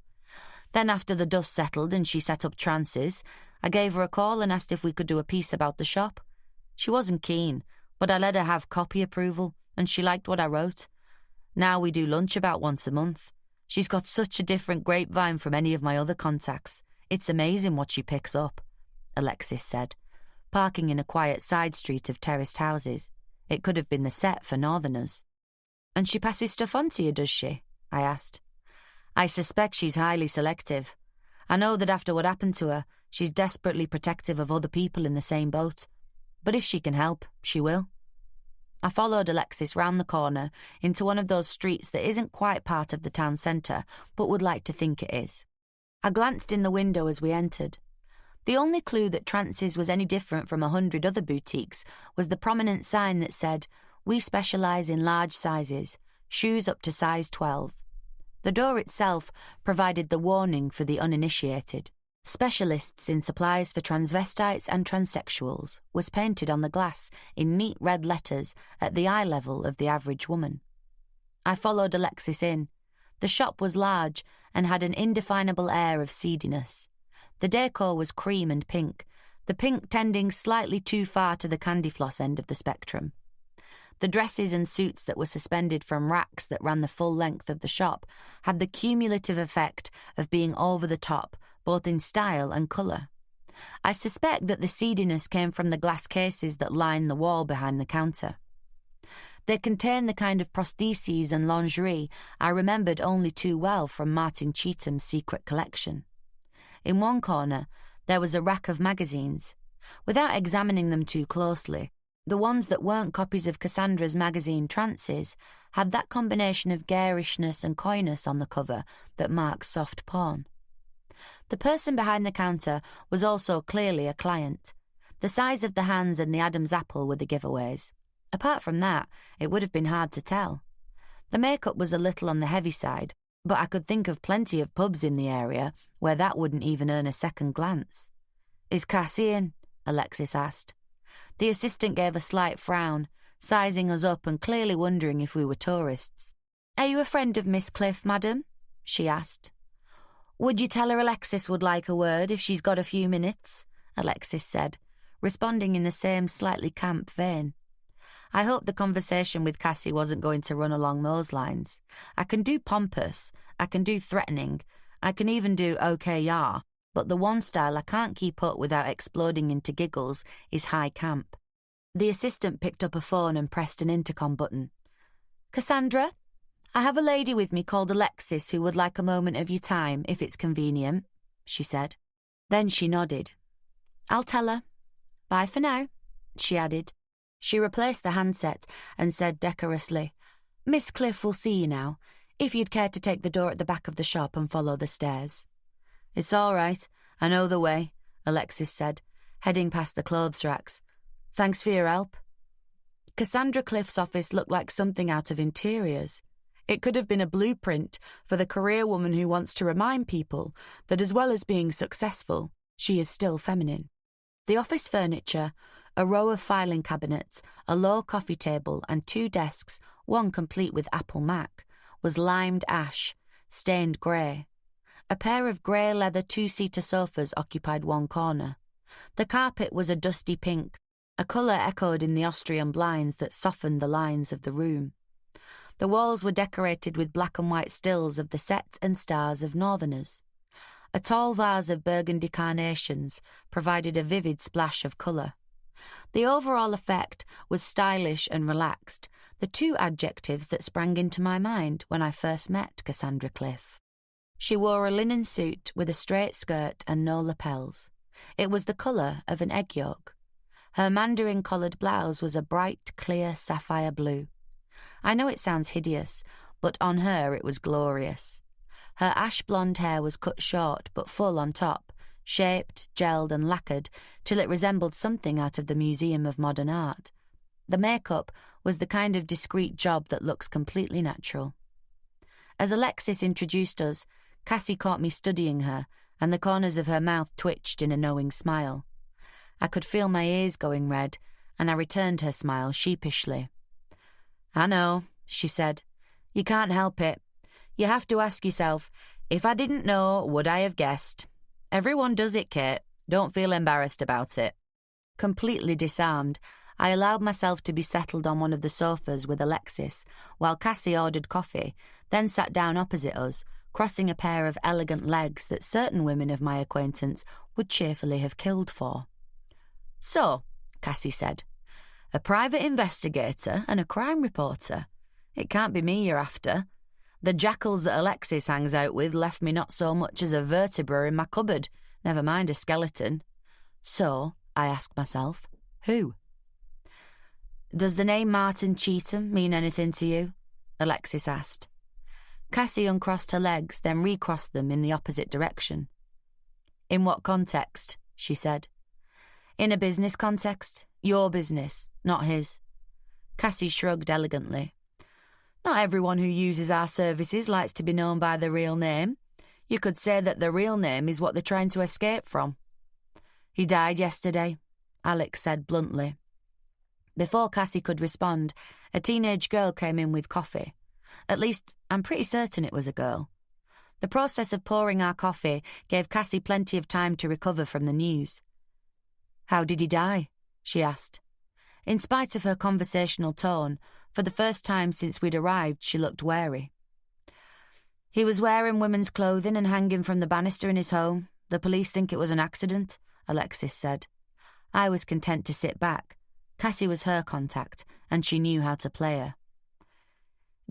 Then after the dust settled and she set up Trances, I gave her a call and asked if we could do a piece about the shop. She wasn't keen, but I let her have copy approval and she liked what I wrote. Now we do lunch about once a month. She's got such a different grapevine from any of my other contacts. It's amazing what she picks up, Alexis said, parking in a quiet side street of terraced houses. It could have been the set for Northerners. And she passes stuff on to you, does she? I asked. I suspect she's highly selective. I know that after what happened to her, she's desperately protective of other people in the same boat. But if she can help, she will. I followed Alexis round the corner into one of those streets that isn't quite part of the town centre, but would like to think it is. I glanced in the window as we entered. The only clue that Trances was any different from 100 other boutiques was the prominent sign that said, "We specialise in large sizes, shoes up to size 12. The door itself provided the warning for the uninitiated. Specialists in supplies for transvestites and transsexuals was painted on the glass in neat red letters at the eye level of the average woman. I followed Alexis in. The shop was large and had an indefinable air of seediness. The decor was cream and pink, the pink tending slightly too far to the candy floss end of the spectrum. The dresses and suits that were suspended from racks that ran the full length of the shop had the cumulative effect of being over the top, both in style and colour. I suspect that the seediness came from the glass cases that lined the wall behind the counter. They contained the kind of prostheses and lingerie I remembered only too well from Martin Cheetham's secret collection. In one corner, there was a rack of magazines. Without examining them too closely, The ones that weren't copies of Cassandra's magazine Trances had that combination of garishness and coyness on the cover that marks soft porn. The person behind the counter was also clearly a client. The size of the hands and the Adam's apple were the giveaways. Apart from that, it would have been hard to tell. The makeup was a little on the heavy side, but I could think of plenty of pubs in the area where that wouldn't even earn a second glance. "Is Cassie in?" Alexis asked. The assistant gave a slight frown, sizing us up and clearly wondering if we were tourists. "Are you a friend of Miss Cliff, madam?" she asked. "Would you tell her Alexis would like a word if she's got a few minutes?" Alexis said, responding in the same slightly camp vein. I hoped the conversation with Cassie wasn't going to run along those lines. I can do pompous, I can do threatening, I can even do okay, yeah, but the one style I can't keep up without exploding into giggles is high camp. The assistant picked up a phone and pressed an intercom button. "Cassandra, I have a lady with me called Alexis who would like a moment of your time, if it's convenient," she said. Then she nodded. "I'll tell her. Bye for now," she added. She replaced the handset and said decorously, "Miss Cliff will see you now, if you'd care to take the door at the back of the shop and follow the stairs." "It's all right, I know the way," Alexis said, heading past the clothes racks. "Thanks for your help." Cassandra Cliff's office looked like something out of Interiors. It could have been a blueprint for the career woman who wants to remind people that as well as being successful, she is still feminine. The office furniture, a row of filing cabinets, a low coffee table and 2 desks, one complete with Apple Mac, was limed ash, stained grey. A pair of grey leather 2-seater sofas occupied one corner. The carpet was a dusty pink, a colour echoed in the Austrian blinds that softened the lines of the room. The walls were decorated with black and white stills of the sets and stars of Northerners. A tall vase of burgundy carnations provided a vivid splash of colour. The overall effect was stylish and relaxed, the 2 adjectives that sprang into my mind when I first met Cassandra Cliff. She wore a linen suit with a straight skirt and no lapels. It was the colour of an egg yolk. Her mandarin-collared blouse was a bright, clear sapphire blue. I know it sounds hideous, but on her it was glorious. Her ash-blonde hair was cut short but full on top, shaped, gelled and lacquered till it resembled something out of the Museum of Modern Art. The makeup was the kind of discreet job that looks completely natural. As Alexis introduced us, Cassie caught me studying her, and the corners of her mouth twitched in a knowing smile. I could feel my ears going red, and I returned her smile sheepishly. "I know," she said. "You can't help it. You have to ask yourself, if I didn't know, would I have guessed? Everyone does it, Kate. Don't feel embarrassed about it." Completely disarmed, I allowed myself to be settled on one of the sofas with Alexis, while Cassie ordered coffee, then sat down opposite us, crossing a pair of elegant legs that certain women of my acquaintance would cheerfully have killed for. "So," Cassie said, "a private investigator and a crime reporter. It can't be me you're after. The jackals that Alexis hangs out with left me not so much as a vertebra in my cupboard, never mind a skeleton." So, I asked myself, who? "Does the name Martin Cheetham mean anything to you?" Alexis asked. Cassie uncrossed her legs, then recrossed them in the opposite direction. "In what context?" she said. "In a business context. Your business, not his." Cassie shrugged elegantly. "Not everyone who uses our services likes to be known by the real name. You could say that the real name is what they're trying to escape from." "He died yesterday," Alex said bluntly. Before Cassie could respond, a teenage girl came in with coffee. At least, I'm pretty certain it was a girl. The process of pouring our coffee gave Cassie plenty of time to recover from the news. "How did he die?" she asked. In spite of her conversational tone, for the first time since we'd arrived, she looked wary. "He was wearing women's clothing and hanging from the banister in his home. The police think it was an accident," Alexis said. I was content to sit back. Cassie was her contact, and she knew how to play her.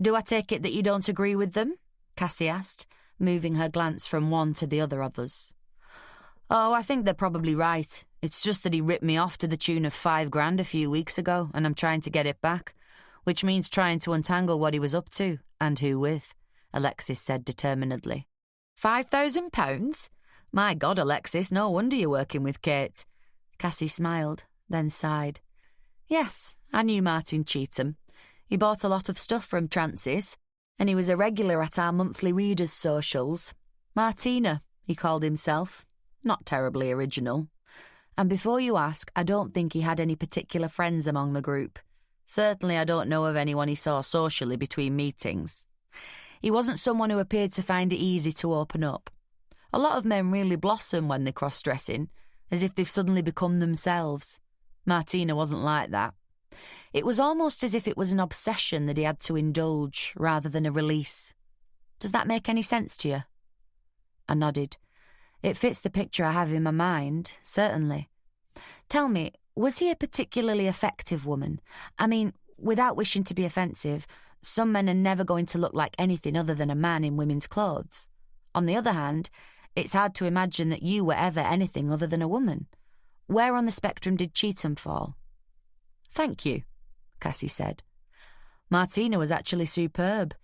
"Do I take it that you don't agree with them?" Cassie asked, moving her glance from one to the other of us.
Oh, I think they're probably right. It's just that he ripped me off to the tune of $5,000 a few weeks ago, and I'm trying to get it back, which means trying to untangle what he was up to, and who with," Alexis said determinedly. £5,000? My God, Alexis, no wonder you're working with Kate. Cassie smiled, then sighed. Yes, I knew Martin Cheetham. He bought a lot of stuff from Trance's, and he was a regular at our monthly readers' socials. Martina, he called himself. Not terribly original. And before you ask, I don't think he had any particular friends among the group. Certainly I don't know of anyone he saw socially between meetings. He wasn't someone who appeared to find it easy to open up. A lot of men really blossom when they're cross-dressing, as if they've suddenly become themselves. Martina wasn't like that. It was almost as if it was an obsession that he had to indulge rather than a release. Does that make any sense to you? I nodded. It fits the picture I have in my mind, certainly. Tell me, was he a particularly effective woman? I mean, without wishing to be offensive, some men are never going to look like anything other than a man in women's clothes. On the other hand, it's hard to imagine that you were ever anything other than a woman. Where on the spectrum did Cheetham fall? Thank you, Cassie said. Martina was actually superb.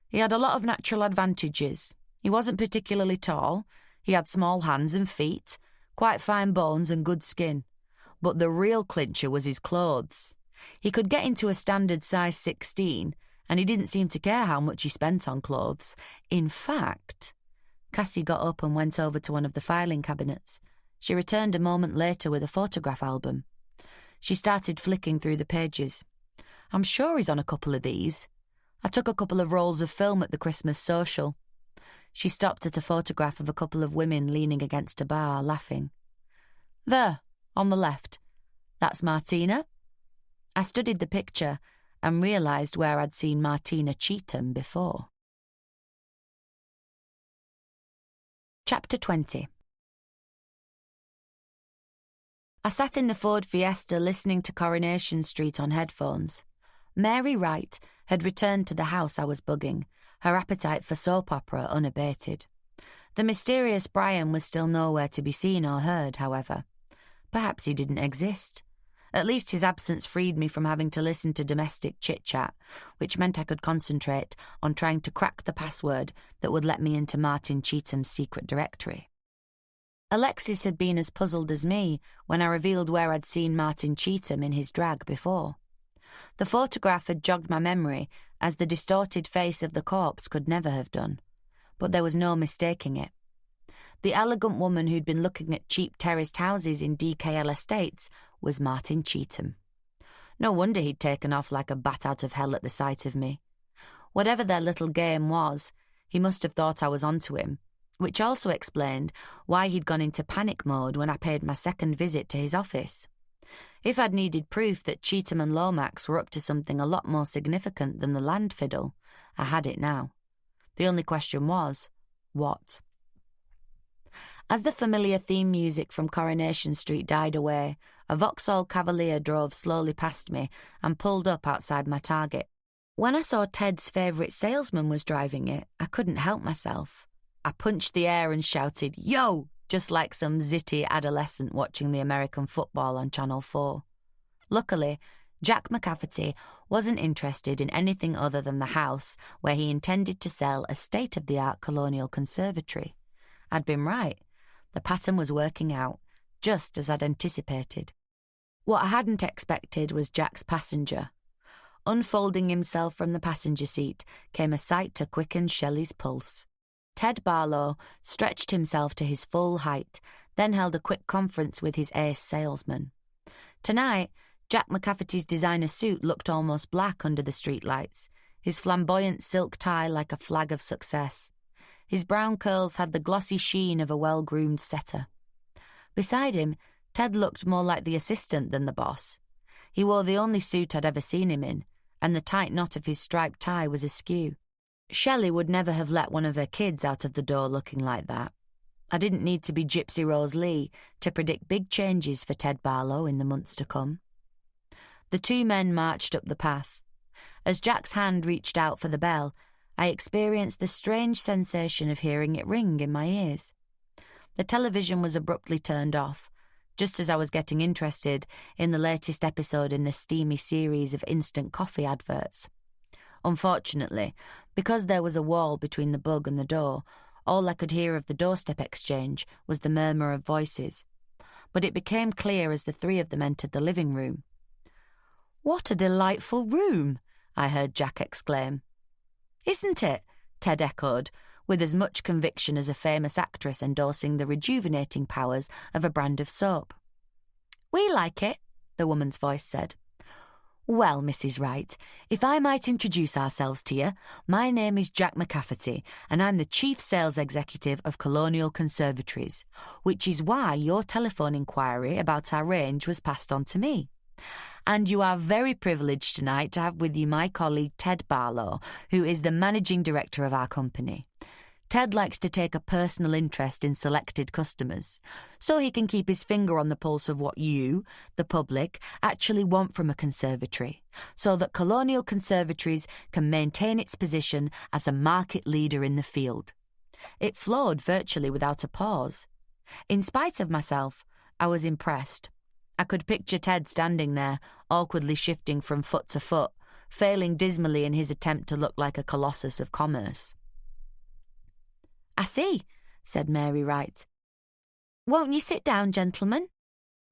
He had a lot of natural advantages. He wasn't particularly tall. He had small hands and feet, quite fine bones and good skin. But the real clincher was his clothes. He could get into a standard size 16, and he didn't seem to care how much he spent on clothes. In fact, Cassie got up and went over to one of the filing cabinets. She returned a moment later with a photograph album. She started flicking through the pages. I'm sure he's on a couple of these. I took a couple of rolls of film at the Christmas social. She stopped at a photograph of a couple of women leaning against a bar, laughing. There, on the left. That's Martina. I studied the picture and realised where I'd seen Martina Cheetham before. Chapter 20. I sat in the Ford Fiesta listening to Coronation Street on headphones. Mary Wright had returned to the house I was bugging, her appetite for soap opera unabated. The mysterious Brian was still nowhere to be seen or heard, however. Perhaps he didn't exist. At least his absence freed me from having to listen to domestic chit-chat, which meant I could concentrate on trying to crack the password that would let me into Martin Cheetham's secret directory. Alexis had been as puzzled as me when I revealed where I'd seen Martin Cheetham in his drag before. The photograph had jogged my memory, as the distorted face of the corpse could never have done. But there was no mistaking it. The elegant woman who'd been looking at cheap terraced houses in DKL estates was Martin Cheetham. No wonder he'd taken off like a bat out of hell at the sight of me. Whatever their little game was, he must have thought I was onto him, which also explained why he'd gone into panic mode when I paid my second visit to his office. If I'd needed proof that Cheetham and Lomax were up to something a lot more significant than the land fiddle, I had it now. The only question was, what? As the familiar theme music from Coronation Street died away, a Vauxhall Cavalier drove slowly past me and pulled up outside my target. When I saw Ted's favourite salesman was driving it, I couldn't help myself. I punched the air and shouted, "Yo!" just like some zitty adolescent watching the American football on Channel 4. Luckily, Jack McCafferty wasn't interested in anything other than the house where he intended to sell a state-of-the-art colonial conservatory. I'd been right. The pattern was working out, just as I'd anticipated. What I hadn't expected was Jack's passenger. Unfolding himself from the passenger seat came a sight to quicken Shelley's pulse. Ted Barlow stretched himself to his full height, then held a quick conference with his ace salesman. Tonight, Jack McCafferty's designer suit looked almost black under the streetlights, his flamboyant silk tie like a flag of success. His brown curls had the glossy sheen of a well-groomed setter. Beside him, Ted looked more like the assistant than the boss. He wore the only suit I'd ever seen him in, and the tight knot of his striped tie was askew. Shelley would never have let one of her kids out of the door looking like that. I didn't need to be Gypsy Rose Lee to predict big changes for Ted Barlow in the months to come. The two men marched up the path. As Jack's hand reached out for the bell, I experienced the strange sensation of hearing it ring in my ears. The television was abruptly turned off, just as I was getting interested in the latest episode in the steamy series of instant coffee adverts. Unfortunately, because there was a wall between the bug and the door, all I could hear of the doorstep exchange was the murmur of voices. But it became clear as the three of them entered the living room. "What a delightful room!" I heard Jack exclaim. "Isn't it?" Ted echoed, with as much conviction as a famous actress endorsing the rejuvenating powers of a brand of soap. "We like it," the woman's voice said. "Well, Mrs. Wright, if I might introduce ourselves to you, my name is Jack McCafferty, and I'm the Chief Sales Executive of Colonial Conservatories, which is why your telephone inquiry about our range was passed on to me. And you are very privileged tonight to have with you my colleague Ted Barlow, who is the Managing Director of our company. Ted likes to take a personal interest in selected customers, so he can keep his finger on the pulse of what you, the public, actually want from a conservatory, so that Colonial Conservatories can maintain its position as a market leader in the field." It flowed virtually without a pause. In spite of myself, I was impressed. I could picture Ted standing there, awkwardly shifting from foot to foot, failing dismally in his attempt to look like a colossus of commerce. "I see," said Mary Wright. "Won't you sit down, gentlemen?"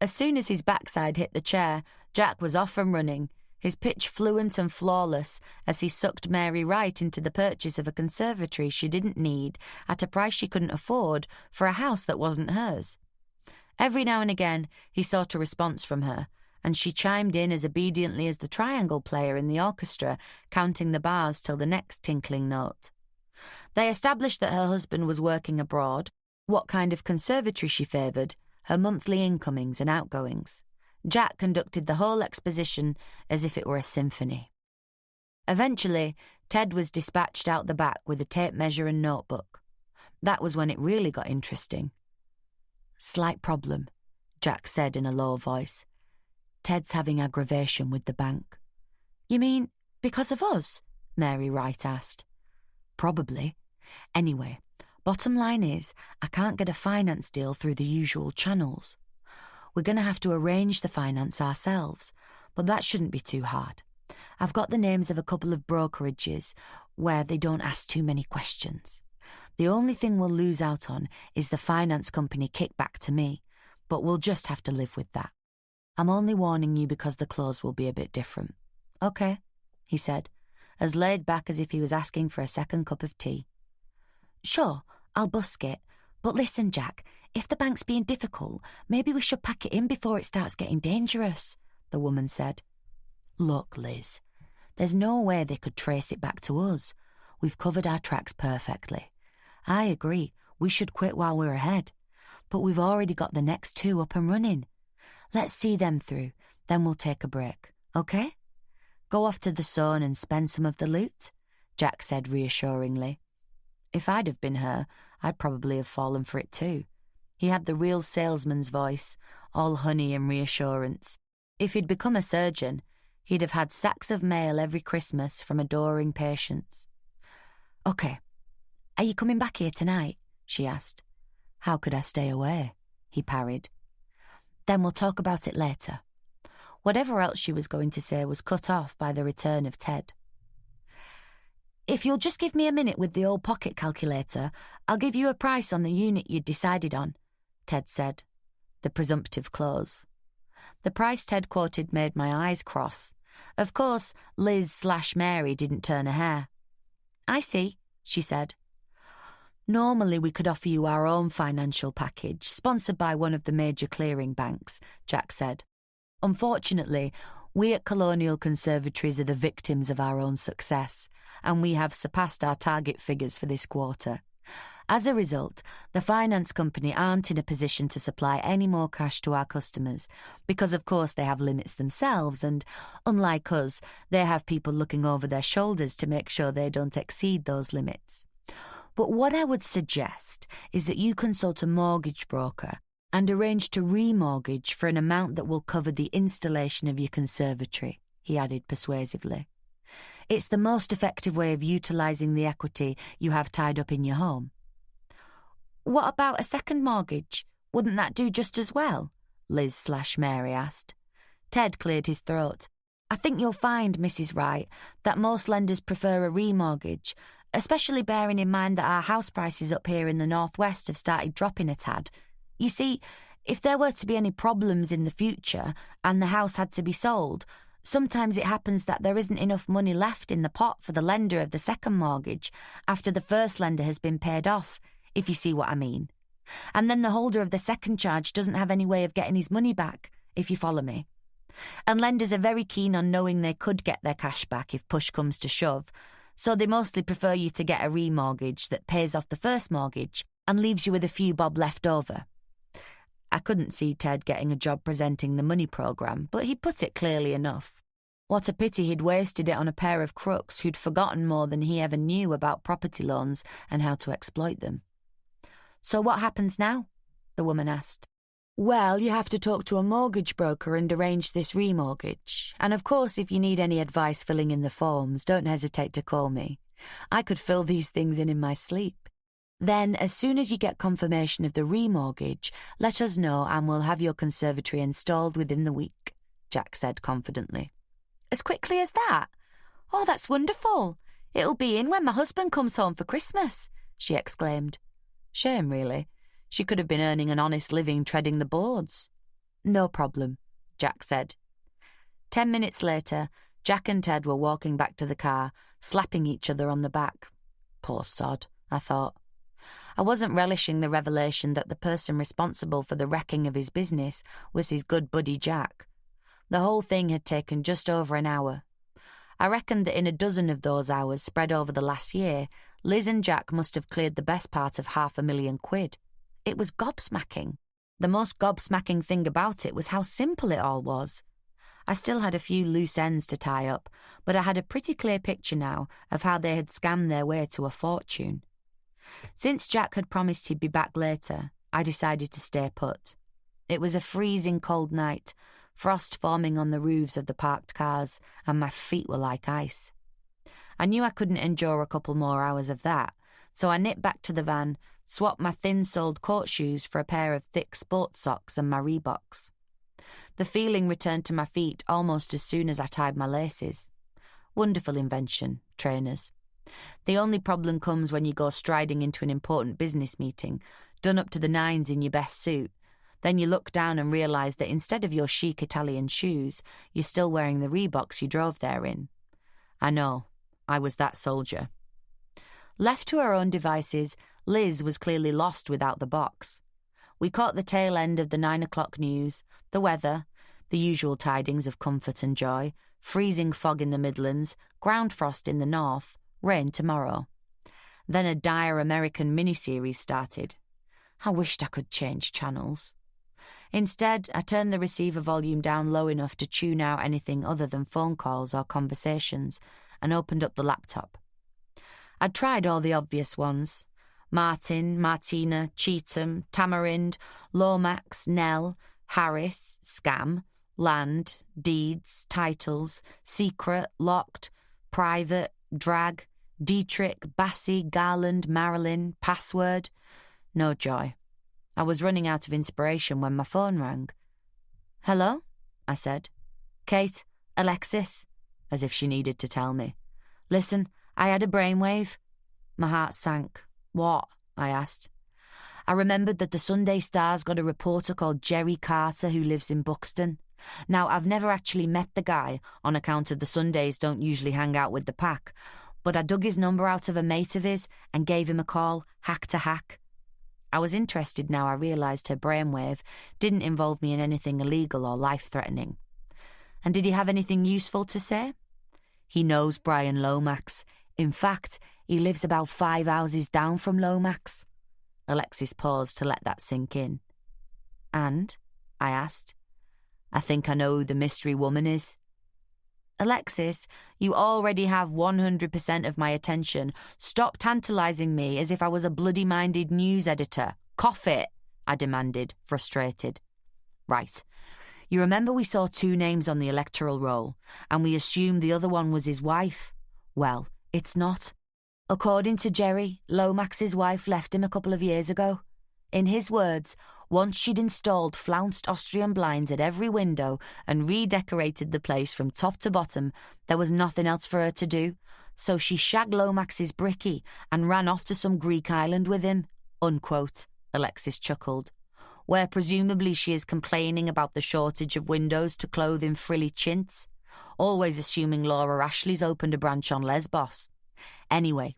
As soon as his backside hit the chair, Jack was off and running, his pitch fluent and flawless as he sucked Mary Wright into the purchase of a conservatory she didn't need at a price she couldn't afford for a house that wasn't hers. Every now and again he sought a response from her, and she chimed in as obediently as the triangle player in the orchestra, counting the bars till the next tinkling note. They established that her husband was working abroad, what kind of conservatory she favoured, her monthly incomings and outgoings. Jack conducted the whole exposition as if it were a symphony. Eventually, Ted was dispatched out the back with a tape measure and notebook. That was when it really got interesting. "Slight problem," Jack said in a low voice. "Ted's having aggravation with the bank." "You mean because of us?" Mary Wright asked. "Probably. Anyway, bottom line is, I can't get a finance deal through the usual channels. We're going to have to arrange the finance ourselves, but that shouldn't be too hard. I've got the names of a couple of brokerages where they don't ask too many questions. The only thing we'll lose out on is the finance company kickback to me, but we'll just have to live with that. I'm only warning you because the close will be a bit different." "Okay," he said, as laid back as if he was asking for a second cup of tea. "Sure, I'll busk it. But listen, Jack, if the bank's being difficult, maybe we should pack it in before it starts getting dangerous," the woman said. "Look, Liz, there's no way they could trace it back to us. We've covered our tracks perfectly. I agree, we should quit while we're ahead. But we've already got the next two up and running. Let's see them through, then we'll take a break, okay? Go off to the Zone and spend some of the loot," Jack said reassuringly. If I'd have been her, I'd probably have fallen for it too. He had the real salesman's voice, all honey and reassurance. If he'd become a surgeon, he'd have had sacks of mail every Christmas from adoring patients. "Okay, are you coming back here tonight?" she asked. "How could I stay away?" he parried. "Then we'll talk about it later." Whatever else she was going to say was cut off by the return of Ted. "If you'll just give me a minute with the old pocket calculator, I'll give you a price on the unit you'd decided on," Ted said. The presumptive close. The price Ted quoted made my eyes cross. Of course, Liz/Mary didn't turn a hair. "I see," she said. "Normally we could offer you our own financial package, sponsored by one of the major clearing banks," Jack said. "Unfortunately, we at Colonial Conservatories are the victims of our own success, and we have surpassed our target figures for this quarter. As a result, the finance company aren't in a position to supply any more cash to our customers, because of course they have limits themselves, and unlike us, they have people looking over their shoulders to make sure they don't exceed those limits. But what I would suggest is that you consult a mortgage broker and arrange to remortgage for an amount that will cover the installation of your conservatory," he added persuasively. "It's the most effective way of utilising the equity you have tied up in your home." What about a second mortgage? Wouldn't that do just as well? Liz/Mary asked. Ted cleared his throat. I think you'll find, Mrs. Wright, that most lenders prefer a remortgage, especially bearing in mind that our house prices up here in the northwest have started dropping a tad. You see, if there were to be any problems in the future and the house had to be sold, sometimes it happens that there isn't enough money left in the pot for the lender of the second mortgage after the first lender has been paid off, if you see what I mean. And then the holder of the second charge doesn't have any way of getting his money back, if you follow me. And lenders are very keen on knowing they could get their cash back if push comes to shove, so they mostly prefer you to get a remortgage that pays off the first mortgage and leaves you with a few bob left over. I couldn't see Ted getting a job presenting the money programme, but he put it clearly enough. What a pity he'd wasted it on a pair of crooks who'd forgotten more than he ever knew about property loans and how to exploit them. So what happens now? The woman asked. Well, you have to talk to a mortgage broker and arrange this remortgage. And of course, if you need any advice filling in the forms, don't hesitate to call me. I could fill these things in my sleep. Then, as soon as you get confirmation of the remortgage, let us know and we'll have your conservatory installed within the week, Jack said confidently. As quickly as that? Oh, that's wonderful. It'll be in when my husband comes home for Christmas, she exclaimed. Shame, really. She could have been earning an honest living treading the boards. No problem, Jack said. 10 minutes later, Jack and Ted were walking back to the car, slapping each other on the back. Poor sod, I thought. I wasn't relishing the revelation that the person responsible for the wrecking of his business was his good buddy Jack. The whole thing had taken just over an hour. I reckoned that in a dozen of those hours spread over the last year, Liz and Jack must have cleared the best part of £500,000. It was gobsmacking. The most gobsmacking thing about it was how simple it all was. I still had a few loose ends to tie up, but I had a pretty clear picture now of how they had scammed their way to a fortune. Since Jack had promised he'd be back later, I decided to stay put. It was a freezing cold night, frost forming on the roofs of the parked cars, and my feet were like ice. I knew I couldn't endure a couple more hours of that, so I nipped back to the van, swapped my thin-soled court shoes for a pair of thick sports socks and my Reeboks. The feeling returned to my feet almost as soon as I tied my laces. Wonderful invention, trainers. The only problem comes when you go striding into an important business meeting, done up to the nines in your best suit. Then you look down and realise that instead of your chic Italian shoes, you're still wearing the Reeboks you drove there in. I know, I was that soldier. Left to our own devices, Liz was clearly lost without the box. We caught the tail end of the 9 o'clock news, the weather, the usual tidings of comfort and joy, freezing fog in the Midlands, ground frost in the north, rain tomorrow. Then a dire American miniseries started. I wished I could change channels. Instead, I turned the receiver volume down low enough to tune out anything other than phone calls or conversations and opened up the laptop. I'd tried all the obvious ones. Martin, Martina, Cheetham, Tamarind, Lomax, Nell, Harris, Scam, Land, Deeds, Titles, Secret, Locked, Private, Drag, Dietrich, Bassey, Garland, Marilyn, Password. No joy. I was running out of inspiration when my phone rang. Hello? I said. Kate, Alexis, as if she needed to tell me. Listen, I had a brainwave. My heart sank. What? I asked. I remembered that the Sunday Star's got a reporter called Jerry Carter who lives in Buxton. Now, I've never actually met the guy on account of the Sundays don't usually hang out with the pack, but I dug his number out of a mate of his and gave him a call, hack to hack. I was interested now I realised her brainwave didn't involve me in anything illegal or life-threatening. And did he have anything useful to say? He knows Brian Lomax. In fact, he lives about 5 houses down from Lomax. Alexis paused to let that sink in. And? I asked. I think I know who the mystery woman is. Alexis, you already have 100% of my attention. Stop tantalising me as if I was a bloody-minded news editor. Cough it, I demanded, frustrated. Right. You remember we saw 2 names on the electoral roll, and we assumed the other one was his wife? Well, it's not. According to Jerry, Lomax's wife left him a couple of years ago. In his words, once she'd installed flounced Austrian blinds at every window and redecorated the place from top to bottom, there was nothing else for her to do, so she shagged Lomax's brickie and ran off to some Greek island with him, unquote, Alexis chuckled, where presumably she is complaining about the shortage of windows to clothe in frilly chintz, always assuming Laura Ashley's opened a branch on Lesbos. Anyway,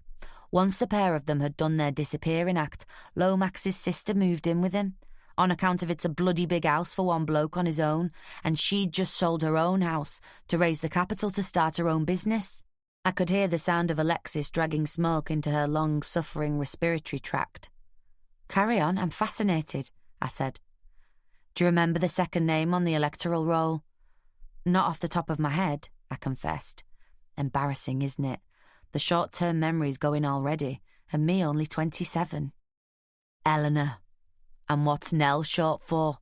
once the pair of them had done their disappearing act, Lomax's sister moved in with him, on account of it's a bloody big house for one bloke on his own, and she'd just sold her own house to raise the capital to start her own business. I could hear the sound of Alexis dragging smoke into her long-suffering respiratory tract. "Carry on, I'm fascinated," I said. "Do you remember the second name on the electoral roll?" "Not off the top of my head," I confessed. Embarrassing, isn't it? The short-term memory's going already, and me only 27. "Eleanor. And what's Nell short for?"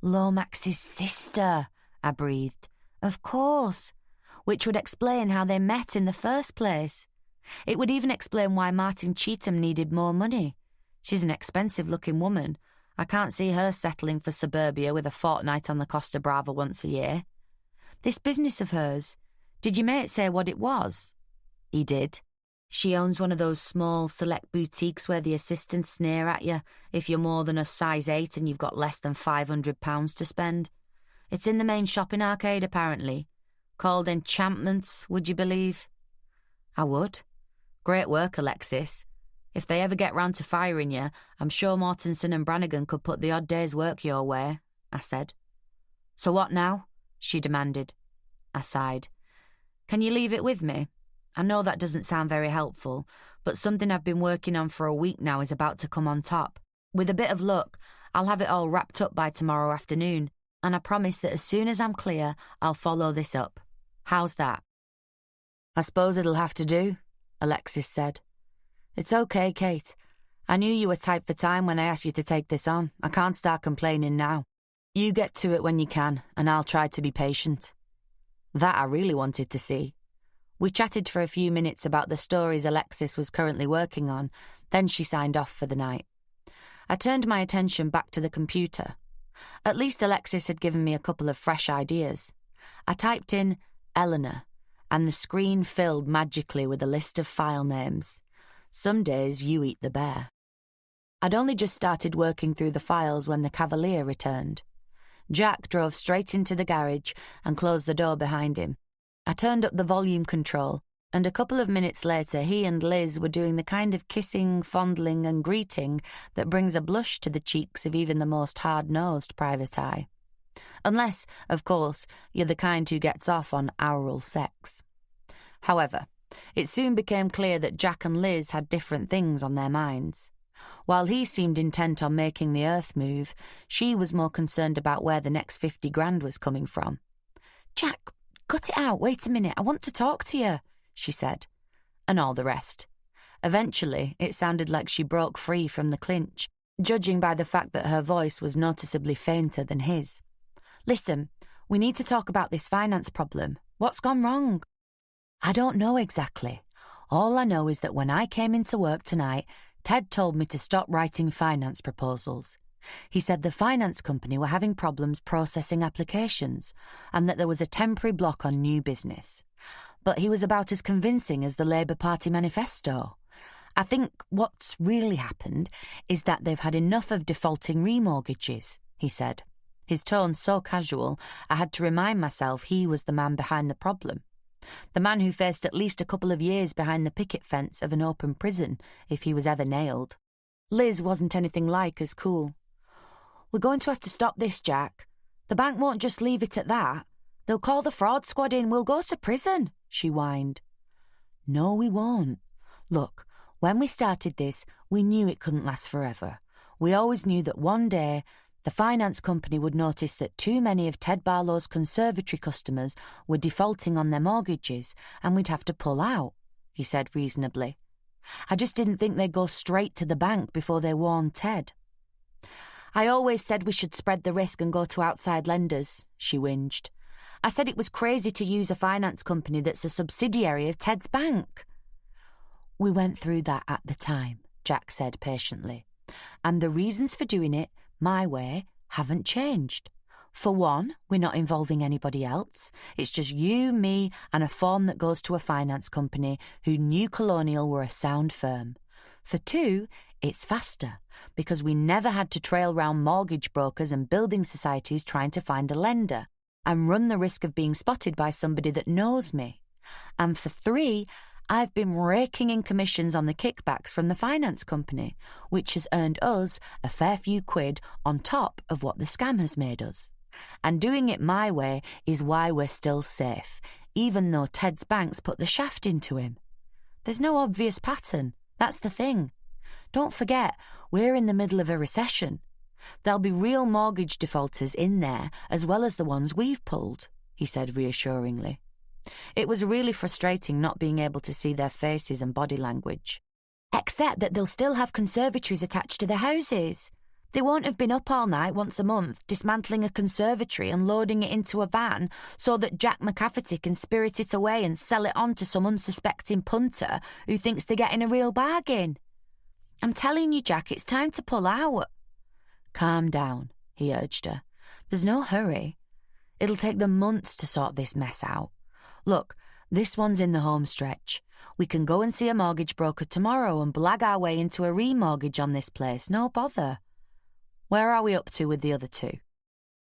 "Lomax's sister," I breathed. "Of course. Which would explain how they met in the first place. It would even explain why Martin Cheetham needed more money. She's an expensive-looking woman. I can't see her settling for suburbia with a fortnight on the Costa Brava once a year. This business of hers, did your mate say what it was?" "He did. She owns one of those small, select boutiques where the assistants sneer at you if you're more than a size 8 and you've got less than £500 to spend. It's in the main shopping arcade, apparently. Called Enchantments, would you believe?" "I would. Great work, Alexis. If they ever get round to firing you, I'm sure Mortensen and Brannigan could put the odd day's work your way," I said. "So what now?" she demanded. I sighed. "Can you leave it with me? I know that doesn't sound very helpful, but something I've been working on for a week now is about to come on top. With a bit of luck, I'll have it all wrapped up by tomorrow afternoon, and I promise that as soon as I'm clear, I'll follow this up. How's that?" "I suppose it'll have to do," Alexis said. "It's okay, Kate. I knew you were tight for time when I asked you to take this on. I can't start complaining now. You get to it when you can, and I'll try to be patient." That I really wanted to see. We chatted for a few minutes about the stories Alexis was currently working on, then she signed off for the night. I turned my attention back to the computer. At least Alexis had given me a couple of fresh ideas. I typed in Eleanor, and the screen filled magically with a list of file names. Some days you eat the bear. I'd only just started working through the files when the Cavalier returned. Jack drove straight into the garage and closed the door behind him. I turned up the volume control, and a couple of minutes later he and Liz were doing the kind of kissing, fondling and greeting that brings a blush to the cheeks of even the most hard-nosed private eye. Unless, of course, you're the kind who gets off on oral sex. However, it soon became clear that Jack and Liz had different things on their minds. While he seemed intent on making the earth move, she was more concerned about where the next 50 grand was coming from. "Jack, cut it out, wait a minute, I want to talk to you," she said, and all the rest. Eventually, it sounded like she broke free from the clinch, judging by the fact that her voice was noticeably fainter than his. "Listen, we need to talk about this finance problem. What's gone wrong?" "I don't know exactly. All I know is that when I came into work tonight, Ted told me to stop writing finance proposals. He said the finance company were having problems processing applications and that there was a temporary block on new business. But he was about as convincing as the Labour Party manifesto. I think what's really happened is that they've had enough of defaulting remortgages," he said. His tone so casual, I had to remind myself he was the man behind the problem. The man who faced at least a couple of years behind the picket fence of an open prison if he was ever nailed. Liz wasn't anything like as cool. "We're going to have to stop this, Jack. The bank won't just leave it at that. They'll call the fraud squad in. We'll go to prison," she whined. "No, we won't. Look, when we started this, we knew it couldn't last forever. We always knew that one day the finance company would notice that too many of Ted Barlow's conservatory customers were defaulting on their mortgages and we'd have to pull out," he said reasonably. "I just didn't think they'd go straight to the bank before they warned Ted." "I always said we should spread the risk and go to outside lenders," she whinged. "I said it was crazy to use a finance company that's a subsidiary of Ted's bank." "We went through that at the time," Jack said patiently. And the reasons for doing it my way haven't changed. For one, we're not involving anybody else. It's just you, me, and a form that goes to a finance company who knew Colonial were a sound firm. For two, it's faster, because we never had to trail round mortgage brokers and building societies trying to find a lender, and run the risk of being spotted by somebody that knows me. And for three, I've been raking in commissions on the kickbacks from the finance company, which has earned us a fair few quid on top of what the scam has made us. And doing it my way is why we're still safe, even though Ted's banks put the shaft into him. There's no obvious pattern, that's the thing. Don't forget, we're in the middle of a recession. There'll be real mortgage defaulters in there as well as the ones we've pulled, he said reassuringly. It was really frustrating not being able to see their faces and body language. Except that they'll still have conservatories attached to their houses. They won't have been up all night once a month, dismantling a conservatory and loading it into a van so that Jack McCafferty can spirit it away and sell it on to some unsuspecting punter who thinks they're getting a real bargain. I'm telling you, Jack, it's time to pull out. Calm down, he urged her. There's no hurry. It'll take them months to sort this mess out. Look, this one's in the home stretch. We can go and see a mortgage broker tomorrow and blag our way into a remortgage on this place, no bother. Where are we up to with the other two?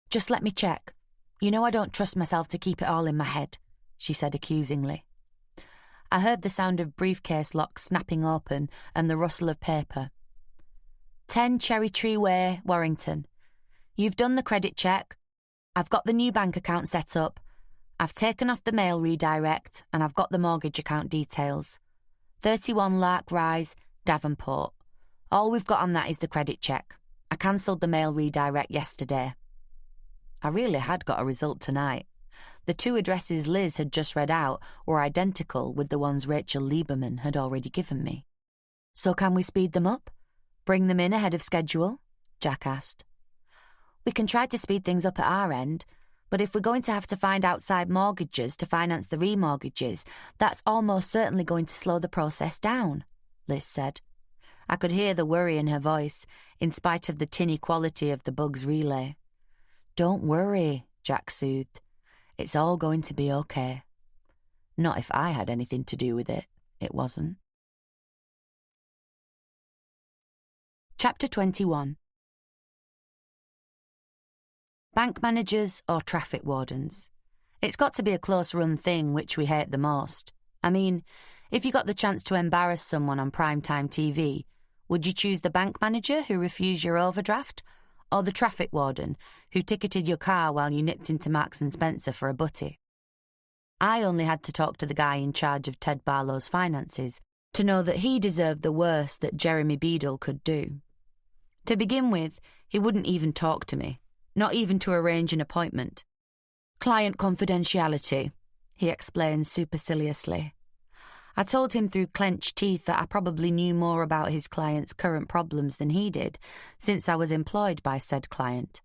Just let me check. You know I don't trust myself to keep it all in my head, she said accusingly. I heard the sound of briefcase locks snapping open and the rustle of paper. 10 Cherry Tree Way, Warrington. You've done the credit check. I've got the new bank account set up. I've taken off the mail redirect and I've got the mortgage account details. 31 Lark Rise, Davenport. All we've got on that is the credit check. I cancelled the mail redirect yesterday. I really had got a result tonight. The two addresses Liz had just read out were identical with the ones Rachel Lieberman had already given me. So can we speed them up? Bring them in ahead of schedule? Jack asked. We can try to speed things up at our end, but if we're going to have to find outside mortgages to finance the remortgages, that's almost certainly going to slow the process down, Liz said. I could hear the worry in her voice, in spite of the tinny quality of the bug's relay. Don't worry, Jack soothed. It's all going to be okay. Not if I had anything to do with it. It wasn't. Chapter 21. Bank managers or traffic wardens. It's got to be a close-run thing which we hate the most. I mean, if you got the chance to embarrass someone on primetime TV, would you choose the bank manager who refused your overdraft, or the traffic warden who ticketed your car while you nipped into Marks and Spencer for a butty? I only had to talk to the guy in charge of Ted Barlow's finances to know that he deserved the worst that Jeremy Beadle could do. To begin with, he wouldn't even talk to me, not even to arrange an appointment. Client confidentiality, he explained superciliously. I told him through clenched teeth that I probably knew more about his client's current problems than he did, since I was employed by said client.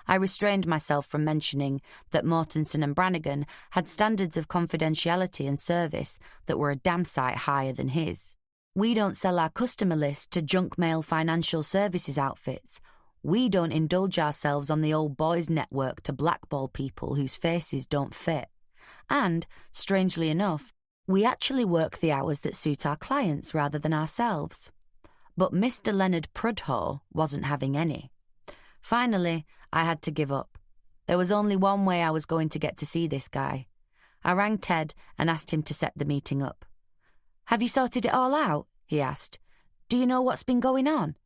I restrained myself from mentioning that Mortensen and Brannigan had standards of confidentiality and service that were a damn sight higher than his. We don't sell our customer list to junk mail financial services outfits. We don't indulge ourselves on the old boys' network to blackball people whose faces don't fit. And, strangely enough, we actually work the hours that suit our clients rather than ourselves. But Mr. Leonard Prudhoe wasn't having any. Finally, I had to give up. There was only one way I was going to get to see this guy. I rang Ted and asked him to set the meeting up. Have you sorted it all out? He asked. Do you know what's been going on?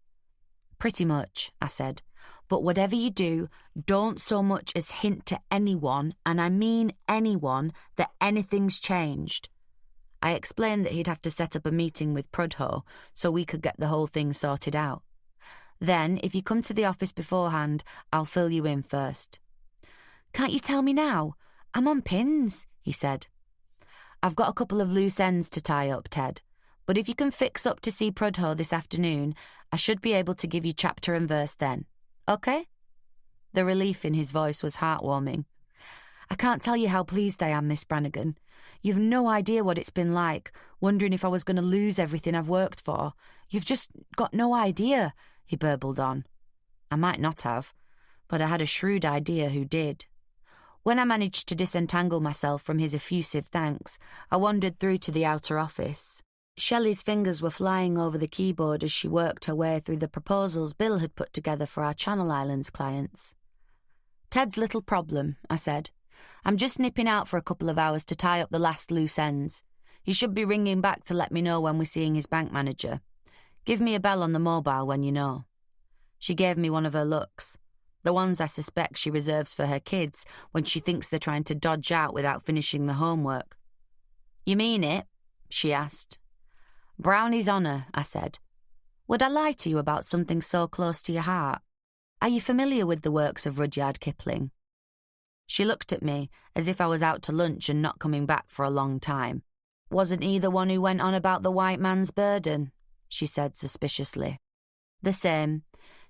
Pretty much, I said. But whatever you do, don't so much as hint to anyone, and I mean anyone, that anything's changed. I explained that he'd have to set up a meeting with Prudhoe so we could get the whole thing sorted out. Then, if you come to the office beforehand, I'll fill you in first. Can't you tell me now? I'm on pins, he said. I've got a couple of loose ends to tie up, Ted, but if you can fix up to see Prudhoe this afternoon, I should be able to give you chapter and verse then. Okay? The relief in his voice was heartwarming. I can't tell you how pleased I am, Miss Brannigan. You've no idea what it's been like, wondering if I was going to lose everything I've worked for. You've just got no idea, he burbled on. I might not have, but I had a shrewd idea who did. When I managed to disentangle myself from his effusive thanks, I wandered through to the outer office. Shelley's fingers were flying over the keyboard as she worked her way through the proposals Bill had put together for our Channel Islands clients. Ted's little problem, I said. I'm just nipping out for a couple of hours to tie up the last loose ends. He should be ringing back to let me know when we're seeing his bank manager. Give me a bell on the mobile when you know. She gave me one of her looks, the ones I suspect she reserves for her kids when she thinks they're trying to dodge out without finishing the homework. You mean it? She asked. Brownie's honour, I said. Would I lie to you about something so close to your heart? Are you familiar with the works of Rudyard Kipling? She looked at me as if I was out to lunch and not coming back for a long time. Wasn't he the one who went on about the white man's burden? She said suspiciously. The same.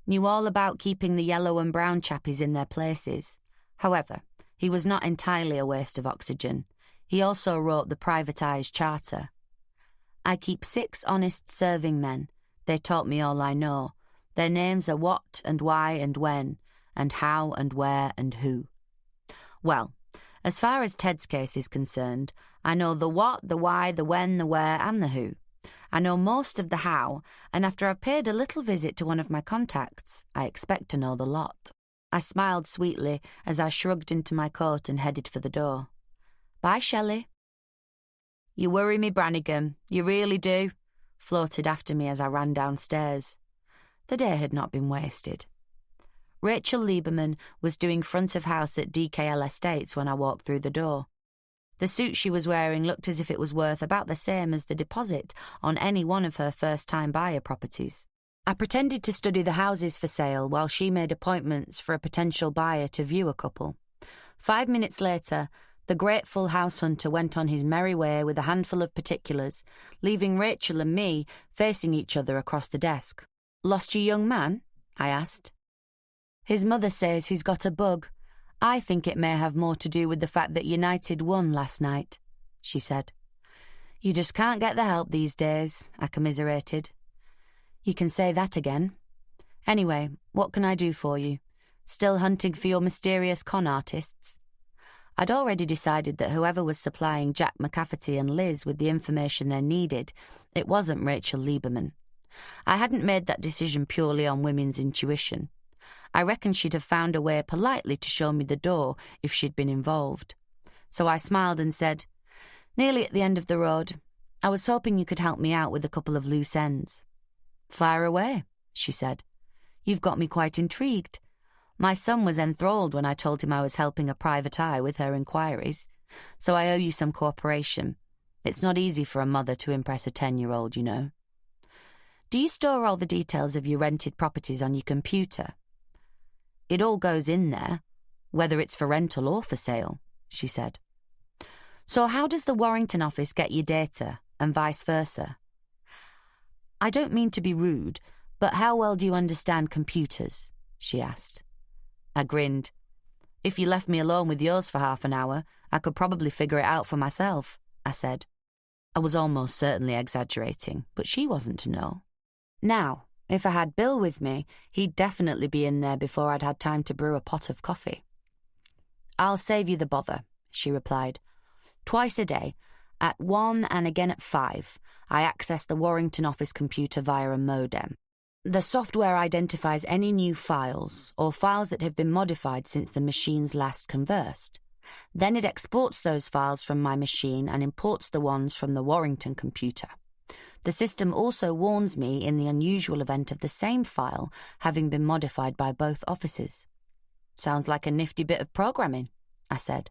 Knew all about keeping the yellow and brown chappies in their places. However, he was not entirely a waste of oxygen. He also wrote the privatised charter. I keep 6 honest serving men. They taught me all I know. Their names are what and why and when, and how and where and who. Well, as far as Ted's case is concerned, I know the what, the why, the when, the where, and the who. I know most of the how, and after I've paid a little visit to one of my contacts, I expect to know the lot. I smiled sweetly as I shrugged into my coat and headed for the door. Bye, Shelley. You worry me, Brannigan, you really do, floated after me as I ran downstairs. The day had not been wasted. Rachel Lieberman was doing front of house at DKL Estates when I walked through the door. The suit she was wearing looked as if it was worth about the same as the deposit on any one of her first-time buyer properties. I pretended to study the houses for sale while she made appointments for a potential buyer to view a couple. 5 minutes later, the grateful house hunter went on his merry way with a handful of particulars, leaving Rachel and me facing each other across the desk. Lost your young man? I asked. His mother says he's got a bug. I think it may have more to do with the fact that United won last night, she said. You just can't get the help these days, I commiserated. You can say that again. Anyway, what can I do for you? Still hunting for your mysterious con artists? I'd already decided that whoever was supplying Jack McCafferty and Liz with the information they needed, it wasn't Rachel Lieberman. I hadn't made that decision purely on women's intuition. I reckon she'd have found a way politely to show me the door if she'd been involved. So I smiled and said, Nearly at the end of the road. I was hoping you could help me out with a couple of loose ends. Fire away, she said. You've got me quite intrigued. My son was enthralled when I told him I was helping a private eye with her inquiries, so I owe you some cooperation. It's not easy for a mother to impress a 10-year-old, you know. Do you store all the details of your rented properties on your computer? It all goes in there, whether it's for rental or for sale, she said. So how does the Warrington office get your data, and vice versa? I don't mean to be rude, but how well do you understand computers? She asked. I grinned. If you left me alone with yours for half an hour, I could probably figure it out for myself, I said. I was almost certainly exaggerating, but she wasn't to know. Now, if I had Bill with me, he'd definitely be in there before I'd had time to brew a pot of coffee. I'll save you the bother, she replied. Twice a day, at 1 and again at 5, I access the Warrington office computer via a modem. The software identifies any new files, or files that have been modified since the machines last conversed. Then it exports those files from my machine and imports the ones from the Warrington computer. The system also warns me in the unusual event of the same file having been modified by both offices. Sounds like a nifty bit of programming, I said.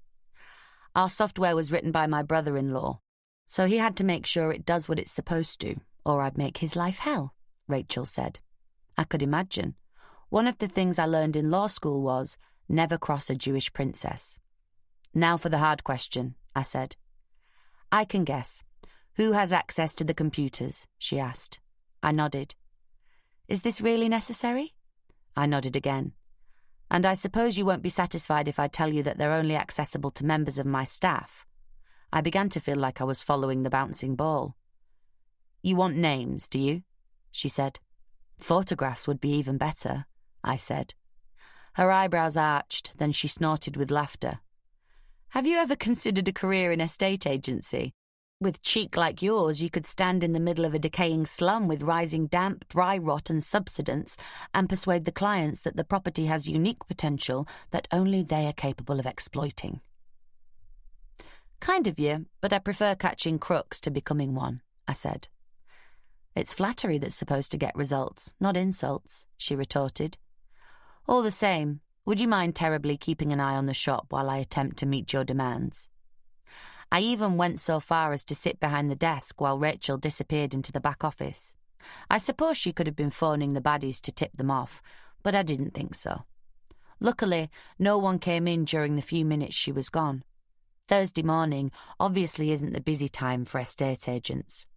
Our software was written by my brother-in-law, so he had to make sure it does what it's supposed to, or I'd make his life hell, Rachel said. I could imagine. One of the things I learned in law school was never cross a Jewish princess. Now for the hard question, I said. I can guess. Who has access to the computers? She asked. I nodded. Is this really necessary? I nodded again. And I suppose you won't be satisfied if I tell you that they're only accessible to members of my staff. I began to feel like I was following the bouncing ball. "You want names, do you?" she said. "Photographs would be even better," I said. Her eyebrows arched, then she snorted with laughter. "Have you ever considered a career in estate agency? With cheek like yours, you could stand in the middle of a decaying slum with rising damp, dry rot and subsidence and persuade the clients that the property has unique potential that only they are capable of exploiting." "Kind of you, but I prefer catching crooks to becoming one," I said. "It's flattery that's supposed to get results, not insults," she retorted. "All the same, would you mind terribly keeping an eye on the shop while I attempt to meet your demands?" I even went so far as to sit behind the desk while Rachel disappeared into the back office. I suppose she could have been phoning the baddies to tip them off, but I didn't think so. Luckily, no one came in during the few minutes she was gone. Thursday morning obviously isn't the busy time for estate agents.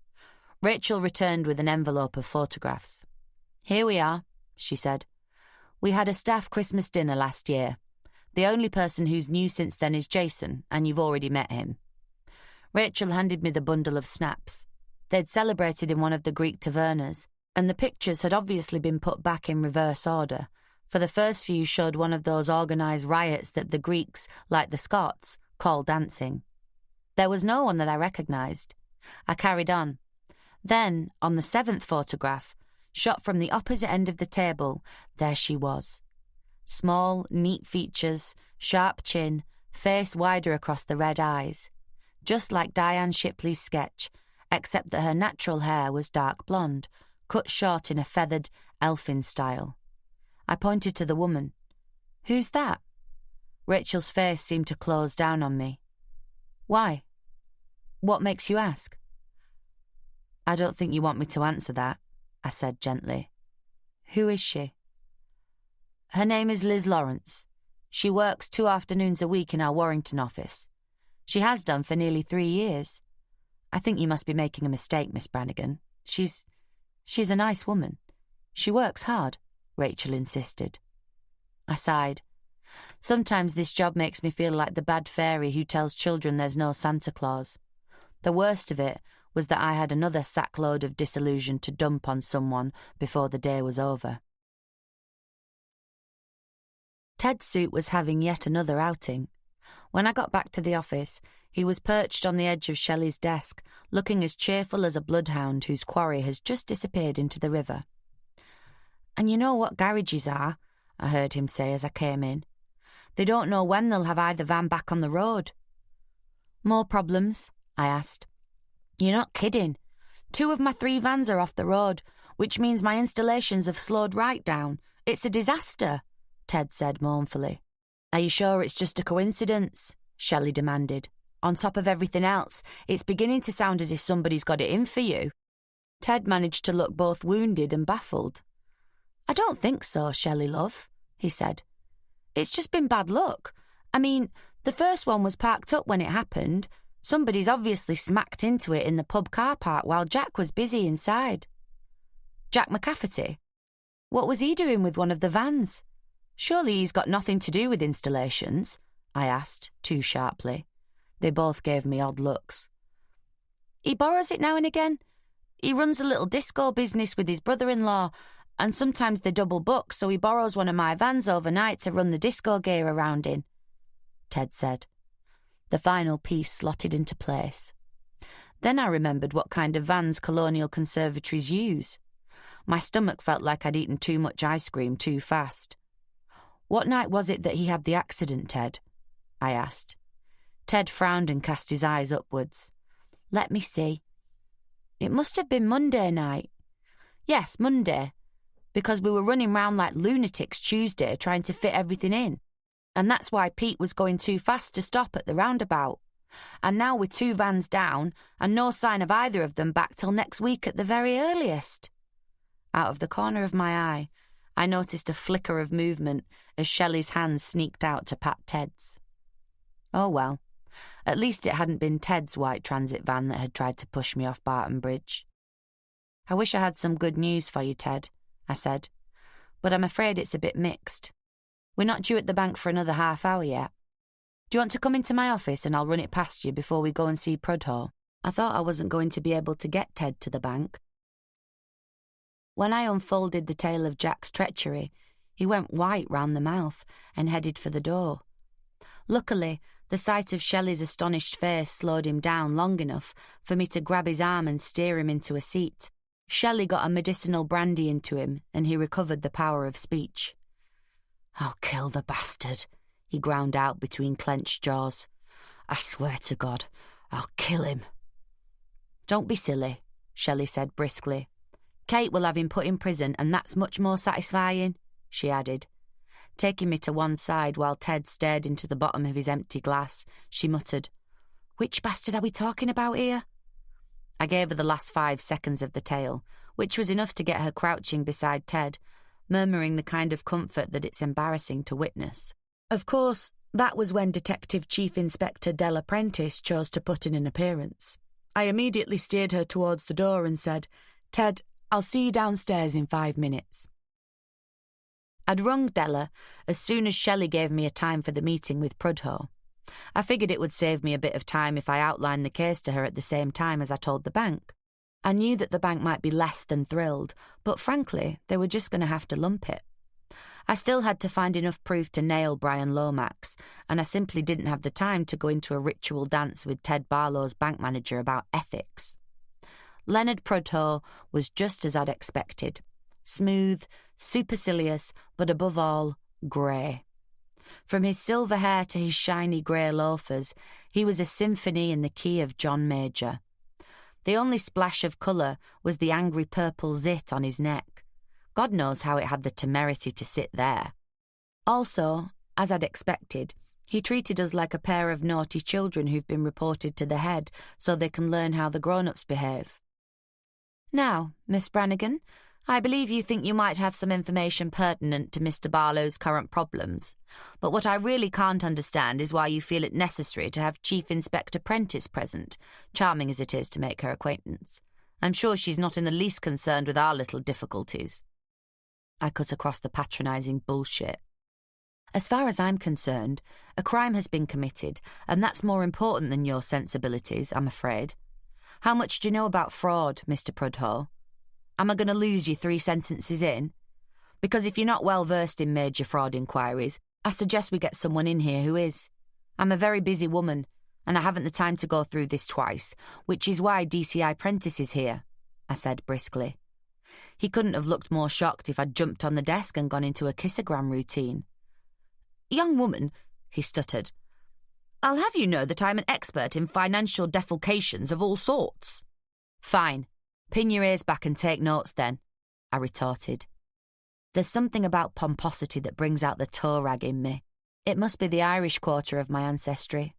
Rachel returned with an envelope of photographs. "Here we are," she said. "We had a staff Christmas dinner last year. The only person who's new since then is Jason, and you've already met him." Rachel handed me the bundle of snaps. They'd celebrated in one of the Greek tavernas, and the pictures had obviously been put back in reverse order, for the first few showed one of those organised riots that the Greeks, like the Scots, call dancing. There was no one that I recognised. I carried on. Then, on the 7th photograph, shot from the opposite end of the table, there she was. Small, neat features, sharp chin, face wider across the red eyes. Just like Diane Shipley's sketch, except that her natural hair was dark blonde, cut short in a feathered, elfin style. I pointed to the woman. "Who's that?" Rachel's face seemed to close down on me. "Why? What makes you ask?" "I don't think you want me to answer that," I said gently. "Who is she?" "Her name is Liz Lawrence. She works 2 afternoons a week in our Warrington office. She has done for nearly 3 years. I think you must be making a mistake, Miss Brannigan. She's a nice woman. She works hard," Rachel insisted. I sighed. Sometimes this job makes me feel like the bad fairy who tells children there's no Santa Claus. The worst of it was that I had another sackload of disillusion to dump on someone before the day was over. Ted's suit was having yet another outing. When I got back to the office, he was perched on the edge of Shelley's desk, looking as cheerful as a bloodhound whose quarry has just disappeared into the river. "And you know what garages are," I heard him say as I came in. "They don't know when they'll have either van back on the road." "More problems?" I asked. "You're not kidding. 2 of my 3 vans are off the road, which means my installations have slowed right down. It's a disaster," Ted said mournfully. "Are you sure it's just a coincidence?" Shelley demanded. "On top of everything else, it's beginning to sound as if somebody's got it in for you." Ted managed to look both wounded and baffled. "I don't think so, Shelley, love," he said. "It's just been bad luck. I mean, the first one was parked up when it happened. Somebody's obviously smacked into it in the pub car park while Jack was busy inside." "Jack McCafferty? What was he doing with one of the vans? Surely he's got nothing to do with installations," I asked, too sharply. They both gave me odd looks. "He borrows it now and again. He runs a little disco business with his brother-in-law, and sometimes they double book, so he borrows one of my vans overnight to run the disco gear around in," Ted said. The final piece slotted into place. Then I remembered what kind of vans colonial conservatories use. My stomach felt like I'd eaten too much ice cream too fast. "What night was it that he had the accident, Ted?" I asked. Ted frowned and cast his eyes upwards. "Let me see. It must have been Monday night. Yes, Monday, because we were running round like lunatics Tuesday trying to fit everything in. And that's why Pete was going too fast to stop at the roundabout. And now with 2 vans down and no sign of either of them back till next week at the very earliest." Out of the corner of my eye, I noticed a flicker of movement as Shelley's hand sneaked out to pat Ted's. Oh well, at least it hadn't been Ted's white transit van that had tried to push me off Barton Bridge. "I wish I had some good news for you, Ted," I said, "but I'm afraid it's a bit mixed. We're not due at the bank for another half hour yet." Do you want to come into my office and I'll run it past you before we go and see Prudhoe? I thought I wasn't going to be able to get Ted to the bank. When I unfolded the tale of Jack's treachery, he went white round the mouth and headed for the door. Luckily, the sight of Shelley's astonished face slowed him down long enough for me to grab his arm and steer him into a seat. Shelley got a medicinal brandy into him and he recovered the power of speech. "I'll kill the bastard," he ground out between clenched jaws. "I swear to God, I'll kill him." "Don't be silly," Shelley said briskly. "Kate will have him put in prison and that's much more satisfying," she added. Taking me to one side while Ted stared into the bottom of his empty glass, she muttered, "Which bastard are we talking about here?" I gave her the last 5 seconds of the tale, which was enough to get her crouching beside Ted, murmuring the kind of comfort that it's embarrassing to witness. Of course, that was when Detective Chief Inspector Della Prentice chose to put in an appearance. I immediately steered her towards the door and said, "Ted, I'll see you downstairs in 5 minutes." I'd rung Della as soon as Shelley gave me a time for the meeting with Prudhoe. I figured it would save me a bit of time if I outlined the case to her at the same time as I told the bank. I knew that the bank might be less than thrilled, but frankly, they were just going to have to lump it. I still had to find enough proof to nail Brian Lomax, and I simply didn't have the time to go into a ritual dance with Ted Barlow's bank manager about ethics. Leonard Prudhoe was just as I'd expected. Smooth, supercilious, but above all, grey. From his silver hair to his shiny grey loafers, he was a symphony in the key of John Major. The only splash of colour was the angry purple zit on his neck. God knows how it had the temerity to sit there. Also, as I'd expected, he treated us like a pair of naughty children who've been reported to the head so they can learn how the grown-ups behave. "Now, Miss Brannigan, I believe you think you might have some information pertinent to Mr. Barlow's current problems, but what I really can't understand is why you feel it necessary to have Chief Inspector Prentice present, charming as it is to make her acquaintance. I'm sure she's not in the least concerned with our little difficulties." I cut across the patronising bullshit. "As far as I'm concerned, a crime has been committed, and that's more important than your sensibilities, I'm afraid. How much do you know about fraud, Mr. Prudhoe? Am I going to lose you 3 sentences in? Because if you're not well versed in major fraud inquiries, I suggest we get someone in here who is. I'm a very busy woman, and I haven't the time to go through this twice, which is why DCI Prentice is here," I said briskly. He couldn't have looked more shocked if I'd jumped on the desk and gone into a kissogram routine. "Young woman," he stuttered, "I'll have you know that I'm an expert in financial defalcations of all sorts." "Fine. Pin your ears back and take notes then," I retorted. There's something about pomposity that brings out the toe rag in me. It must be the Irish quarter of my ancestry.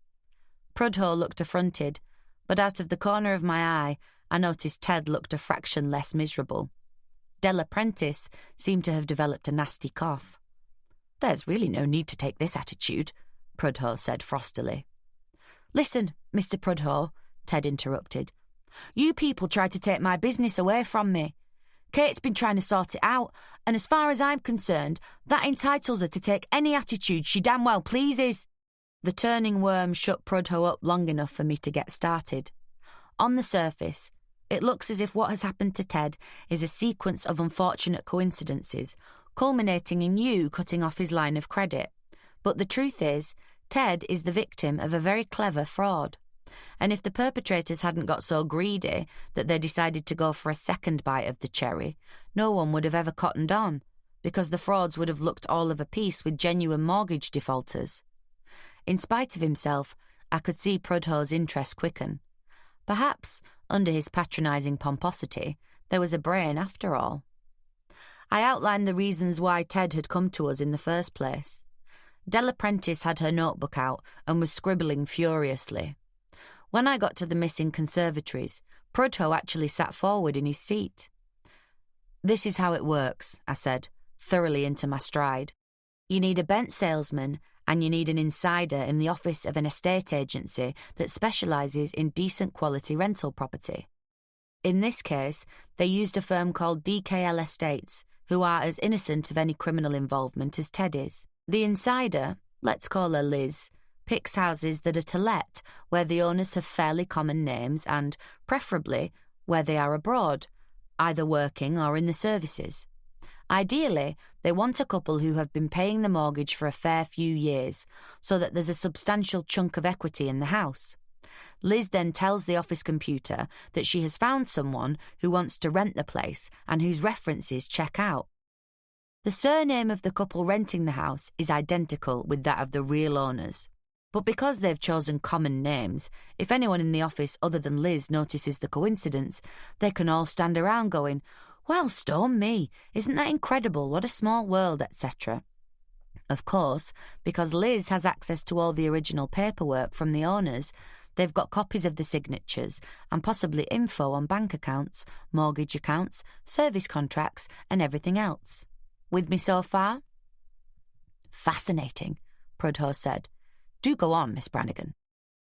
Prudhoe looked affronted, but out of the corner of my eye, I noticed Ted looked a fraction less miserable. Della Prentice seemed to have developed a nasty cough. "There's really no need to take this attitude," Prudhoe said frostily. "Listen, Mr. Prudhoe," Ted interrupted. "You people tried to take my business away from me. Kate's been trying to sort it out, and as far as I'm concerned, that entitles her to take any attitude she damn well pleases." The turning worm shut Prudhoe up long enough for me to get started. On the surface, it looks as if what has happened to Ted is a sequence of unfortunate coincidences, culminating in you cutting off his line of credit. But the truth is, Ted is the victim of a very clever fraud. And if the perpetrators hadn't got so greedy that they decided to go for a second bite of the cherry, no one would have ever cottoned on, because the frauds would have looked all of a piece with genuine mortgage defaulters. In spite of himself, I could see Prudhoe's interest quicken. Perhaps, under his patronising pomposity, there was a brain after all. I outlined the reasons why Ted had come to us in the first place. Della Prentice had her notebook out and was scribbling furiously. When I got to the missing conservatories, Prudhoe actually sat forward in his seat. "This is how it works," I said, thoroughly into my stride. "You need a bent salesman, and you need an insider in the office of an estate agency that specialises in decent quality rental property. In this case, they used a firm called DKL Estates, who are as innocent of any criminal involvement as Ted is. The insider, let's call her Liz, picks houses that are to let, where the owners have fairly common names and, preferably, where they are abroad, either working or in the services. Ideally, they want a couple who have been paying the mortgage for a fair few years, so that there's a substantial chunk of equity in the house. Liz then tells the office computer that she has found someone who wants to rent the place and whose references check out. The surname of the couple renting the house is identical with that of the real owners. But because they've chosen common names, if anyone in the office other than Liz notices the coincidence, they can all stand around going, "Well, storm me, isn't that incredible, what a small world," etc. Of course, because Liz has access to all the original paperwork from the owners, they've got copies of the signatures and possibly info on bank accounts, mortgage accounts, service contracts, and everything else. With me so far? "Fascinating," Prudhoe said. "Do go on, Miss Brannigan."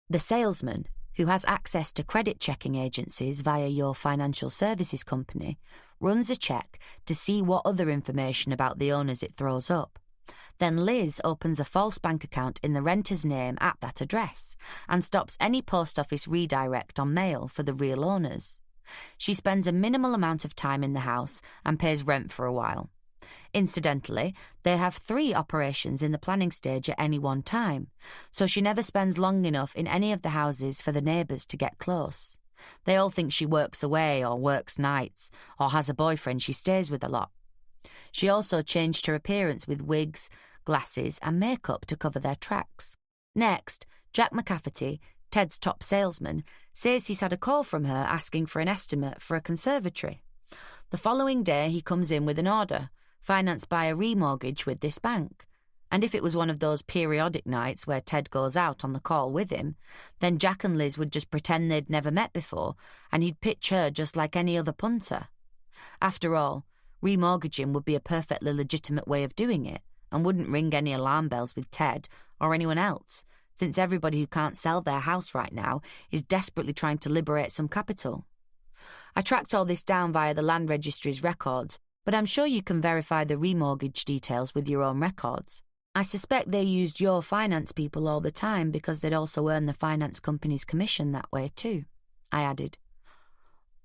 The salesman, who has access to credit-checking agencies via your financial services company, runs a check to see what other information about the owners it throws up. Then Liz opens a false bank account in the renter's name at that address and stops any post office redirect on mail for the real owners. She spends a minimal amount of time in the house and pays rent for a while. Incidentally, they have 3 operations in the planning stage at any one time, so she never spends long enough in any of the houses for the neighbours to get close. They all think she works away or works nights or has a boyfriend she stays with a lot. She also changed her appearance with wigs, glasses and makeup to cover their tracks. Next, Jack McCafferty, Ted's top salesman, says he's had a call from her asking for an estimate for a conservatory. The following day he comes in with an order, financed by a remortgage with this bank. And if it was one of those periodic nights where Ted goes out on the call with him, then Jack and Liz would just pretend they'd never met before, and he'd pitch her just like any other punter. After all, remortgaging would be a perfectly legitimate way of doing it, and wouldn't ring any alarm bells with Ted or anyone else, since everybody who can't sell their house right now is desperately trying to liberate some capital. I tracked all this down via the land registry's records, but I'm sure you can verify the remortgage details with your own records. I suspect they used your finance people all the time because they'd also earn the finance company's commission that way too, I added.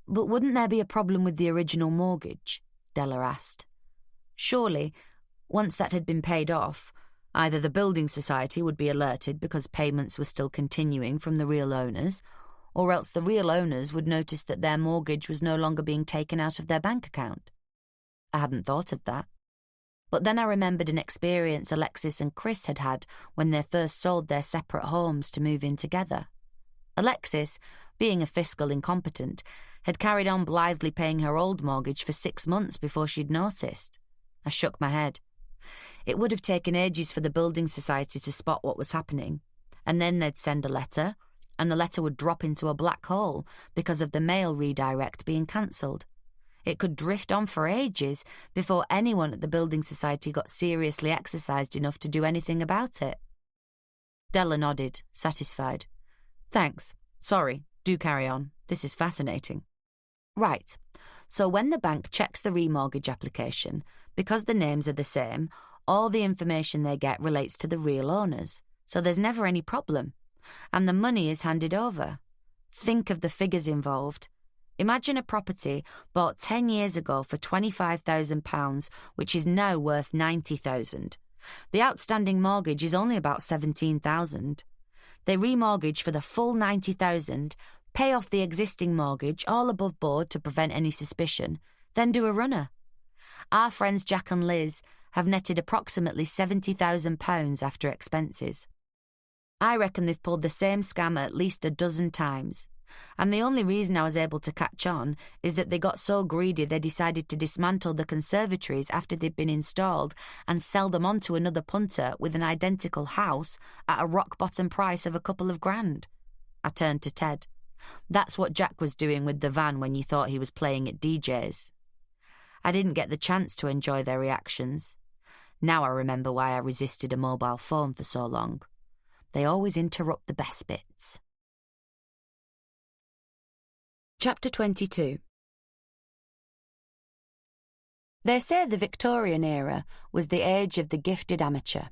But wouldn't there be a problem with the original mortgage? Della asked. Surely, once that had been paid off, either the building society would be alerted because payments were still continuing from the real owners, or else the real owners would notice that their mortgage was no longer being taken out of their bank account. I hadn't thought of that. But then I remembered an experience Alexis and Chris had had when they first sold their separate homes to move in together. Alexis, being a fiscal incompetent, had carried on blithely paying her old mortgage for 6 months before she'd noticed. I shook my head. It would have taken ages for the building society to spot what was happening, and then they'd send a letter, and the letter would drop into a black hole because of the mail redirect being cancelled. It could drift on for ages before anyone at the building society got seriously exercised enough to do anything about it. Della nodded, satisfied. Thanks. Sorry, do carry on. This is fascinating. Right, so when the bank checks the remortgage application, because the names are the same, all the information they get relates to the real owners, so there's never any problem. And the money is handed over. Think of the figures involved. Imagine a property bought 10 years ago for £25,000, which is now worth £90,000. The outstanding mortgage is only about £17,000. They remortgage for the full £90,000, pay off the existing mortgage all above board to prevent any suspicion, then do a runner. Our friends Jack and Liz have netted approximately £70,000 after expenses. I reckon they've pulled the same scam at least a dozen times. And the only reason I was able to catch on is that they got so greedy they decided to dismantle the conservatories after they'd been installed and sell them on to another punter with an identical house at a rock-bottom price of a couple of grand. I turned to Ted. That's what Jack was doing with the van when you thought he was playing at DJ's. I didn't get the chance to enjoy their reactions. Now I remember why I resisted a mobile phone for so long. They always interrupt the best bits. Chapter 22. They say the Victorian era was the age of the gifted amateur.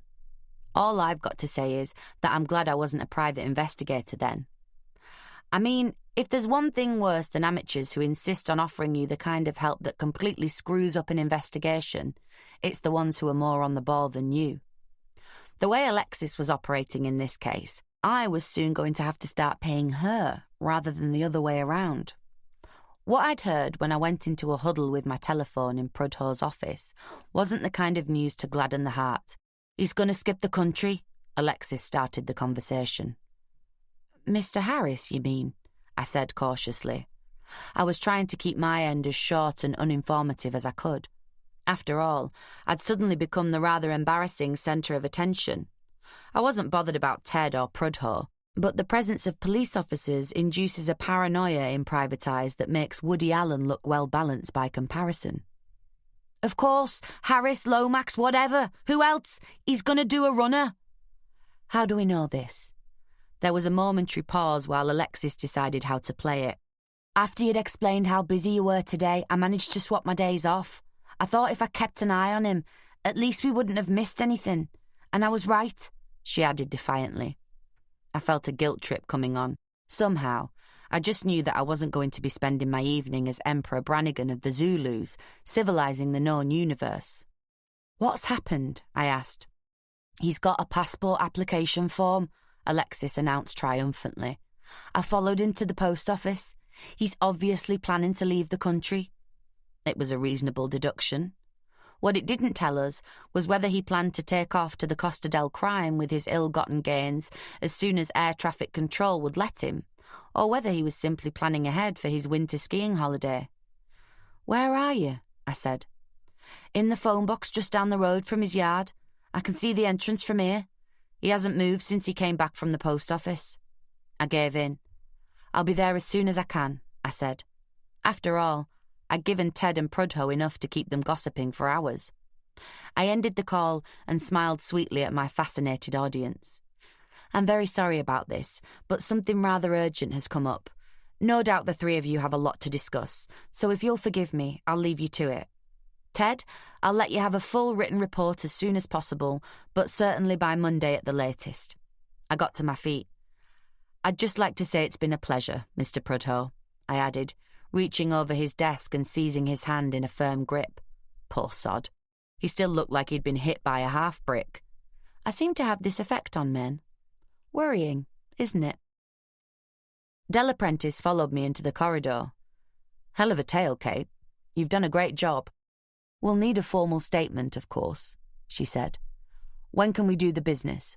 All I've got to say is that I'm glad I wasn't a private investigator then. I mean, if there's one thing worse than amateurs who insist on offering you the kind of help that completely screws up an investigation, it's the ones who are more on the ball than you. The way Alexis was operating in this case, I was soon going to have to start paying her rather than the other way around. What I'd heard when I went into a huddle with my telephone in Prudhow's office wasn't the kind of news to gladden the heart. "He's going to skip the country," Alexis started the conversation. "Mr. Harris, you mean?" I said cautiously. I was trying to keep my end as short and uninformative as I could. After all, I'd suddenly become the rather embarrassing centre of attention. I wasn't bothered about Ted or Prudhoe, but the presence of police officers induces a paranoia in private eyes that makes Woody Allen look well-balanced by comparison. "Of course, Harris, Lomax, whatever. Who else? He's going to do a runner." "How do we know this?" There was a momentary pause while Alexis decided how to play it. "After you'd explained how busy you were today, I managed to swap my days off. I thought if I kept an eye on him, at least we wouldn't have missed anything. And I was right," she added defiantly. I felt a guilt trip coming on. Somehow, I just knew that I wasn't going to be spending my evening as Emperor Brannigan of the Zulus, civilizing the known universe. "What's happened?" I asked. "He's got a passport application form," Alexis announced triumphantly. "I followed him to the post office. He's obviously planning to leave the country." It was a reasonable deduction. What it didn't tell us was whether he planned to take off to the Costa del Crime with his ill-gotten gains as soon as air traffic control would let him, or whether he was simply planning ahead for his winter skiing holiday. "Where are you?" I said. "In the phone box just down the road from his yard. I can see the entrance from here. He hasn't moved since he came back from the post office." I gave in. "I'll be there as soon as I can," I said. After all, I'd given Ted and Prudhoe enough to keep them gossiping for hours. I ended the call and smiled sweetly at my fascinated audience. "I'm very sorry about this, but something rather urgent has come up. No doubt the three of you have a lot to discuss, so if you'll forgive me, I'll leave you to it. Ted, I'll let you have a full written report as soon as possible, but certainly by Monday at the latest." I got to my feet. "I'd just like to say it's been a pleasure, Mr. Prudhoe," I added, reaching over his desk and seizing his hand in a firm grip. Poor sod. He still looked like he'd been hit by a half-brick. I seem to have this effect on men. Worrying, isn't it? Della Prentice followed me into the corridor. "Hell of a tale, Kate. You've done a great job." "We'll need a formal statement, of course," she said. "When can we do the business?"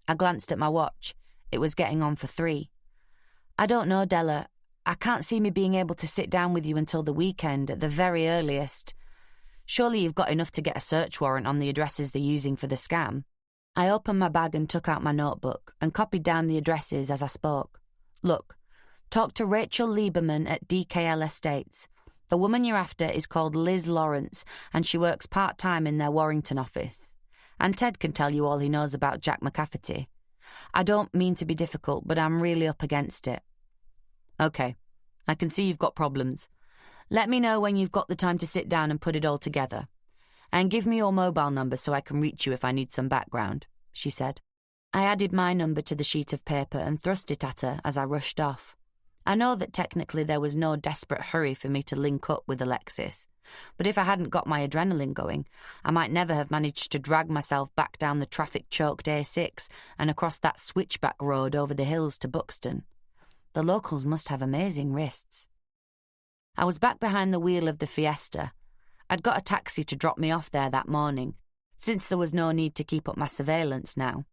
I glanced at my watch. It was getting on for 3. "I don't know, Della. I can't see me being able to sit down with you until the weekend at the very earliest. Surely you've got enough to get a search warrant on the addresses they're using for the scam." I opened my bag and took out my notebook and copied down the addresses as I spoke. "Look, talk to Rachel Lieberman at DKL Estates. The woman you're after is called Liz Lawrence, and she works part-time in their Warrington office. And Ted can tell you all he knows about Jack McCafferty. I don't mean to be difficult, but I'm really up against it." "Okay, I can see you've got problems. Let me know when you've got the time to sit down and put it all together. And give me your mobile number so I can reach you if I need some background," she said. I added my number to the sheet of paper and thrust it at her as I rushed off. I know that technically there was no desperate hurry for me to link up with Alexis, but if I hadn't got my adrenaline going, I might never have managed to drag myself back down the traffic-choked A6 and across that switchback road over the hills to Buxton. The locals must have amazing wrists. I was back behind the wheel of the Fiesta. I'd got a taxi to drop me off there that morning, since there was no need to keep up my surveillance now.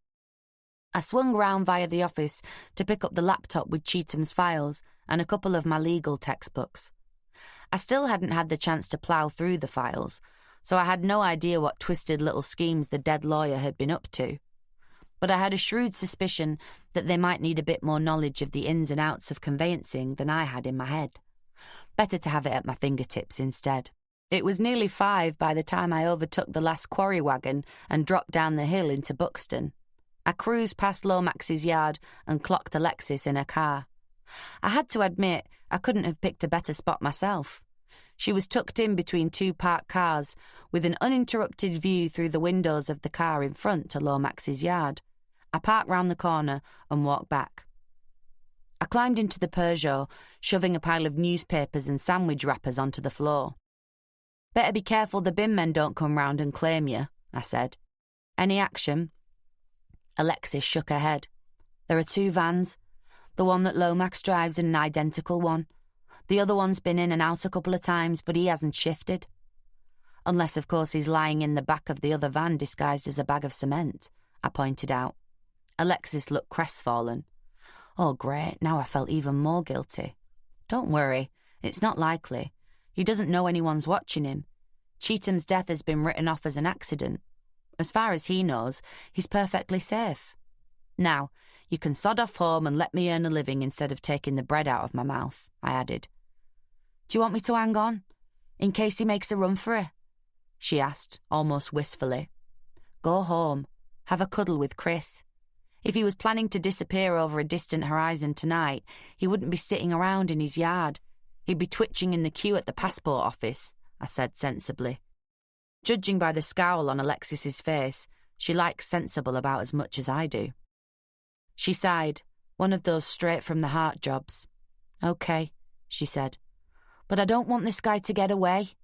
I swung round via the office to pick up the laptop with Cheatham's files and a couple of my legal textbooks. I still hadn't had the chance to plough through the files, so I had no idea what twisted little schemes the dead lawyer had been up to. But I had a shrewd suspicion that they might need a bit more knowledge of the ins and outs of conveyancing than I had in my head. Better to have it at my fingertips instead. It was nearly 5 by the time I overtook the last quarry wagon and dropped down the hill into Buxton. I cruised past Lomax's yard and clocked Alexis in her car. I had to admit I couldn't have picked a better spot myself. She was tucked in between two parked cars, with an uninterrupted view through the windows of the car in front to Lomax's yard. I parked round the corner and walked back. I climbed into the Peugeot, shoving a pile of newspapers and sandwich wrappers onto the floor. "Better be careful the bin men don't come round and claim you," I said. "Any action?" Alexis shook her head. "There are 2 vans. The one that Lomax drives and an identical one. The other one's been in and out a couple of times, but he hasn't shifted. Unless, of course, he's lying in the back of the other van disguised as a bag of cement," I pointed out. Alexis looked crestfallen. Oh, great, now I felt even more guilty. "Don't worry, it's not likely. He doesn't know anyone's watching him. Cheatham's death has been written off as an accident. As far as he knows, he's perfectly safe. Now, you can sod off home and let me earn a living instead of taking the bread out of my mouth," I added. "Do you want me to hang on, in case he makes a run for it?" she asked, almost wistfully. "Go home. Have a cuddle with Chris. If he was planning to disappear over a distant horizon tonight, he wouldn't be sitting around in his yard. He'd be twitching in the queue at the passport office," I said sensibly. Judging by the scowl on Alexis's face, she likes sensible about as much as I do. She sighed, one of those straight-from-the-heart jobs. "Okay," she said. "But I don't want this guy to get away."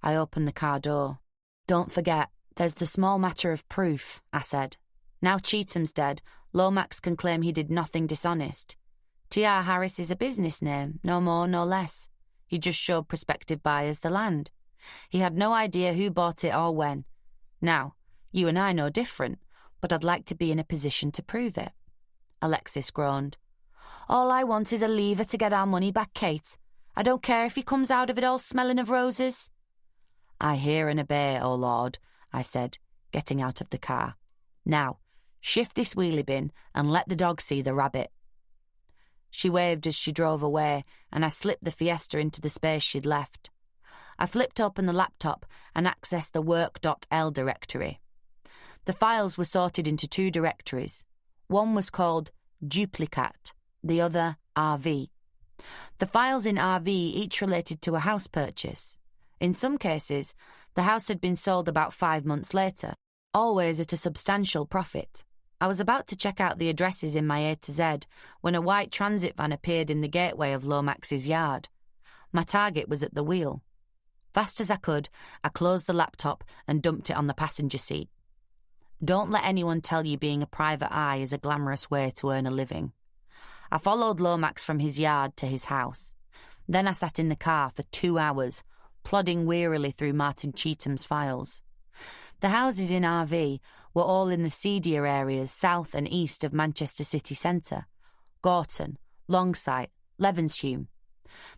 I opened the car door. "Don't forget, there's the small matter of proof," I said. "Now Cheatham's dead, Lomax can claim he did nothing dishonest. T.R. Harris is a business name, no more, no less. He just showed prospective buyers the land. He had no idea who bought it or when. Now, you and I know different, but I'd like to be in a position to prove it." Alexis groaned. "All I want is a lever to get our money back, Kate. I don't care if he comes out of it all smelling of roses." "I hear and obey, O Lord," I said, getting out of the car. "Now, shift this wheelie bin and let the dog see the rabbit." She waved as she drove away, and I slipped the Fiesta into the space she'd left. I flipped open the laptop and accessed the work.l directory. The files were sorted into 2 directories. One was called Duplicate, the other RV. The files in RV each related to a house purchase. In some cases, the house had been sold about 5 months later, always at a substantial profit. I was about to check out the addresses in my A to Z when a white transit van appeared in the gateway of Lomax's yard. My target was at the wheel. Fast as I could, I closed the laptop and dumped it on the passenger seat. Don't let anyone tell you being a private eye is a glamorous way to earn a living. I followed Lomax from his yard to his house. Then I sat in the car for 2 hours, plodding wearily through Martin Cheatham's files. The houses in RV were all in the seedier areas south and east of Manchester city centre: Gorton, Longsight, Levenshume.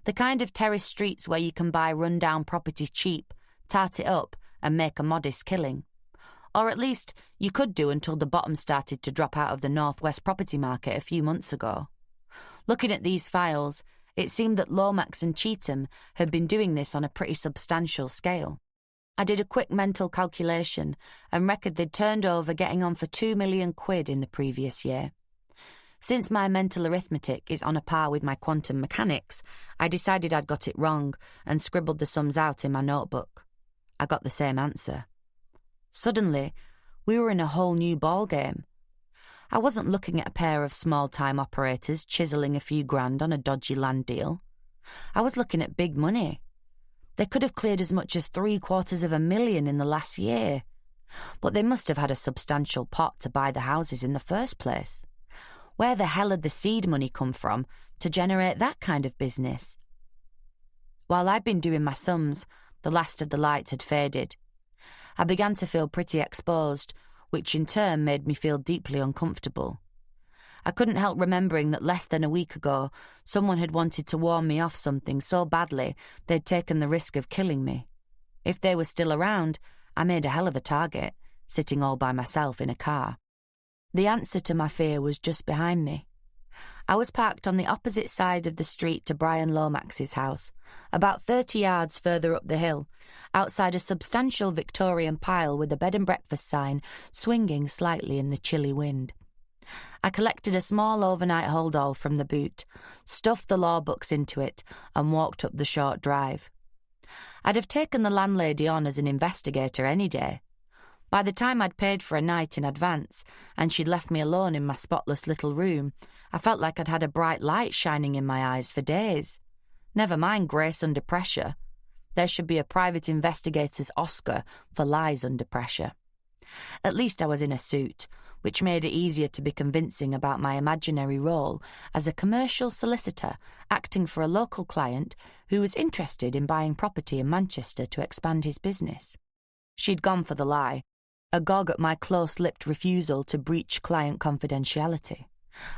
The kind of terrace streets where you can buy run-down property cheap, tart it up and make a modest killing. Or at least you could do until the bottom started to drop out of the northwest property market a few months ago. Looking at these files, it seemed that Lomax and Cheatham had been doing this on a pretty substantial scale. I did a quick mental calculation and reckoned they'd turned over getting on for £2 million in the previous year. Since my mental arithmetic is on a par with my quantum mechanics, I decided I'd got it wrong and scribbled the sums out in my notebook. I got the same answer. Suddenly, we were in a whole new ballgame. I wasn't looking at a pair of small-time operators chiselling a few grand on a dodgy land deal. I was looking at big money. They could have cleared as much as $750,000 in the last year. But they must have had a substantial pot to buy the houses in the first place. Where the hell had the seed money come from to generate that kind of business? While I'd been doing my sums, the last of the lights had faded. I began to feel pretty exposed, which in turn made me feel deeply uncomfortable. I couldn't help remembering that less than a week ago, someone had wanted to warn me off something so badly they'd taken the risk of killing me. If they were still around, I made a hell of a target, sitting all by myself in a car. The answer to my fear was just behind me. I was parked on the opposite side of the street to Brian Lomax's house, about 30 yards further up the hill, outside a substantial Victorian pile with a bed and breakfast sign swinging slightly in the chilly wind. I collected a small overnight hold-all from the boot, stuffed the law books into it, and walked up the short drive. I'd have taken the landlady on as an investigator any day. By the time I'd paid for a night in advance and she'd left me alone in my spotless little room, I felt like I'd had a bright light shining in my eyes for days. Never mind grace under pressure. There should be a private investigator's Oscar for lies under pressure. At least I was in a suit, which made it easier to be convincing about my imaginary role as a commercial solicitor acting for a local client who was interested in buying property in Manchester to expand his business. She'd gone for the lie, a gog at my close-lipped refusal to breach client confidentiality.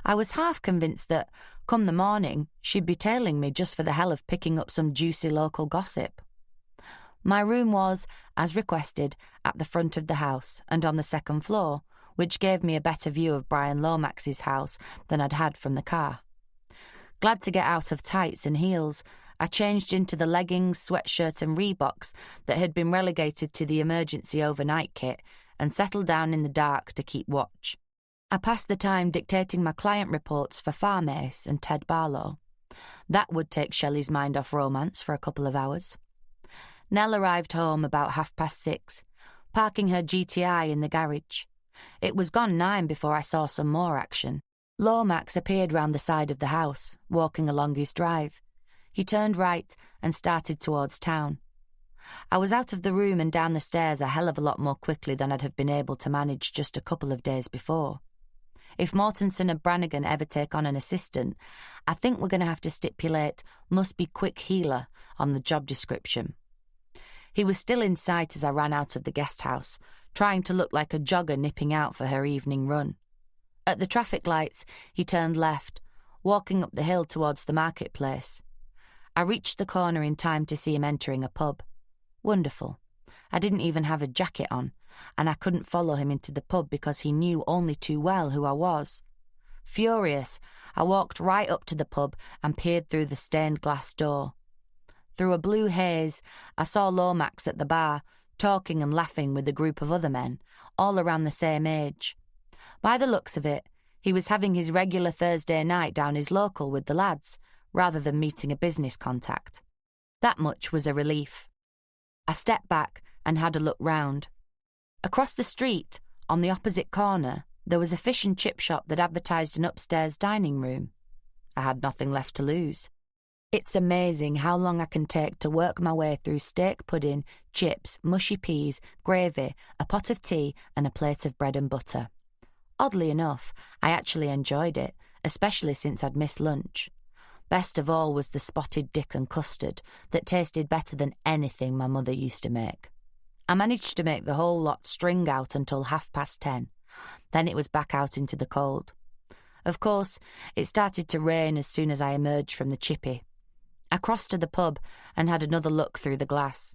I was half convinced that, come the morning, she'd be tailing me just for the hell of picking up some juicy local gossip. My room was, as requested, at the front of the house and on the second floor, which gave me a better view of Brian Lomax's house than I'd had from the car. Glad to get out of tights and heels, I changed into the leggings, sweatshirt and Reeboks that had been relegated to the emergency overnight kit and settled down in the dark to keep watch. I passed the time dictating my client reports for Farm Ace and Ted Barlow. That would take Shelley's mind off romance for a couple of hours. Nell arrived home about 6:30, parking her GTI in the garage. It was gone 9 before I saw some more action. Lomax appeared round the side of the house, walking along his drive. He turned right and started towards town. I was out of the room and down the stairs a hell of a lot more quickly than I'd have been able to manage just a couple of days before. If Mortensen and Brannigan ever take on an assistant, I think we're going to have to stipulate must be quick healer on the job description. He was still in sight as I ran out of the guest house, trying to look like a jogger nipping out for her evening run. At the traffic lights, he turned left, walking up the hill towards the marketplace. I reached the corner in time to see him entering a pub. Wonderful. I didn't even have a jacket on, and I couldn't follow him into the pub because he knew only too well who I was. Furious, I walked right up to the pub and peered through the stained glass door. Through a blue haze, I saw Lomax at the bar, talking and laughing with a group of other men, all around the same age. By the looks of it, he was having his regular Thursday night down his local with the lads, rather than meeting a business contact. That much was a relief. I stepped back and had a look round. Across the street, on the opposite corner, there was a fish and chip shop that advertised an upstairs dining room. I had nothing left to lose. It's amazing how long I can take to work my way through steak pudding, chips, mushy peas, gravy, a pot of tea and a plate of bread and butter. Oddly enough, I actually enjoyed it, especially since I'd missed lunch. Best of all was the spotted dick and custard that tasted better than anything my mother used to make. I managed to make the whole lot string out until 10:30. Then it was back out into the cold. Of course, it started to rain as soon as I emerged from the chippy. I crossed to the pub and had another look through the glass.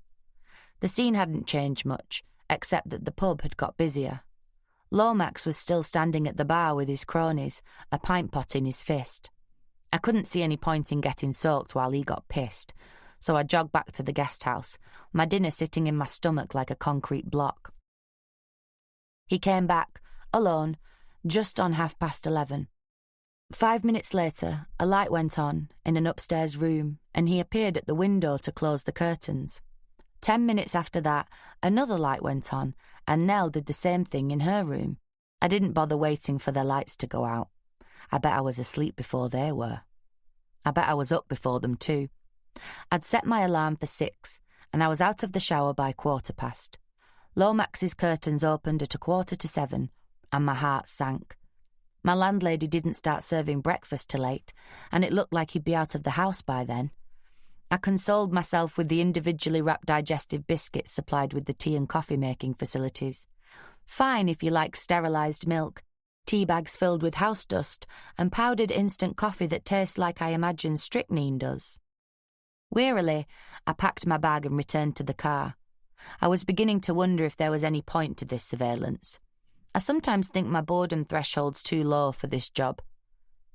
The scene hadn't changed much, except that the pub had got busier. Lomax was still standing at the bar with his cronies, a pint pot in his fist. I couldn't see any point in getting soaked while he got pissed, so I jogged back to the guest house, my dinner sitting in my stomach like a concrete block. He came back, alone, just on 11:30. 5 minutes later, a light went on in an upstairs room, and he appeared at the window to close the curtains. 10 minutes after that, another light went on, and Nell did the same thing in her room. I didn't bother waiting for their lights to go out. I bet I was asleep before they were. I bet I was up before them too. I'd set my alarm for 6, and I was out of the shower by 15:15. Lomax's curtains opened at 6:45, and my heart sank. My landlady didn't start serving breakfast till 8, and it looked like he'd be out of the house by then. I consoled myself with the individually wrapped digestive biscuits supplied with the tea and coffee-making facilities. Fine if you like sterilised milk, tea bags filled with house dust, and powdered instant coffee that tastes like I imagine strychnine does. Wearily, I packed my bag and returned to the car. I was beginning to wonder if there was any point to this surveillance. I sometimes think my boredom threshold's too low for this job.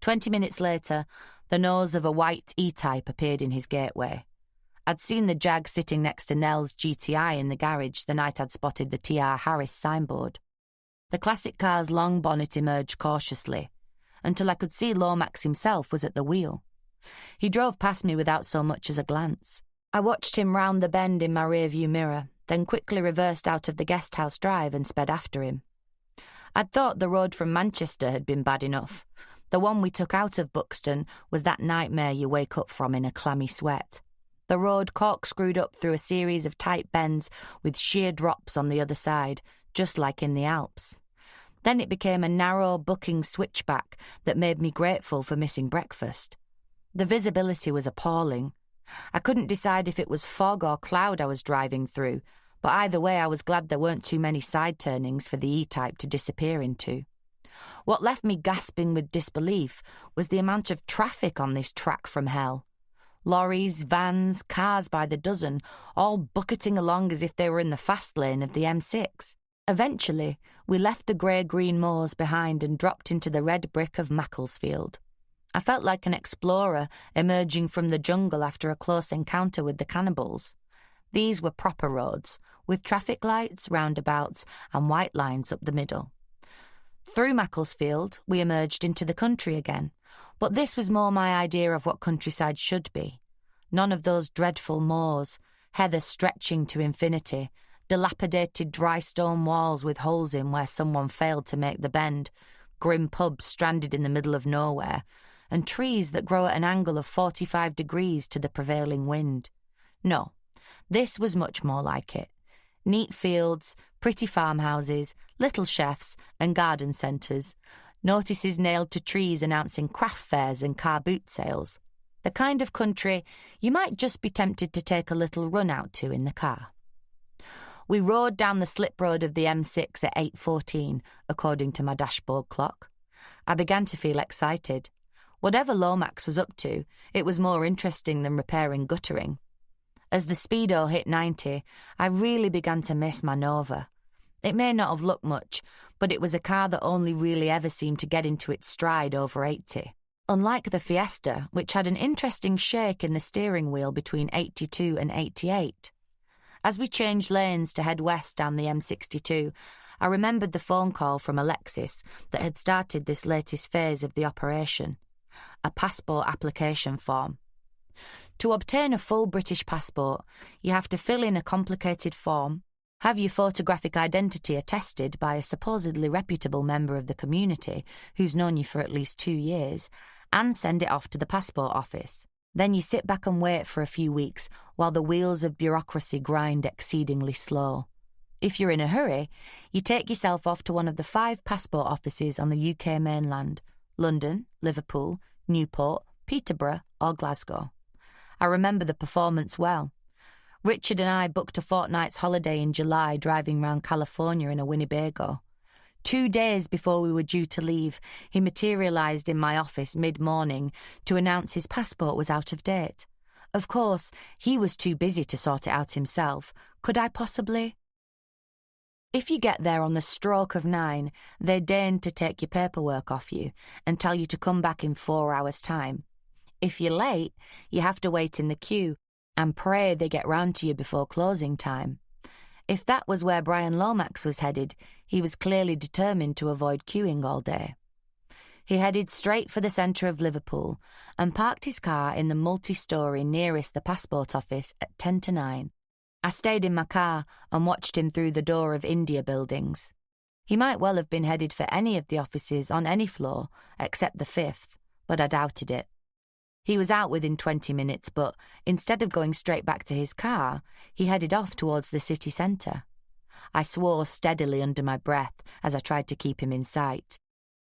20 minutes later, the nose of a white E-Type appeared in his gateway. I'd seen the Jag sitting next to Nell's GTI in the garage the night I'd spotted the T.R. Harris signboard. The classic car's long bonnet emerged cautiously, until I could see Lomax himself was at the wheel. He drove past me without so much as a glance. I watched him round the bend in my rearview mirror, then quickly reversed out of the guest house drive and sped after him. I'd thought the road from Manchester had been bad enough. The one we took out of Buxton was that nightmare you wake up from in a clammy sweat. The road corkscrewed up through a series of tight bends with sheer drops on the other side, just like in the Alps. Then it became a narrow, bucking switchback that made me grateful for missing breakfast. The visibility was appalling. I couldn't decide if it was fog or cloud I was driving through, but either way I was glad there weren't too many side turnings for the E-Type to disappear into. What left me gasping with disbelief was the amount of traffic on this track from hell. Lorries, vans, cars by the dozen, all bucketing along as if they were in the fast lane of the M6. Eventually, we left the grey-green moors behind and dropped into the red brick of Macclesfield. I felt like an explorer emerging from the jungle after a close encounter with the cannibals. These were proper roads, with traffic lights, roundabouts, and white lines up the middle. Through Macclesfield, we emerged into the country again, but this was more my idea of what countryside should be. None of those dreadful moors, heather stretching to infinity, dilapidated dry stone walls with holes in where someone failed to make the bend, grim pubs stranded in the middle of nowhere, and trees that grow at an angle of 45 degrees to the prevailing wind. No, this was much more like it. Neat fields, pretty farmhouses, little chefs and garden centres, notices nailed to trees announcing craft fairs and car boot sales. The kind of country you might just be tempted to take a little run out to in the car. We rode down the slip road of the M6 at 8:14, according to my dashboard clock. I began to feel excited. Whatever Lomax was up to, it was more interesting than repairing guttering. As the speedo hit 90, I really began to miss my Nova. It may not have looked much, but it was a car that only really ever seemed to get into its stride over 80. Unlike the Fiesta, which had an interesting shake in the steering wheel between 82 and 88. As we changed lanes to head west down the M62, I remembered the phone call from Alexis that had started this latest phase of the operation. A passport application form. To obtain a full British passport, you have to fill in a complicated form, have your photographic identity attested by a supposedly reputable member of the community who's known you for at least 2 years, and send it off to the passport office. Then you sit back and wait for a few weeks while the wheels of bureaucracy grind exceedingly slow. If you're in a hurry, you take yourself off to one of the 5 passport offices on the UK mainland: London, Liverpool, Newport, Peterborough or Glasgow. I remember the performance well. Richard and I booked a fortnight's holiday in July driving round California in a Winnebago. 2 days before we were due to leave, he materialised in my office mid-morning to announce his passport was out of date. Of course, he was too busy to sort it out himself. Could I possibly? If you get there on the stroke of 9, they deign to take your paperwork off you and tell you to come back in 4 hours' time. If you're late, you have to wait in the queue and pray they get round to you before closing time. If that was where Brian Lomax was headed, he was clearly determined to avoid queuing all day. He headed straight for the centre of Liverpool and parked his car in the multi-storey nearest the passport office at 10 to 9. I stayed in my car and watched him through the door of India buildings. He might well have been headed for any of the offices on any floor, except the 5th, but I doubted it. He was out within 20 minutes, but instead of going straight back to his car, he headed off towards the city centre. I swore steadily under my breath as I tried to keep him in sight.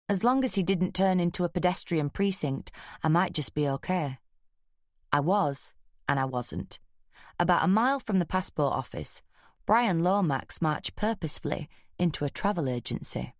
As long as he didn't turn into a pedestrian precinct, I might just be okay. I was, and I wasn't. About a mile from the passport office, Brian Lomax marched purposefully into a travel agency.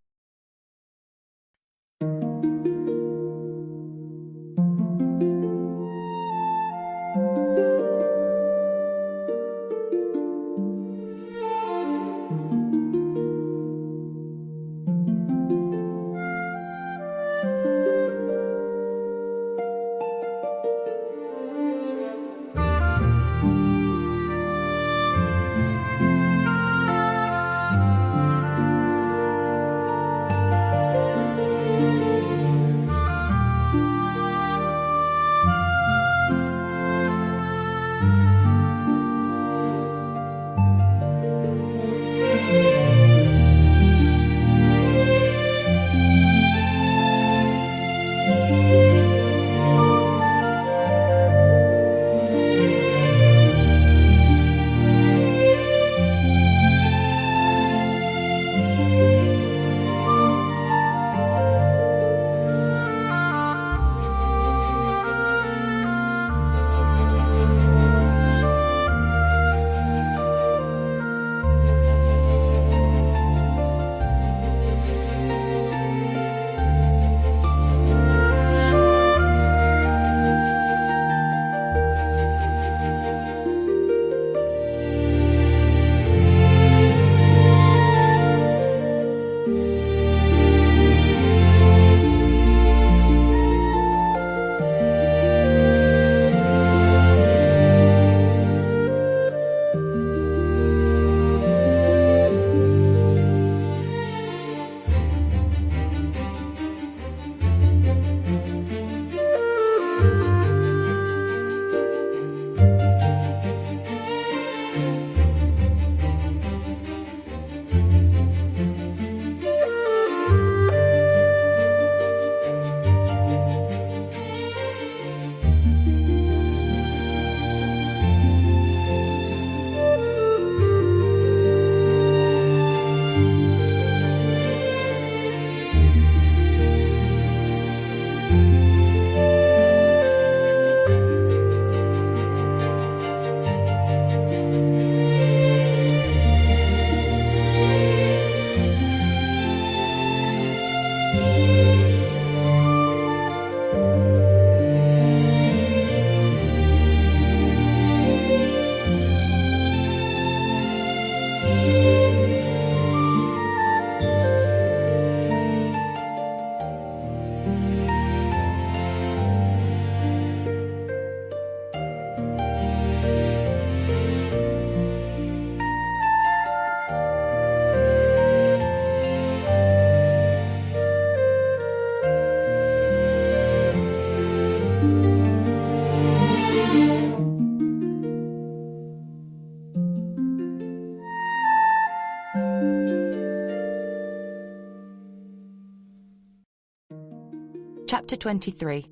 Chapter 23.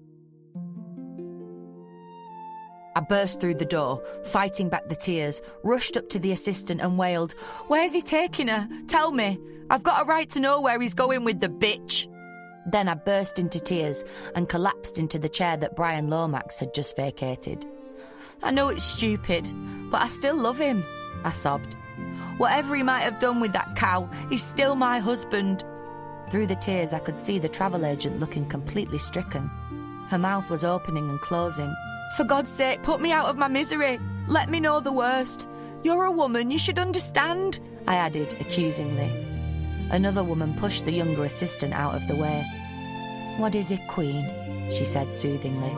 I burst through the door, fighting back the tears, rushed up to the assistant and wailed, "Where's he taking her? Tell me. I've got a right to know where he's going with the bitch." Then I burst into tears and collapsed into the chair that Brian Lomax had just vacated. "I know it's stupid, but I still love him," I sobbed. "Whatever he might have done with that cow, he's still my husband." Through the tears, I could see the travel agent looking completely stricken. Her mouth was opening and closing. "For God's sake, put me out of my misery. Let me know the worst. You're a woman, you should understand," I added accusingly. Another woman pushed the younger assistant out of the way. "What is it, Queen?" she said soothingly.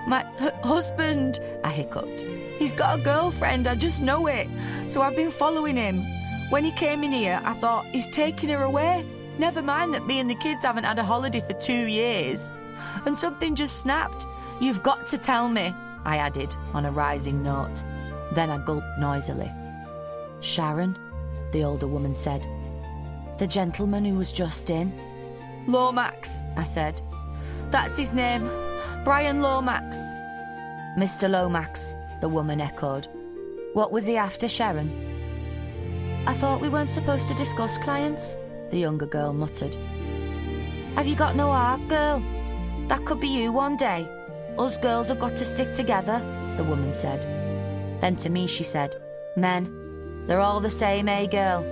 My husband," I hiccuped. "He's got a girlfriend, I just know it. So I've been following him. When he came in here, I thought, he's taking her away. Never mind that me and the kids haven't had a holiday for 2 years. And something just snapped. You've got to tell me," I added on a rising note. Then I gulped noisily. "Sharon," the older woman said. "The gentleman who was just in." "Lomax," I said. "That's his name. Brian Lomax." "Mr. Lomax," the woman echoed. "What was he after, Sharon?" "I thought we weren't supposed to discuss clients," the younger girl muttered. "Have you got no heart, girl? That could be you one day. Us girls have got to stick together," the woman said. Then to me she said, "Men, they're all the same, eh, girl?"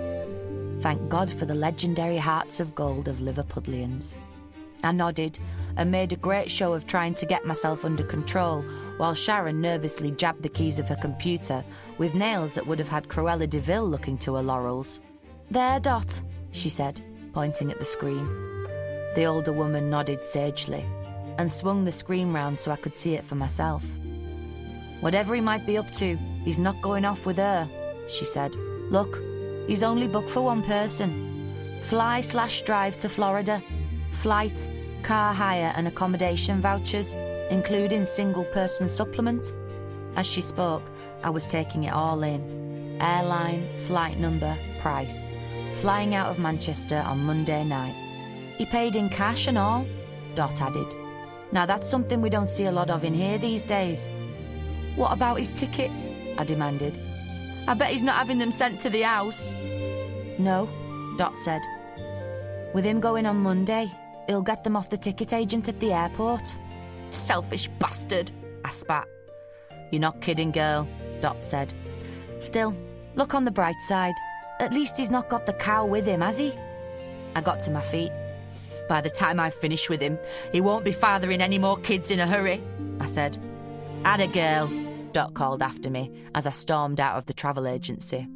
Thank God for the legendary hearts of gold of Liverpudlians. I nodded and made a great show of trying to get myself under control while Sharon nervously jabbed the keys of her computer with nails that would have had Cruella de Vil looking to her laurels. "There, Dot," she said, pointing at the screen. The older woman nodded sagely and swung the screen round so I could see it for myself. "Whatever he might be up to, he's not going off with her," she said. "Look, he's only booked for one person. Fly/drive to Florida. Flight, car hire and accommodation vouchers, including single-person supplement." As she spoke, I was taking it all in. Airline, flight number, price. Flying out of Manchester on Monday night. "He paid in cash and all," Dot added. "Now that's something we don't see a lot of in here these days." "What about his tickets?" I demanded. "I bet he's not having them sent to the house." "No," Dot said. "With him going on Monday, he'll get them off the ticket agent at the airport." "Selfish bastard," I spat. "You're not kidding, girl," Dot said. "Still, look on the bright side. At least he's not got the cow with him, has he?" I got to my feet. "By the time I finish with him, he won't be fathering any more kids in a hurry," I said. "Atta girl," Dot called after me as I stormed out of the travel agency.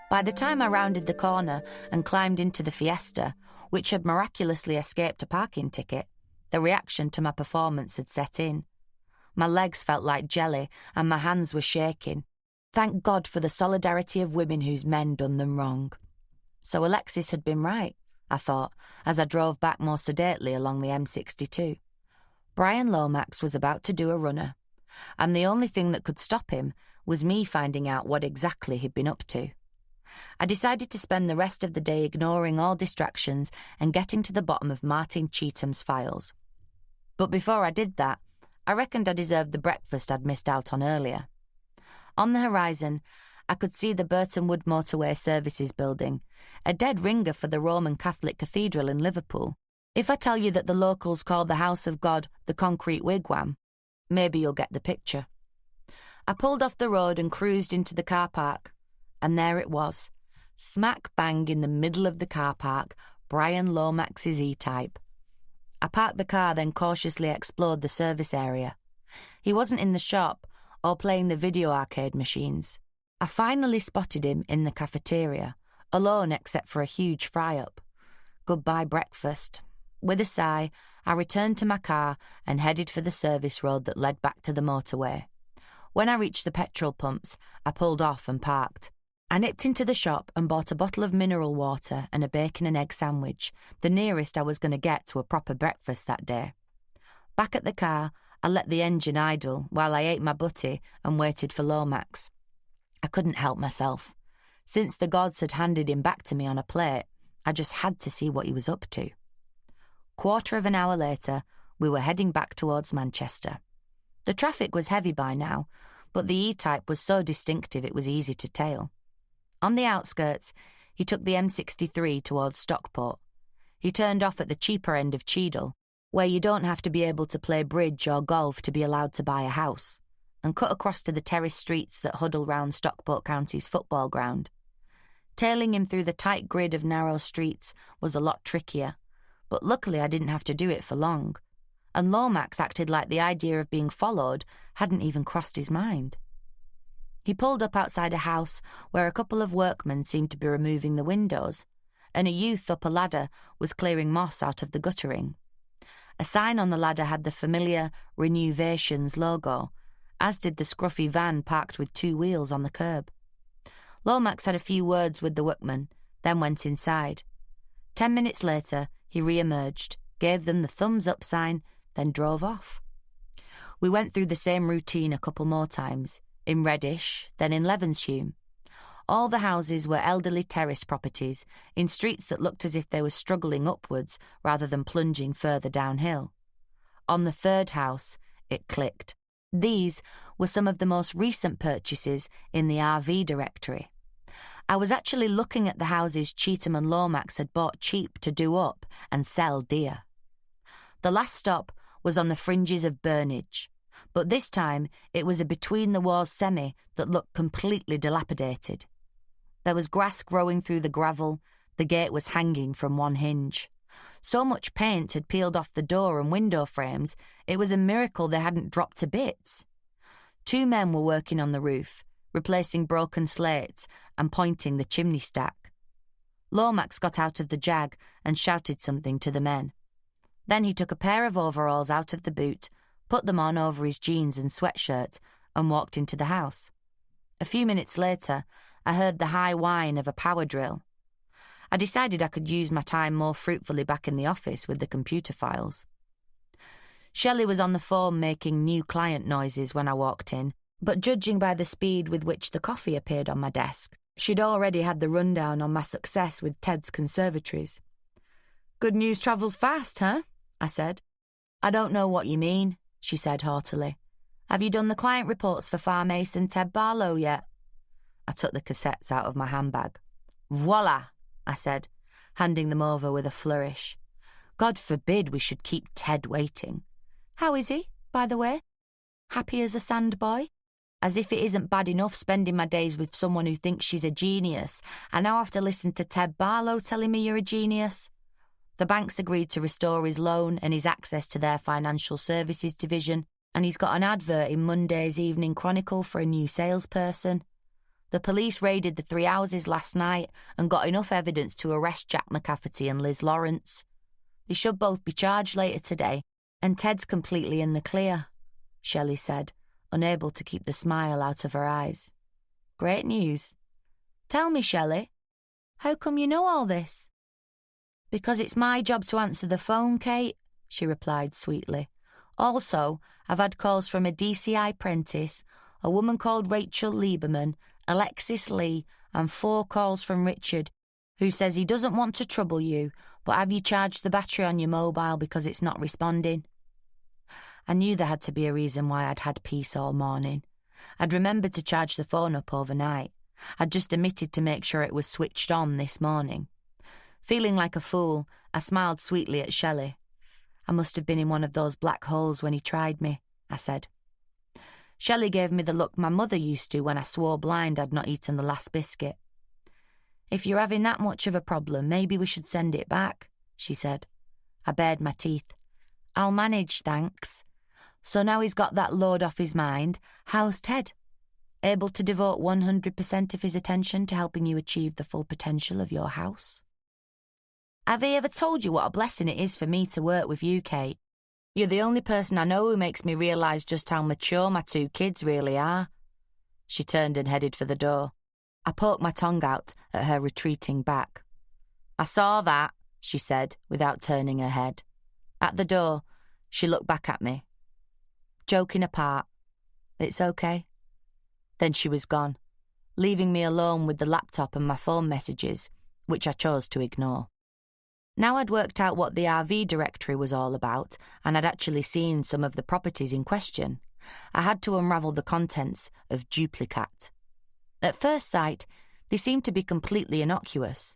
By the time I rounded the corner and climbed into the Fiesta, which had miraculously escaped a parking ticket, the reaction to my performance had set in. My legs felt like jelly and my hands were shaking. Thank God for the solidarity of women whose men done them wrong. So Alexis had been right, I thought, as I drove back more sedately along the M62. Brian Lomax was about to do a runner, and the only thing that could stop him was me finding out what exactly he'd been up to. I decided to spend the rest of the day ignoring all distractions and getting to the bottom of Martin Cheatham's files. But before I did that, I reckoned I deserved the breakfast I'd missed out on earlier. On the horizon, I could see the Burton Wood Motorway Services building, a dead ringer for the Roman Catholic Cathedral in Liverpool. If I tell you that the locals call the House of God the Concrete Wigwam, maybe you'll get the picture. I pulled off the road and cruised into the car park, and there it was, smack bang in the middle of the car park, Brian Lomax's E-Type. I parked the car, then cautiously explored the service area. He wasn't in the shop or playing the video arcade machines. I finally spotted him in the cafeteria, alone except for a huge fry-up. Goodbye breakfast. With a sigh, I returned to my car and headed for the service road that led back to the motorway. When I reached the petrol pumps, I pulled off and parked. I nipped into the shop and bought a bottle of mineral water and a bacon and egg sandwich, the nearest I was going to get to a proper breakfast that day. Back at the car, I let the engine idle while I ate my butty and waited for Lomax. I couldn't help myself. Since the gods had handed him back to me on a plate, I just had to see what he was up to. quarter of an hour later, we were heading back towards Manchester. The traffic was heavy by now, but the E-type was so distinctive it was easy to tail. On the outskirts, he took the M63 towards Stockport. He turned off at the cheaper end of Cheadle, where you don't have to be able to play bridge or golf to be allowed to buy a house, and cut across to the terrace streets that huddle round Stockport County's football ground. Tailing him through the tight grid of narrow streets was a lot trickier, but luckily I didn't have to do it for long, and Lomax acted like the idea of being followed hadn't even crossed his mind. He pulled up outside a house where a couple of workmen seemed to be removing the windows, and a youth up a ladder was clearing moss out of the guttering. A sign on the ladder had the familiar Renovations logo, as did the scruffy van parked with 2 wheels on the curb. Lomax had a few words with the workman, then went inside. 10 minutes later, he re-emerged, gave them the thumbs-up sign, then drove off. We went through the same routine a couple more times, in Reddish, then in Levenshulme. All the houses were elderly terrace properties, in streets that looked as if they were struggling upwards rather than plunging further downhill. On the third house, it clicked. These were some of the most recent purchases in the RV directory. I was actually looking at the houses Cheetham and Lomax had bought cheap to do up and sell dear. The last stop was on the fringes of Burnage, but this time it was a between-the-walls semi that looked completely dilapidated. There was grass growing through the gravel, the gate was hanging from one hinge. So much paint had peeled off the door and window frames, it was a miracle they hadn't dropped to bits. 2 men were working on the roof, replacing broken slates and pointing the chimney stack. Lomax got out of the Jag and shouted something to the men. Then he took a pair of overalls out of the boot, put them on over his jeans and sweatshirt, and walked into the house. A few minutes later, I heard the high whine of a power drill. I decided I could use my time more fruitfully back in the office with the computer files. Shelley was on the phone making new client noises when I walked in, but judging by the speed with which the coffee appeared on my desk, she'd already had the rundown on my success with Ted's conservatories. "Good news travels fast, huh?" I said. "I don't know what you mean," she said haughtily. "Have you done the client reports for Farm Ace and Ted Barlow yet?" I took the cassettes out of my handbag. "Voila," I said, handing them over with a flourish. God forbid we should keep Ted waiting. "How is he, by the way? Happy as a sandboy? As if it isn't bad enough spending my days with someone who thinks she's a genius, and now I have to listen to Ted Barlow telling me you're a genius." The bank's agreed to restore his loan and his access to their financial services division, and he's got an advert in Monday's Evening Chronicle for a new salesperson. The police raided the 3 houses last night and got enough evidence to arrest Jack McCafferty and Liz Lawrence. They should both be charged later today, and Ted's completely in the clear, Shelley said, unable to keep the smile out of her eyes. "Great news. Tell me, Shelley, how come you know all this?" "Because it's my job to answer the phone, Kate," she replied sweetly. "Also, I've had calls from a DCI apprentice, a woman called Rachel Lieberman, Alexis Lee, and 4 calls from Richard, who says he doesn't want to trouble you, but have you charged the battery on your mobile because it's not responding?" I knew there had to be a reason why I'd had peace all morning. I'd remembered to charge the phone up overnight. I'd just omitted to make sure it was switched on this morning. Feeling like a fool, I smiled sweetly at Shelley. "I must have been in one of those black holes when he tried me," I said. Shelley gave me the look my mother used to when I swore blind I'd not eaten the last biscuit. "If you're having that much of a problem, maybe we should send it back," she said. I bared my teeth. "I'll manage, thanks. So now he's got that load off his mind, how's Ted? Able to devote 100% of his attention to helping you achieve the full potential of your house?" "Have he ever told you what a blessing it is for me to work with you, Kate? You're the only person I know who makes me realise just how mature my 2 kids really are." She turned and headed for the door. I poked my tongue out at her retreating back. "I saw that," she said, without turning her head. At the door, she looked back at me. "Joking apart, it's okay." Then she was gone, leaving me alone with the laptop and my phone messages, which I chose to ignore. Now I'd worked out what the RV directory was all about, and I'd actually seen some of the properties in question, I had to unravel the contents of Duplicate. At first sight, they seemed to be completely innocuous.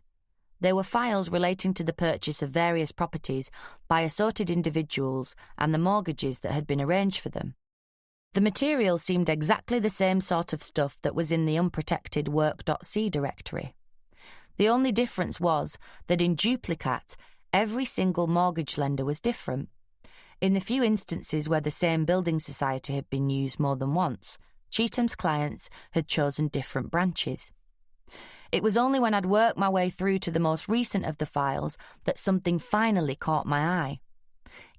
They were files relating to the purchase of various properties by assorted individuals and the mortgages that had been arranged for them. The material seemed exactly the same sort of stuff that was in the unprotected work.c directory. The only difference was that in Duplicate, every single mortgage lender was different. In the few instances where the same building society had been used more than once, Cheatham's clients had chosen different branches. It was only when I'd worked my way through to the most recent of the files that something finally caught my eye.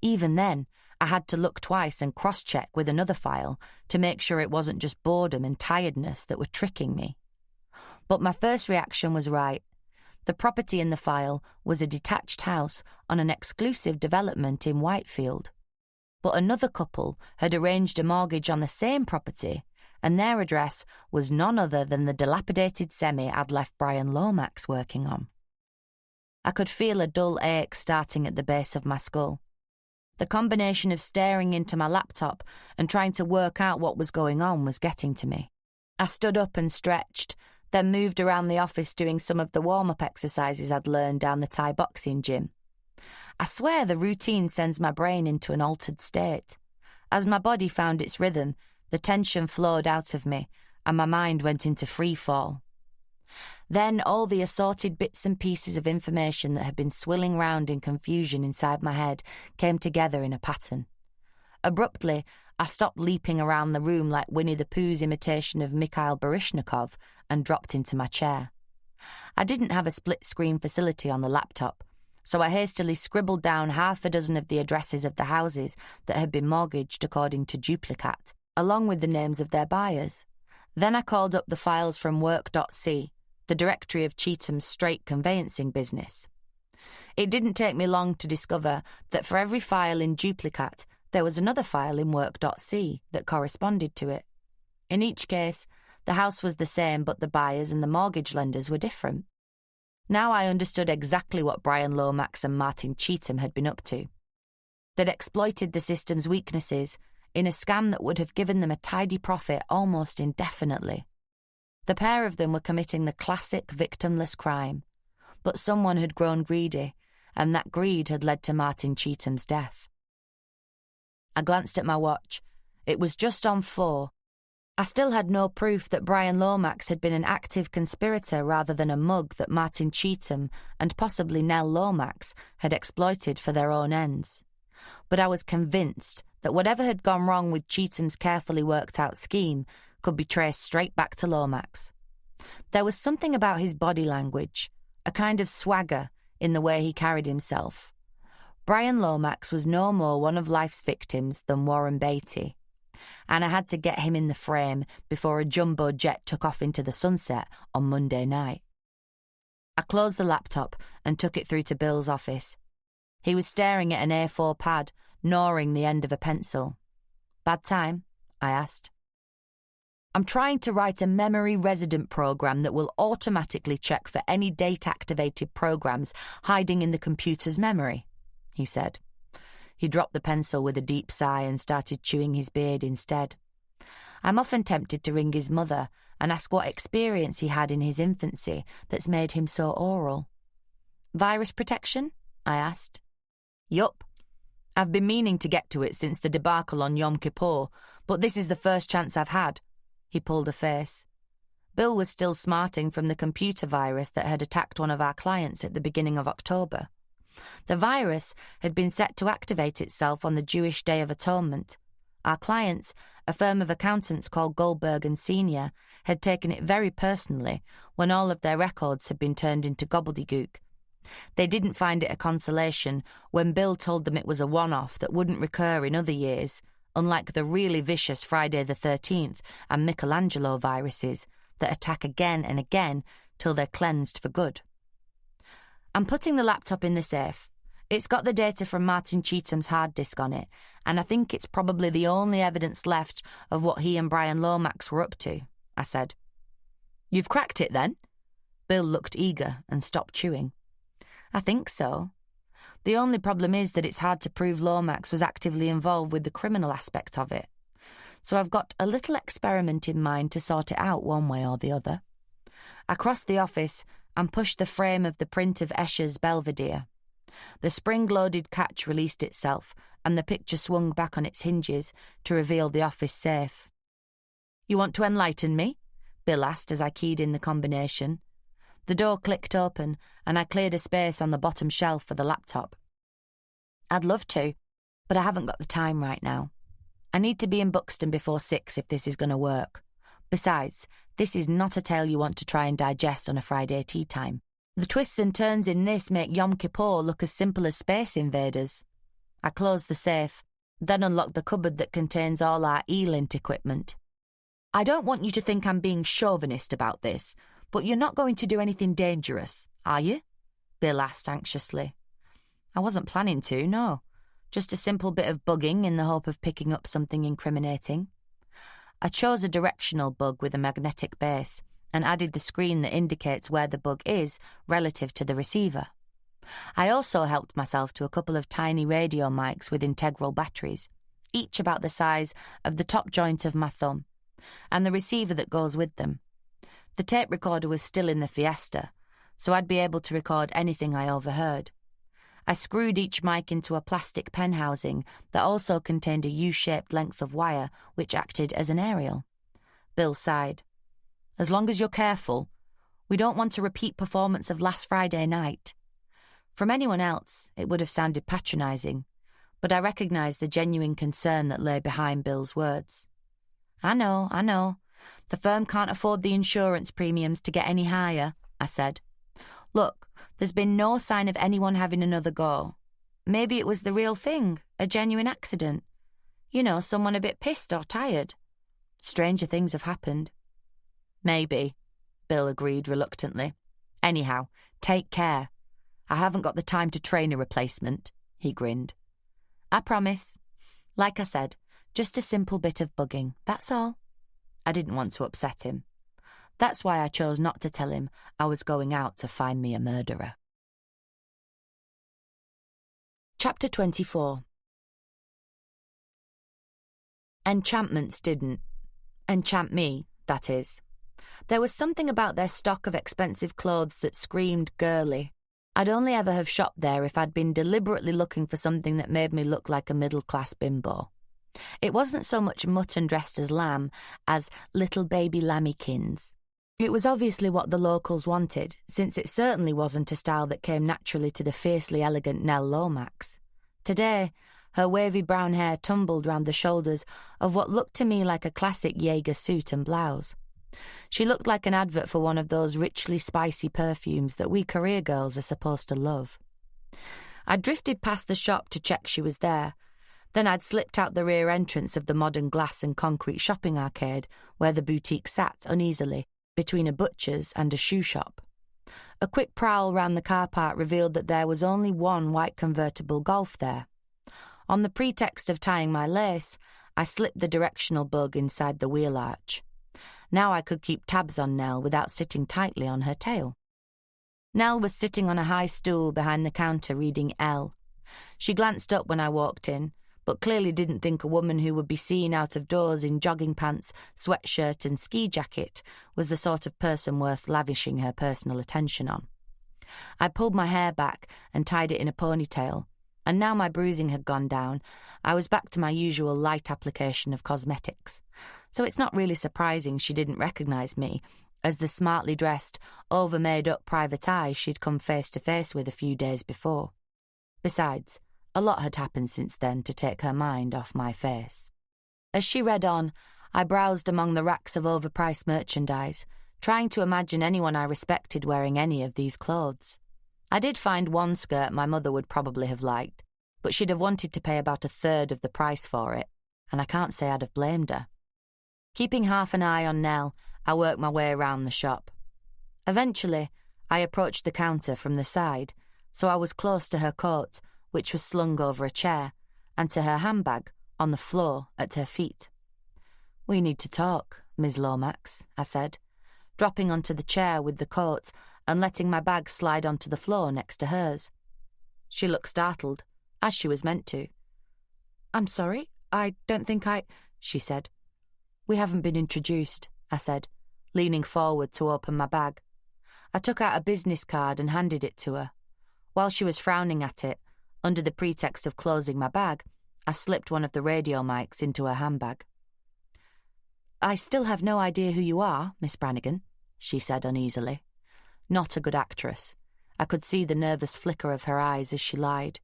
Even then, I had to look twice and cross-check with another file to make sure it wasn't just boredom and tiredness that were tricking me. But my first reaction was right. The property in the file was a detached house on an exclusive development in Whitefield. But another couple had arranged a mortgage on the same property, and their address was none other than the dilapidated semi I'd left Brian Lomax working on. I could feel a dull ache starting at the base of my skull. The combination of staring into my laptop and trying to work out what was going on was getting to me. I stood up and stretched, then moved around the office doing some of the warm-up exercises I'd learned down the Thai boxing gym. I swear the routine sends my brain into an altered state. As my body found its rhythm, the tension flowed out of me, and my mind went into free fall. Then all the assorted bits and pieces of information that had been swilling round in confusion inside my head came together in a pattern. Abruptly, I stopped leaping around the room like Winnie the Pooh's imitation of Mikhail Baryshnikov and dropped into my chair. I didn't have a split-screen facility on the laptop, so I hastily scribbled down half a dozen of the addresses of the houses that had been mortgaged according to Duplicate, along with the names of their buyers. Then I called up the files from work.c, the directory of Cheatham's straight conveyancing business. It didn't take me long to discover that for every file in Duplicate, there was another file in work.c that corresponded to it. In each case, the house was the same, but the buyers and the mortgage lenders were different. Now I understood exactly what Brian Lomax and Martin Cheatham had been up to. They'd exploited the system's weaknesses in a scam that would have given them a tidy profit almost indefinitely. The pair of them were committing the classic victimless crime, but someone had grown greedy, and that greed had led to Martin Cheatham's death. I glanced at my watch. It was just on 4. I still had no proof that Brian Lomax had been an active conspirator rather than a mug that Martin Cheatham and possibly Nell Lomax had exploited for their own ends. But I was convinced that whatever had gone wrong with Cheatham's carefully worked-out scheme could be traced straight back to Lomax. There was something about his body language, a kind of swagger in the way he carried himself. Brian Lomax was no more one of life's victims than Warren Beatty, and I had to get him in the frame before a jumbo jet took off into the sunset on Monday night. I closed the laptop and took it through to Bill's office. He was staring at an A4 pad, gnawing the end of a pencil. "Bad time?" I asked. "I'm trying to write a memory resident program that will automatically check for any date-activated programs hiding in the computer's memory," he said. He dropped the pencil with a deep sigh and started chewing his beard instead. I'm often tempted to ring his mother and ask what experience he had in his infancy that's made him so oral. "Virus protection?" I asked. "Yup. I've been meaning to get to it since the debacle on Yom Kippur, but this is the first chance I've had." He pulled a face. Bill was still smarting from the computer virus that had attacked one of our clients at the beginning of October. The virus had been set to activate itself on the Jewish Day of Atonement. Our clients, a firm of accountants called Goldberg & Senior, had taken it very personally when all of their records had been turned into gobbledygook. They didn't find it a consolation when Bill told them it was a one-off that wouldn't recur in other years, unlike the really vicious Friday the 13th and Michelangelo viruses that attack again and again till they're cleansed for good. "I'm putting the laptop in the safe. It's got the data from Martin Cheatham's hard disk on it, and I think it's probably the only evidence left of what he and Brian Lomax were up to," I said. "You've cracked it, then?" Bill looked eager and stopped chewing. "I think so. The only problem is that it's hard to prove Lomax was actively involved with the criminal aspect of it. So I've got a little experiment in mind to sort it out one way or the other. I crossed the office and pushed the frame of the print of Escher's Belvedere. The spring-loaded catch released itself, and the picture swung back on its hinges to reveal the office safe. "You want to enlighten me?" Bill asked as I keyed in the combination. The door clicked open, and I cleared a space on the bottom shelf for the laptop. "I'd love to, but I haven't got the time right now. I need to be in Buxton before 6 if this is going to work. Besides, this is not a tale you want to try and digest on a Friday tea time. The twists and turns in this make Yom Kippur look as simple as Space Invaders." I closed the safe, then unlocked the cupboard that contains all our E-lint equipment. "I don't want you to think I'm being chauvinist about this, but you're not going to do anything dangerous, are you?" Bill asked anxiously. I wasn't planning to, no. Just a simple bit of bugging in the hope of picking up something incriminating. I chose a directional bug with a magnetic base and added the screen that indicates where the bug is relative to the receiver. I also helped myself to a couple of tiny radio mics with integral batteries, each about the size of the top joint of my thumb, and the receiver that goes with them. The tape recorder was still in the Fiesta, so I'd be able to record anything I overheard. I screwed each mic into a plastic pen housing that also contained a U-shaped length of wire which acted as an aerial. Bill sighed. "As long as you're careful. We don't want a repeat performance of last Friday night." From anyone else, it would have sounded patronising, but I recognised the genuine concern that lay behind Bill's words. I know. The firm can't afford the insurance premiums to get any higher," I said. "Look, there's been no sign of anyone having another go. Maybe it was the real thing, a genuine accident. You know, someone a bit pissed or tired. Stranger things have happened." "Maybe," Bill agreed reluctantly. "Anyhow, take care. I haven't got the time to train a replacement," he grinned. "I promise. Like I said, just a simple bit of bugging, that's all." I didn't want to upset him. That's why I chose not to tell him I was going out to find me a murderer. Chapter 24. Enchantments didn't enchant me, that is. There was something about their stock of expensive clothes that screamed girly. I'd only ever have shopped there if I'd been deliberately looking for something that made me look like a middle-class bimbo. It wasn't so much mutton dressed as lamb as little baby lambikins. It was obviously what the locals wanted, since it certainly wasn't a style that came naturally to the fiercely elegant Nell Lomax. Today, her wavy brown hair tumbled round the shoulders of what looked to me like a classic Jaeger suit and blouse. She looked like an advert for one of those richly spicy perfumes that we career girls are supposed to love. I drifted past the shop to check she was there. Then I'd slipped out the rear entrance of the modern glass and concrete shopping arcade where the boutique sat uneasily between a butcher's and a shoe shop. A quick prowl round the car park revealed that there was only one white convertible Golf there. On the pretext of tying my lace, I slipped the directional bug inside the wheel arch. Now I could keep tabs on Nell without sitting tightly on her tail. Nell was sitting on a high stool behind the counter reading L. She glanced up when I walked in, but clearly didn't think a woman who would be seen out of doors in jogging pants, sweatshirt and ski jacket was the sort of person worth lavishing her personal attention on. I pulled my hair back and tied it in a ponytail, and now my bruising had gone down, I was back to my usual light application of cosmetics. So it's not really surprising she didn't recognise me as the smartly dressed, over-made-up private eye she'd come face to face with a few days before. Besides, a lot had happened since then to take her mind off my face. As she read on, I browsed among the racks of overpriced merchandise, trying to imagine anyone I respected wearing any of these clothes. I did find one skirt my mother would probably have liked, but she'd have wanted to pay about a third of the price for it, and I can't say I'd have blamed her. Keeping half an eye on Nell, I worked my way around the shop. Eventually, I approached the counter from the side, so I was close to her coat, which was slung over a chair, and to her handbag on the floor at her feet. "We need to talk, Ms. Lomax," I said, dropping onto the chair with the coat and letting my bag slide onto the floor next to hers. She looked startled, as she was meant to. "I'm sorry, I don't think she said. "We haven't been introduced," I said, leaning forward to open my bag. I took out a business card and handed it to her. While she was frowning at it, under the pretext of closing my bag, I slipped one of the radio mics into her handbag. "I still have no idea who you are, Miss Brannigan," she said uneasily. Not a good actress. I could see the nervous flicker of her eyes as she lied.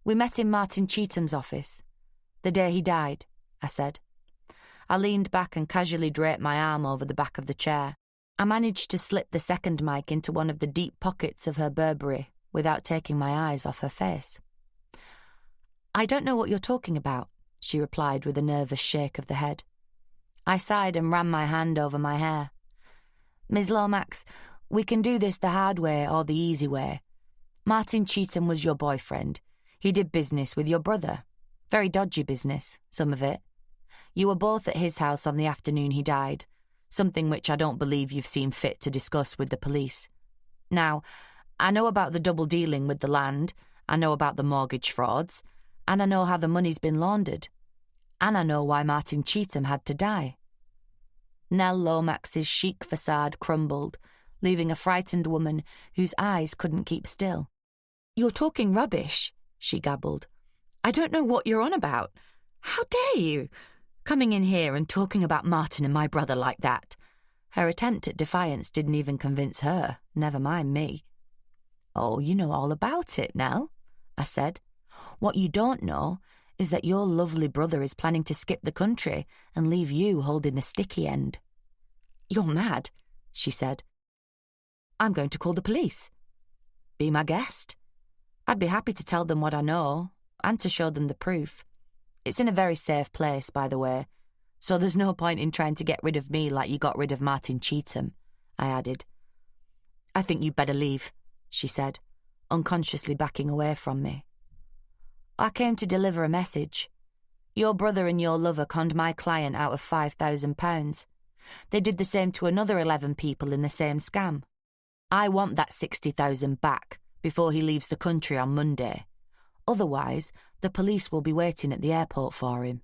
"We met in Martin Cheatham's office. The day he died," I said. I leaned back and casually draped my arm over the back of the chair. I managed to slip the second mic into one of the deep pockets of her Burberry without taking my eyes off her face. "I don't know what you're talking about," she replied with a nervous shake of the head. I sighed and ran my hand over my hair. "Ms. Lomax, we can do this the hard way or the easy way. Martin Cheatham was your boyfriend. He did business with your brother. Very dodgy business, some of it. You were both at his house on the afternoon he died, something which I don't believe you've seen fit to discuss with the police. Now, I know about the double dealing with the land, I know about the mortgage frauds, and I know how the money's been laundered. And I know why Martin Cheatham had to die." Nell Lomax's chic facade crumbled, leaving a frightened woman whose eyes couldn't keep still. "You're talking rubbish," she gabbled. "I don't know what you're on about. How dare you? Coming in here and talking about Martin and my brother like that." Her attempt at defiance didn't even convince her, never mind me. "Oh, you know all about it, Nell," I said. "What you don't know is that your lovely brother is planning to skip the country and leave you holding the sticky end." "You're mad," she said. "I'm going to call the police." "Be my guest. I'd be happy to tell them what I know and to show them the proof. It's in a very safe place, by the way, so there's no point in trying to get rid of me like you got rid of Martin Cheatham," I added. "I think you'd better leave," she said, unconsciously backing away from me. "I came to deliver a message. Your brother and your lover conned my client out of £5,000. They did the same to another 11 people in the same scam. I want that 60,000 back before he leaves the country on Monday. Otherwise, the police will be waiting at the airport for him."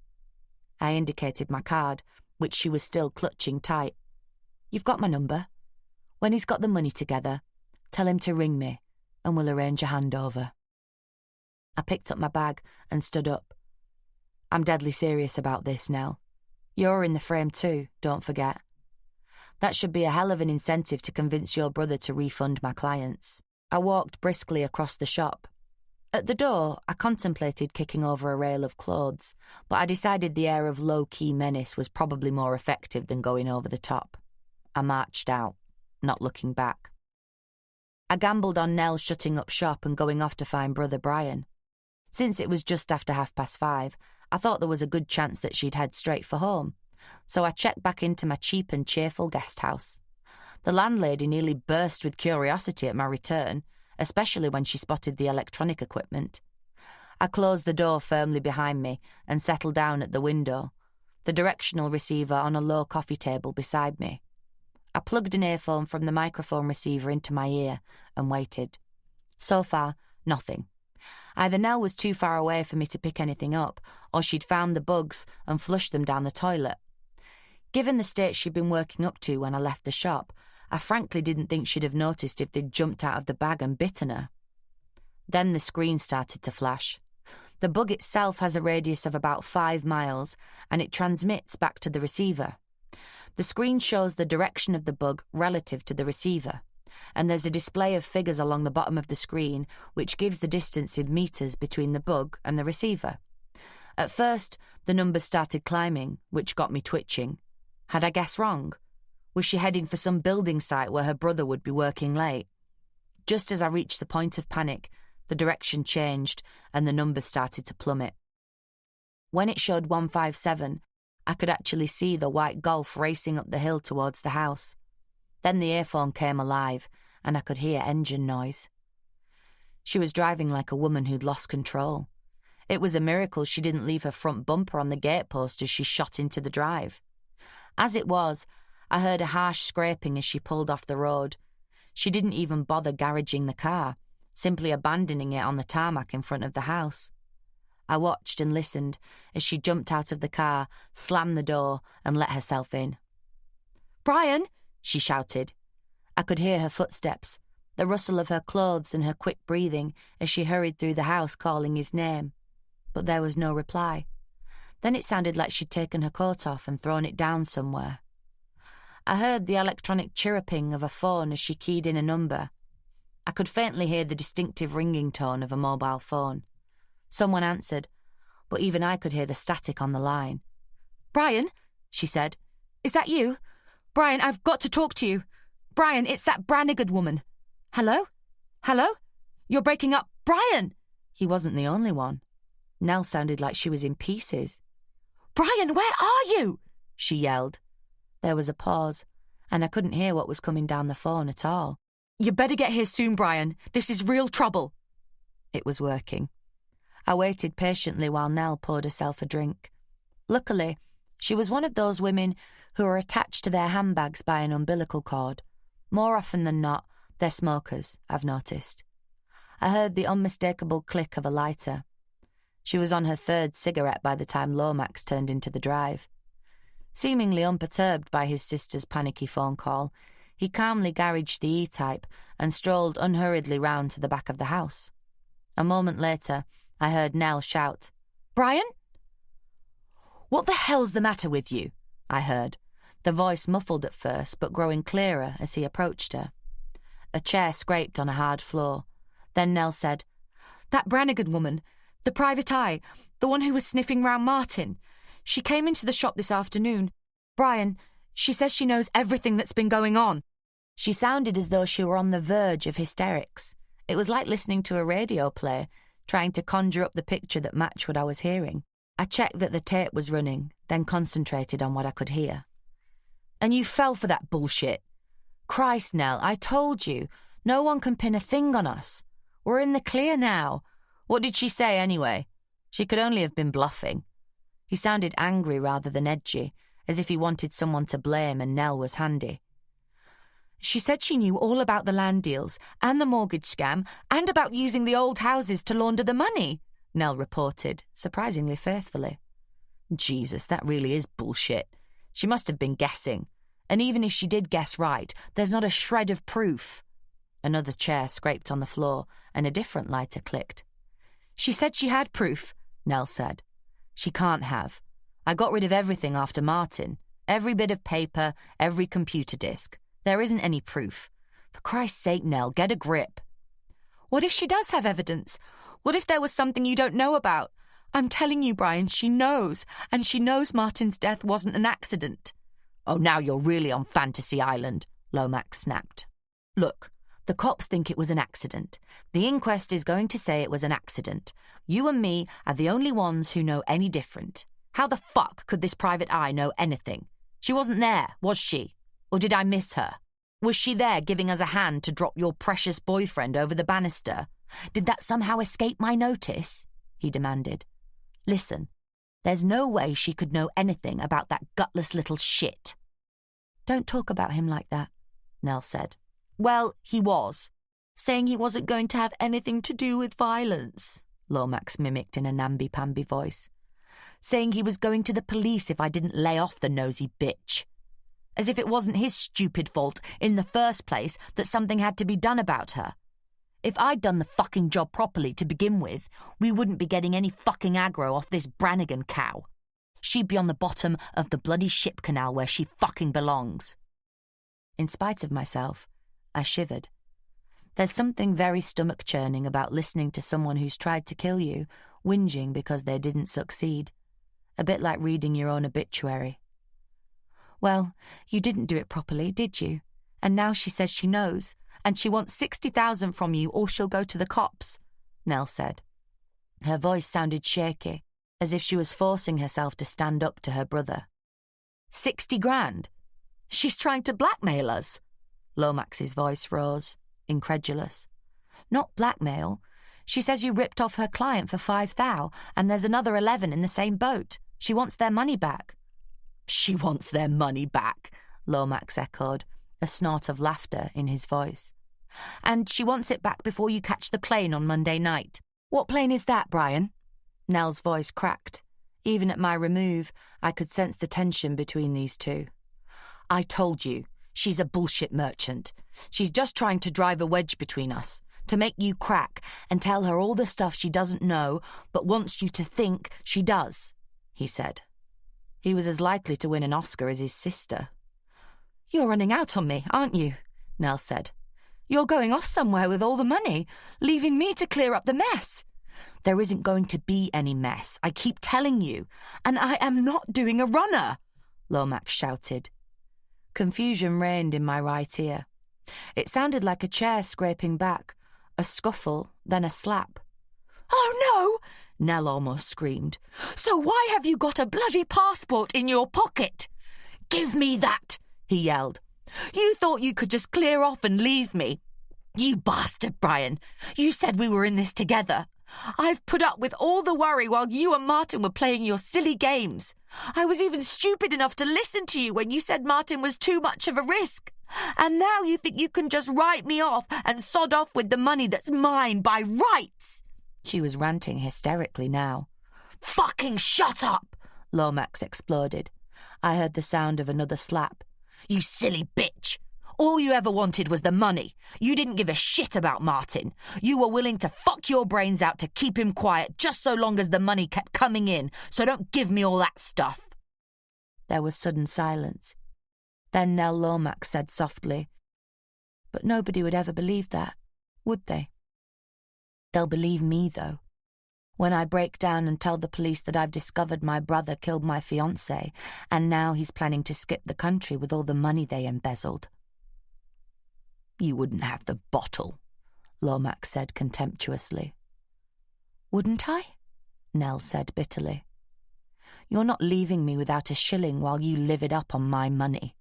I indicated my card, which she was still clutching tight. "You've got my number. When he's got the money together, tell him to ring me, and we'll arrange a handover." I picked up my bag and stood up. "I'm deadly serious about this, Nell. You're in the frame too, don't forget. That should be a hell of an incentive to convince your brother to refund my clients." I walked briskly across the shop. At the door, I contemplated kicking over a rail of clothes, but I decided the air of low-key menace was probably more effective than going over the top. I marched out, not looking back. I gambled on Nell shutting up shop and going off to find Brother Brian. Since it was just after 5:30, I thought there was a good chance that she'd head straight for home, so I checked back into my cheap and cheerful guest house. The landlady nearly burst with curiosity at my return, especially when she spotted the electronic equipment. I closed the door firmly behind me and settled down at the window, the directional receiver on a low coffee table beside me. I plugged an earphone from the microphone receiver into my ear and waited. So far, nothing. Either Nell was too far away for me to pick anything up, or she'd found the bugs and flushed them down the toilet. Given the state she'd been working up to when I left the shop, I frankly didn't think she'd have noticed if they'd jumped out of the bag and bitten her. Then the screen started to flash. The bug itself has a radius of about 5 miles, and it transmits back to the receiver. The screen shows the direction of the bug relative to the receiver, and there's a display of figures along the bottom of the screen which gives the distance in meters between the bug and the receiver. At first, the numbers started climbing, which got me twitching. Had I guessed wrong? Was she heading for some building site where her brother would be working late? Just as I reached the point of panic, the direction changed and the numbers started to plummet. When it showed 157, I could actually see the white Golf racing up the hill towards the house. Then the earphone came alive, and I could hear engine noise. She was driving like a woman who'd lost control. It was a miracle she didn't leave her front bumper on the gatepost as she shot into the drive. As it was, I heard a harsh scraping as she pulled off the road. She didn't even bother garaging the car, simply abandoning it on the tarmac in front of the house. I watched and listened as she jumped out of the car, slammed the door, and let herself in. "Brian!" she shouted. I could hear her footsteps, the rustle of her clothes and her quick breathing as she hurried through the house calling his name. But there was no reply. Then it sounded like she'd taken her coat off and thrown it down somewhere. I heard the electronic chirruping of a phone as she keyed in a number. I could faintly hear the distinctive ringing tone of a mobile phone. Someone answered, but even I could hear the static on the line. "Brian," she said. "Is that you? Brian, I've got to talk to you. Brian, it's that Brannigan woman. Hello? Hello? You're breaking up. Brian!" He wasn't the only one. Nell sounded like she was in pieces. "Brian, where are you?" she yelled. There was a pause, and I couldn't hear what was coming down the phone at all. "You better get here soon, Brian. This is real trouble." It was working. I waited patiently while Nell poured herself a drink. Luckily, she was one of those women who are attached to their handbags by an umbilical cord. More often than not, they're smokers, I've noticed. I heard the unmistakable click of a lighter. She was on her third cigarette by the time Lomax turned into the drive. Seemingly unperturbed by his sister's panicky phone call, he calmly garaged the E-Type and strolled unhurriedly round to the back of the house. A moment later, I heard Nell shout, "Brian?" "What the hell's the matter with you?" I heard, the voice muffled at first but growing clearer as he approached her. A chair scraped on a hard floor. Then Nell said, "That Brannigan woman, the private eye, the one who was sniffing round Martin. She came into the shop this afternoon. Brian, she says she knows everything that's been going on." She sounded as though she were on the verge of hysterics. It was like listening to a radio play, trying to conjure up the picture that matched what I was hearing. I checked that the tape was running, then concentrated on what I could hear. "And you fell for that bullshit. Christ, Nell, I told you. No one can pin a thing on us. We're in the clear now. What did she say anyway? She could only have been bluffing." He sounded angry rather than edgy, as if he wanted someone to blame and Nell was handy. "She said she knew all about the land deals and the mortgage scam and about using the old houses to launder the money," Nell reported, surprisingly faithfully. Jesus, that really is bullshit. She must have been guessing. And even if she did guess right, there's not a shred of proof. Another chair scraped on the floor, and a different lighter clicked. "She said she had proof," Nell said. "She can't have. I got rid of everything after Martin. Every bit of paper, every computer disk. There isn't any proof. For Christ's sake, Nell, get a grip." "What if she does have evidence? What if there was something you don't know about? I'm telling you, Brian, she knows, and she knows Martin's death wasn't an accident." "Oh, now you're really on Fantasy Island," Lomax snapped. "Look, the cops think it was an accident. The inquest is going to say it was an accident. You and me are the only ones who know any different. How the fuck could this private eye know anything? She wasn't there, was she? Or did I miss her? Was she there giving us a hand to drop your precious boyfriend over the banister? Did that somehow escape my notice?" he demanded. "Listen, there's no way she could know anything about that gutless little shit." "Don't talk about him like that," Nell said. "Well, he was. Saying he wasn't going to have anything to do with violence," Lomax mimicked in a namby-pamby voice. "Saying he was going to the police if I didn't lay off the nosy bitch. As if it wasn't his stupid fault in the first place that something had to be done about her. If I'd done the fucking job properly to begin with, we wouldn't be getting any fucking aggro off this Brannigan cow. She'd be on the bottom of the bloody ship canal where she fucking belongs." In spite of myself, I shivered. There's something very stomach-churning about listening to someone who's tried to kill you, whinging because they didn't succeed. A bit like reading your own obituary. "Well, you didn't do it properly, did you? And now she says she knows, and she wants 60,000 from you or she'll go to the cops," Nell said. Her voice sounded shaky, as if she was forcing herself to stand up to her brother. 60 grand? She's trying to blackmail us?" Lomax's voice rose, incredulous. "Not blackmail. She says you ripped off her client for 5,000, and there's another 11 in the same boat. She wants their money back." "She wants their money back," Lomax echoed, a snort of laughter in his voice. And she wants it back before you catch the plane on Monday night.
What plane is that, Brian? Nell's voice cracked. Even at my remove, I could sense the tension between these two. I told you, she's a bullshit merchant. She's just trying to drive a wedge between us, to make you crack and tell her all the stuff she doesn't know but wants you to think she does, he said. He was as likely to win an Oscar as his sister. You're running out on me, aren't you? Nell said. You're going off somewhere with all the money, leaving me to clear up the mess. There isn't going to be any mess, I keep telling you, and I am not doing a runner, Lomax shouted. Confusion reigned in my right ear. It sounded like a chair scraping back, a scuffle, then a slap. Oh no! Nell almost screamed. So why have you got a bloody passport in your pocket? Give me that, he yelled. You thought you could just clear off and leave me. You bastard, Brian. You said we were in this together. I've put up with all the worry while you and Martin were playing your silly games. I was even stupid enough to listen to you when you said Martin was too much of a risk. And now you think you can just write me off and sod off with the money that's mine by rights. She was ranting hysterically now. Fucking shut up, Lomax exploded. I heard the sound of another slap. You silly bitch. All you ever wanted was the money. You didn't give a shit about Martin. You were willing to fuck your brains out to keep him quiet just so long as the money kept coming in, so don't give me all that stuff. There was sudden silence. Then Nell Lomax said softly, But nobody would ever believe that, would they? They'll believe me, though. When I break down and tell the police that I've discovered my brother killed my fiancé, and now he's planning to skip the country with all the money they embezzled. You wouldn't have the bottle, Lomax said contemptuously. Wouldn't I? Nell said bitterly. You're not leaving me without a shilling while you live it up on my money.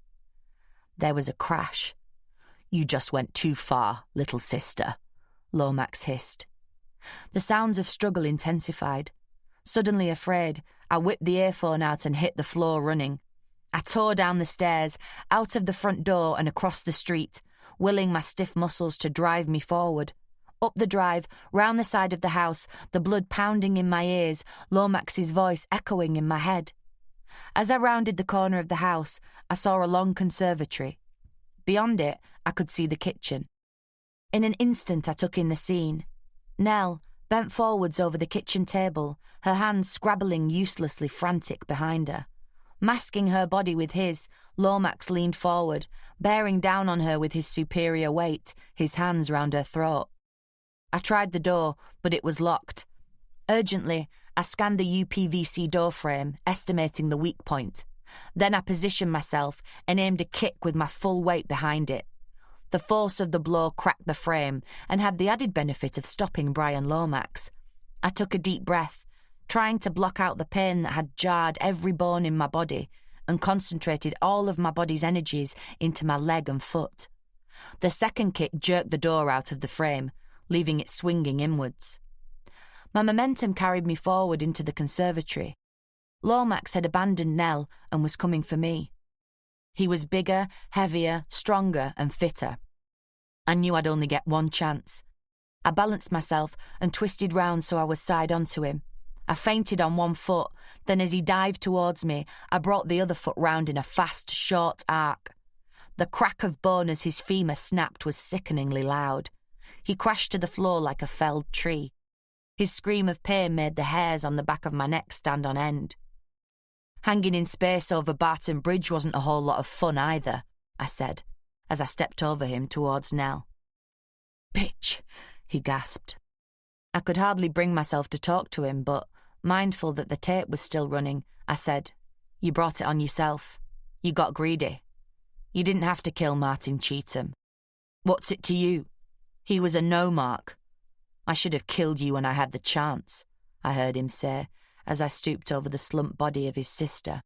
There was a crash. You just went too far, little sister, Lomax hissed. The sounds of struggle intensified. Suddenly afraid, I whipped the earphone out and hit the floor running. I tore down the stairs, out of the front door and across the street, willing my stiff muscles to drive me forward. Up the drive, round the side of the house, the blood pounding in my ears, Lomax's voice echoing in my head. As I rounded the corner of the house, I saw a long conservatory. Beyond it, I could see the kitchen. In an instant, I took in the scene. Nell, bent forwards over the kitchen table, her hands scrabbling uselessly frantic behind her. Masking her body with his, Lomax leaned forward, bearing down on her with his superior weight, his hands round her throat. I tried the door, but it was locked. Urgently, I scanned the UPVC door frame, estimating the weak point. Then I positioned myself and aimed a kick with my full weight behind it. The force of the blow cracked the frame and had the added benefit of stopping Brian Lomax. I took a deep breath, trying to block out the pain that had jarred every bone in my body, and concentrated all of my body's energies into my leg and foot. The second kick jerked the door out of the frame, leaving it swinging inwards. My momentum carried me forward into the conservatory. Lomax had abandoned Nell and was coming for me. He was bigger, heavier, stronger and fitter. I knew I'd only get one chance. I balanced myself and twisted round so I was side onto him. I feinted on one foot, then as he dived towards me, I brought the other foot round in a fast, short arc. The crack of bone as his femur snapped was sickeningly loud. He crashed to the floor like a felled tree. His scream of pain made the hairs on the back of my neck stand on end. Hanging in space over Barton Bridge wasn't a whole lot of fun either, I said, as I stepped over him towards Nell. Bitch, he gasped. I could hardly bring myself to talk to him, but, mindful that the tape was still running, I said, You brought it on yourself. You got greedy. You didn't have to kill Martin Cheetham. What's it to you? He was a no-mark. I should have killed you when I had the chance, I heard him say, as I stooped over the slumped body of his sister.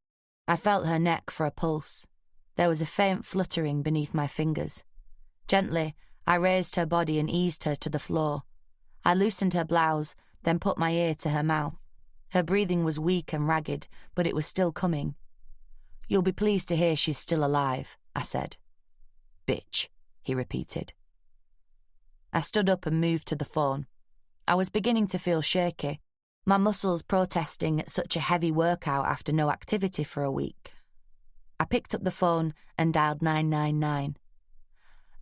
I felt her neck for a pulse. There was a faint fluttering beneath my fingers. Gently, I raised her body and eased her to the floor. I loosened her blouse, then put my ear to her mouth. Her breathing was weak and ragged, but it was still coming. You'll be pleased to hear she's still alive, I said. Bitch, he repeated.
I stood up and moved to the phone. I was beginning to feel shaky, my muscles protesting at such a heavy workout after no activity for a week. I picked up the phone and dialed 999.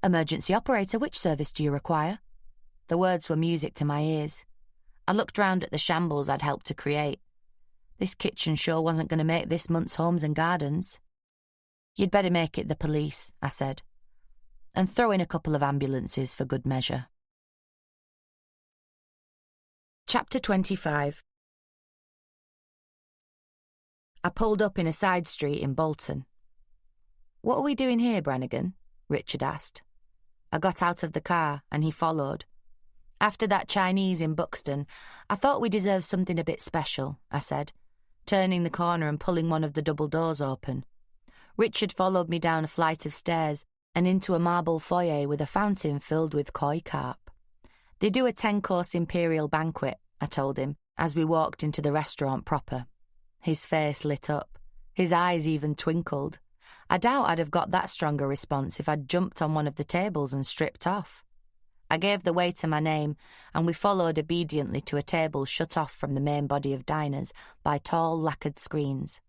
"Emergency operator, which service do you require?" The words were music to my ears. I looked round at the shambles I'd helped to create. This kitchen show wasn't going to make this month's Homes and Gardens. "You'd better make it the police," I said, "and throw in a couple of ambulances for good measure." Chapter 25. I pulled up in a side street in Bolton. "What are we doing here, Brannigan?" Richard asked. I got out of the car and he followed. "After that Chinese in Buxton, I thought we deserved something a bit special," I said, turning the corner and pulling one of the double doors open. Richard followed me down a flight of stairs and into a marble foyer with a fountain filled with koi carp. "They do a 10-course imperial banquet," I told him, as we walked into the restaurant proper. His face lit up. His eyes even twinkled. I doubt I'd have got that strong a response if I'd jumped on one of the tables and stripped off. I gave the waiter my name, and we followed obediently to a table shut off from the main body of diners by tall lacquered screens.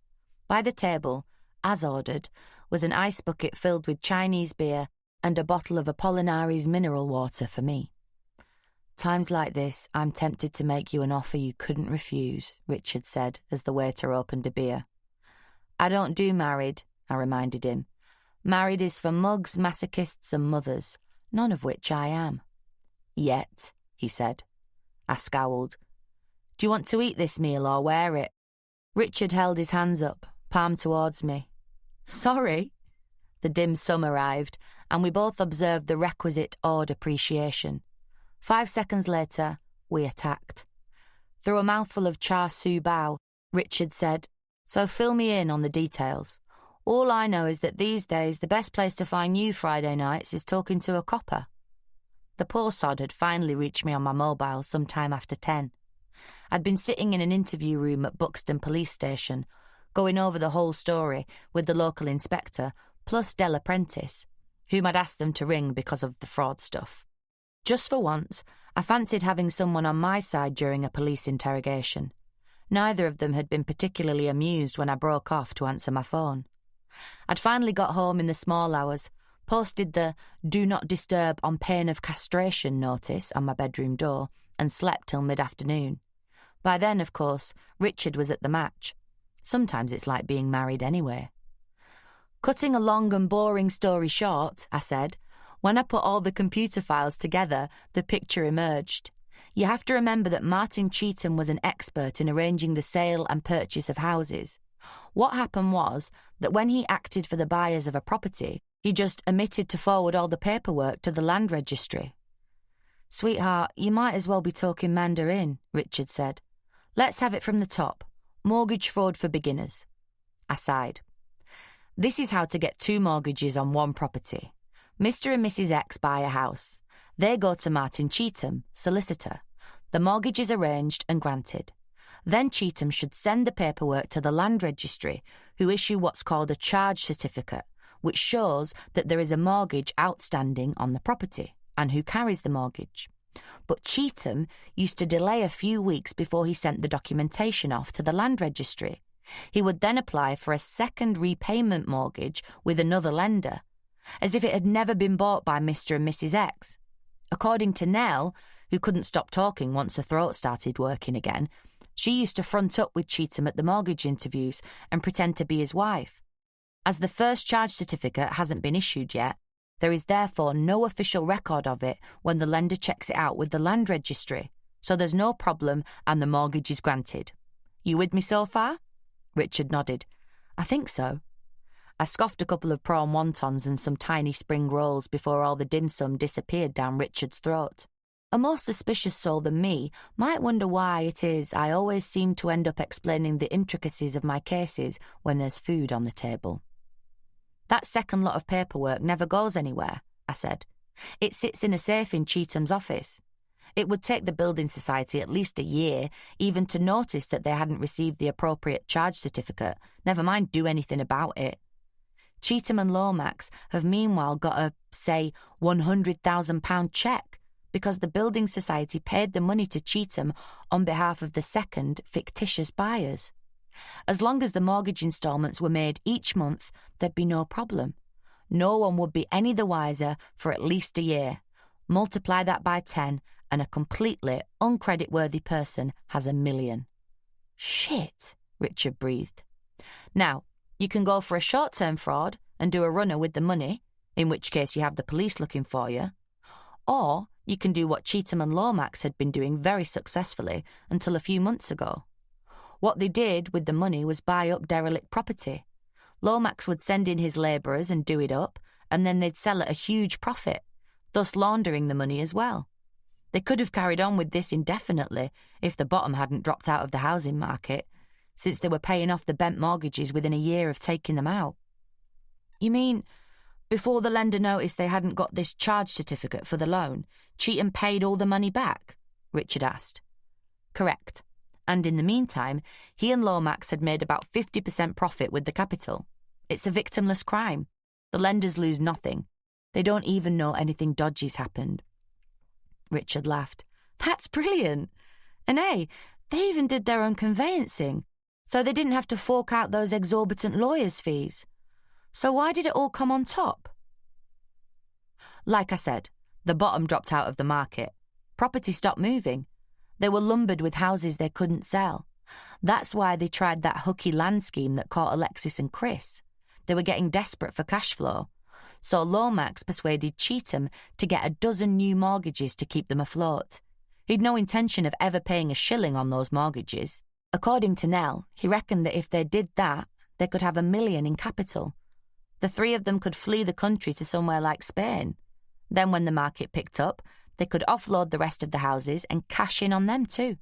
By the table, as ordered, was an ice bucket filled with Chinese beer and a bottle of Apollinary's mineral water for me. "Times like this, I'm tempted to make you an offer you couldn't refuse," Richard said as the waiter opened a beer. "I don't do married," I reminded him. "Married is for mugs, masochists and mothers, none of which I am." "Yet," he said. I scowled. "Do you want to eat this meal or wear it?" Richard held his hands up, palm towards me. "Sorry." The dim sum arrived, and we both observed the requisite awed appreciation. 5 seconds later, we attacked. Through a mouthful of char siu bao, Richard said, "So fill me in on the details. All I know is that these days the best place to find you Friday nights is talking to a copper." The poor sod had finally reached me on my mobile some time after 10. I'd been sitting in an interview room at Buxton Police Station, going over the whole story with the local inspector, plus Dell Apprentice, whom I'd asked them to ring because of the fraud stuff. Just for once, I fancied having someone on my side during a police interrogation. Neither of them had been particularly amused when I broke off to answer my phone. I'd finally got home in the small hours, posted the "Do not disturb on pain of castration" notice on my bedroom door, and slept till mid-afternoon. By then, of course, Richard was at the match. Sometimes it's like being married anyway. "Cutting a long and boring story short," I said, "when I put all the computer files together, the picture emerged. You have to remember that Martin Cheetham was an expert in arranging the sale and purchase of houses. What happened was that when he acted for the buyers of a property, he just omitted to forward all the paperwork to the land registry." "Sweetheart, you might as well be talking Mandarin," Richard said. "Let's have it from the top. Mortgage fraud for beginners." I sighed. "This is how to get 2 mortgages on one property. Mr. and Mrs. X buy a house. They go to Martin Cheetham, solicitor. The mortgage is arranged and granted. Then Cheetham should send the paperwork to the land registry, who issue what's called a charge certificate, which shows that there is a mortgage outstanding on the property and who carries the mortgage. But Cheetham used to delay a few weeks before he sent the documentation off to the land registry. He would then apply for a second repayment mortgage with another lender, as if it had never been bought by Mr. and Mrs. X. According to Nell, who couldn't stop talking once her throat started working again, she used to front up with Cheetham at the mortgage interviews and pretend to be his wife. As the first charge certificate hasn't been issued yet, there is therefore no official record of it when the lender checks it out with the land registry, so there's no problem and the mortgage is granted. You with me so far?" Richard nodded. "I think so." I scoffed a couple of prawn wontons and some tiny spring rolls before all the dim sum disappeared down Richard's throat. A more suspicious soul than me might wonder why it is I always seem to end up explaining the intricacies of my cases when there's food on the table. "That second lot of paperwork never goes anywhere," I said. "It sits in a safe in Cheetham's office. It would take the Building Society at least a year even to notice that they hadn't received the appropriate charge certificate, never mind do anything about it. Cheetham and Lomax have meanwhile got a, say, £100,000 cheque, because the building society paid the money to Cheetham on behalf of the second fictitious buyers. As long as the mortgage instalments were made each month, there'd be no problem. No one would be any the wiser for at least a year. Multiply that by 10, and a completely uncreditworthy person has $1 million. Shit, Richard breathed. Now, you can go for a short-term fraud and do a runner with the money, in which case you have the police looking for you. Or you can do what Cheetham and Lomax had been doing very successfully until a few months ago. What they did with the money was buy up derelict property. Lomax would send in his labourers and do it up, and then they'd sell at a huge profit, thus laundering the money as well. They could have carried on with this indefinitely if the bottom hadn't dropped out of the housing market, since they were paying off the bent mortgages within a year of taking them out. You mean, before the lender noticed they hadn't got this charge certificate for the loan, Cheetham paid all the money back? Richard asked. Correct. And in the meantime, he and Lomax had made about 50% profit with the capital. It's a victimless crime. The lenders lose nothing. They don't even know anything dodgy's happened. Richard laughed. That's brilliant. And hey, they even did their own conveyancing, so they didn't have to fork out those exorbitant lawyers' fees. So why did it all come on top? Like I said, the bottom dropped out of the market. Property stopped moving. They were lumbered with houses they couldn't sell. That's why they tried that hooky land scheme that caught Alexis and Chris. They were getting desperate for cash flow. So Lomax persuaded Cheetham to get a dozen new mortgages to keep them afloat. He'd no intention of ever paying a shilling on those mortgages. According to Nell, he reckoned that if they did that, they could have $1 million in capital. The three of them could flee the country to somewhere like Spain. Then when the market picked up, they could offload the rest of the houses and cash in on them too.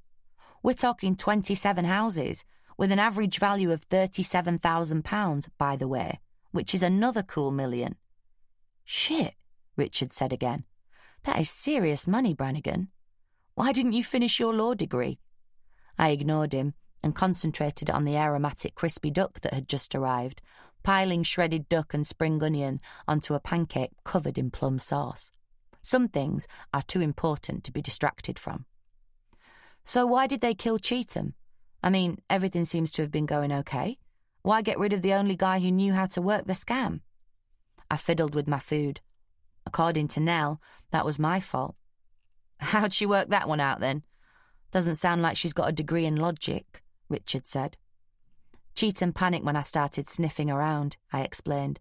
We're talking 27 houses, with an average value of £37,000, by the way, which is another cool $1 million. Shit, Richard said again. That is serious money, Brannigan. Why didn't you finish your law degree? I ignored him and concentrated on the aromatic crispy duck that had just arrived, piling shredded duck and spring onion onto a pancake covered in plum sauce. Some things are too important to be distracted from. So why did they kill Cheetham? I mean, everything seems to have been going okay. Why get rid of the only guy who knew how to work the scam? I fiddled with my food. According to Nell, that was my fault. How'd she work that one out then? Doesn't sound like she's got a degree in logic, Richard said. Cheetham panicked when I started sniffing around, I explained.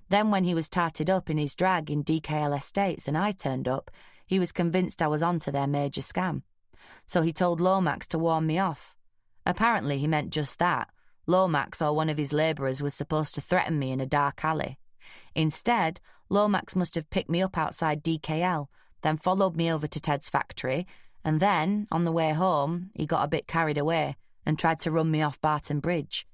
Then when he was tarted up in his drag in DKL Estates and I turned up, he was convinced I was onto their major scam. So he told Lomax to warn me off. Apparently he meant just that. Lomax or one of his labourers was supposed to threaten me in a dark alley. Instead, Lomax must have picked me up outside DKL, then followed me over to Ted's factory, and then, on the way home, he got a bit carried away and tried to run me off Barton Bridge.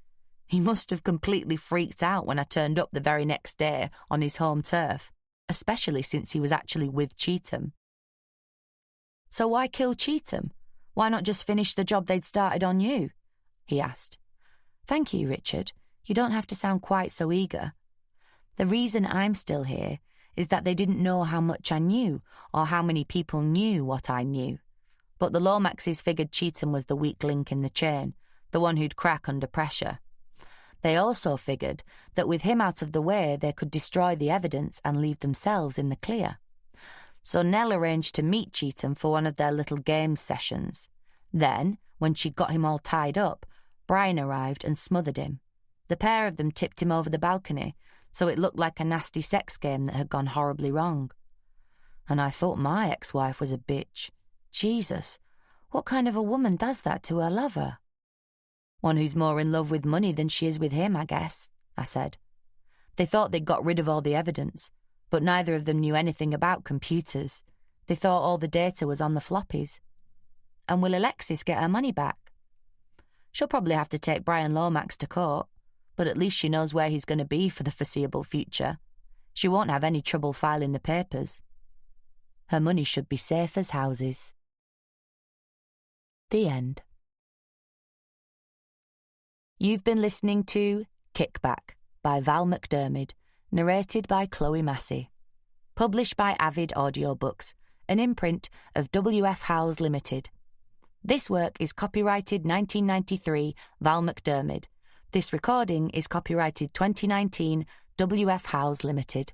He must have completely freaked out when I turned up the very next day on his home turf, especially since he was actually with Cheetham. So why kill Cheetham? Why not just finish the job they'd started on you? He asked. Thank you, Richard. You don't have to sound quite so eager. The reason I'm still here is that they didn't know how much I knew or how many people knew what I knew. But the Lomaxes figured Cheetham was the weak link in the chain, the one who'd crack under pressure. They also figured that with him out of the way, they could destroy the evidence and leave themselves in the clear. So Nell arranged to meet Cheetham for one of their little games sessions. Then, when she'd got him all tied up, Brian arrived and smothered him. The pair of them tipped him over the balcony, so it looked like a nasty sex game that had gone horribly wrong. And I thought my ex-wife was a bitch. Jesus, what kind of a woman does that to her lover? One who's more in love with money than she is with him, I guess, I said. They thought they'd got rid of all the evidence, but neither of them knew anything about computers. They thought all the data was on the floppies. And will Alexis get her money back? She'll probably have to take Brian Lomax to court, but at least she knows where he's going to be for the foreseeable future. She won't have any trouble filing the papers. Her money should be safe as houses. The end. You've been listening to Kickback by Val McDermid, narrated by Chloe Massey. Published by Avid Audiobooks,
an imprint of W.F. Howes Limited. This work is copyrighted 1993, Val McDermid. This recording is copyrighted 2019, W.F. Howes Limited.